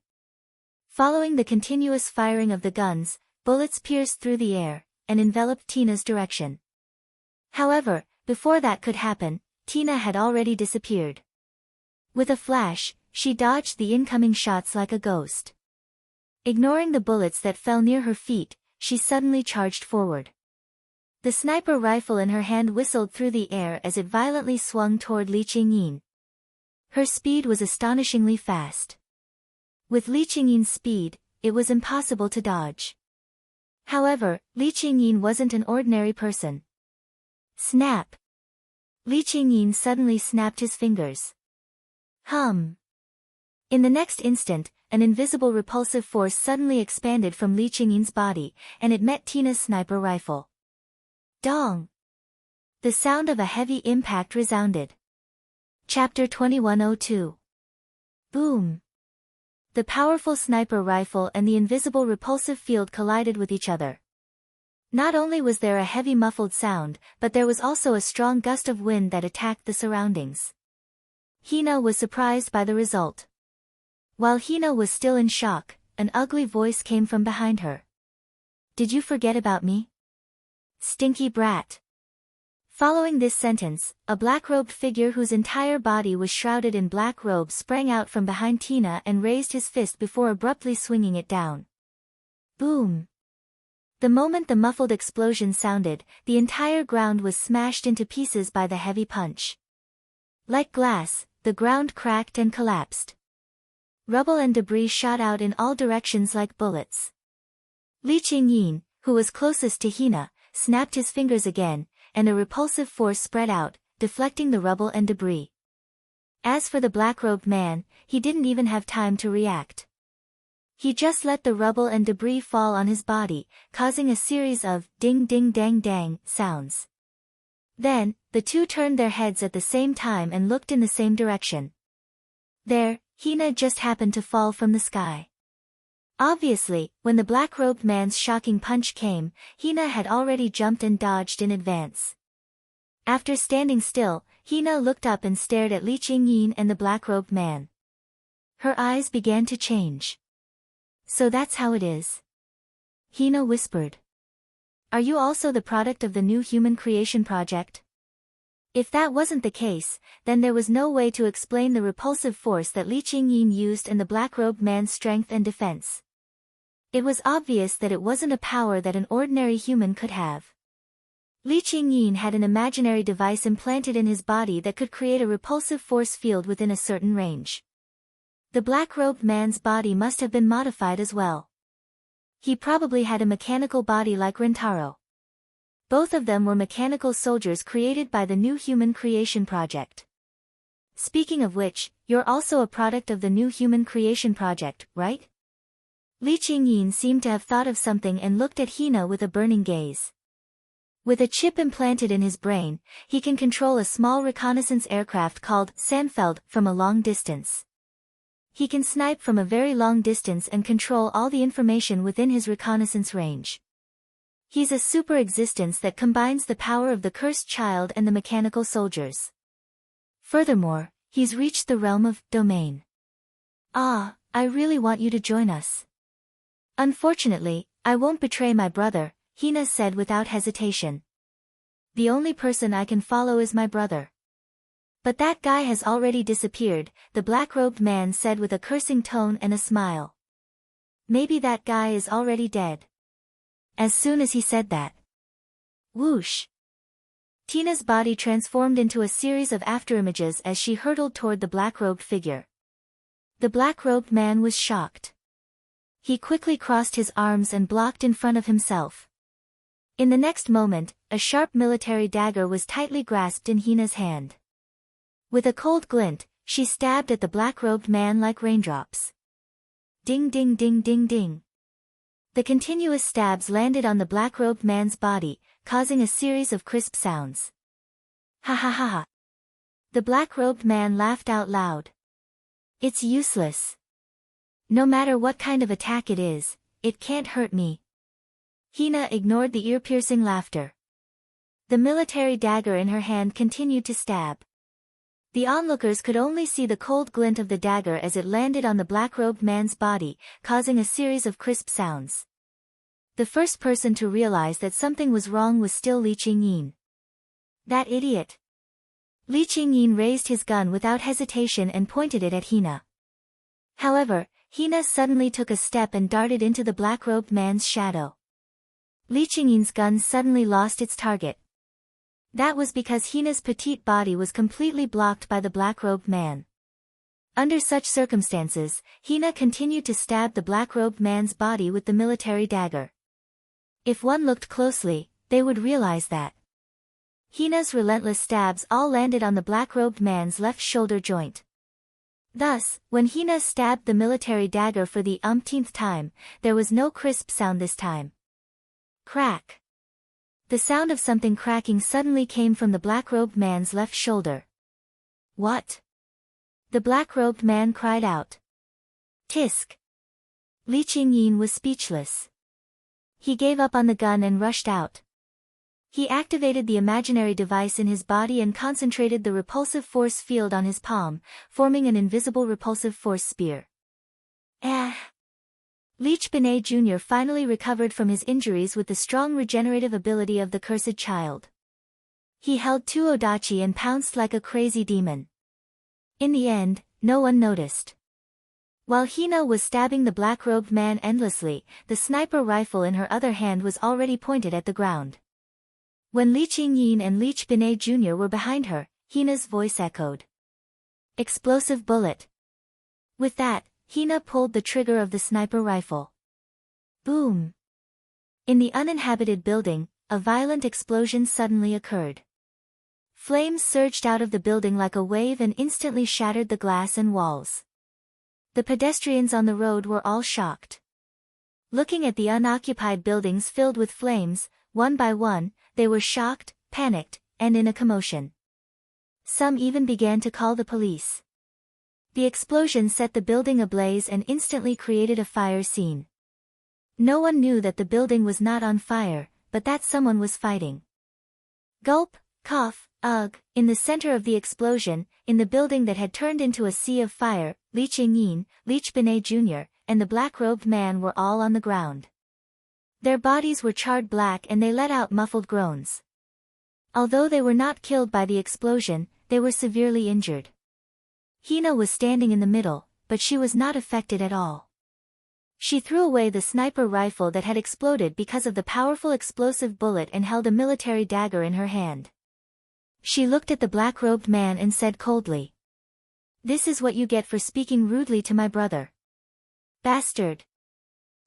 Following the continuous firing of the guns, bullets pierced through the air, and enveloped Tina's direction. However, before that could happen, Tina had already disappeared. With a flash, she dodged the incoming shots like a ghost. Ignoring the bullets that fell near her feet, she suddenly charged forward. The sniper rifle in her hand whistled through the air as it violently swung toward Li Qingyin. Her speed was astonishingly fast. With Li Qingyin's speed, it was impossible to dodge. However, Li Qingyin wasn't an ordinary person. Snap! Li Qingyin suddenly snapped his fingers. Hum! In the next instant, an invisible repulsive force suddenly expanded from Li Qingyin's body, and it met Tina's sniper rifle. Dong! The sound of a heavy impact resounded. Chapter 2102. Boom! The powerful sniper rifle and the invisible repulsive field collided with each other. Not only was there a heavy muffled sound, but there was also a strong gust of wind that attacked the surroundings. Hina was surprised by the result. While Hina was still in shock, an ugly voice came from behind her. Did you forget about me? Stinky brat. Following this sentence, a black-robed figure whose entire body was shrouded in black robes sprang out from behind Tina and raised his fist before abruptly swinging it down. Boom! The moment the muffled explosion sounded, the entire ground was smashed into pieces by the heavy punch. Like glass, the ground cracked and collapsed. Rubble and debris shot out in all directions like bullets. Li Qingyin, who was closest to Hina, snapped his fingers again, and a repulsive force spread out, deflecting the rubble and debris. As for the black-robed man, he didn't even have time to react. He just let the rubble and debris fall on his body, causing a series of ding-ding-dang-dang sounds. Then, the two turned their heads at the same time and looked in the same direction. There, Hina just happened to fall from the sky. Obviously, when the black-robed man's shocking punch came, Hina had already jumped and dodged in advance. After standing still, Hina looked up and stared at Li Qingyin and the black-robed man. Her eyes began to change. So that's how it is? Hina whispered. Are you also the product of the new human creation project? If that wasn't the case, then there was no way to explain the repulsive force that Li Qingyin used and the black-robed man's strength and defense. It was obvious that it wasn't a power that an ordinary human could have. Li Qingyin had an imaginary device implanted in his body that could create a repulsive force field within a certain range. The black-robed man's body must have been modified as well. He probably had a mechanical body like Rentaro. Both of them were mechanical soldiers created by the new human creation project. Speaking of which, you're also a product of the new human creation project, right? Li Qingyin seemed to have thought of something and looked at Hina with a burning gaze. With a chip implanted in his brain, he can control a small reconnaissance aircraft called Sandfeld from a long distance. He can snipe from a very long distance and control all the information within his reconnaissance range. He's a super existence that combines the power of the cursed child and the mechanical soldiers. Furthermore, he's reached the realm of domain. Ah, I really want you to join us. Unfortunately, I won't betray my brother, Hina said without hesitation. The only person I can follow is my brother. But that guy has already disappeared, the black-robed man said with a cursing tone and a smile. Maybe that guy is already dead. As soon as he said that. Whoosh! Tina's body transformed into a series of afterimages as she hurtled toward the black-robed figure. The black-robed man was shocked. He quickly crossed his arms and blocked in front of himself. In the next moment, a sharp military dagger was tightly grasped in Hina's hand. With a cold glint, she stabbed at the black-robed man like raindrops. Ding ding ding ding ding. The continuous stabs landed on the black-robed man's body, causing a series of crisp sounds. Ha ha ha ha. The black-robed man laughed out loud. It's useless. No matter what kind of attack it is, it can't hurt me. Hina ignored the ear-piercing laughter. The military dagger in her hand continued to stab. The onlookers could only see the cold glint of the dagger as it landed on the black-robed man's body, causing a series of crisp sounds. The first person to realize that something was wrong was still Li Qingyin. That idiot! Li Qingyin raised his gun without hesitation and pointed it at Hina. However, Hina suddenly took a step and darted into the black-robed man's shadow. Li Qingyin's gun suddenly lost its target. That was because Hina's petite body was completely blocked by the black-robed man. Under such circumstances, Hina continued to stab the black-robed man's body with the military dagger. If one looked closely, they would realize that Hina's relentless stabs all landed on the black-robed man's left shoulder joint. Thus, when Hina stabbed the military dagger for the umpteenth time, there was no crisp sound this time. Crack. The sound of something cracking suddenly came from the black-robed man's left shoulder. What? The black-robed man cried out. Tisk. Li Qingyin was speechless. He gave up on the gun and rushed out. He activated the imaginary device in his body and concentrated the repulsive force field on his palm, forming an invisible repulsive force spear. Leech Benet Jr. finally recovered from his injuries with the strong regenerative ability of the cursed child. He held two odachi and pounced like a crazy demon. In the end, no one noticed. While Hina was stabbing the black-robed man endlessly, the sniper rifle in her other hand was already pointed at the ground. When Li Qingyin and Leech Benet Jr. were behind her, Hina's voice echoed. Explosive bullet. With that, Hina pulled the trigger of the sniper rifle. Boom! In the uninhabited building, a violent explosion suddenly occurred. Flames surged out of the building like a wave and instantly shattered the glass and walls. The pedestrians on the road were all shocked. Looking at the unoccupied buildings filled with flames, one by one, they were shocked, panicked, and in a commotion. Some even began to call the police. The explosion set the building ablaze and instantly created a fire scene. No one knew that the building was not on fire, but that someone was fighting. Gulp, cough, ugh, in the center of the explosion, in the building that had turned into a sea of fire, Li Qingyin, Leech Benet Jr., and the black-robed man were all on the ground. Their bodies were charred black and they let out muffled groans. Although they were not killed by the explosion, they were severely injured. Hina was standing in the middle, but she was not affected at all. She threw away the sniper rifle that had exploded because of the powerful explosive bullet and held a military dagger in her hand. She looked at the black-robed man and said coldly. This is what you get for speaking rudely to my brother. Bastard!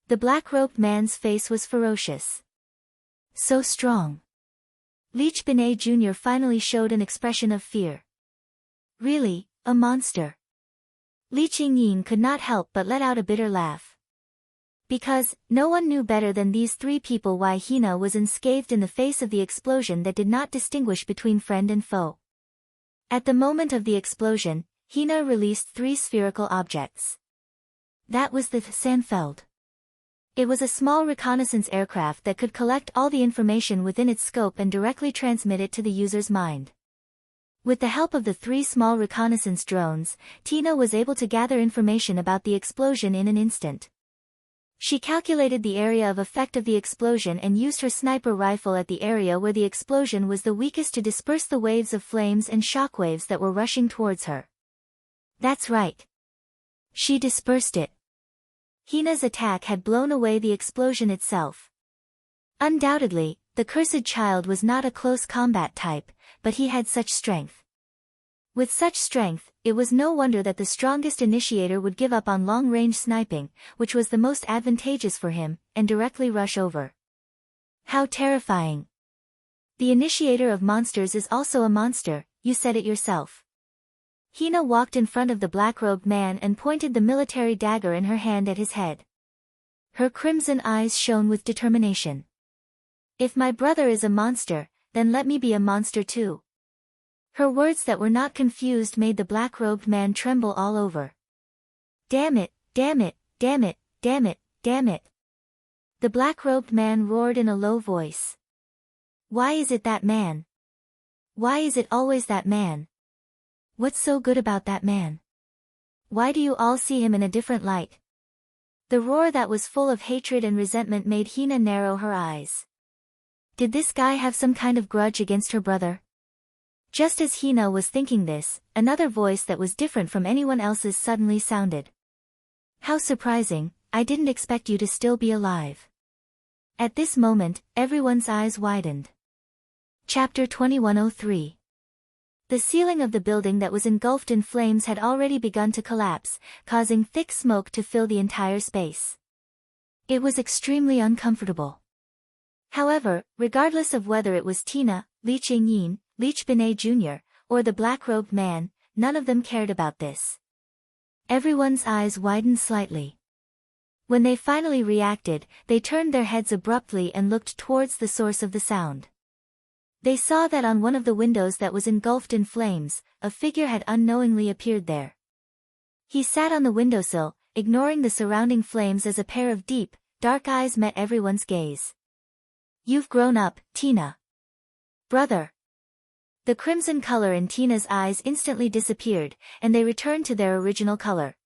The black-robed man's face was ferocious. So strong. Leech Benet Jr. finally showed an expression of fear. Really, a monster? Li Qingyin could not help but let out a bitter laugh. Because, no one knew better than these three people why Hina was unscathed in the face of the explosion that did not distinguish between friend and foe. At the moment of the explosion, Hina released three spherical objects. That was the Sandfeld. It was a small reconnaissance aircraft that could collect all the information within its scope and directly transmit it to the user's mind. With the help of the three small reconnaissance drones, Tina was able to gather information about the explosion in an instant. She calculated the area of effect of the explosion and used her sniper rifle at the area where the explosion was the weakest to disperse the waves of flames and shockwaves that were rushing towards her. That's right. She dispersed it. Hina's attack had blown away the explosion itself. Undoubtedly, the cursed child was not a close combat type, but he had such strength. With such strength, it was no wonder that the strongest initiator would give up on long-range sniping, which was the most advantageous for him, and directly rush over. How terrifying. The initiator of monsters is also a monster, you said it yourself. Hina walked in front of the black-robed man and pointed the military dagger in her hand at his head. Her crimson eyes shone with determination. If my brother is a monster, then let me be a monster too. Her words that were not confused made the black-robed man tremble all over. Damn it, damn it, damn it, damn it, damn it. The black-robed man roared in a low voice. Why is it that man? Why is it always that man? What's so good about that man? Why do you all see him in a different light? The roar that was full of hatred and resentment made Hina narrow her eyes. Did this guy have some kind of grudge against her brother? Just as Hina was thinking this, another voice that was different from anyone else's suddenly sounded. How surprising, I didn't expect you to still be alive. At this moment, everyone's eyes widened. Chapter 2103. The ceiling of the building that was engulfed in flames had already begun to collapse, causing thick smoke to fill the entire space. It was extremely uncomfortable. However, regardless of whether it was Tina, Li Qingyin, Leech Binet Jr., or the black-robed man, none of them cared about this. Everyone's eyes widened slightly. When they finally reacted, they turned their heads abruptly and looked towards the source of the sound. They saw that on one of the windows that was engulfed in flames, a figure had unknowingly appeared there. He sat on the windowsill, ignoring the surrounding flames as a pair of deep, dark eyes met everyone's gaze. You've grown up, Tina. Brother. The crimson color in Tina's eyes instantly disappeared, and they returned to their original color.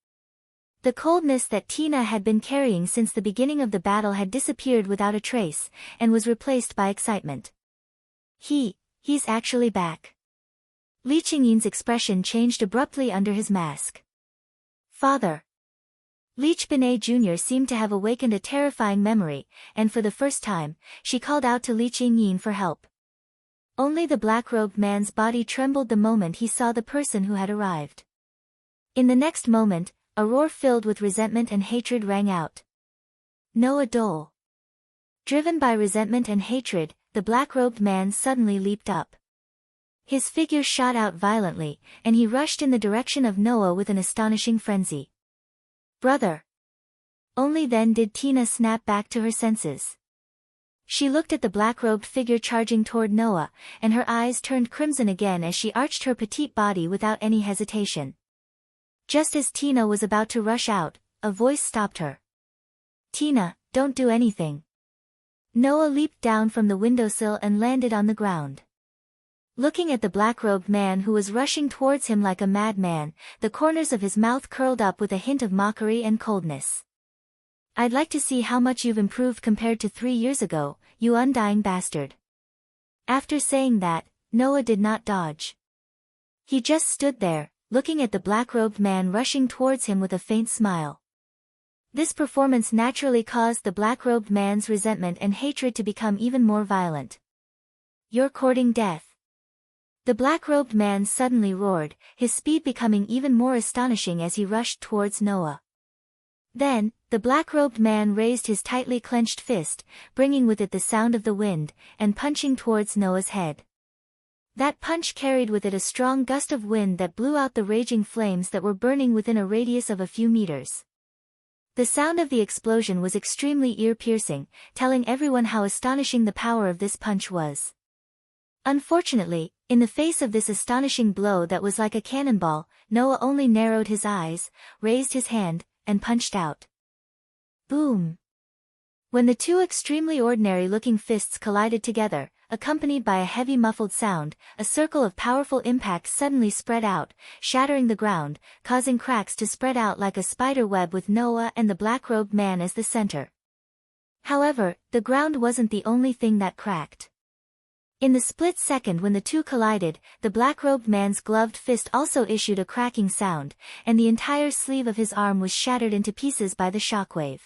The coldness that Tina had been carrying since the beginning of the battle had disappeared without a trace, and was replaced by excitement. He's actually back. Li Qingyin's expression changed abruptly under his mask. Father. Leech Binet Jr. seemed to have awakened a terrifying memory, and for the first time, she called out to Li Qingyin for help. Only the black-robed man's body trembled the moment he saw the person who had arrived. In the next moment, a roar filled with resentment and hatred rang out. Noah Dole. Driven by resentment and hatred, the black-robed man suddenly leaped up. His figure shot out violently, and he rushed in the direction of Noah with an astonishing frenzy. Brother. Only then did Tina snap back to her senses. She looked at the black-robed figure charging toward Noah, and her eyes turned crimson again as she arched her petite body without any hesitation. Just as Tina was about to rush out, a voice stopped her. Tina, don't do anything. Noah leaped down from the windowsill and landed on the ground. Looking at the black-robed man who was rushing towards him like a madman, the corners of his mouth curled up with a hint of mockery and coldness. I'd like to see how much you've improved compared to 3 years ago, you undying bastard. After saying that, Noah did not dodge. He just stood there, looking at the black-robed man rushing towards him with a faint smile. This performance naturally caused the black-robed man's resentment and hatred to become even more violent. You're courting death. The black-robed man suddenly roared, his speed becoming even more astonishing as he rushed towards Noah. Then, the black-robed man raised his tightly clenched fist, bringing with it the sound of the wind, and punching towards Noah's head. That punch carried with it a strong gust of wind that blew out the raging flames that were burning within a radius of a few meters. The sound of the explosion was extremely ear-piercing, telling everyone how astonishing the power of this punch was. Unfortunately, in the face of this astonishing blow that was like a cannonball, Noah only narrowed his eyes, raised his hand, and punched out. Boom! When the two extremely ordinary-looking fists collided together, accompanied by a heavy muffled sound, a circle of powerful impacts suddenly spread out, shattering the ground, causing cracks to spread out like a spider web with Noah and the black-robed man as the center. However, the ground wasn't the only thing that cracked. In the split second when the two collided, the black-robed man's gloved fist also issued a cracking sound, and the entire sleeve of his arm was shattered into pieces by the shockwave.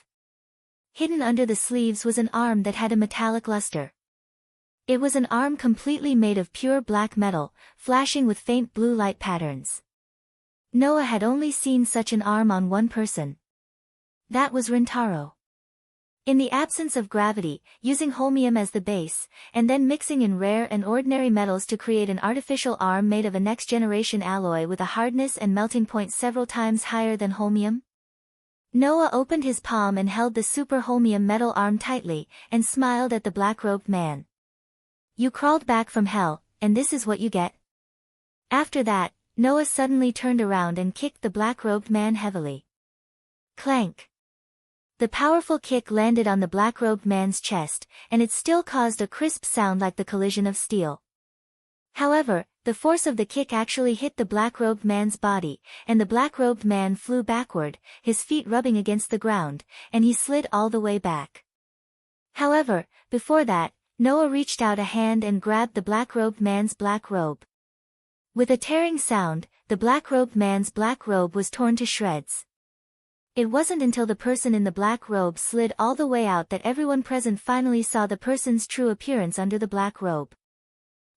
Hidden under the sleeves was an arm that had a metallic luster. It was an arm completely made of pure black metal, flashing with faint blue light patterns. Noah had only seen such an arm on one person. That was Rintaro. In the absence of gravity, using holmium as the base, and then mixing in rare and ordinary metals to create an artificial arm made of a next-generation alloy with a hardness and melting point several times higher than holmium? Noah opened his palm and held the super holmium metal arm tightly, and smiled at the black-robed man. You crawled back from hell, and this is what you get. After that, Noah suddenly turned around and kicked the black-robed man heavily. Clank! The powerful kick landed on the black-robed man's chest, and it still caused a crisp sound like the collision of steel. However, the force of the kick actually hit the black-robed man's body, and the black-robed man flew backward, his feet rubbing against the ground, and he slid all the way back. However, before that, Noah reached out a hand and grabbed the black-robed man's black robe. With a tearing sound, the black-robed man's black robe was torn to shreds. It wasn't until the person in the black robe slid all the way out that everyone present finally saw the person's true appearance under the black robe.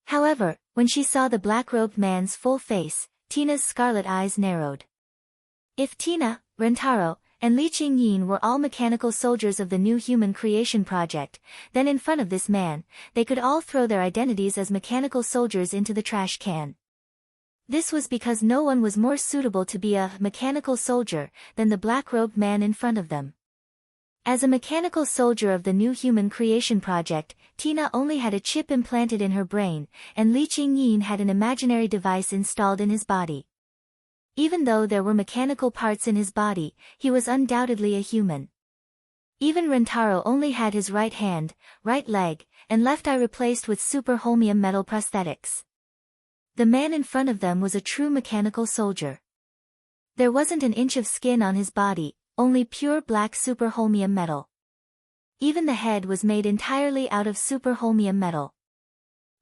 However, when she saw the black-robed man's full face, Tina's scarlet eyes narrowed. If Tina, Rentaro, and Li Qingyin were all mechanical soldiers of the new human creation project, then in front of this man, they could all throw their identities as mechanical soldiers into the trash can. This was because no one was more suitable to be a mechanical soldier than the black-robed man in front of them. As a mechanical soldier of the new human creation project, Tina only had a chip implanted in her brain, and Li Qingyin had an imaginary device installed in his body. Even though there were mechanical parts in his body, he was undoubtedly a human. Even Rentaro only had his right hand, right leg, and left eye replaced with super holmium metal prosthetics. The man in front of them was a true mechanical soldier. There wasn't an inch of skin on his body, only pure black super holmium metal. Even the head was made entirely out of super holmium metal.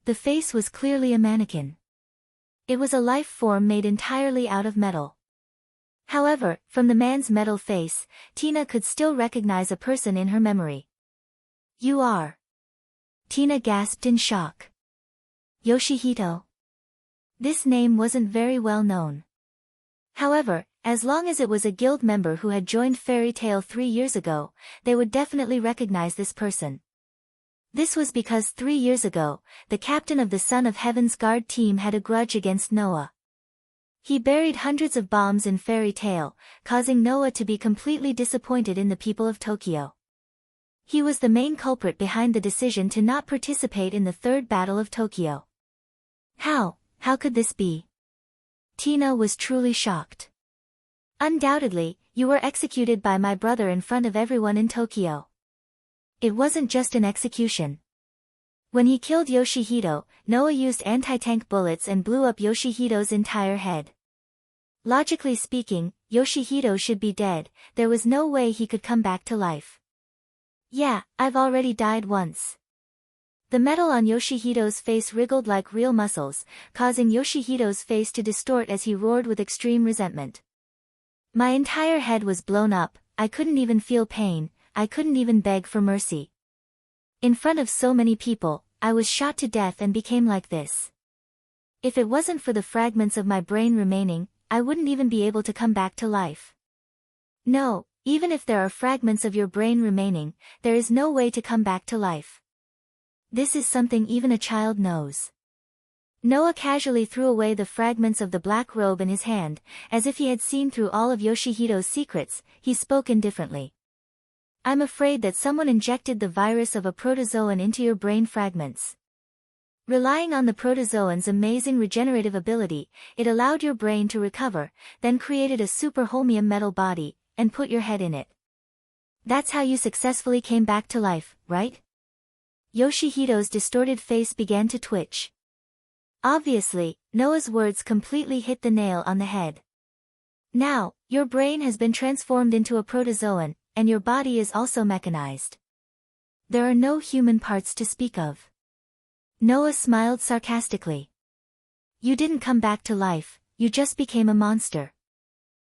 The face was clearly a mannequin. It was a life form made entirely out of metal. However, from the man's metal face, Tina could still recognize a person in her memory. "You are..." Tina gasped in shock. "Yoshihito." This name wasn't very well known. However, as long as it was a guild member who had joined Fairy Tail 3 years ago, they would definitely recognize this person. This was because 3 years ago, the captain of the Son of Heaven's Guard team had a grudge against Noah. He buried hundreds of bombs in Fairy Tail, causing Noah to be completely disappointed in the people of Tokyo. He was the main culprit behind the decision to not participate in the Third Battle of Tokyo. How could this be? Tina was truly shocked. "Undoubtedly, you were executed by my brother in front of everyone in Tokyo." It wasn't just an execution. When he killed Yoshihito, Noah used anti-tank bullets and blew up Yoshihito's entire head. Logically speaking, Yoshihito should be dead, there was no way he could come back to life. "Yeah, I've already died once." The metal on Yoshihito's face wriggled like real muscles, causing Yoshihito's face to distort as he roared with extreme resentment. "My entire head was blown up, I couldn't even feel pain, I couldn't even beg for mercy. In front of so many people, I was shot to death and became like this. If it wasn't for the fragments of my brain remaining, I wouldn't even be able to come back to life." No, even if there are fragments of your brain remaining, there is no way to come back to life. This is something even a child knows. Noah casually threw away the fragments of the black robe in his hand, as if he had seen through all of Yoshihito's secrets. He spoke indifferently. "I'm afraid that someone injected the virus of a protozoan into your brain fragments. Relying on the protozoan's amazing regenerative ability, it allowed your brain to recover, then created a super holmium metal body, and put your head in it. That's how you successfully came back to life, right?" Yoshihito's distorted face began to twitch. Obviously, Noah's words completely hit the nail on the head. "Now, your brain has been transformed into a protozoan, and your body is also mechanized. There are no human parts to speak of." Noah smiled sarcastically. "You didn't come back to life, you just became a monster."